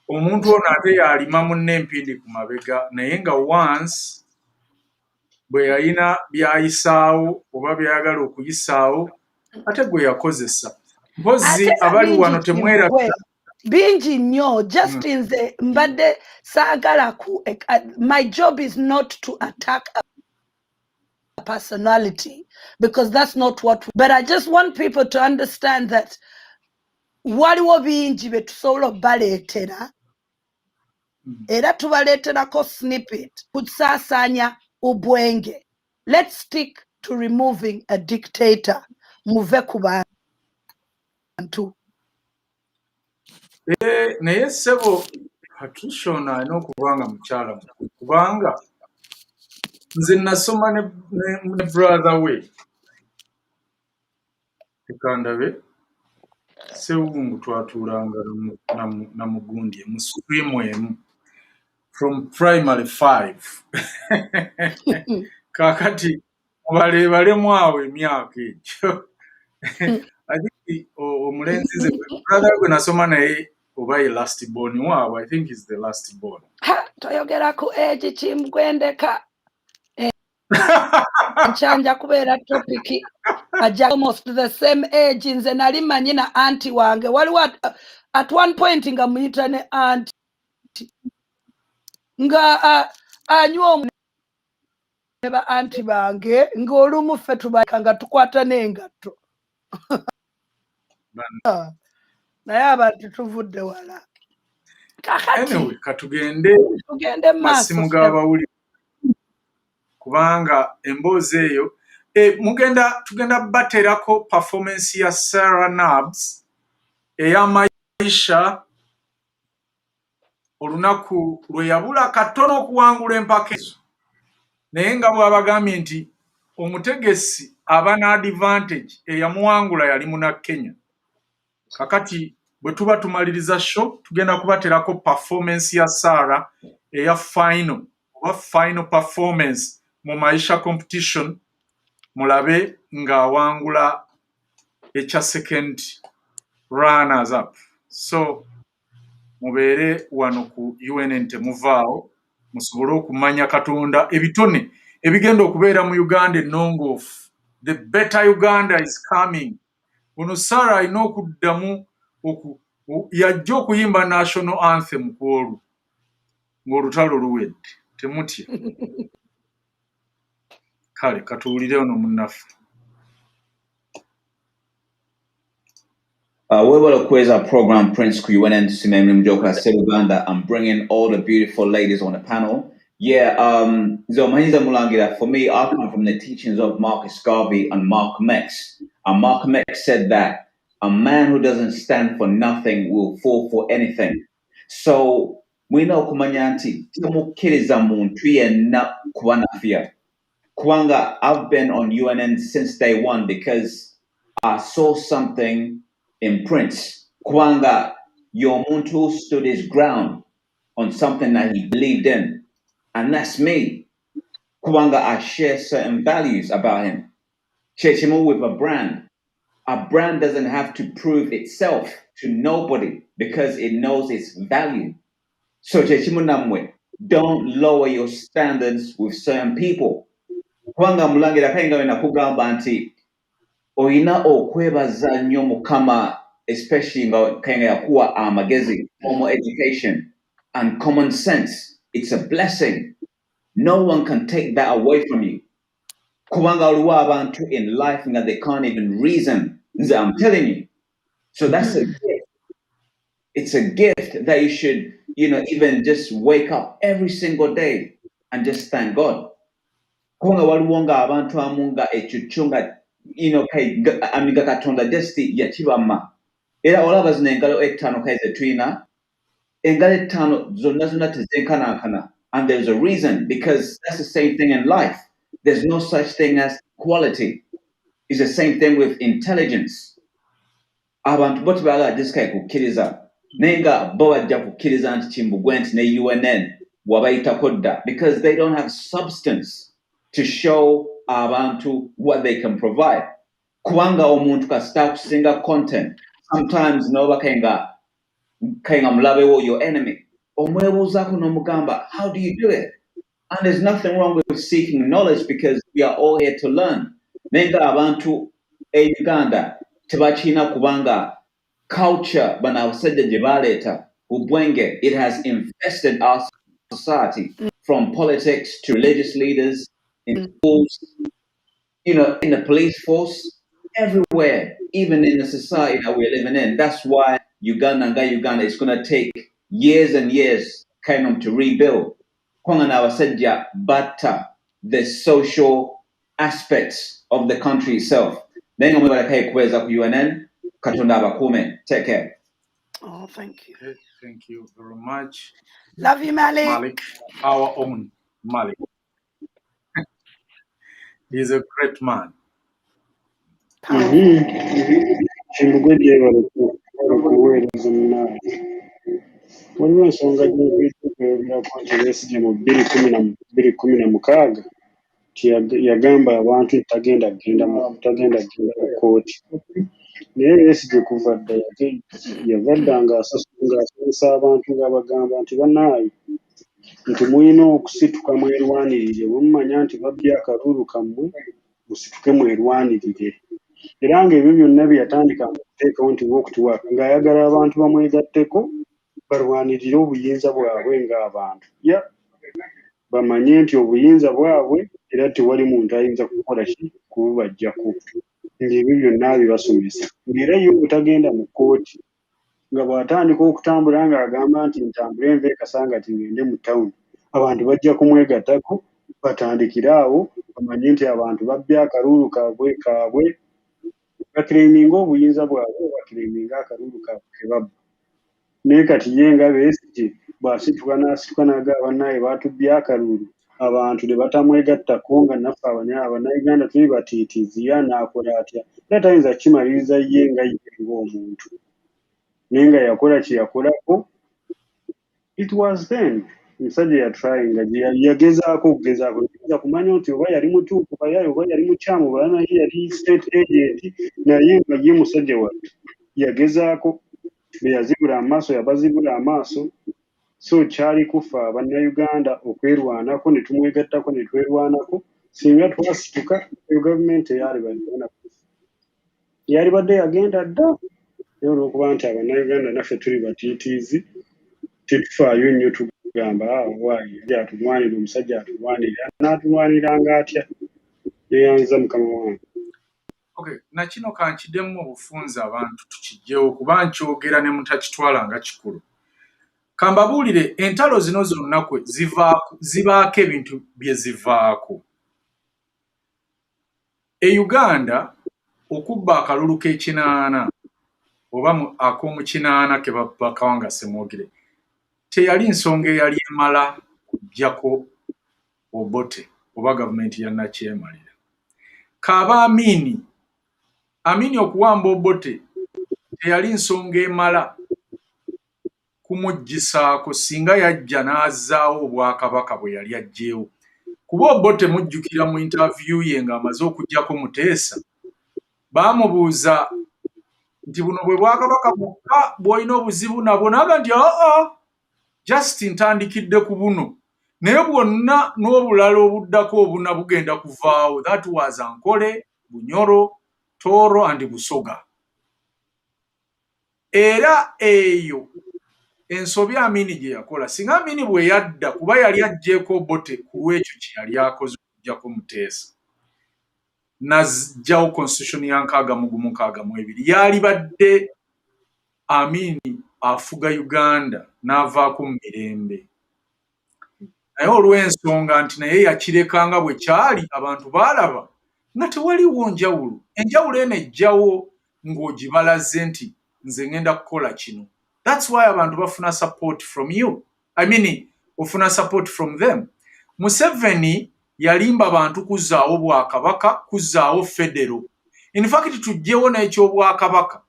omuntu ono ate yalima munne empindi ku mabega naye nga once bwe yalina byayisaawo oba byayagala okuyisaawo ate gwe yakozesa. Mpozi abali wano temwerabira bingi nnyo. Just nze mbadde saagala ku my job is not to attack a personality because that's not what but I just want people to understand that waliwo bingi bye tusobola obbaleetera era tubaleeterako snippet kusaasaanya obwenge. Let's stick to removing a dictator. Muve ku bantu. Naye ssebo Patricia ono alina okuba nga mukyala kubanga nze nasoma ne brother we ekandabe Sewungu twatuulanga na mugundi mu stream emu from primary 5. Kakati balebalemu awo emyaka egyo. I think omulenzi ze brother gwe nasoma naye oba ye last born waabwe. I think he's the last born. Toyogera ku age Kimbugwe nchanja kubeera topic aja almost the same age. Nze nali manyi na auntie wange waliwo at one point nga muyita ne auntie nga anywa ne ba auntie bange ng'olumu ffe tubaka nga tukwata n'engatto. Naye abantu tuvudde wala. Anyway, katugende masimu g'abawulire kubanga emboozi eyo tugenda baterako performance ya Sarah Nabs ey'amayisha olunaku lwe yabula katono okuwangula empaka ezo naye nga bw'abagambye nti omutegesi aba n'advantage eyamuwangula yali muna Kenya. Kakati bwe tuba tumaliriza show tugenda kubaterako performance ya Sarah eya final performance mu maisha competition mulabe ng'awangula ekya second runners up. So mubeere wano ku UNN temuvaawo musobole okumanya Katonda ebitone ebigenda okubeera mu Uganda ennongoofu. The better Uganda is coming. Ono Sarah alina okuddamu yajja okuyimba national anthem ku olwo ng'olutalo luwedde. Temutya. Kale katuwulire ono munnaffe. Webala Kweza program Prince UNN Simemim Joka Uganda. I'm bringing all the beautiful ladies on the panel. Yeah, Zomahiza Mulangira, for me, I come from the teachings of Marcus Garvey and Malcolm X. And Malcolm X said that a man who doesn't stand for nothing will fall for anything. So we know Kumanyanti, Kwanga, I've been on UNN since day one because I saw something in Prince. Kwanga, your muntu stood his ground on something that he believed in. And that's me. Kwanga, I share certain values about him. Chechimo with a brand. A brand doesn't have to prove itself to nobody because it knows its value. So Chechimo Namwe, don't lower your standards with certain people. Kwanga mulangira kainga na kugamba nti oina okwebaza nnyo Mukama, especially nga kainga ya kuwa amagezi, formal education and common sense. It's a blessing. no one can take that away from you. Kubanga waliwo abantu in life that they can't even reason. I'm telling you. So that's a gift. It's a gift that you should, even just wake up every single day and just thank God. Kubanga waliwo nga abantu amu nga ekyo nga amiga Katonda just yakibamma. Era olaba zino engalo ettaano kai ze tulina, engalo ettaano zonna tezenkanankana. And there's a reason, because that's the same thing in life. There's no such thing as quality. It's the same thing with intelligence. Abantu bo tebagala disikaye kukkiriza naye nga bo bajja kukkiriza nti Kimbugwe nti ne UNN wabayitako dda, because they don't have substance to show abantu what they can provide. Kubanga omuntu kasita akusinga content, sometimes noba kainga mulabewo your enemy, omwebuuzaako n'omugamba, how do you do it? And there's nothing wrong with seeking knowledge, because we are all here to learn. Naye nga abantu Uganda tebakina kubanga culture bana abasajja gye baleeta ubwenge, it has infested our society, from politics to religious leaders, in schools, in the police force, everywhere, even in the society that we're living in. That's why Uganda is going to take years and years to rebuild. But the social aspects of the country itself. Take care. Oh, thank you. Thank you very much. Love you, Malik. Malik, our own Malik. He's a great man. Kimbugwe balokuweereza munnaye. Waliwo ensonga gy'okweyogerako nti Besigye mu 2016 yagamba abantu tagenda kugenda mu kkooti. Naye Besigye kuva dda yava dda ng'asomesa abantu ng'abagamba nti bannaaye, nti mulina okusituka mwerwanirire. Bwe mumanya nti babbye akalulu kammwe, musituke mwerwanirire. Era ng'ebyo byonna bye yatandika okuteekawo nti wookutuwaaka, ng'ayagala abantu bamwegatteko balwanirire obuyinza bwabwe ng'abantu. Bamanye nti obuyinza bwabwe era tewali muntu ayinza kukola ki kububaggyako. Ng'ebyo byonna bibasomesa. Ng'era ye obutagenda mu kkooti, nga bw'atandika okutambula ng'agamba nti ntambule nve Kasangati ngende mu tawuni, abantu bajja kumwegattako, batandikire awo, bamanye nti abantu babbye akalulu kaabwe, bakireeminga obuyinza bwabwe, bakireeminga akalulu kaabwe ke babba. Naye kati ye nga Besigye bw'asituka n'agamba bannaaye baatubbye akalulu, abantu ne batamwegattako, nga naffe Abannayuganda tuli batiitiizi, n'akola atya? Era tayinza kukimaliriza ye ng'omuntu. Naye nga yakola kye yakolako, it was then. Omusajja yatrayinga, yagezaako kumanya nti oba yali mutuufu, oba yali mukyamu, oba naye yali state agent, naye nga ye musajja wattu yagezaako. Be yazibula amaaso yabazibula amaaso. So kyali kufa Abannayuganda okwerwanako, ne tumwegattako ne twerwanako. Singa twasituka, eyo gavumenti eyalibadde yagenda dda. Naye olw'okuba nti Abannayuganda naffe tuli batiitiizi, tetufaayo nnyo tugamba waayi atulwanira, omusajja atulwanira, n'atulwaniranga atya? Yeeyanziza mukama wange. Okay, na kino kankiddemu obufunza abantu tukiggyewo kuba nkyogera ne mutakitwala nga kikulu. Kambabuulire, entalo zino zonna zivaako ebintu bye zivaako. E Uganda okubba akalulu k'ekinaana oba ak'omukinaana ke bakawanga Semwogere, teyali nsonga eyali emala kuggyako Obote oba gavumenti ya Nakyemalira. Kaaba Amini okuwamba Obote teyali nsonga emala kumuggisaako singa yajja n'azzaawo obwakabaka bwe yali aggyeewo. Kuba Obote mujjukira mu interview ye ng'amaze okuggyako Muteesa, baamubuuza nti buno bwe bwakabaka bwokka bw'olina obuzibu nabwo, n'agamba nti just ntandikidde ku buno, naye bwonna n'obulala obuddako obuna bugenda kuvaawo. That was Ankole, Bunyoro, Tooro and Busoga. Era eyo ensobi Amini gye yakola singa Amini bwe yadda kuba yali aggyeko bote ku lw'ekyo kye yali akoze okuggyako Muteesa n'aggyawo constitution ya 662 yali badde Amini afuga Uganda n'avaako mu mirembe naye olw'ensonga nti naye yakirekanga bwe kyali abantu baalaba nga tewaliwo njawulo enjawulo eno ejjawo ng'ogibalaze nti nze ngenda kukola kino. That's why abantu bafuna support from you. I mean, ofuna support from them. Museveni yalimba abantu kuzzaawo bwakabaka, kuzzaawo federo. In fact, tujjewo n'ekyobwakabaka.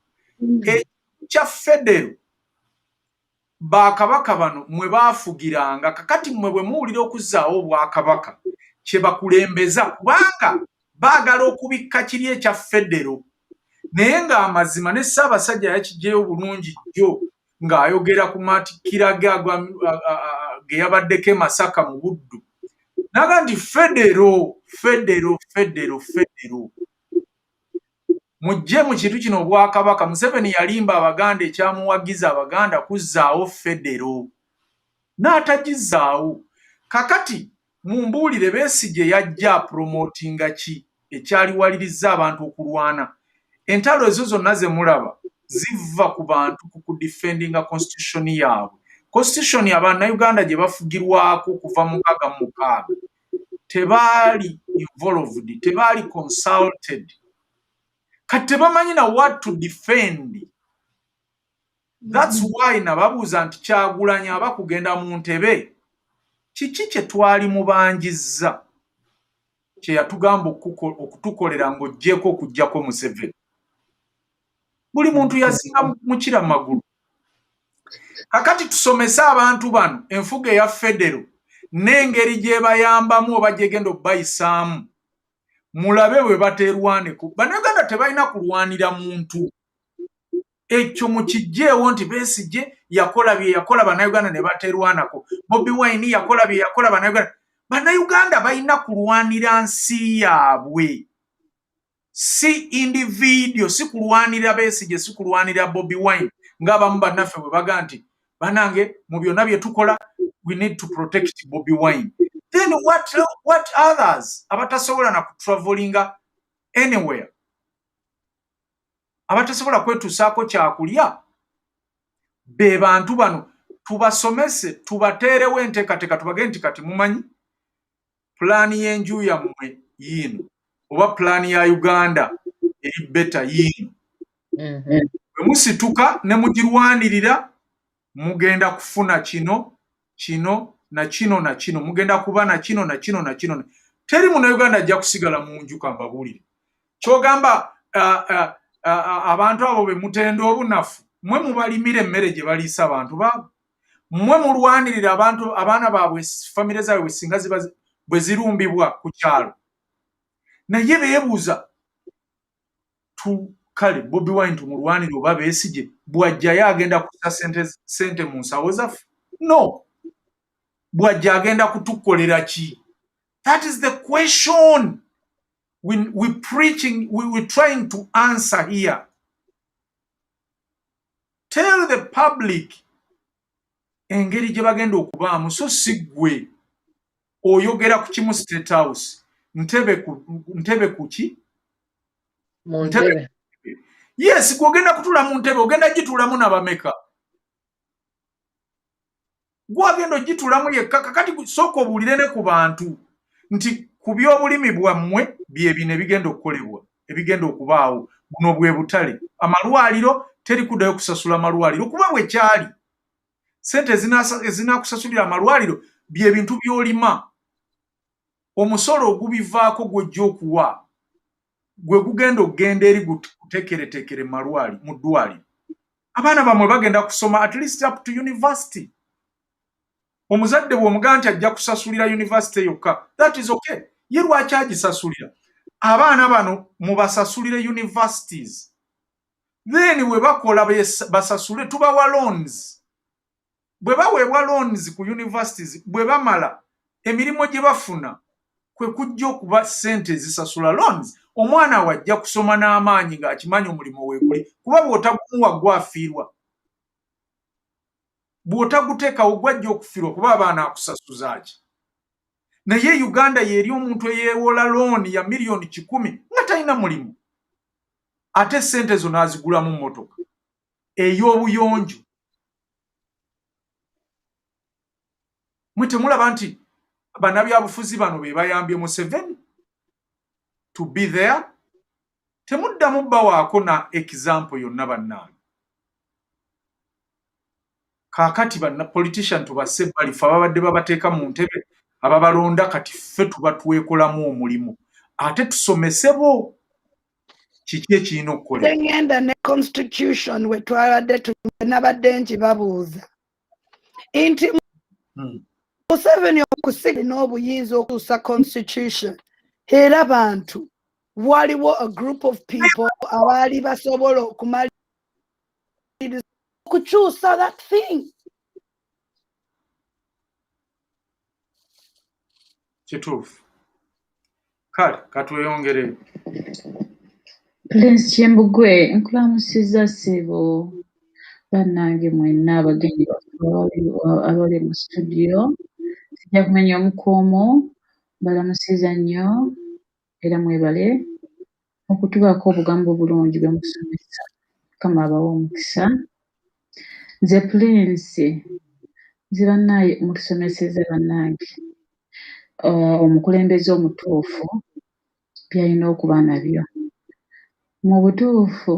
Ekya federo, bakabaka bano mwe baafugiranga, kakati mwe bwe muwulira okuzzaawo bwakabaka, kye bakulembeza kubanga baagala okubikka kiri ekya federo. Naye ng'amazima ne Ssaabasajja yakiggyeyo bulungi jjo ng'ayogera ku matikira ge yabaddeko e Masaka mu Buddu. Naga nti federo. Mujje mu kintu kino obwakabaka. Museveni yalimba Abaganda ekyamuwagiza Abaganda kuzzaawo federo. N'atagizzaawo. Kakati mumbuulire Besigye yajja promotinga ki ekyaliwaliriza abantu okulwana. Entalo ezo zonna ze mulaba ziva ku bantu ku defendinga constitution yaabwe. Constitution y'Abannayuganda gye bafugirwako kuva mu 66 tebaali involved, tebaali consulted. Kati tebamanyi na what to defend. That's why nababuuza nti Kyagulanyi aba kugenda mu ntebe kiki kye twali mubanjizza kye yatugamba okutukolera ng'oggyeko okuggyako Museveni. Buli muntu yasinga mukira magulu. Kakati tusomese abantu bano enfuga eya federo n'engeri gye bayambamu oba gye genda okubayisaamu. Mulabe bwe bateerwaneko. Bannayuganda tebalina kulwanira muntu. Ekyo mukijjeewo nti Besigye yakola bye yakola Bannayuganda ne bateerwanako. Bobi Wine yakola bye yakola Bannayuganda. Bannayuganda balina kulwanira nsi yaabwe. Si individual, si kulwanira Besigye, si kulwanira Bobi Wine. Ng'abamu bannaffe bwe baga nti banange mu byonna bye tukola we need to protect Bobi Wine. Then what others abatasobola na kutravelinga anywhere, abatasobola kwetusaako kyakulya, be bantu bano tubasomese, tubateerewo enteekateeka, tubage nti kati mumanyi pulaani y'enju yammwe yiino oba pulaani ya Uganda eri beta yiino. Bwe musituka ne mugirwanirira mugenda kufuna kino na kino, mugenda kuba na kino na kino na kino. Teri Munnayuganda ajja kusigala mu nju kambabuulire. Kyogamba abantu abo be mutenda obunafu, mmwe mubalimira emmere gye baliisa abantu baabwe. Mmwe mulwanirira abantu abaana baabwe famire zaabwe singa bwe zirumbibwa ku kyalo. Naye beebuuza kale Bobi Wine tumulwanire oba Besigye bw'ajjayo agenda kussa sente mu nsawo zaffe? No. Bw'ajja agenda kutukolera ki? That is the question we're trying to answer here. Tell the public engeri gye bagenda okubaamu, so si ggwe oyogera ku kimu State House, ntebe ku ki? Mu ntebe. Yes, gwogenda kutula mu ntebe, ogenda gitulamu n'abameka. Gwagenda ogitulamu yekka. Kakati sooka obuulire ne ku bantu nti ku by'obulimi bwammwe bye bino ebigenda okukolebwa, ebigenda okubaawo. Buno bwe butale. Amalwaliro teri kuddayo kusasula malwaliro kuba bwe kyali. Sente ezinaakusasulira amalwaliro bye bintu by'olima. Omusolo ogubivaako gw'ojja okuwa gwe gugenda okgenda eri gutekeretekere mu ddwaliro. Abaana bamwe bagenda kusoma at least up to university. Omuzadde bw'omugaa nti ajja kusasulira university yokka, that is okay. Ye lwaki agisasulira? Abaana bano mubasasulire universities. Then we bakola basasule tubawa loans. Bwe baweebwa loans ku universities, bwe bamala emirimu gye bafuna kwe kujja okuba ssente zisasula loans. Omwana wajja kusoma n'amaanyi ng'akimanyi omulimu weeguli kuba bw'otagumuwa gw'afiirwa. bw'otaguteekawo gwajja okufirwa kuba abaana akusasuzaaki. Naye Uganda yeri omuntu eyeewola looni ya miliyoni 100 nga talina mulimu. Ate ssente zo n'azigulamu mmotoka ey'obuyonjo. Mwe temulaba nti bannabyabufuzi bano be bayambye Museveni to be there? Temuddamu bbawaako na example yonna bannange. Kaakati politician tubasse ebbali ffe ababadde babateeka mu ntebe ababalonda kati ffe tuba twekolamu omulimu. Ate tusomese bo kiki ekirina okukolebwa. Ngenda ne constitution we twabadde nabadde nkibabuuza nti Museveni okusiga n'obuyinza okutuusa constitution era bantu waliwo a group of people abaali basobola okumaliriza okukyusa that thing. Kituufu. Kale katweyongere. Prince Kimbugwe nkulamusizza ssebo bannange mwenna abagenyi abali mu studio. Sijja kumenya omukuumo mbalamusiza nnyo era mwebale okutubaako obugambo obulungi bwe musomesa. Mukama abawe omukisa. Nze Prince nze bannaye mutusomeseza bannange omukulembeze omutuufu byalina okuba nabyo. Mu butuufu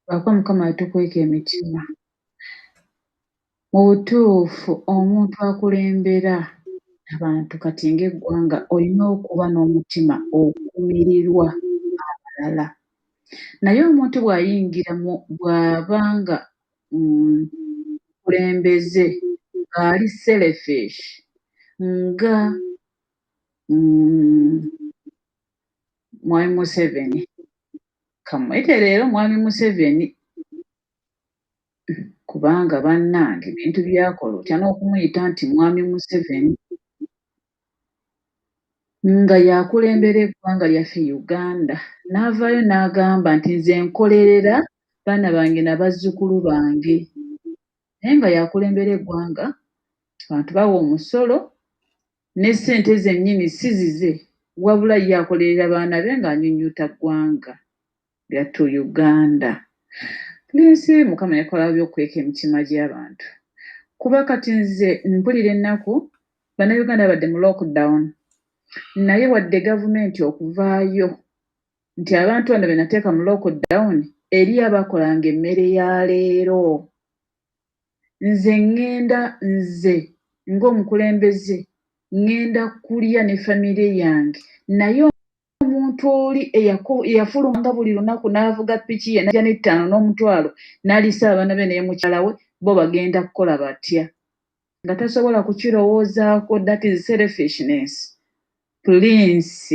lwakuba Mukama yatukweka emitima. Mu butuufu omuntu akulembera abantu kati ng'eggwanga olina okuba n'omutima okumirirwa abalala. Naye omuntu bw'abanga mukulembeze ng'ali selfish nga Mwami Museveni, kamwete leero Mwami Museveni kubanga bannange ebintu byakola otya n'okumuyita nti Mwami Museveni nga yakulembera eggwanga lyaffe Uganda n'avaayo n'agamba nti nze nkolerera baana bange n'abazzukulu bange. Naye nga yakulembera eggwanga abantu bawa omusolo ne ssente zennyini si zize wabula yakolerera baana be ng'annyunyuuta ggwanga lyattu Uganda. Prince Mukama yakola by'okweka emitima gy'abantu. Kuba kati nze mpulira ennaku bannayuganda badde mu lockdown naye wadde gavumenti okuvaayo nti abantu bano be nateeka mu lockdown eri abakolanga emmere ya leero. Nze ng'omukulembeze ŋŋenda kulya ne famire yange naye omuntu oli eyafulumanga buli lunaku n'avuga ppiki ye n'ajja n'ettaano n'omutwalo n'alisa abaana be ne mukyala we bo bagenda kukola batya nga tasobola kukirowoozaako. That is selfishness. Prince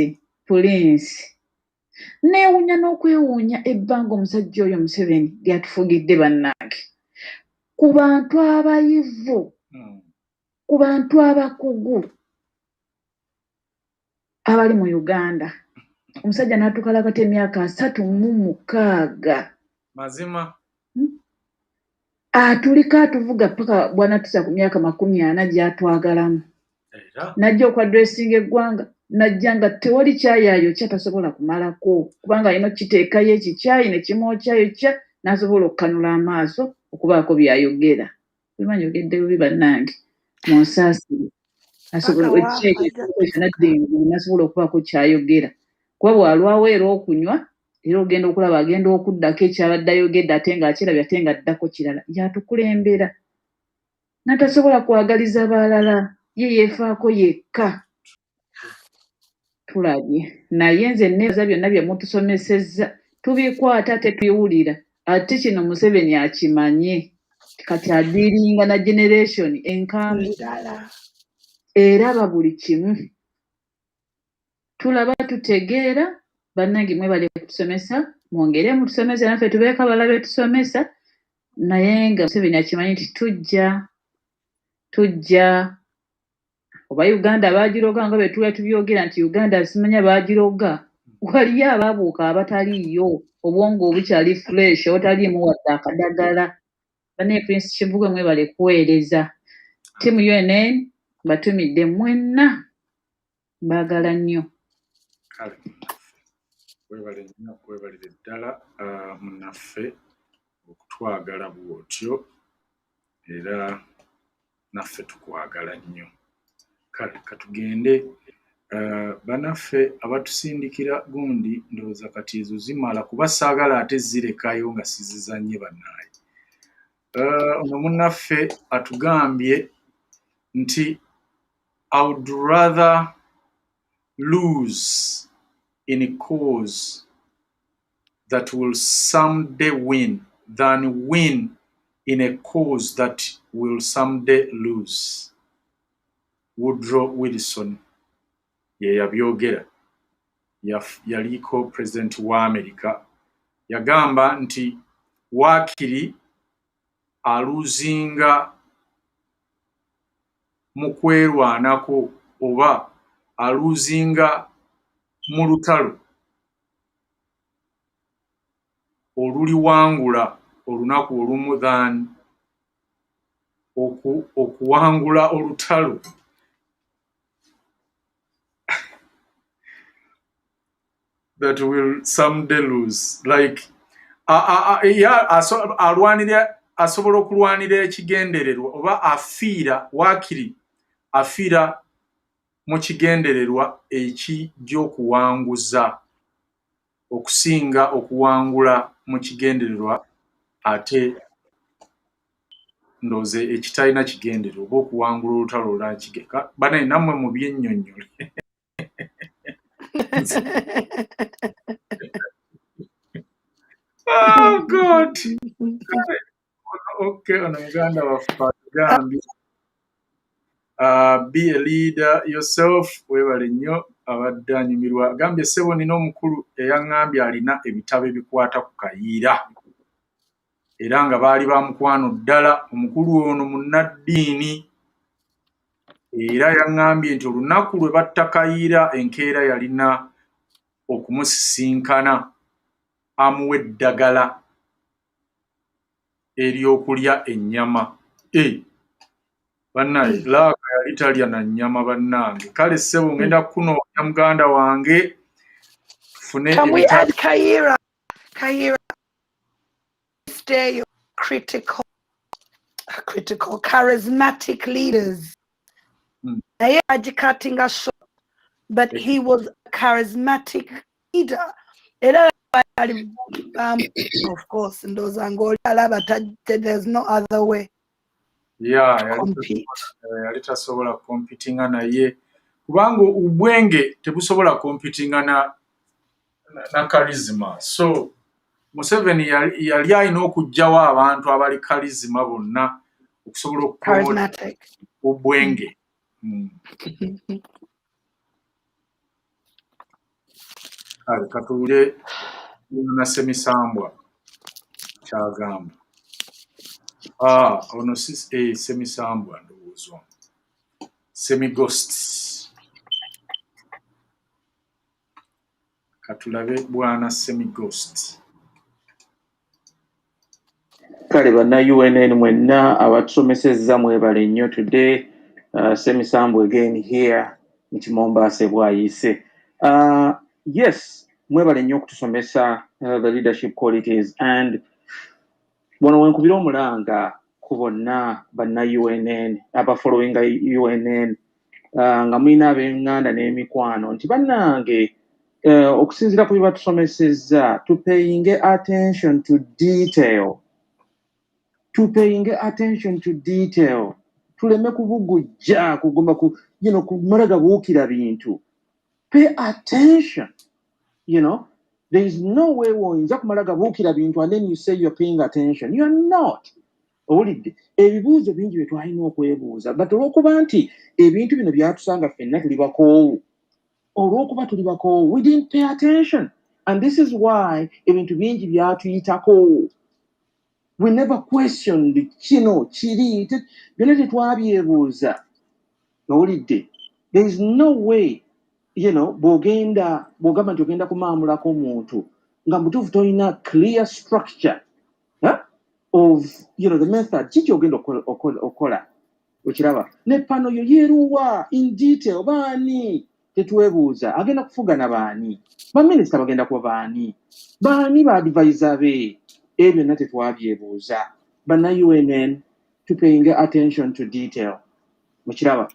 neewuunya n'okwewuunya ebbanga omusajja oyo Museveni lyatufugidde bannange ku bantu abayivu, ku bantu abakugu abali mu Uganda. Omusajja n'atukalakata emyaka 36. Mazima. Atulika atuvuga paka bwanatusa ku myaka 40 gy'atwagalamu. Najja okwadressinga eggwanga najja nga tewali kyayaayo kyatasobola kumalako kubanga alina okiteekayo ekikyayi ne kimwokyayo kya n'asobola okukanula amaaso okubaako byayogera. Bimanyi ogedde bubi bannange munsaasire n'asobola okubaako kyayogera kuba bw'alwawo era okunywa era ogenda okulaba agenda okuddako ekyabadde ayogedde ate ng'akirabye ate ng'addako kirala. Yatukulembera n'atasobola kwagaliza balala ye yeefaako yekka. Tulabye naye nze neebaza byonna bye mutusomesezza tubikwata tetubiwulira ate kino Museveni akimanye kati adiiringa na generation enkambwe eraba buli kimu. Tulaba tutegeera bannange mwebale kutusomesa mwongere mutusomesa naffe tubeeko abalala betusomesa naye nga Museveni akimanyi nti tujja oba Uganda baagiroga nga bwe tuba tubyogera nti Uganda simanya baagiroga waliyo abaabuuka abataliiyo obwongo obukyali fresh obutaliimu wadde akadagala Bane Prince Kimbugwe mwebale kuweereza. Timu UNN batumidde mwenna. Mbagala nnyo. Kale webale nnyo kwebalira ddala munnaffe okutwagala bw'otyo era naffe tukwagala nnyo. Kale katugende banaffe abatusindikira gundi ndowooza kati ezo zimala kuba saagala ate zirekayo nga sizizannye bannaaye. Ono munnaffe atugambye nti I would rather lose in a cause that will someday win than win in a cause that will someday lose. Woodrow Wilson ye yabyogera, yaliko president wa America, yagamba nti waakiri aluzinga mu kwerwanako oba aluzinga mu lutalo oluliwangula olunaku olumu than okuwangula olutalo that will someday lose. Like asobola okulwanira ekigendererwa oba afiira waakiri afiira mu kigendererwa ekijja okusinga okuwangula mu kigendererwa ate ndoze ekitalina kigendererwa oba okuwangula olutalo olwakigeka. Banaye nammwe mu byennyonnyole. Oh God. Okay, ono muganda waffe atugambye be a leader yourself, webale nnyo abadde anyumirwa. Agambye ssebo nina omukulu eyaŋŋambye alina ebitabo ebikwata ku kayiira era nga baali ba mukwano ddala. Omukulu ono munnaddiini era yaŋŋambye nti olunaku lwe batta kayiira enkeera yalina okumusisinkana amuwa eddagala ery'okulya ennyama. Bannaye laaka yali talya na nnyama bannange. Kale ssebo ngenda kunoonya muganda wange tufune Can we add Kaira? Kaira, stay critical, charismatic leaders. Naye agikatinga short, but he was a charismatic leader. Era of course, ndoza ng'olaba there's no other way. Yali tasobola competinga naye kubanga obwenge tebusobola competinga na charisma. So Museveni yali alina okuggyawo abantu abali charisma bonna okusobola okupromote obwenge. Kale katuwulire na Semisambwa kyagamba. Ono Semisambwa ndowooza Semighost. Katulabe bwana Semighost. Kale banna UNN mwenna abatusomesezza mwebale nnyo today. Semisambwa again here nti Mombasa bwayise. Yes, mwebale nnyo okutusomesa the leadership qualities and wano wenkubira omulanga ku bonna banna UNN abafollowing UNN nga mulina ab'enganda n'emikwano nti bannange okusinziira ku bye batusomesezza tupayinge attention to detail. Tuleme kubugujja kugomba kumala gabuukira bintu. Pay attention. There is no way woyinza kumala gabuukira bintu and then you say you're paying attention. You are not. Owulidde ebibuuzo bingi bye twalina okwebuuza but olw'okuba nti ebintu bino byatusanga ffenna tuli bakoowu. Olw'okuba tuli bakoowu, we didn't pay attention and this is why ebintu bingi byatuyitako. We never questioned kino kiri byonna tetwabyebuuza. Owulidde there is no way bw'ogamba nti ogenda kumaamulako omuntu nga mutuufu tolina clear structure. of the method kiki ogenda okola okiraba ne pano yo yeruwa in detail baani tetwebuuza agenda kufugana baani baminisita bagenda kuba baani ba advisor be ebyo byonna tetwabyebuuza bana UNN tupaying attention to detail okiraba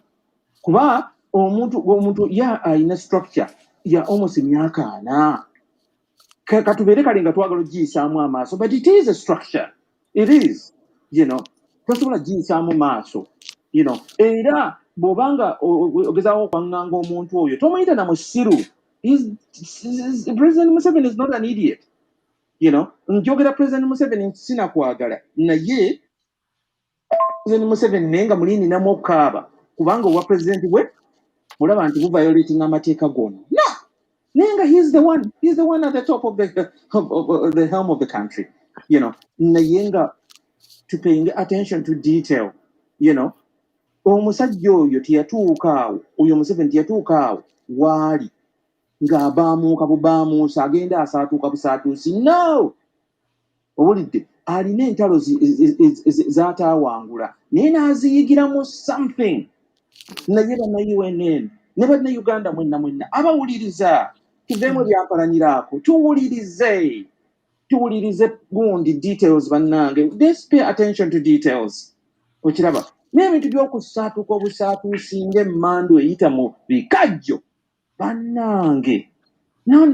kuba omuntu ya ayina structure ya almost emyaka 4 katubeere kale nga twagala ogiyisaamu amaaso but it is a structure it is tosobola giyisaamu maaso era bw'obanga ogezaawo okwaŋŋanga omuntu oyo tomuyita na musiru President Museveni is not an idiot njogera President Museveni sinakwagala naye President Museveni naye nga muli ninamu okukaaba kubanga obwa president bwe mulaba nti buviolating amateeka gonna Nenga, he's the one at the top of the helm of the country. Nayenga to paying attention to detail. Omusajja oyo tiyatuuka awo, oyo Museveni tiyatuuka awo waali ng'abaamuuka bubaamuusa agenda asaatuuka busaatuusi. No! Owulidde alina entalo z'ataawangula naye n'aziyigiramu something. Naye banna UNN ne banna Uganda mwenna abawuliriza tuveemu ebyampalaniraako tuwulirize gundi details bannange. Let's pay attention to details. Okiraba n'ebintu by'okusaatuuka obusaatuusi ng'emmandu eyita mu bikajjo bannange no.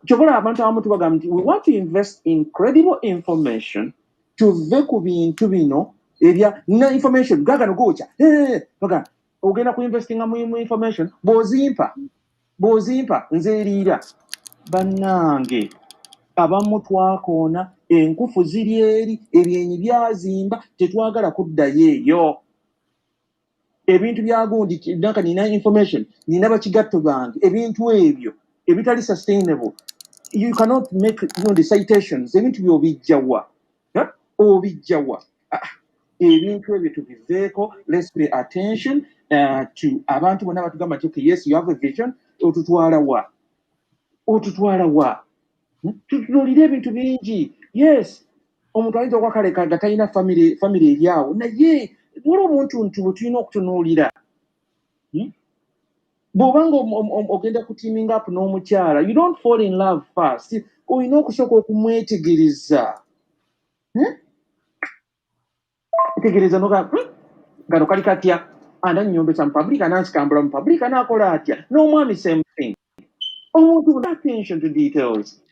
Kyobola abantu abamu tubagamba nti we want to invest in credible information tuve ku bintu bino ebya na information gagano gocha ogenda ku investinga mu information bw'ozimpa nze eriira bannange abamu twakoona enkufu ziri eri ebyenyi byazimba tetwagala kuddayo eyo ebintu byagundi nanka nina information nina bakigatto bange ebintu ebyo ebitali sustainable you cannot make the citations ebintu by'obijjawa obijjawa ebintu ebyo tubiveeko. Let's pay attention to abantu bonna batugamba nti okay, yes you have a vision otutwala wa tutunuulire ebintu bingi. Yes omuntu ayinza okwakaleka nga talina family eri awo naye wali omuntu nti bwe tulina okutunuulira bw'obanga ogenda ku teaming up n'omukyala you don't fall in love first olina okusooka okumwetegereza tegereza ngano kali katya ananyombesa mu public anansikambula mu public anaakola atya n'omwami same thing omuntu attention to details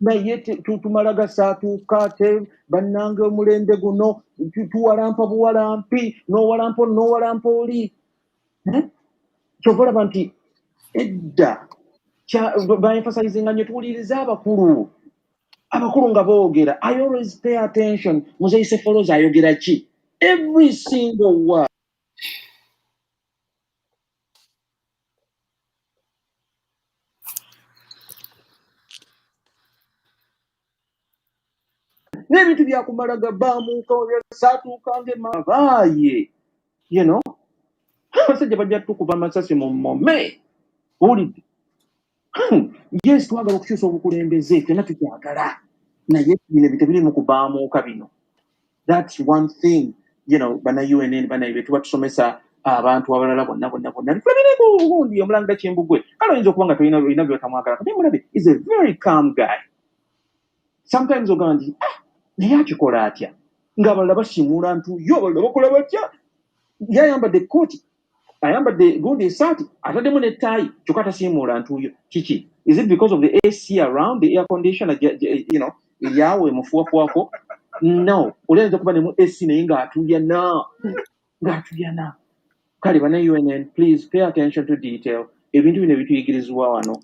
naye tumala gasaatuuka te bannange omulembe guno tuwalampa buwalampi n'owalampa oli kyova olaba nti edda baemphasizinga nnyo tuwuliriza abakulu nga boogera. I always pay attention muzeise follows ayogera ki every single word. N'ebintu byakumala gabaamuuka saatuuka ng'emabaaye abasajja bajja tukuba amasasi mu mmome owulidde yes twagala okukyusa obukulembeze fyonna tukyagala naye bino tebiri mu kubaamuuka bino. That's one thing bana UNN bana ibe tuba tusomesa abantu abalala bonna tulabireko obugundi Omulangira Kimbugwe kale oyinza okuba nga tolina byotamwagala kati mulabe is a very calm guy. Sometimes ogamba nti naye akikola atya ng'abalala basimuula ntuyo abalala bakola batya yayambadde ekkooti ayambadde gundi esaati ataddemu nettaayi kyokka tasiimuula ntuyo kiki is it because of the AC around the air conditioner eryawo emufuwafuwako no olinza okuba nemu AC naye ng'atulya na kale bana UNN please pay attention to detail ebintu bino ebituyigirizibwa wano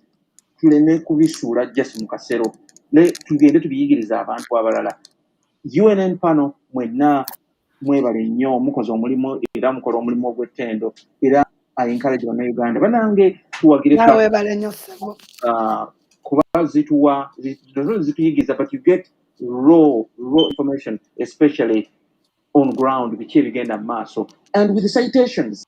tuleme kubisuula just mu kasero tugende tubiyigiriza abantu abalala. UNN pano mwenna mwebale nnyo mukoze omulimu era mukola omulimu ogw'ettendo era I encourage bana Uganda banange tuwagire kuba zituyigiriza but you get raw information especially on ground biki ebigenda mu maaso and with the citations.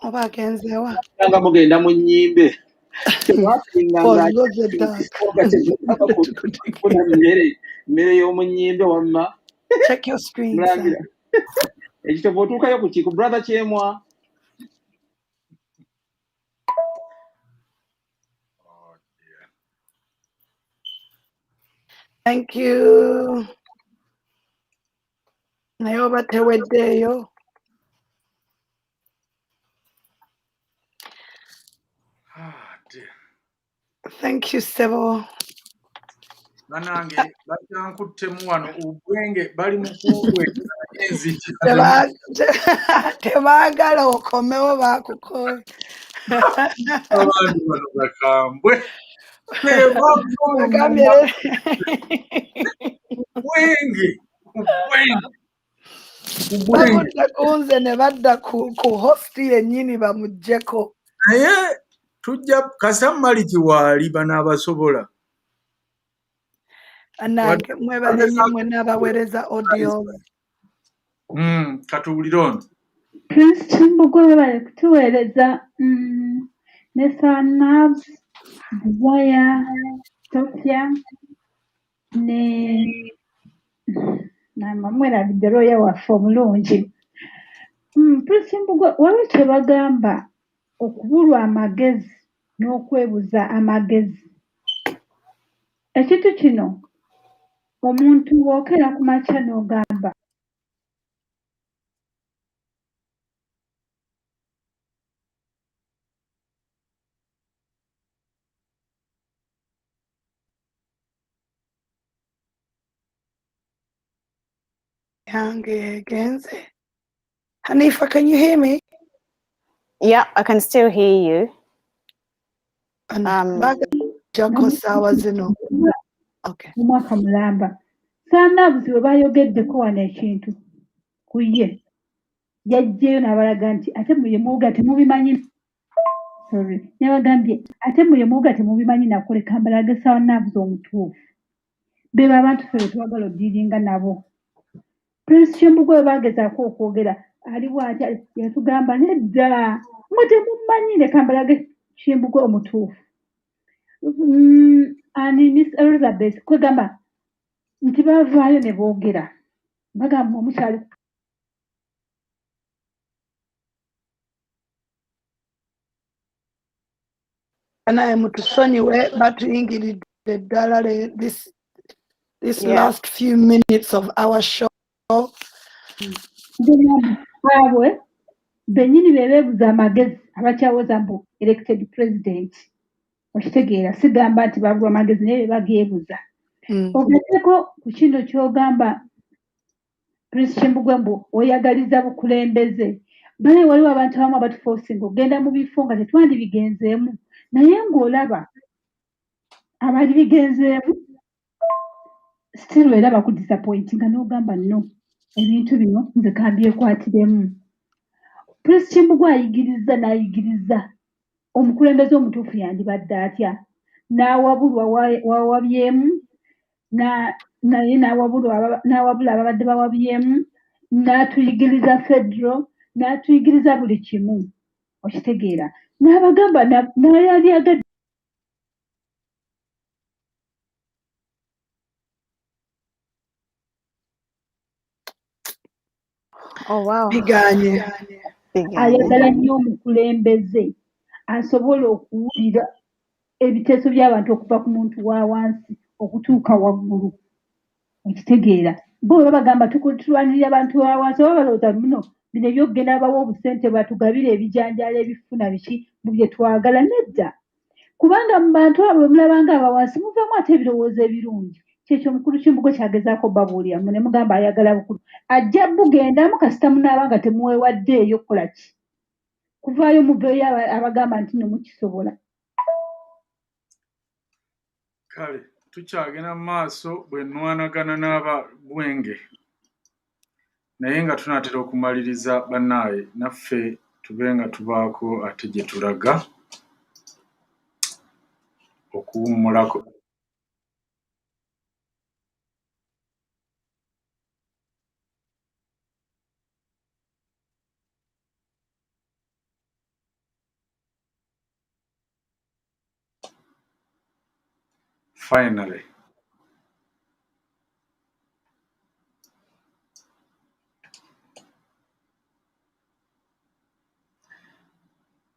oba agenzeewa nga mugenda mu nnyimbe tewapinga nga kufuna mmere y'omu nnyimbe wamma check your screen mulambira ekitovu otuukayo ku kiku brother Kyemwa. Thank you. Naye oba teweddeeyo. Thank you, Sebo. Banange bakyankuttemu wano obwenge bali mu kuweta enzigi. Tebaagala okomewo baakukooye. Abantu bano bakambwe. Bagudde kunze ne badda ku hosti yennyini bamuggyeko. Naye tujja Kasam Maliki waali banaabasobola. Anange mwebale nnyo mwenna abaweereza audios. Katuwulire ono. Prince Kimbugwe bali kutuweereza ne Sanabs, Desire, Sophia ne mwerabidde looya waffe omulungi. Prince Kimbugwe waliwo kye bagamba okubulwa amagezi n'okwebuza amagezi. Ekintu kino omuntu bw'okeera ku makya n'ogamba Hanifa, can you hear me? Yeah, I can still hear you. Okay. Omwaka mulamba. Sanabs bwe bayogeddeko wano ekintu ku ye yajjayo n'abalaga nti ate muye muwuga temubimanyi. Sorry. Yabagambye ate muye muwuga temubimanyi nakoleka mbalage Sanabs omutuufu. Beba abantu ffe twagala oddiringa nabo. Prince Kimbugwe bwe bagezaako okwogera aliwo ati yatugamba nedda mwe temumanyi leka mbalage Kimbugwe omutuufu. Ani Miss Elizabeth kwegamba nti bavaayo ne boogera bagamba omukyali naye mutusonyiwe batuyingiridde ddala this last few minutes of our show. Abwe bennyini be beebuza amagezi abakyawoza mbu elected president okitegeera sigamba nti babulwa amagezi naye be bageebuza. Ogezeeko ku kino ky'ogamba Prince Kimbugwe mbu oyagaliza bukulembeze. Bale waliwo abantu abamu abatufosinga ogenda mu bifo nga tetwandibigenzeemu naye ng'olaba abali bigenzeemu still era bakudisappointinga n'ogamba no ebintu bino nze kambyekwatiremu. Prince Kimbugwe ayigiriza n'ayigiriza omukulembeze omutuufu yandibadde atya n'awabulwa wawabyemu naye n'awabula ababadde bawabyemu n'atuyigiriza federo n'atuyigiriza buli kimu okitegeera n'abagamba n'ayali agadde. Biganye. Ayagala nnyo omukulembeze asobola okuwulira ebiteeso by'abantu okuva ku muntu wa wansi okutuuka waggulu okitegeera. Bo bwe bagamba tulwanirira abantu ba wansi oba balowooza muno bino ebyokugenda bawa obusente batugabire ebijanjaalo ebifuna biki mu bye twagala nedda. Kubanga mu bantu abo mulabanga abawansi muvamu ate ebirowoozo ebirungi. Kyekyo omukulu Kimbugwe kyagezaako babuulira ne mugamba ayagala bukulu. Ajja bugendamu kasita munaaba nga temuweewaddeeyo kukola ki? Kuvaayo muveeyo abagamba nti mukisobola. Kale tukyagenda mu maaso bwe nnwanagana n'ababwenge naye nga tunaatera okumaliriza bannaaye naffe tube nga tubaako ate gye tulaga okuwummulako. finally.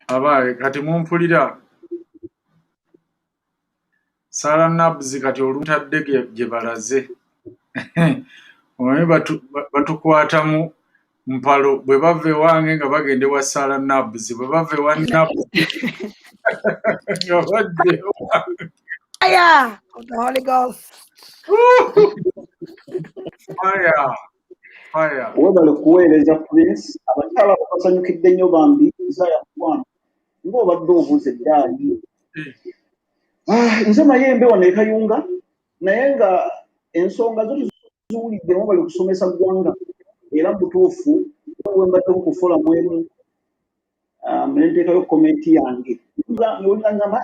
Abaye kati mumpulira Sara Nabs kati olutadde gye balaze batukwata mu mpalo bwe bave wange nga bagende wa Sara Nabs bwe bave wa Nabs nga badde Fire of the Holy Ghost. Fire. Webale kuweereza Prince abakyala basanyukidde nnyo bambi Isaiah Mukwano ng'obadde obuuze eddaali. Nze mayembe wano ekayunga naye nga ensonga zo tuziwulidde mubali kusomesa ggwanga era mutuufu wembadde kukufola mwemu nenteekayo komenti yange ngamba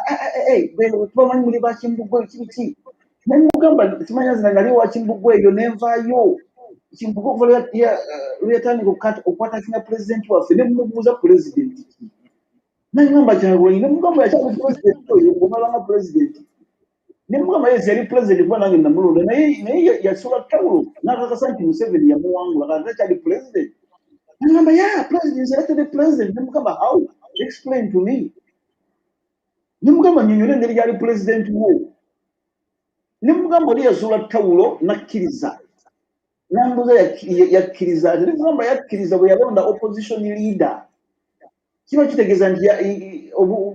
tubamanyi muli bakimbugwe kibiki nemugamba simanya zina nali wa kimbugwe eyo nenvaayo kimbugwe okuva lweyatandika okukwatakinya pulezidenti waffe nemubuuza pulezidenti nangamba kyagwanyi nemugamba yakyali pulezidenti oyo ngomalanga pulezidenti nemugamba yesi yali pulezidenti kuba nange namulonda naye yasula tawulo nakakasa nti Museveni yamuwangula kati takyali pulezidenti. Nangamba president selected the president nemugamba how explain to me nemugamba nyonyole engeri gyali president wo nemugamba oli yasula tawulo nakkiriza nambuza yakkiriza ate nemugamba yakkiriza bwe yalonda opposition leader kiba kitegeeza nti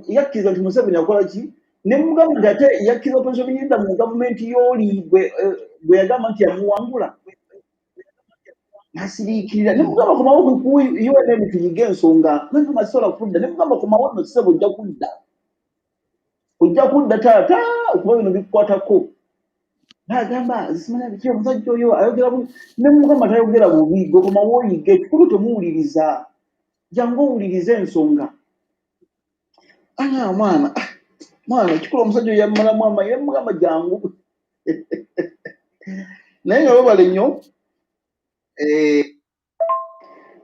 yakkiriza nti Museveni akola ki nemugamba nti ate yakkiriza opposition leader mu gavumenti y'oli bwe yagamba nti yamuwangula nasiriikirira nemugamba kumawo ku UNN tuyiga ensonga nangamba sisobola kudda nemugamba kumawo no sebo ojja kudda taata okuba bino bikukwatako nagamba zisimanya biki omusajja oyo ayogera nemugamba tayogera bubi gwe kumawo oyiga ekikulu temuwuliriza jangu owuliriza ensonga mwana ekikulu omusajja oyo yammalamu amaanyi nemugamba jangu naye nga babale nnyo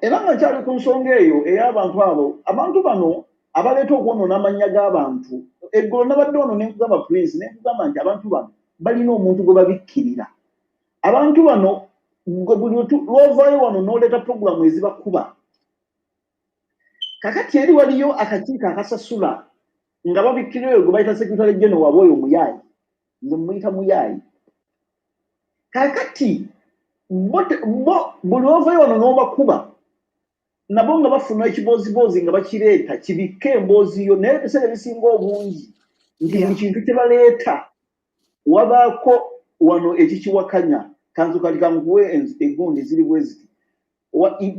era nga kyali ku nsonga eyo ey'abantu abo abantu bano abaleeta okwonoona amannya g'abantu eggolo nabadde ono nenkugamba Prince nenkugamba nti abantu bano balina omuntu gwe babikkirira abantu bano buli lwovaayo wano n'oleeta puroguramu ezibakuba kakati eri waliyo akakiiko akasasula nga babikkirira oyo gwe bayita secretary general waabwe oyo muyaayi nze muyita muyaayi kakati buli ovaayo wano n'obakuba nabo nga bafuna ekibooziboozi nga bakireeta kibikke emboozi yo naye ebiseera ebisinga obungi nti buli kintu kye baleeta wabaako wano ekikiwakanya kanzu kali kankuwe egundi ziri bwe ziti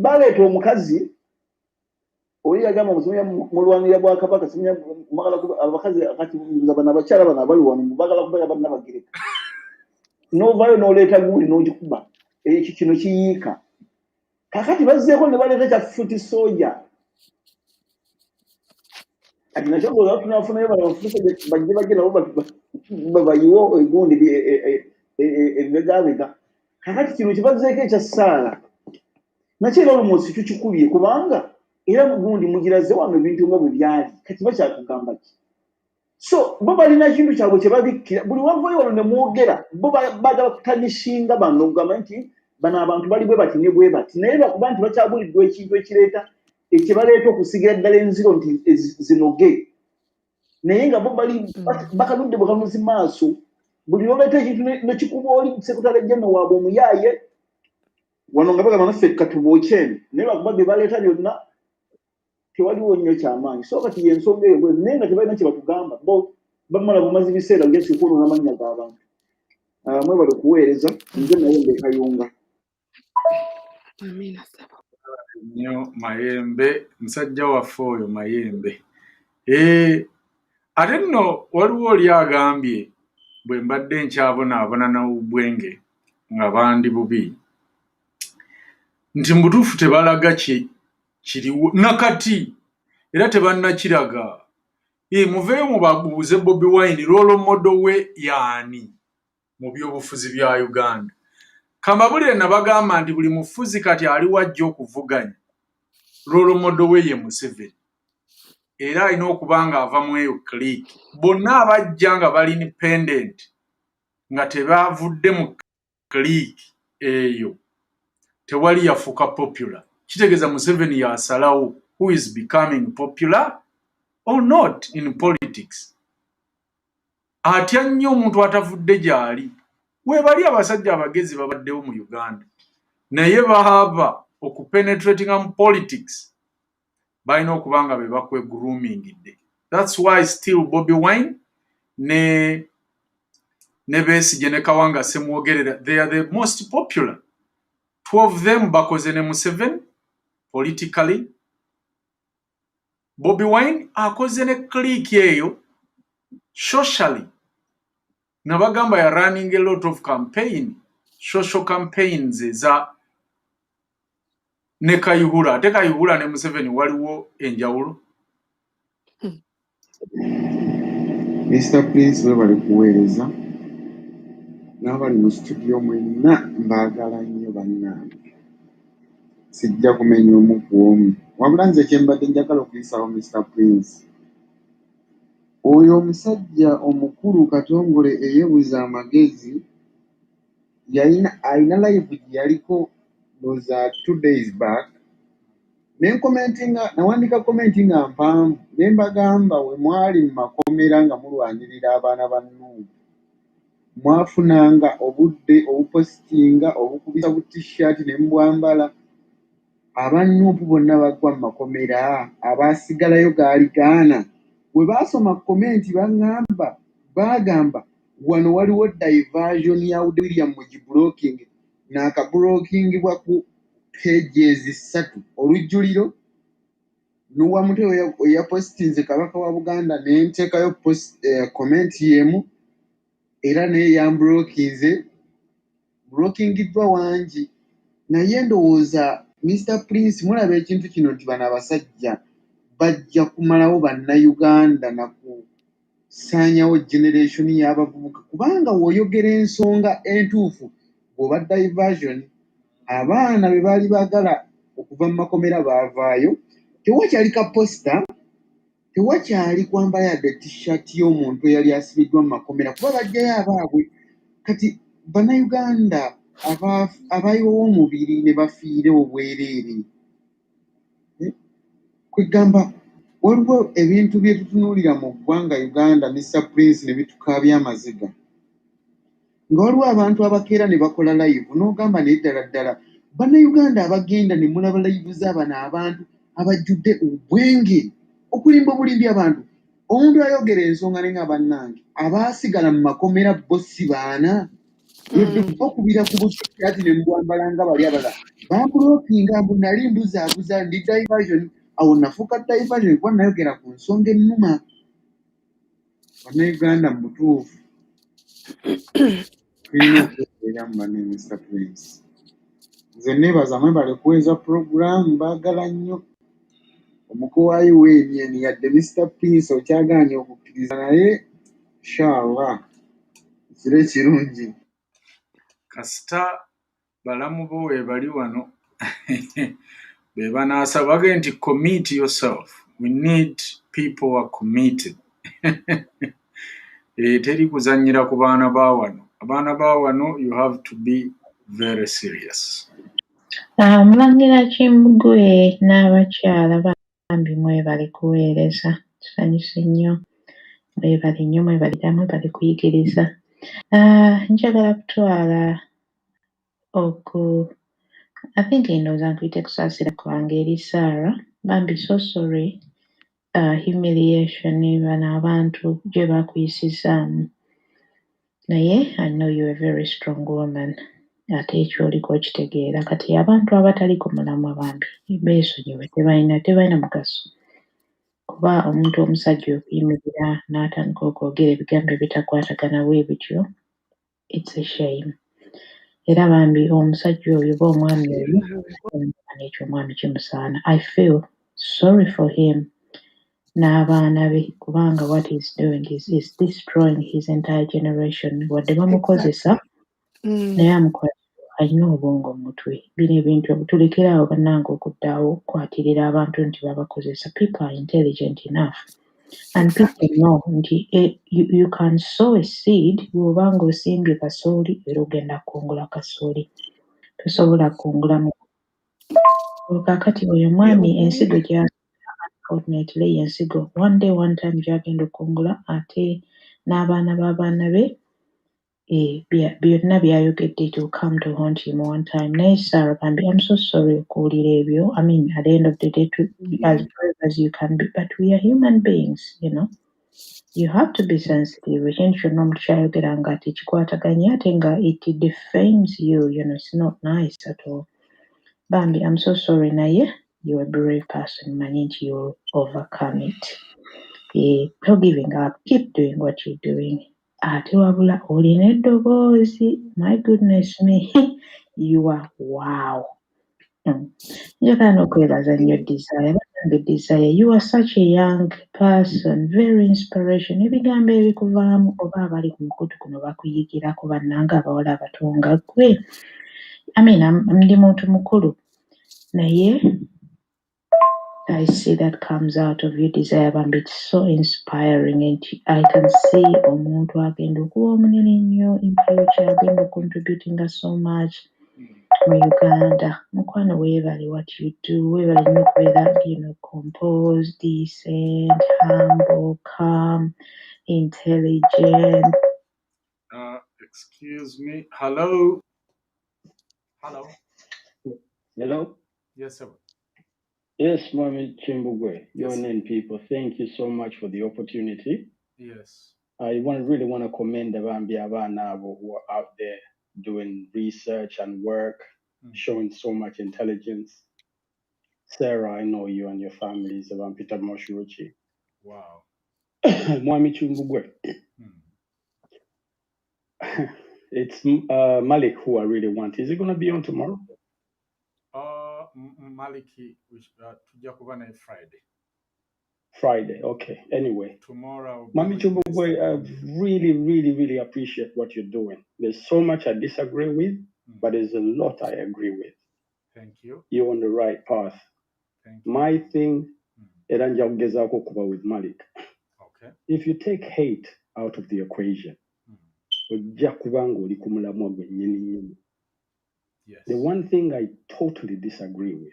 baleeta omukazi oli yagamba omusomya mulwanira bwakabaka simanya abakazi kati bano abakyala bano abali wano bagala kubeera bannabagereka n'ovaayo n'oleeta gundi n'ogikuba ekyo kino kiyiika kakati bazzeeko ne baleeta kya futi soja kati nakyo ngoza tunafunayo bano bafuti bajje bajje nabo babayiwo egundi ebibegabega kakati kino kibazzeeko ekya Saala nakyo era olumosi tukikubye kubanga era mugundi mugiraze wano ebintu nga bwe byali kati bakyatugamba ki so bo balina kintu kyabwe kye babikkira buli wavayo wano ne mwogera bo bagala kutanishinga bano okugamba nti bano abantu bali bwe bati ne bwe bati naye bakuba nti bakyabuliddwa ekintu ekireeta ekibaleeta okusigira ddala enziro nti zinoge naye nga bo bali bakaludde bukanuzi maaso buli lwoleeta ekintu nekikuba oli sekretary general waabwe omuyaaye wano nga bagamba naffe katubookyeeno naye bakuba bye baleeta byonna tewaliwo nnyo kyamaanyi so kati yensonga eyo bwezi naye nga tebalina kye batugamba bo bamala bumazi biseera byekikulu n'amannya g'abantu mwebale kuweereza nze naye mbekayunga nnyo Mayembe musajja waffe oyo Mayembe ate nno waliwo oli agambye bwe mbadde nkyabonaabona n'obwenge nga bandi bubi nti mu butuufu tebalaga kiriwo nakati era tebannakiraga muveeyo mubabuuze Bobi Wine role model we yaani mu byobufuzi bya Uganda kambabulire nabagamba nti buli mufuzi kati ali wajja okuvuganya role model we ye Museveni era alina okuba nga ava mu eyo click bonna abajja nga bali independent nga tebavudde mu click eyo tewali yafuuka popular. Kitegeeza Museveni yasalawo who is becoming popular or not in politics. Atya nnyo omuntu atavudde gy'ali. Weebali abasajja abagezi babaddewo mu Uganda naye bahava okupenetrating mu politics balina okuba nga be bakwe groomingidde. That's why still Bobi Wine ne Besigye ne Kawanga Ssemwogerera, they are the most popular. 2 of them bakoze ne Museveni politically. Bobi Wine akoze ne clique eyo socially. Nabagamba ya running a lot of campaign, social campaigns eza ne Kayihura. Ate Kayihura ne Museveni waliwo enjawulo. Mr. Prince webale kuweereza n'abali mu studio mwenna mbaagala nnyo bannange. Sijja kumenya omu ku omu. Wabula nze kye mbadde njagala okuyisawo Mr. Prince. Oyo omusajja omukulu Katongole eyeebuza amagezi alina live gye yaliko noza 2 days back. Nawandika komenti nga mpanvu ne mbagamba we mwali mu makomera nga mulwanirira abaana ba Nuupu. Mwafunanga obudde obupositinga obukubisa bu t-shirt ne mbwambala. Aba Nuupu bonna bagwa mu makomera, abaasigalayo gaali gaana. We baasoma komenti bagamba wano waliwo diversion ya William Mugiblocking n'akablokingibwa ku pages 3 olujjuliro n'uwamute eyapositinze Kabaka wa Buganda n'enteekayo komenti yemu era naye yamblokinze blokingiddwa wangi. Naye ndowooza Mr. Prince mulaba ekintu kino nti bano abasajja bajja kumalawo bannayuganda na kusaanyawo generation y'abavubuka kubanga w'oyogera ensonga entuufu bw'oba diversion abaana be baali baagala okuva mu makomera baavaayo. Tewakyali ka posita, tewakyali kwambala yadde t-shirt y'omuntu eyali asibiddwa mu makomera kuba bajjayo abaabwe. Kati bannayuganda abayiwawo omubiri ne bafiire obwereere. Kwegamba waliwo ebintu bye tutunuulira mu ggwanga Uganda Mr. Prince ne bitukaabya amaziga. Nga waliwo abantu abakeera ne bakola live n'ogamba naye ddala ddala bannayuganda abagenda ne mulaba live z'abano abantu abajjudde obwenge okulimba obulimbi abantu. Omuntu ayogera ensonga ne nga bannange abaasigala mu makomera bo si baana. Okubira ku bukyati ne mbwambala nga bali abalala bambulokinga mbu nali mbuzaabuza ndi diversion. Awo nafuuka diversion kuba nayogera ku nsonga ennuma. Bannayuganda mu butuufu tulina okwebeera mu banne Mr. Prince. Nze neebaza mwebale kuweeza program mbaagala nnyo. Omukuwaayi w'emyeni yadde Mr. Prince okyagaanye okukkiriza naye inshallah kire kirungi. Kasita balamu bo weebali wano be banaasaba bage nti commit yourself. We need people who are committed. Teri kuzannyira ku baana ba wano. Abaana ba wano you have to be very serious. Mulangira Kimbugwe n'abakyala bambi mwebale kuweereza. Tusanyuse nnyo. Mwebale nnyo mwebale kuyigiriza. Njagala kutwala I think ndowooza nkuyite kusaasira kwange eri Sarah. Bambi so sorry. Humiliation bano abantu gye bakuyisizaamu. Naye I know you're a very strong woman. Ate ekyoliko okitegeera kati abantu abatali ku mulamwa bambi beesonyiwe tebalina mugaso. Kuba omuntu omusajja okuyimirira n'atandika okwogera ebigambo ebitakwatagana bwe bityo, it's a shame. Era bambi omusajja oyo oba omwami oyo n'ekyo omwami kimusaana. I feel sorry for him n'abaana be kubanga what he's doing is destroying his entire generation. Wadde bamukozesa naye amukola alina obwongo mu mutwe. Bino ebintu tulekerawo bannange okuddaawo okukwatirira abantu nti babakozesa. People are intelligent enough. And people know you can sow a seed, bw'obanga osimbye kasooli era ogenda kungula kasooli. Tosobola kungulamu. Kakati oyo mwami ensigo unfortunately ensigo one day one time gy'agenda okungula ate n'abaana b'abaana be byonna byayogedde it will come to haunt him one time. Naye Sarah Bambi, I'm so sorry okuwulira ebyo. I mean, at the end of the day, as brave as you can be, but we are human beings, you know. You have to be sensitive. Ekintu kyonna omuntu kyayogera nga tekikwataganya ate nga it defames you, you know, it's not nice at all. Bambi, I'm so sorry naye, you're a brave person, manyi nti you'll overcome it. Not giving up, keep doing what you're doing. Ate wabula olina eddoboozi, my goodness me, you are wow. Njagala n'okwebaza nnyo Desire, Desire, you are such a young person, very inspiration. Ebigambo ebikuvaamu oba abali ku mukutu kuno bakuyigirako bannanga abawala abato nga ggwe. I mean, ndi muntu mukulu naye I see that comes out of you, Desire Bambi. It's so inspiring, and I can see omuntu agenda okuba omunene nnyo in future, agenda contributing so much mu Uganda. Mukwano weebale what you do, weebale nnyo okubeera, you know, composed, decent, humble, calm, intelligent. Excuse me. Hello. Hello. Hello. Yes, sir. Yes, Mami Kimbugwe, UNN people, thank you so much for the opportunity. Yes. I really want to commend the Bambi Abana who are out there doing research and work, showing so much intelligence. Sarah, I know you and your family is around Peter Moshuruchi. Wow. Mwami Kimbugwe. It's Malik who I really want. Is it going to be on tomorrow? Maliki, tujja kuba naye Friday. Friday, okay. Anyway. Tomorrow. Mami Kimbugwe, I really appreciate what you're doing. There's so much I disagree with, but there's a lot I agree with. Thank you. You're on the right path. Thank you. My thing, with Malik. Okay. If you take hate out of the equation, Yes. The one thing I totally disagree with,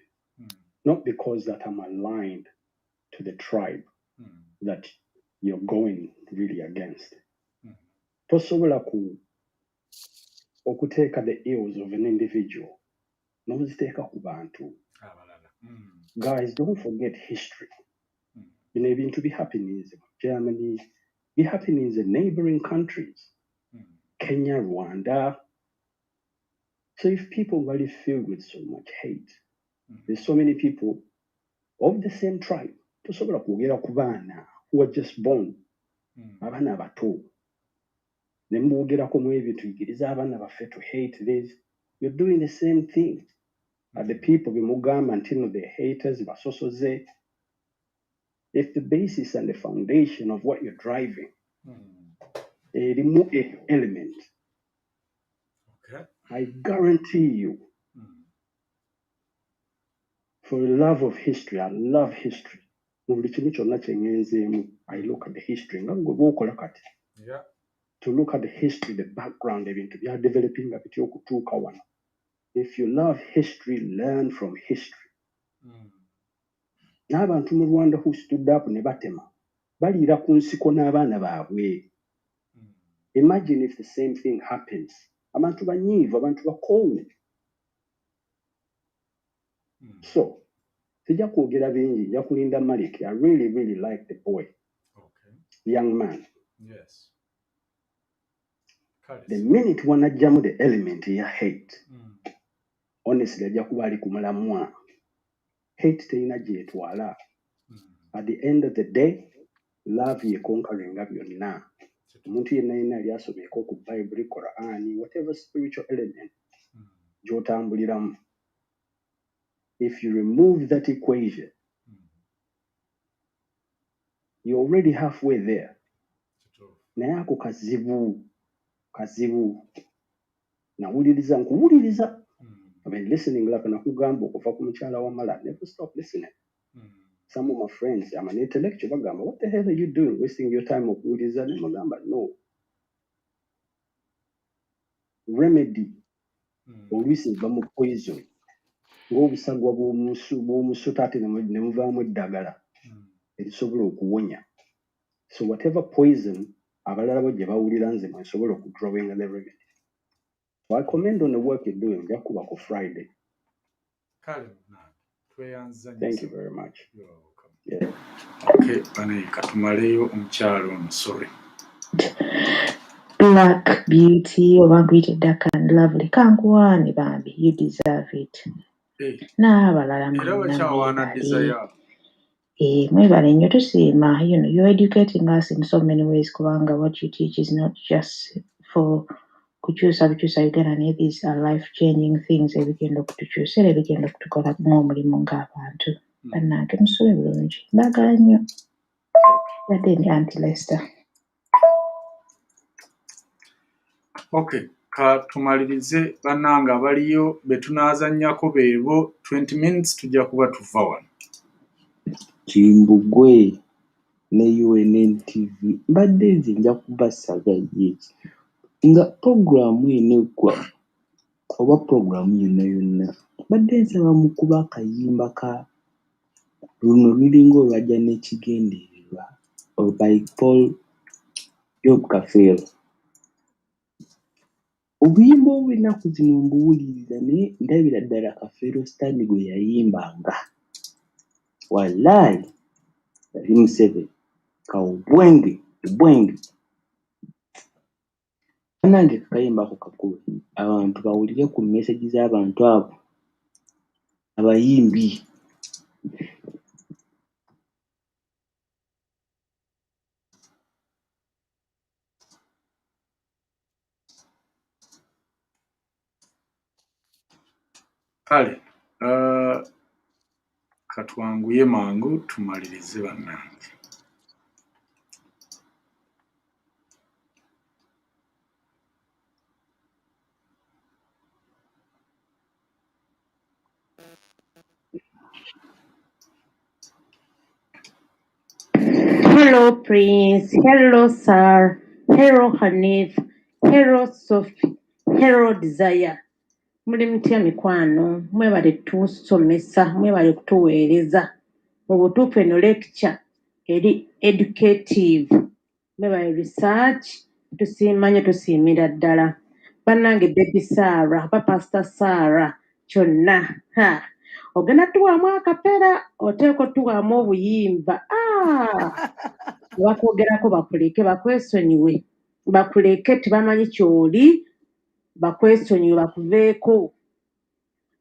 not because that I'm aligned to the tribe that you're going really against. Tosobola okuteka the ills of an individual. Noziteka ku bantu. Guys, don't forget history. You know, even to be happening in Germany, be happening in neighboring countries. Kenya, Rwanda. So if people really filled with so much hate, there's so many people of the same tribe, tosobola kwogera ku baana who are just born, abaana abato. Ne mwogerako mu ebyo tuyigiriza abaana baffe to hate this. You're doing the same thing. The people bimugamba nti no, the haters basosoze. If the basis and the foundation of what you're driving, remove an element, okay, I guarantee you, for the love of history, I love history. I look at the history. Yeah. To look at the history, the background, to be developing a bit. If you love history, learn from history. N'abantu mu Rwanda who stood up ne batema baliira ku nsiko n'abaana baabwe. Imagine if the same thing happens. Abantu banyiivu, abantu bakoowu. So, sijja kwogera bingi, nja kulinda Malik. I really like the boy. Okay. The young man. Yes. The minute wanajjamu the element ya hate, honestly, ajja kuba ali ku mulamwa. Hate terina gyetwala. At the end of the day, love ye conquering byonna. Omuntu yenna yenna yali asomeko ku Bible, Quran, whatever spiritual element gy'otambuliramu. If you remove that equation, you're already halfway there. Naye ako kazibu. Nawuliriza nkuwuliriza. I've been listening like nakugamba okuva ku mukyala wa Mala. Never stop listening. some of my friends, I'm an intellectual, bagamba, what the hell are you doing? Wasting your time of Buddhism? Bagamba, no. Remedy. Oluisi bamu poison. Ng'obusagwa bw'omusu ate ne muvaamu eddagala erisobola okuwonya. So whatever poison abalala bo gye bawulira nze mwe nsobola okudrawinga the remedy. So I commend on the work you're doing. Jakuba ko Friday. Thank you very much. You're welcome. Yeah. Okay, bane katumaleyo omukyalo ono, sorry. Black beauty, obagwite dark and lovely. Kankuwani bambi, you deserve it. N'abalala mwebale. Mwebale nnyo tusiima. You know, you're educating us in so many ways kubanga what you teach is not just for kukyusa bukyusa Uganda naye these are life-changing things ebigenda okutukyusa era ebigenda okutukolamu omulimu ng'abantu. Bannange musube bulungi. Mbagala nnyo. Yadde ndi Aunty Lester. Okay, katumalirize bannange abaliyo betunaazannyako beebo 20 minutes tujja kuba tuva wano. Kimbugwe ne UNN TV mbadde nze nja kubasaga yeki nga programu enekwa oba programu yonna mbadde nsaba mu kuba akayimba ka luno lulinga olwajja n'ekigendererwa by Paul Kimbugwe. Obuyimba obw'ennaku zino mbuwuliriza naye ndabira ddala Kafeero Stanley gwe yayimbanga. Wallahi yali musebe kawubwenge bwenge. Nange kakayimba ako kakulu abantu bawulire ku message z'abantu abo abayimbi. Kale, katwanguye mangu tumalirize bannange. Hello, Prince. Hello, Sir. Hello, Hanif. Hello, Sophie. Hello, Desire. Muli mutya mikwano? Mwebale tusomesa, mwebale kutuweereza. Mu butuufu eno lecture eri educative. Mwebale research, tusiimanye tusiimira ddala. Bannange Baby Sarah, Pastor Sarah, kyonna. Ogenda tuwaamu akapera, oteekwa tuwaamu obuyimba. Bakwogerako bakuleke, bakwesonyiwe. Bakuleke tebamanyi ky'oli, bakwesonyiwe bakuveeko.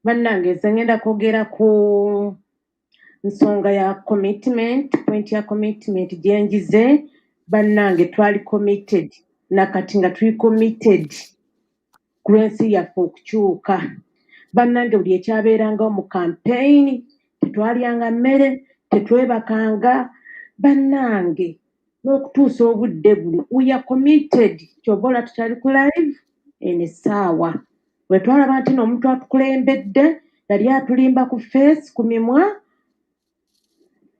Bannange nze ngenda kwogera ku nsonga ya commitment, point ya commitment gye ngize. Bannange twali committed, nakati nga tuli committed ku lw'ensi yaffe okukyuka. Bannange buli ekyabeerangawo mu campaign, tetwalyanga mmere, tetwebakanga. Bannange n'okutuusa obudde buno we are committed. Ky'oba olaba tukyali ku live eno essaawa. Bwe twalaba nti n'omuntu atukulembedde yali atulimba ku face ku mimwa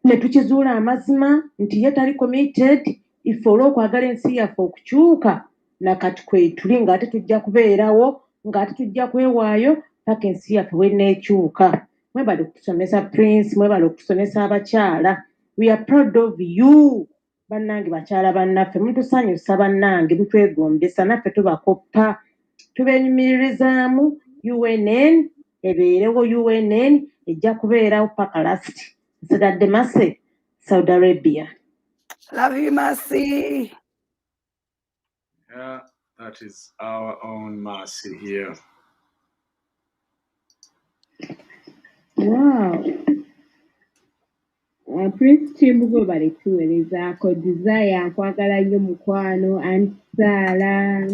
ne tukizuula amazima nti ye tali committed, ife olw'okwagala ensi yaffe okukyuka nakati kwe tuli ng'ate tujja kubeerawo ng'ate tujja kwewaayo paka ensi yaffe wenneekyuka. Mwebale okusomesa Prince, mwebale okusomesa abakyala. We are proud of you. Bannange bakyala bannaffe mutusanyusa bannange mutwegombesa naffe tubakoppa tubeenyumirizaamu. UNN ebeerewo, UNN ejja kubeerawo paka last. Nsigadde Mase, Saudi Arabia. Love you, Mercy. Yeah, that is our own Mercy here. Wow. Prince Kimbugwe bali tuweerezaako. Desire nkwagala nnyo mukwano, Aunty Sarah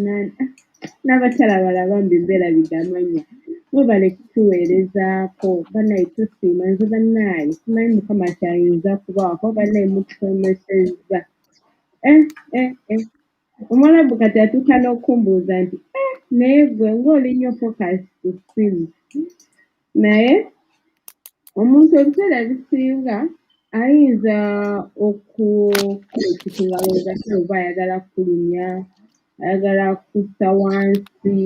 n'abakyala balala bambi mbeera bigamanya. Mwe bali kutuweerezaako. Bannaye tusiima nze bannaye simanyi Mukama kyayinza kubaako bannaye mutusomesezza. Omwalabu kati atuuka n'okumbuuza nti naye gwe ng'oli nnyo focus ku ssimu. Naye omuntu ebiseera ebisinga ayinza okukola ekikungalooza kye oba ayagala kulumya, ayagala kussa wansi,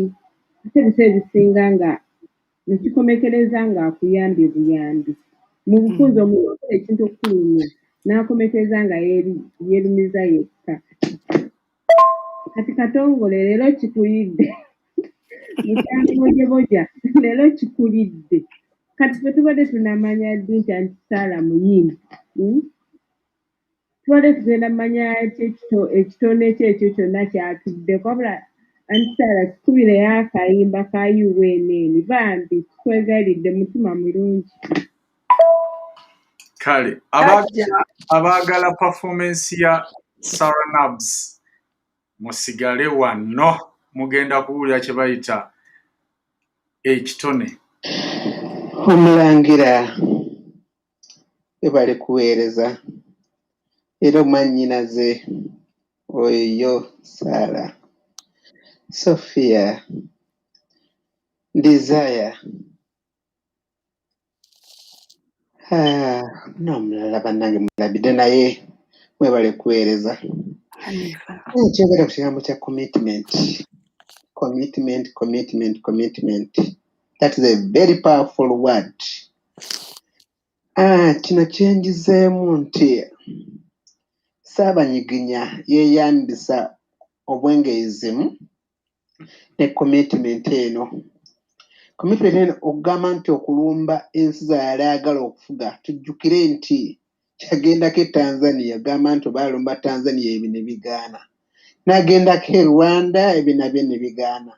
ate ebiseera ebisinga nga nekikomekereza ng'akuyambye buyambi. Mu bufunze omuntu akola ekintu okukulumya n'akomekereza nga yeerumiza yekka. Kati katongole leero kikulidde. Mukyamubojeboja leero kikulidde. Kati ffe tubadde tunamanya ddi nti Anti Sarah muyimbi? Tubadde tugenda mumanya ekitone kye ekyo kyonna kyatuddeko, wabula Anti Sarah kikubireyo akayimba ka UNN bambi tukwegayiridde mutima mulungi. Kale abaagala performance ya Sarah Nabs musigale wano mugenda kuwulira kye bayita ekitone. Omulangira ebale kuweereza era omwannyinaze oyo Sarah, Sophia, Desire, n'omulala bannange mulabidde naye mwebale kuweereza. Kyogera ku kigambo kya commitment. That is a very powerful word. Kino kyenjizeemu nti Saabanyiginya yeeyambisa obwengeyizimu ne commitment eno. Commitment eno okugamba nti okulumba ensi zaali ayagala okufuga, tujjukire nti kyagendako e Tanzania, agamba nti oba alumba Tanzania ebyo ne bigaana. N'agendako e Rwanda ebyo nabyo ne bigaana.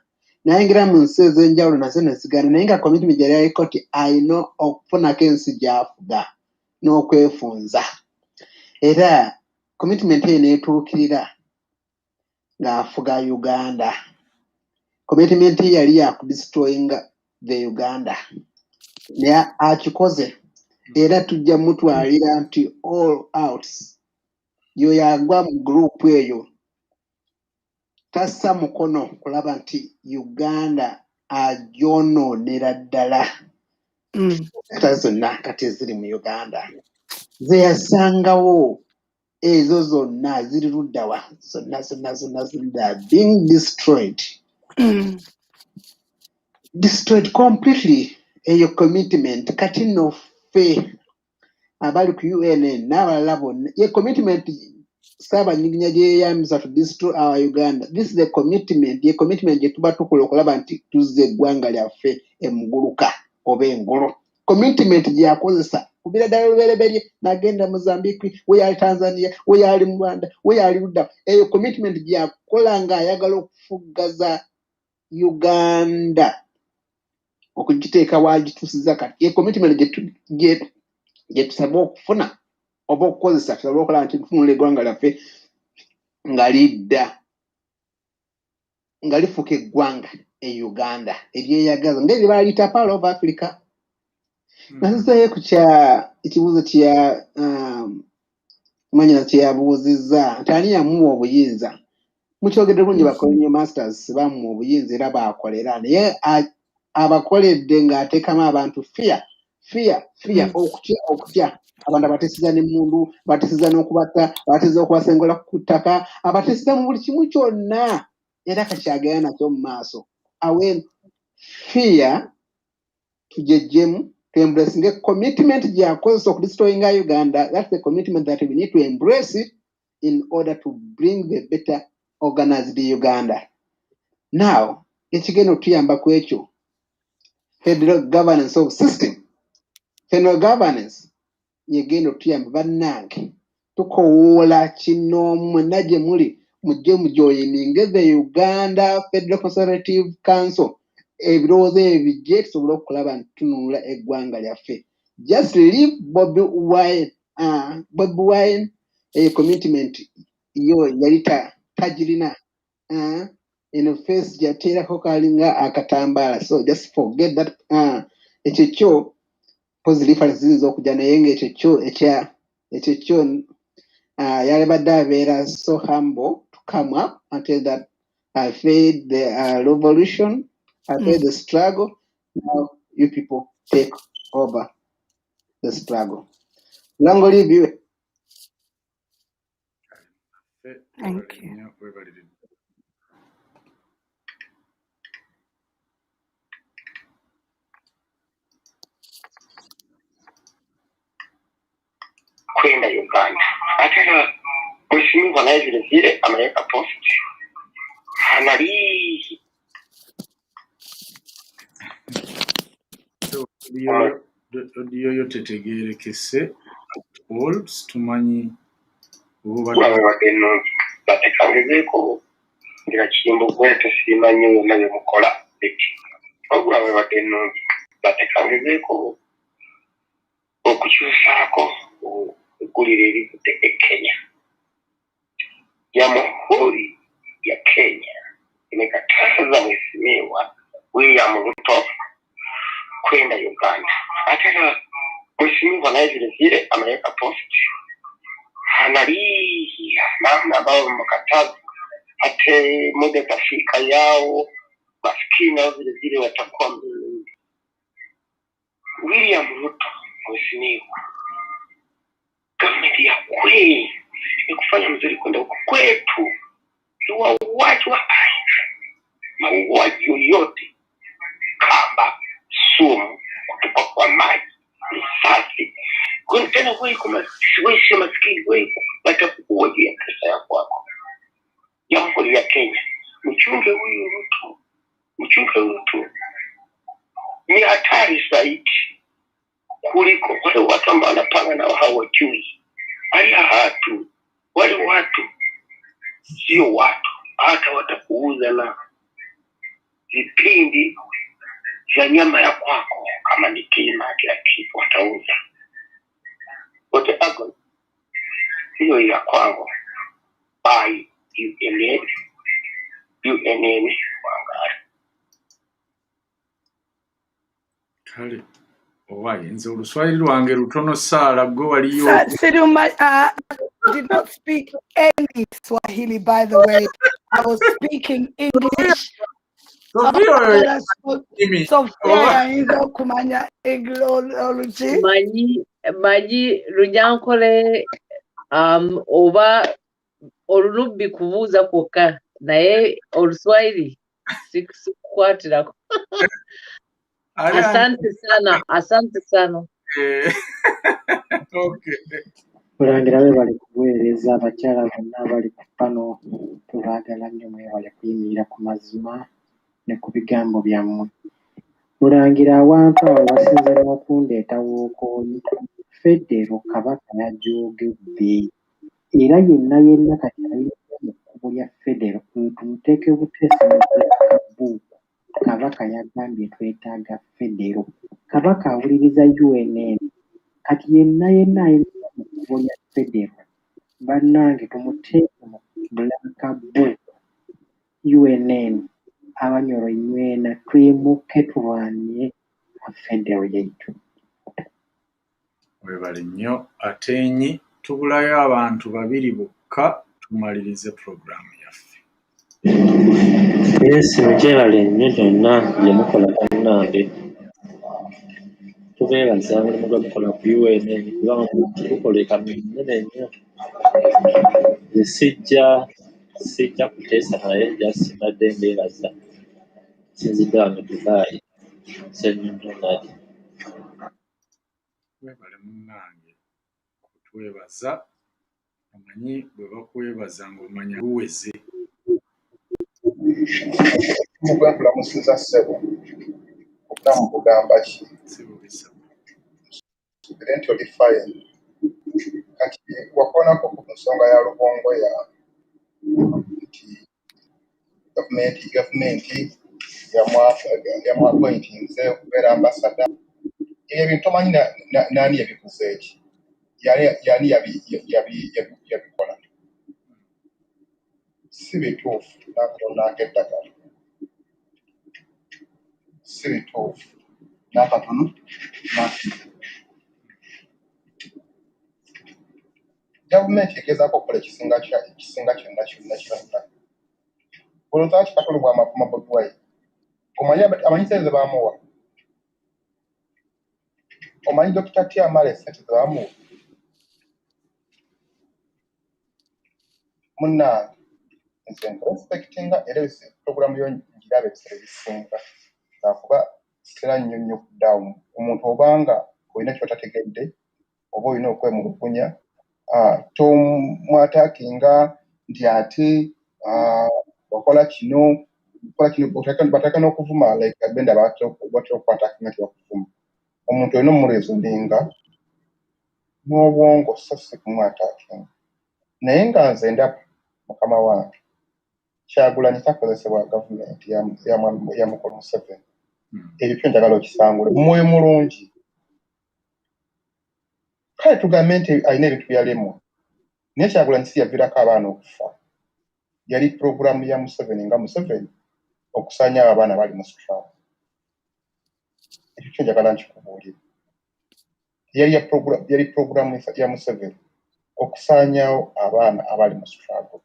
Nayingira mu nsi ez'enjawulo nazo ne zigaana, naye nga commitment gyali aliko nti alina okufunako ensi gy'afuga n'okwefunza. Era commitment eyo neetuukirira ng'afuga Uganda. Commitment ye yali yakudestroyinga the Uganda. Naye akikoze era tujja mutwalira nti all outs yoyo agwa mu gurupu eyo tassa mukono kulaba nti Uganda agyonoonera ddala. Kata zonna kati eziri mu Uganda ze yasangawo ezo zonna ziri luddawa, zonna being destroyed. Destroyed completely. Eyo commitment kati nno ffe abali ku UNN n'abalala bonna ye commitment Saabanyiginya gye yeeyambisa to destroy our Uganda. This is the commitment, ye commitment gye tuba tukola okulaba nti tuzza eggwanga lyaffe emuguluka oba engolo. Commitment gye yakozesa kubira ddala olubereberye n'agenda Mozambique, we yali Tanzania, we yali mu Rwanda, we yali ludda. Eyo commitment gye yakola ng'ayagala okufuggaza Uganda okugiteeka waagituusiza kati. Ye commitment gye tusaba okufuna oba okukozesa tusabe okulaba nti tufunula eggwanga lyaffe nga lidda nga lifuuka eggwanga e Uganda eryeyagaza ng'ebyo baaliyita Pearl of Africa. Nasizayo ku ekibuuzo kya mwanyina kye yabuuzizza nti ani yamuwa obuyinza. Mukyogedde bulungi ba colonial masters bamuwa obuyinza era baakolera, naye abakoledde ng'ateekamu abantu fear, okutya. Abantu abateesiza n'emmundu, abateesiza n'okubatta, abateesiza okubasengola ku ttaka, abateesiza mu buli kimu kyonna era kakyagenda nakyo mu maaso. Awenu fear tugejjemu to embracing a commitment gyakozesa okudestroyinga Uganda. That's the commitment that we need to embrace it in order to bring the better organized Uganda. Now, ekigenda otuyamba ku ekyo federal governance of system. Federal governance yegenda otuyamba bannange tukowoola kino mwenna gye muli mujje mujoyininge the Uganda Federal Conservative Council. Ebirowoozo ebyo bijje tusobole okulaba nti tununula eggwanga lyaffe. Just leave Bobi Wine commitment yo yali tagirina in face gyateerako kalinga akatambaala. So just forget that. Ekyo kyo positive difference ziyinza okujja naye ng'ekyo kyo yalibadde abeera so humble to come up and tell that I failed the revolution, I failed the struggle. Now you people take over the struggle. Lango libiwe. Thank you. Kwenda Uganda. Ataka mheshimiwa naye vile vile ameweka post. Anali Odiyo yo tetegerekese olds tumanyi wawe wadeno batekangezeko ngira Kimbugwe tesimanyi wonna bye mukola eki ogwawe wadeno batekangezeko okukyusaako eggulire erivudde e Kenya Jamhuri ya Kenya imekataza mheshimiwa William Ruto kwenda Uganda. Ataka mheshimiwa naye vile vile ameweka post anali namna ambao mkataza hata muda tafika yao maskini au vile vile watakuwa mbele. William Ruto mheshimiwa government ya kweli ni kufanya mzuri kwenda huko kwetu wauaji wa mauaji yoyote kama sumu kutoka kwa maji risasi kwa tena wewe kama wewe maskini wewe watakuwa ya pesa ya kwako Jamhuri ya Kenya mchunge huyu mtu ni hatari zaidi kuliko wale watu ambao wanapanga na hawajui wale watu sio watu hata watakuuza na vipindi vya nyama ya kwako kama ni kima kila kitu watauza wote hapo hiyo ya kwangu by UNN wangari kale owaye nze oluswayiri lwange lutono saala gwe waliyo did not speak any Swahili, by the way. I was speaking English. Manyi runyankole oba olulubbi kubuuza kwokka naye oluswayiri sikukwatirako. Asante sana. Okay. Mulangira be bali kuweereza abakyala bonna abali ku pano tubaagala nnyo mwebale kuyimirira ku mazima ne ku bigambo byammwe. Mulangira awantu awo basinze n'okundeeta wookoonyi Federo Kabaka yajoogedde era yenna kati ayinza mu kkubo lya Federo tumuteeke buteesi mu buuku. Kabaka yagambye twetaaga Federo. Kabaka awuliriza UNN kati yenna ayinza mu kkubo lya Federo bannange tumuteeke mu Black Book UNN abanyoro nywena twimuke tulwanye Federo yaitu. Webale nnyo atenyi tubulayo abantu babiri bokka tumalirize programu yaffe. Yes, mukyebale nnyo gyonna gye mukola bannange. Tubeebaza mulimu gwe mukola ku UNN kubanga tukoleka minene nnyo. Nze sijja kuteesa naye just mbadde mbeebaza. Sinzidde wano Dubai. Ssennyonyi. Webale munnange kutwebaza omanyi bwe bakwebaza ng'omanya luweze. Mugambulamusiza ssebo okutamu kugamba ki student oli fine kati wakoonako ku nsonga ya lubongo ya nti gavumenti yamwapointinze okubeera ambasada ebintu omanyi naani yabikuze eki yani yabikola si bituufu n'akatono eddagala si bituufu n'akatono gavumenti egezaako okukola ekisinga kyonna olowooza kikatolo bw'amapuma bwegwayi omanyi sente ze baamuwa omanyi Dr. Tiamale sente ze baamuwa munnange nze nkurespectinga era program yo ngirabe ebisere bisinga nakuba sitera nnyo down omuntu obanga olina kyotategedde oba olina okwemulugunya tomwatakinga nti ate wakola kino bataka n'okuvuma like benda batera okukwatakinga nti bakuvuma omuntu olina omumurezoninga n'obwongo so si kumwatakinga naye nga nze ndaba mukama wange Kyagulanyi takozesebwa gavumenti ya Mukulu Museveni ebyo kyo njagala okisangule mwoyo mulungi kale tugambe nti alina ebintu byalemwa naye Kyagulanyi si yaviirako abaana okufa yali puroguramu ya Museveni nga Museveni okusaanyaawo abaana bali mu struggle ekyo kyo njagala nkikubuulire yali puroguramu ya Museveni okusaanyaawo abaana abali mu struggle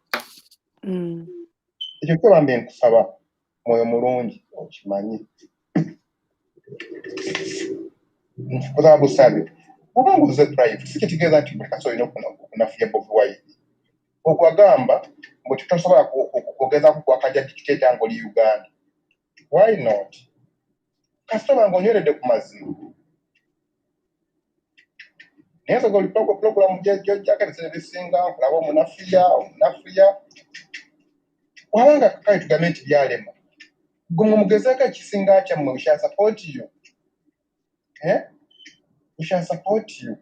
ekyo kyo bambe nkusaba mwoyo mulungi okimanyi nkikuza busabe oba nguze private sikitegeeza nti buli kasi olina okunafuya Bobi Wine okwagamba mbu titosobola kugezaako kwakajja dictator ng'oli Uganda why not kasitoma ng'onyweredde ku mazima naye nsoga oli puroguramu gyojjako ebisere bisinga nkulaba omunafuya wabanga kale tugambe nti byalema gwe mugezaako ekisinga kyammwe we shall support you we shall support you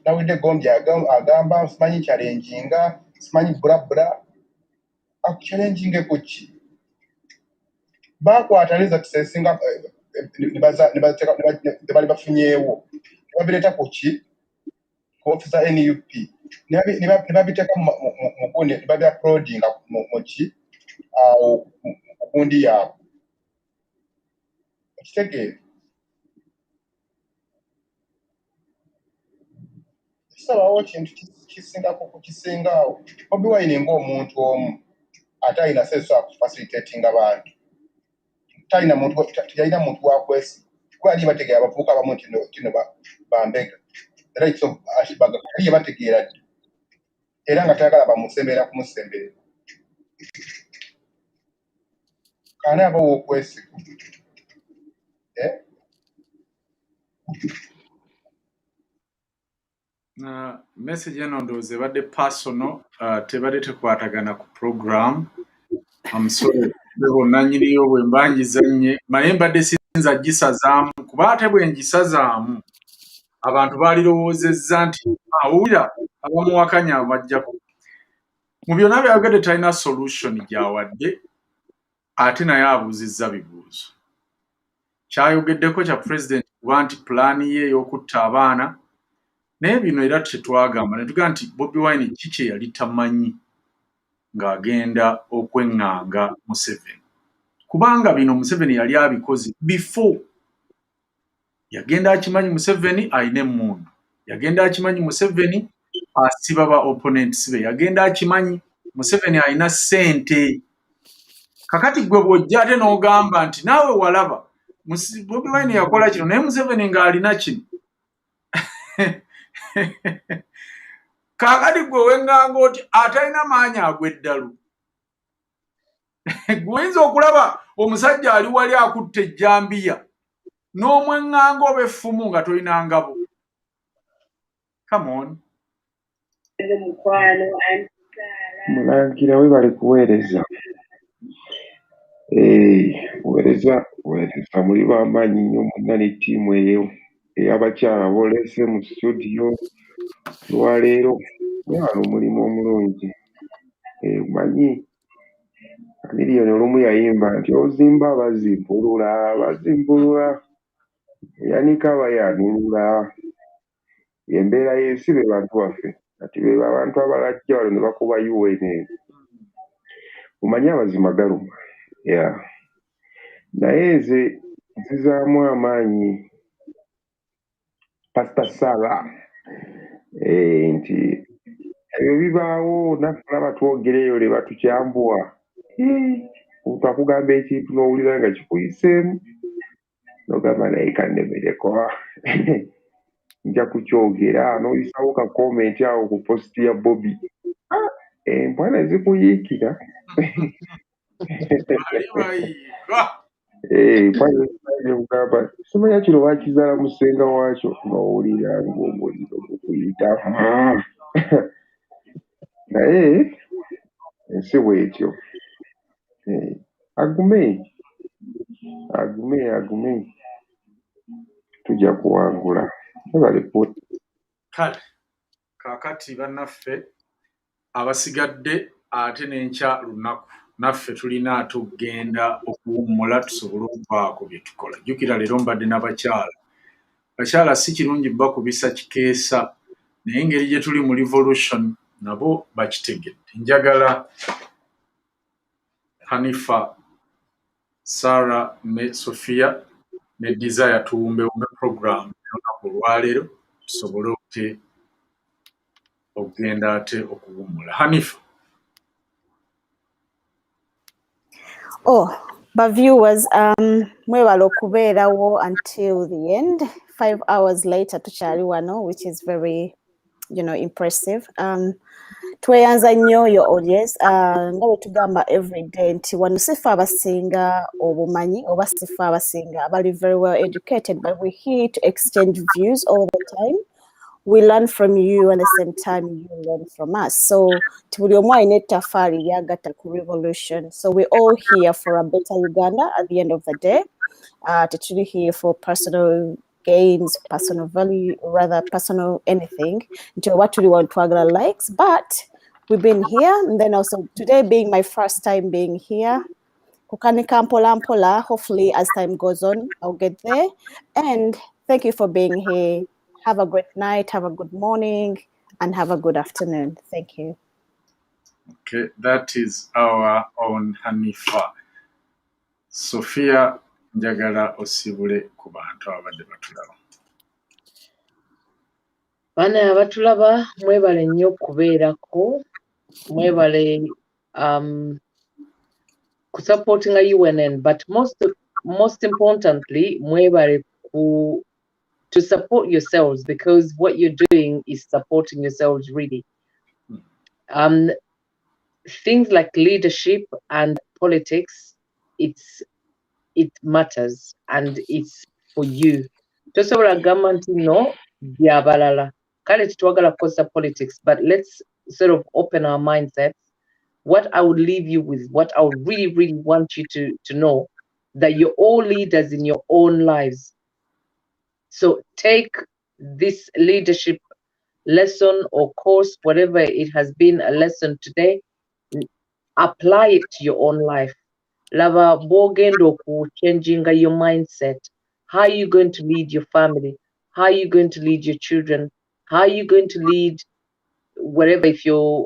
nawidde Gombi agamba simanyi challenginga simanyi bulabula akuchallenginge ku ki bakwata neza tusesinga ne bali bafunyeewo ne babireeta ku ki ku ofisa NUP ne babiteeka mu gundi ne babi uploadinga mu ki awo mu gundi yaabwe okitegeera kisabawo kintu kisingako ku kisingaawo Bobi Wine ng'omuntu omu ate alina senso akufacilitating abantu talina muntu wakwesi kuba ali bategeera abavubuka abamu kino bambega era ekyo ashibaga ali bategeera ddi era nga tayagala bamusemberera kumusemberera kana aba w'okwesiga message eno ndowooza ebadde personal tebadde tekwatagana ku program amusole bonna nyiriyo bwe mbanjizanye naye mbadde sinza gisazaamu kuba ate bwe ngisazaamu abantu baalirowoozezza nti awulira abamuwakanya abajjako mu byonna byagadde talina solution gyawadde ate naye abuuzizza bibuuzo kyayogeddeko kya president kuba nti pulaani ye ey'okutta abaana naye bino era tetwagamba ne tugamba nti Bobi Wine kiki yali tamanyi ng'agenda okweŋŋanga Museveni kubanga bino Museveni yali abikoze before yagenda akimanyi Museveni alina emmundu yagenda akimanyi Museveni asiba ba opponents be yagenda akimanyi Museveni alina ssente kakati gwe bw'ojja ate n'ogamba nti naawe walaba Bobi Wine yakola kino naye Museveni ng'alina kino kakati gwe weŋŋanga oti atalina maanyi agw'eddalu gweyinza okulaba omusajja ali wali akutte ejjambiya n'omweŋŋanga oba effumu nga tolina ngabo come on Mulangira we bali kuweereza weereza muli b'amaanyi nnyo mwenna ne ttiimu eyo ey'abakyala boolese mu studio lwaleero wano omulimu omulungi manyi Miliyoni olumu yayimba nti ozimba bazimbulula yanika bayanulula embeera y'ensi be bantu baffe kati be abantu abalajja wano ne bakuba UN omanyi amazima galuma naye nze nzizaamu amaanyi Pastor Sarah nti ebyo bibaawo naffe olaba twogereyo ne batukyambuwa akugamba ekintu n'owulira nga kikuyiseemu n'ogamba naye kandemereko nja kukyogera n'oyisawo ka comment awo ku post ya Bobby. Embwana zikuyiikira. Mugamba simanya kino bakizaala musenga waakyo ng'owulira ng'omuliro gukuyita. Naye ensi bw'etyo. Agume tujja kuwangula. Kale kaakati bannaffe abasigadde ate n'enkya lunaku naffe tulina tugenda okuwummula tusobole okubaako bye tukola. Jjukira leero mbadde n'abakyala. Bakyala si kirungi bakubisa kikeesa naye engeri gye tuli mu revolution nabo bakitegedde. Njagala Hanifa, Sarah ne Sophia ne Desire tuwumbewumbe program y'olunaku olwaleero tusobole okugenda ate okuwummula. Hanifa. But viewers, mwebala okubeerawo until the end. 5 hours later tukyali wano, which is very, impressive. Tweyanza nnyo your audience. Nga bwe tugamba every day nti wano sifa abasinga obumanyi oba sifa abasinga abali very well educated, but we're here to exchange views all the time. We learn from you and at the same time you learn from us. So tuli omu alina ettaffaali lyagatta ku revolution. So we're all here for a better Uganda at the end of the day. Tetuli here for personal gains, personal value, rather personal anything. Nti oba tuli want twagala likes, but we've been here. And then also today being my first time being here. Kukanika mpola mpola. Hopefully as time goes on, I'll get there. And thank you for being here. Have a great night, have a good morning, and have a good afternoon. Thank you. Okay, that is our own Hanifa. Sophia, njagala osibule ku bantu abadde batulaba. Bana abatulaba mwebale nnyo okubeerako, mwebale ku supporting a UNN, but most importantly mwebale to support yourselves, because what you're doing is supporting yourselves really. Things like leadership and politics, it matters and it's for you. Tosobola gamba nti no byabalala kale titwagala kukozesa politics, but let's sort of open our mindsets. What I would leave you with, what I would really want you to know, that you're all leaders in your own lives. So take this leadership lesson or course, whatever it has been a lesson today, apply it to your own life. Lava bogendo ku changing your mindset. How are you going to lead your family? How are you going to lead your children? How are you going to lead wherever, if you're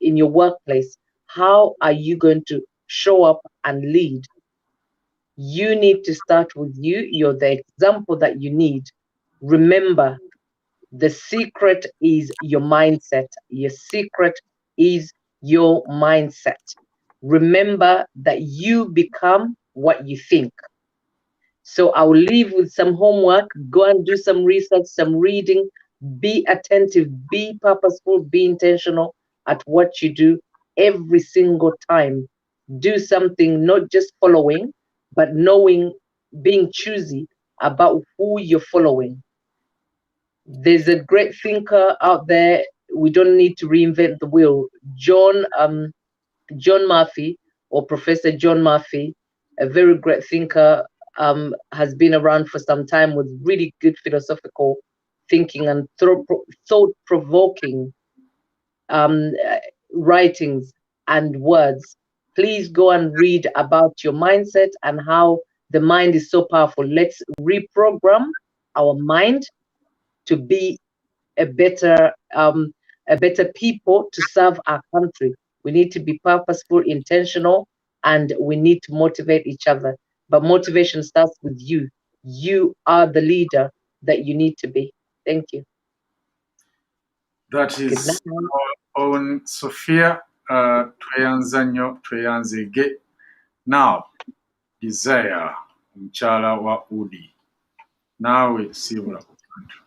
in your workplace? How are you going to show up and lead? You need to start with you. You're the example that you need. Remember, the secret is your mindset. Your secret is your mindset. Remember that you become what you think. So I will leave with some homework. Go and do some research, some reading. Be attentive, be purposeful, be intentional at what you do every single time. Do something, not just following, but knowing, being choosy about who you're following. There's a great thinker out there. We don't need to reinvent the wheel. John Murphy, or Professor John Murphy, a very great thinker, has been around for some time with really good philosophical thinking and thought-provoking writings and words. Please go and read about your mindset and how the mind is so powerful. Let's reprogram our mind to be a better people to serve our country. We need to be purposeful, intentional, and we need to motivate each other. But motivation starts with you. You are the leader that you need to be. Thank you. That is our own Sophia. Tweyanza nnyo, tweyanzege. Now, Desire, mukyala wa Udi. Naawe siibula ku bantu.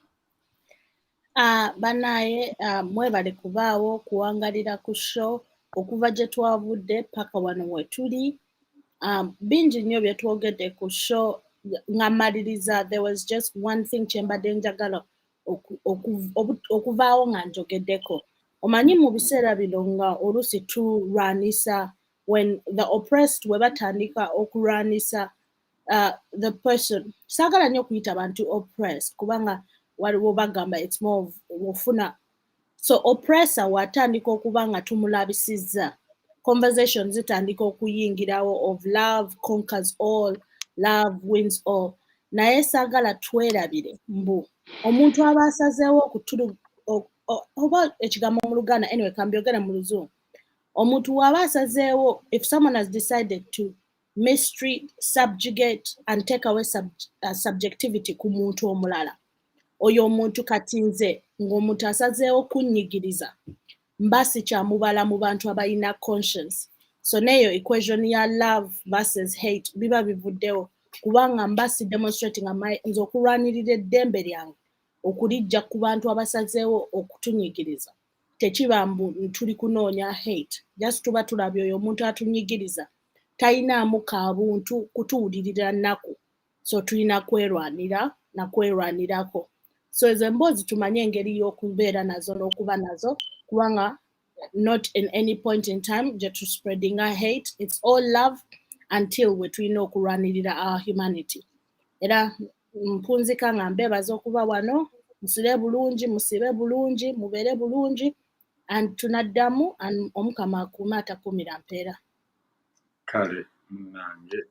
Banaye mwebale kubaawo kuwangalira ku show okuva gye twavudde paka wano we tuli. Bingi nnyo bye twogedde ku show nga mmaliriza, there was just one thing kye mbadde njagala okuvaawo nga njogeddeko. Omanyi mu biseera bino nga oluusi tulwanisa, when the oppressed we batandika okulwanisa the person, saagala nnyo okuyita abantu oppressed kubanga waliwo bagamba it's more of ofuna. So oppressor watandika okuba nga tumulabisizza, conversations zitandika okuyingirawo of love conquers all, love wins all. Naye saagala twerabire mbu omuntu aba asazeewo oba ekigambo mu Luganda, anyway kambyogere mu Luzungu. Omuntu waba asazeewo, if someone has decided to mistreat, subjugate and take away subjectivity ku muntu omulala, oyo omuntu kati nze ng'omuntu asazeewo kunnyigiriza mba sikyamubala mu bantu abalina conscience. So neyo equation ya love versus hate biba bivuddewo kubanga mba si demonstrating nze okulwanirira eddembe lyange okulijja ku bantu abasazeewo okutunyigiriza. Tekiba mbu tuli kunoonya hate, just tuba tulabye oyo omuntu atunyigiriza tayinaamu kaabuntu kutuwulirira nnaku, so tulina kwerwanira na kwerwanirako. So ezo emboozi tumanye engeri y'okubeera nazo n'okuba nazo kubanga not in any point in time gye tu spreading our hate, it's all love until we tulina okulwanirira our humanity. Era mpunzika nga mbeebaza okuba wano, musire bulungi, musibe bulungi, mubeere bulungi, and tunaddamu Omukama akuume atakuumira mpeera. Kale nange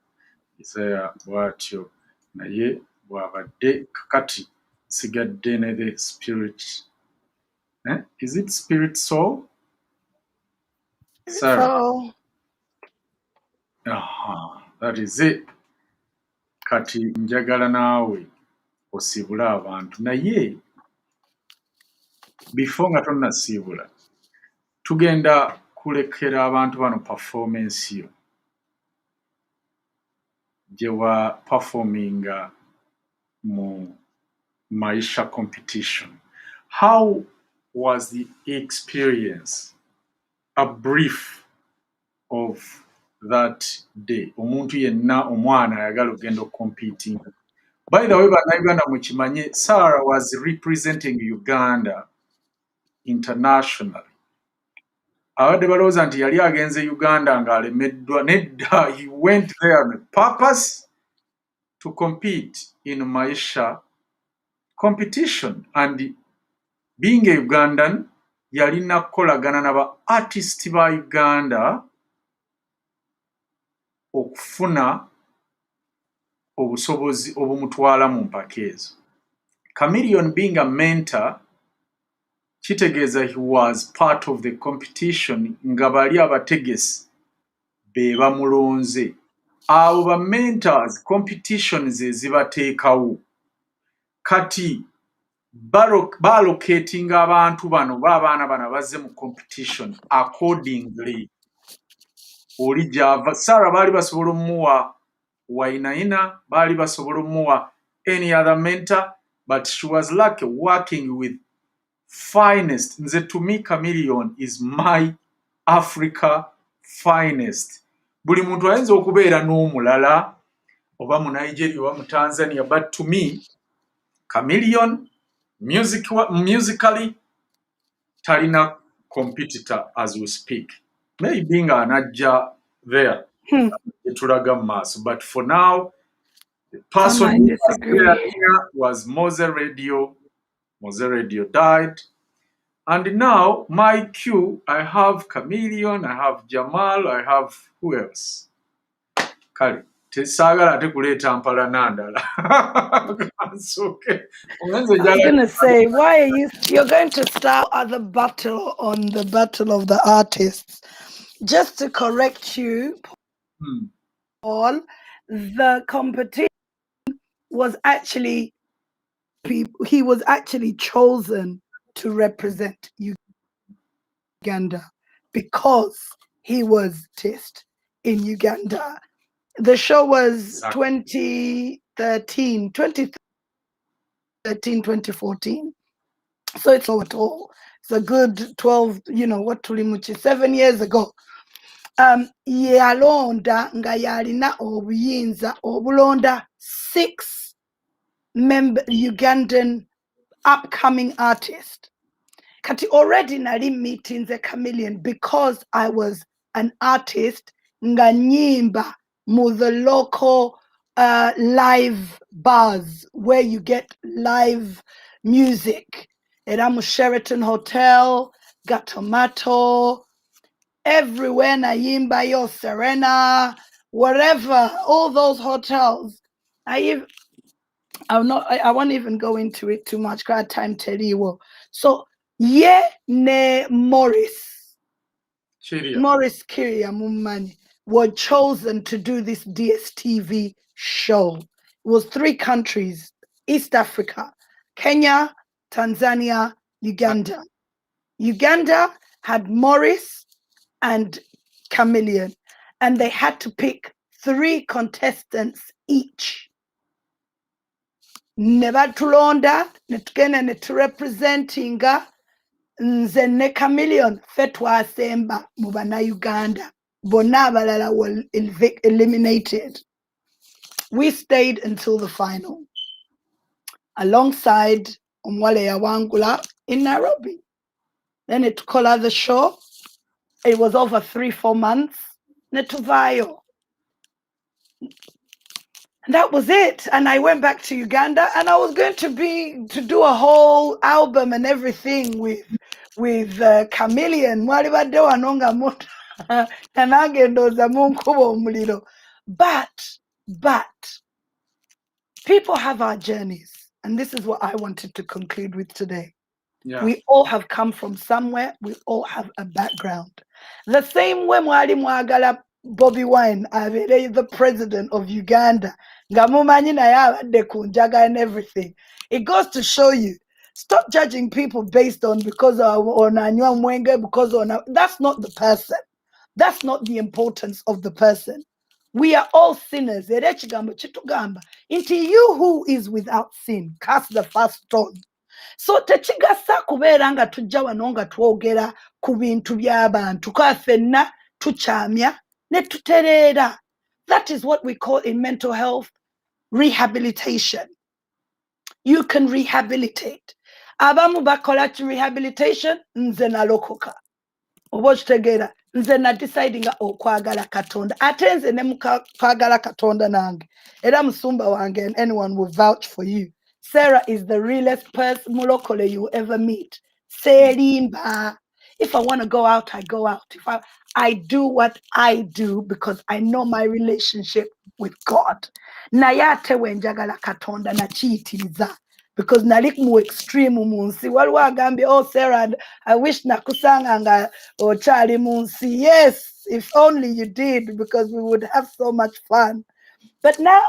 Isaya bw'atyo, naye bw'abadde kakati sigadde ne the spirit. Is it spirit soul? Sarah. That is it. Kati njagala naawe osibule abantu, naye before nga tonnasiibula tugenda kulekera abantu bano performance yo gye wa performinga mu Maisha competition. How was the experience? A brief of that day. Omuntu yenna omwana ayagala ogenda competing. By the way, bannayuganda mukimanye, Sarah was representing Uganda internationally. Abadde balowooza nti yali agenze Uganda ng'alemeddwa. Nedda, he went there on purpose to compete in Maisha competition, and being a Ugandan yalina kukolagana n'aba artist ba Uganda okufuna obusobozi obumutwala mu mpaka ezo. Chameleon being a mentor, kitegeeza he was part of the competition nga bali abategesi be bamulonze. Abo ba mentors competitions ezibateekawo kati balocating abantu bano b'abaana bano bazze mu competition accordingly. Oli gyava Sarah baali basobola omuwa Wainaina, baali basobola omuwa any other mentor, but she was lucky working with finest. Nze to me Chameleon is my Africa finest. Buli muntu ayinza okubeera n'omulala oba mu Nigeria oba mu Tanzania, but to me Chameleon musically talina competitor as we speak. Maybe nga anajja there etulaga mu maaso, but for now the person who was there was Mose Radio. Mose Radio died, and now my queue, I have Chameleon, I have Jamal, I have who else? Kale tesaagala ate kuleeta mpala nandala. Okay. I was going to say, why are you're going to start at the battle on the battle of the artists. Just to correct you, Paul, the competition was actually, he was actually chosen to represent Uganda because he was artist in Uganda. The show was 2014. So it's not at all. It's a good 12, what tulimuchi, 7 years ago. Yalonda nga yalina obuyinza obulonda 6 Ugandan upcoming artists. Kati already nali meetings a chameleon because I was an artist nga nyimba mu the local live bars where you get live music. Era mu Sheraton Hotel, Gatomato, everywhere Nayimba, Yo Serena, whatever, all those hotels. I won't even go into it too much because I time tell you. So ne Morris Kiria Mumani were chosen to do this DSTV show. It was 3 countries: East Africa, Kenya, Tanzania, Uganda. Uganda had Morris and Chameleon, and they had to pick 3 contestants each. Nebatulonda netugenda neturepresentinga nze ne Chameleon ffe twasemba mu Bannayuganda, bonna abalala were eliminated. We stayed until the final alongside Omwale Yawangula in Nairobi. Then it called the show. It was over 3-4 months. Netuvayo. And that was it. And I went back to Uganda, and I was going to do a whole album and everything with Chameleon. But people have our journeys, and this is what I wanted to conclude with today. Yeah. We all have come from somewhere. We all have a background. The same way Mwali Mwagala Bobby Wine, the president of Uganda, and everything. It goes to show you, stop judging people based on because that's not the person. That's not the importance of the person. We are all sinners. Into you who is without sin, cast the first stone. So techigasa kubeera nga tujja wano nga twogera ku bintu by'abantu kafenna tukyamya ne tutereera. That is what we call in mental health rehabilitation. You can rehabilitate. Abamu bakola rehabilitation, nze nalokoka. Oba okitegeera, nze na decidinga okwagala Katonda. Ate nze ne kwagala Katonda nange. Era musumba wange, and anyone will vouch for you. Sarah is the realest person mulokole you will ever meet. Serimba. If I want to go out, I go out. If I do what I do because I know my relationship with God. Nayate wenjagala Katonda na chiyitiriza. Because nalik mu extreme munsi. Waliwo agambye, oh Sarah, I wish nakusanga nga ochali munsi. Yes, if only you did, because we would have so much fun. But now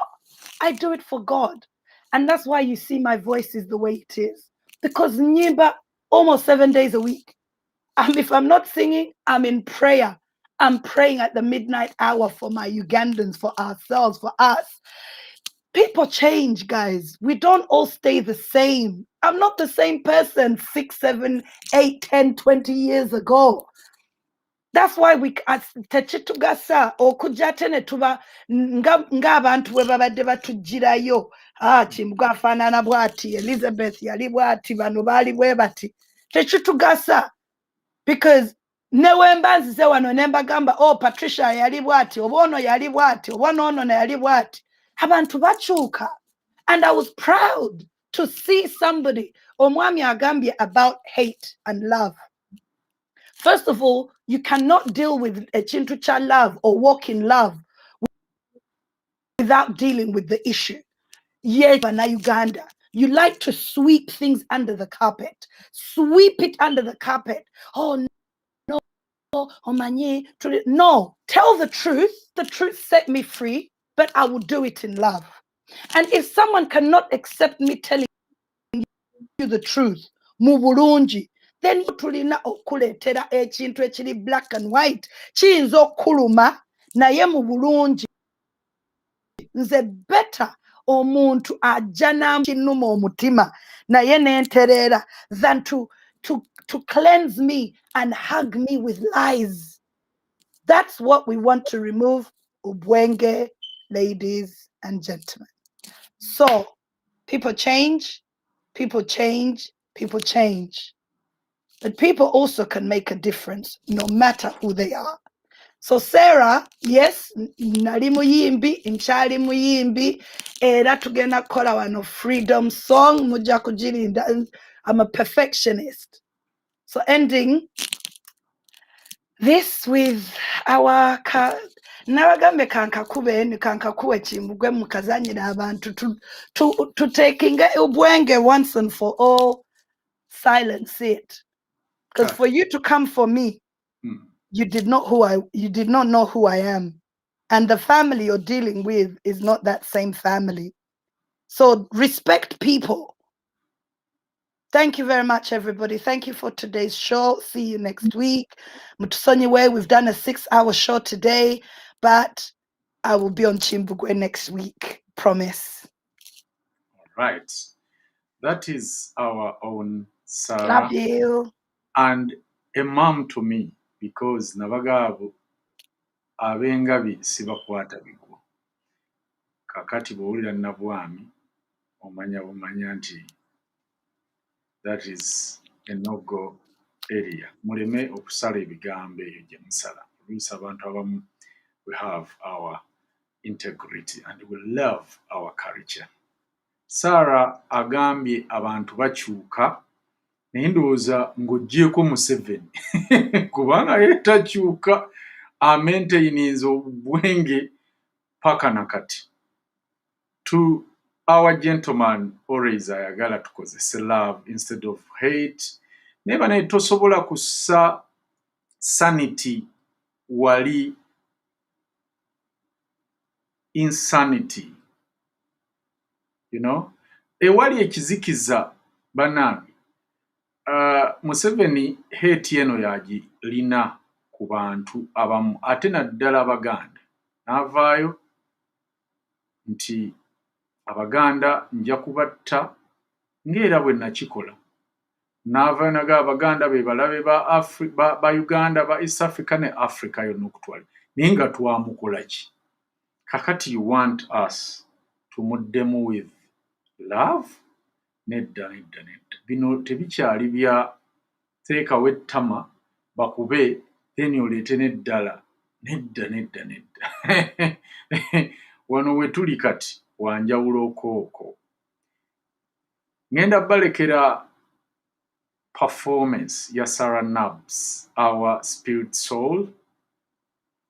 I do it for God. And that's why you see my voice is the way it is. Because nyimba almost 7 days a week. And if I'm not singing, I'm in prayer. I'm praying at the midnight hour for my Ugandans, for ourselves, for us. People change, guys. We don't all stay the same. I'm not the same person 6, 7, 8, 10, 20 years ago. That's why we techitugasa okujatene tuba ngabantu bwe babadde batujirayo Kimbugwe afaanana bwati, Elizabeth yali bwati, bano baali bwe bati. Techitugasa because newemba nzize wano nembagamba Patricia yali bwati, oba ono yali bwati, oba noono yali bwati. Abantu bakyuka. And I was proud to see somebody omwami agambye about hate and love. First of all, you cannot deal with a chintucha love or walk in love without dealing with the issue. Yes, Uganda, you like to sweep things under the carpet. Sweep it under the carpet. Oh, no. No, tell the truth. The truth set me free, but I will do it in love. And if someone cannot accept me telling you the truth, mubulungi, then tulina okuleetera ekintu ekiri black and white kiyinza okuluma naye mu bulungi nze better omuntu ajja n'akinuma omutima naye nenterera than to cleanse me and hug me with lies. That's what we want to remove, ubwenge, ladies and gentlemen. So people change, people change, people change. But people also can make a difference no matter who they are. So Sarah, yes, nali muyimbi, nchali muyimbi, era tugenda kola wano freedom song, muja kujirinda. I'm a perfectionist. So ending this with our nabagambe kankakuwe Kimbugwe mukazanyira abantu to taking ubwenge once and for all, silence it. Because for you to come for me, you did not know who I am. And the family you're dealing with is not that same family. So respect people. Thank you very much, everybody. Thank you for today's show. See you next week. Mutusonyiwe, we've done a 6-hour show today, but I will be on Kimbugwe next week. Promise. All right. That is our own Sarah. Love you. And a mom to me, because nabagabo abengabi sibakwata bigo. Kakati bw'owulira nabwami omanya nti that is a no-go area. Muleme okusala ebigambo ebyo gye musala. Oluusi abantu abamu we have our integrity and we love our culture. Sarah agambye abantu bakyuka naye ndowooza ng'oggyeko Museveni kubanga ye takyuka amaintaininze obwenge paka nakati. To our gentleman always ayagala tukozese love instead of hate. Neba naye tosobola kussa sanity wali insanity. You know? Ewali ekizikiza banange. Museveni hate eno yagirina ku bantu abamu ate naddala Abaganda. N'avaayo nti Abaganda nja kubatta ng'era bwe nakikola. N'avaayo naga Abaganda be balabe ba Uganda, ba East Africa ne Africa yonna okutwala. Naye nga twamukola ki? Kakati you want us tumuddemu with love? Nedda. Bino tebikyali bya teekawo ettama bakube then oleete n'eddala. Nedda. Wano we tuli kati wanjawulo okooko. Ngenda balekera performance ya Sarah Nabs, our spirit soul,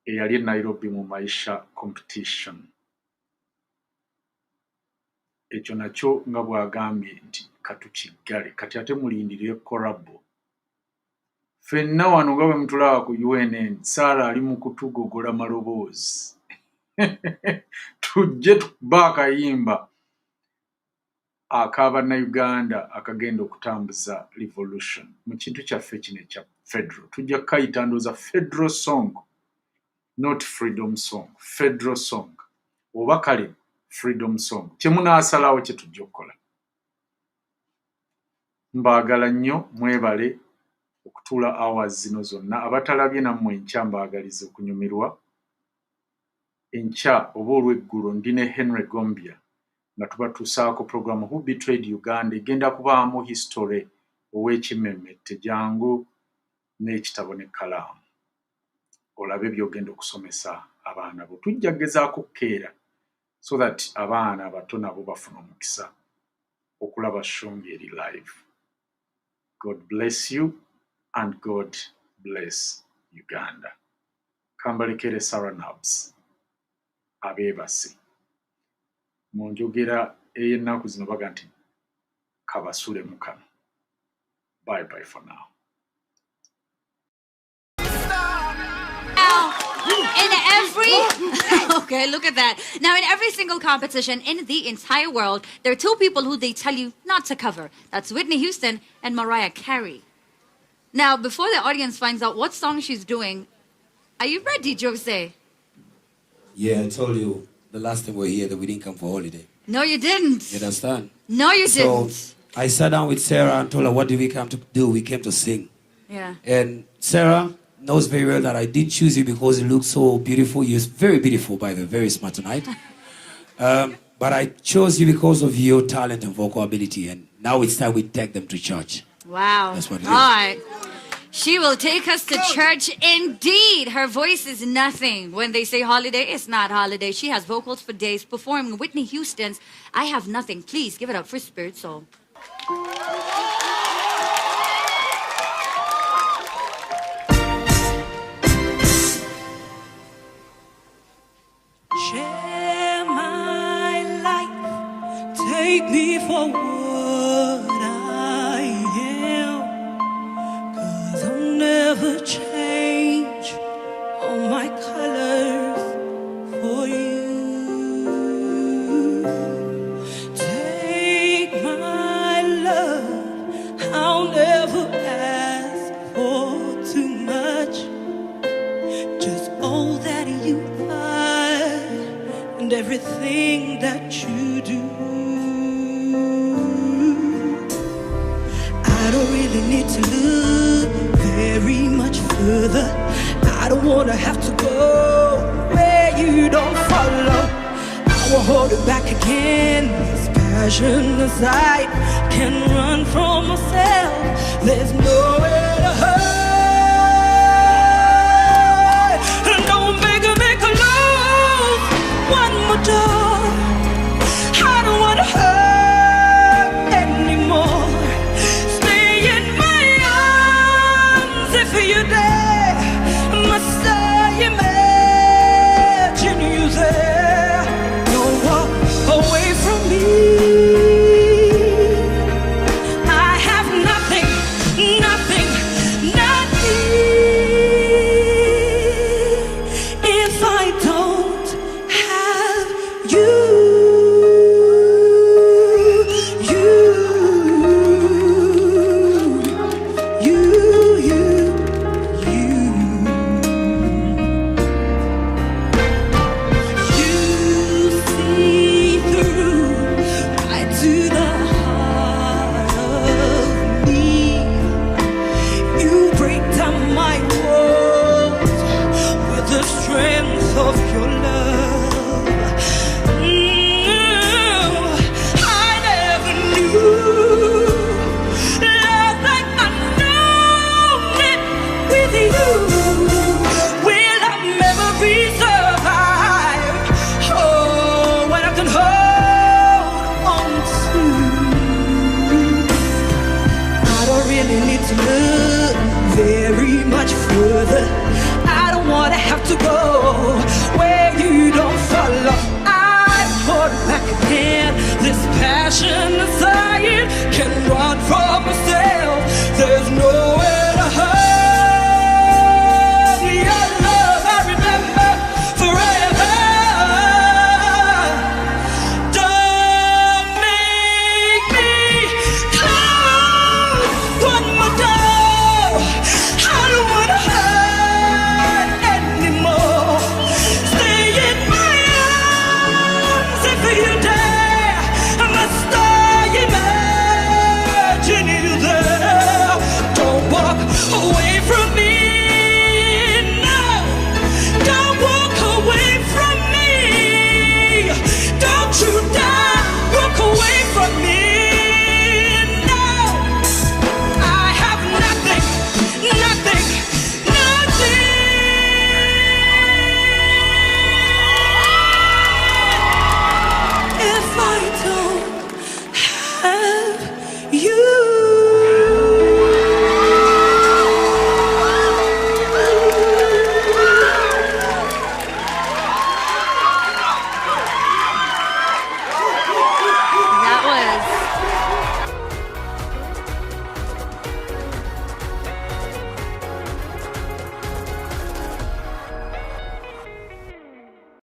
eyali e Nairobi mu Maisha competition. Ekyo nakyo nga bw'agambye nti katukiggale kati ate mulindirire korabo. Ffenna wano nga bwe mutulaba ku UNN, Sarah ali mu kutugogola maloboozi. Tujje tukuba akayimba ak'Abannayuganda akagenda okutambuza revolution mu kintu kyaffe kino ekya federal. Tujja kukayita ndowooza federal song, not freedom song, federal song. Oba kale freedom song. Kye munaasalawo kye tujja okukola. Mbaagala nnyo mwebale okutuula hours zino zonna. Abatalabye nammwe enkya mbaagaliza okunyumirwa. Enkya oba olw'eggulo ndine Henry Gombia nga tubatuusaako programu Who Betrayed Uganda egenda kubaamu history ow'ekimmemmette jangu n'ekitabo n'ekkalaamu. Olabe by'ogenda okusomesa abaana bo. Tujja gezaako kukeera so that abaana abato nabo bafuna omukisa okulaba shongi eri live. God bless you and God bless Uganda. Kambalekere Sarah Nabs. Abeebase. Mu njogera ey'ennaku zino baga nti kabasule mu kano. Bye for now. In every okay, look at that. Now, in every single competition in the entire world, there are two people who they tell you not to cover. That's Whitney Houston and Mariah Carey. Now, before the audience finds out what song she's doing, are you ready, Jose? Yeah, I told you the last time we were here that we didn't come for holiday. No, you didn't. You understand? No, you So didn't. I sat down with Sarah and told her, what did we come to do? We came to sing. Yeah. And Sarah knows very well that I didn't choose you because you look so beautiful. You're very beautiful, by the way, very smart tonight. But I chose you because of your talent and vocal ability. And now it's time we take them to church. Wow. That's what it is. All right. She will take us to church indeed. Her voice is nothing. When they say holiday, it's not holiday. She has vocals for days performing Whitney Houston's I Have Nothing. Please give it up for Spirit Soul. Share my life, take me for what I am, 'cause I'll never change all my colors for you. Take my love, I'll never ask for too much, just all that you are and everything that you do. I don't really need to look very much further. I don't wanna have to go where you don't follow. I will hold it back again. This passion inside can run from myself. There's nowhere to hide. And don't make a love one more door. I don't wanna hurt anymore. Stay in my arms if you dare. Must I imagine you there? Don't walk away from me. I have nothing, nothing, nothing if I don't have you. Strength of your love. I never knew love like I know it with you. Will our memories survive? Oh, when I can hold on to. I don't really need to look very much further. I don't wanna have to go where you don't follow. I hold back again. This passion inside can run from myself. There's nowhere to hide. Your love I remember forever. Don't make me close one more door. I don't wanna hide anymore. Stay in my arms if you dare. Must I imagine you there? Don't walk away from me.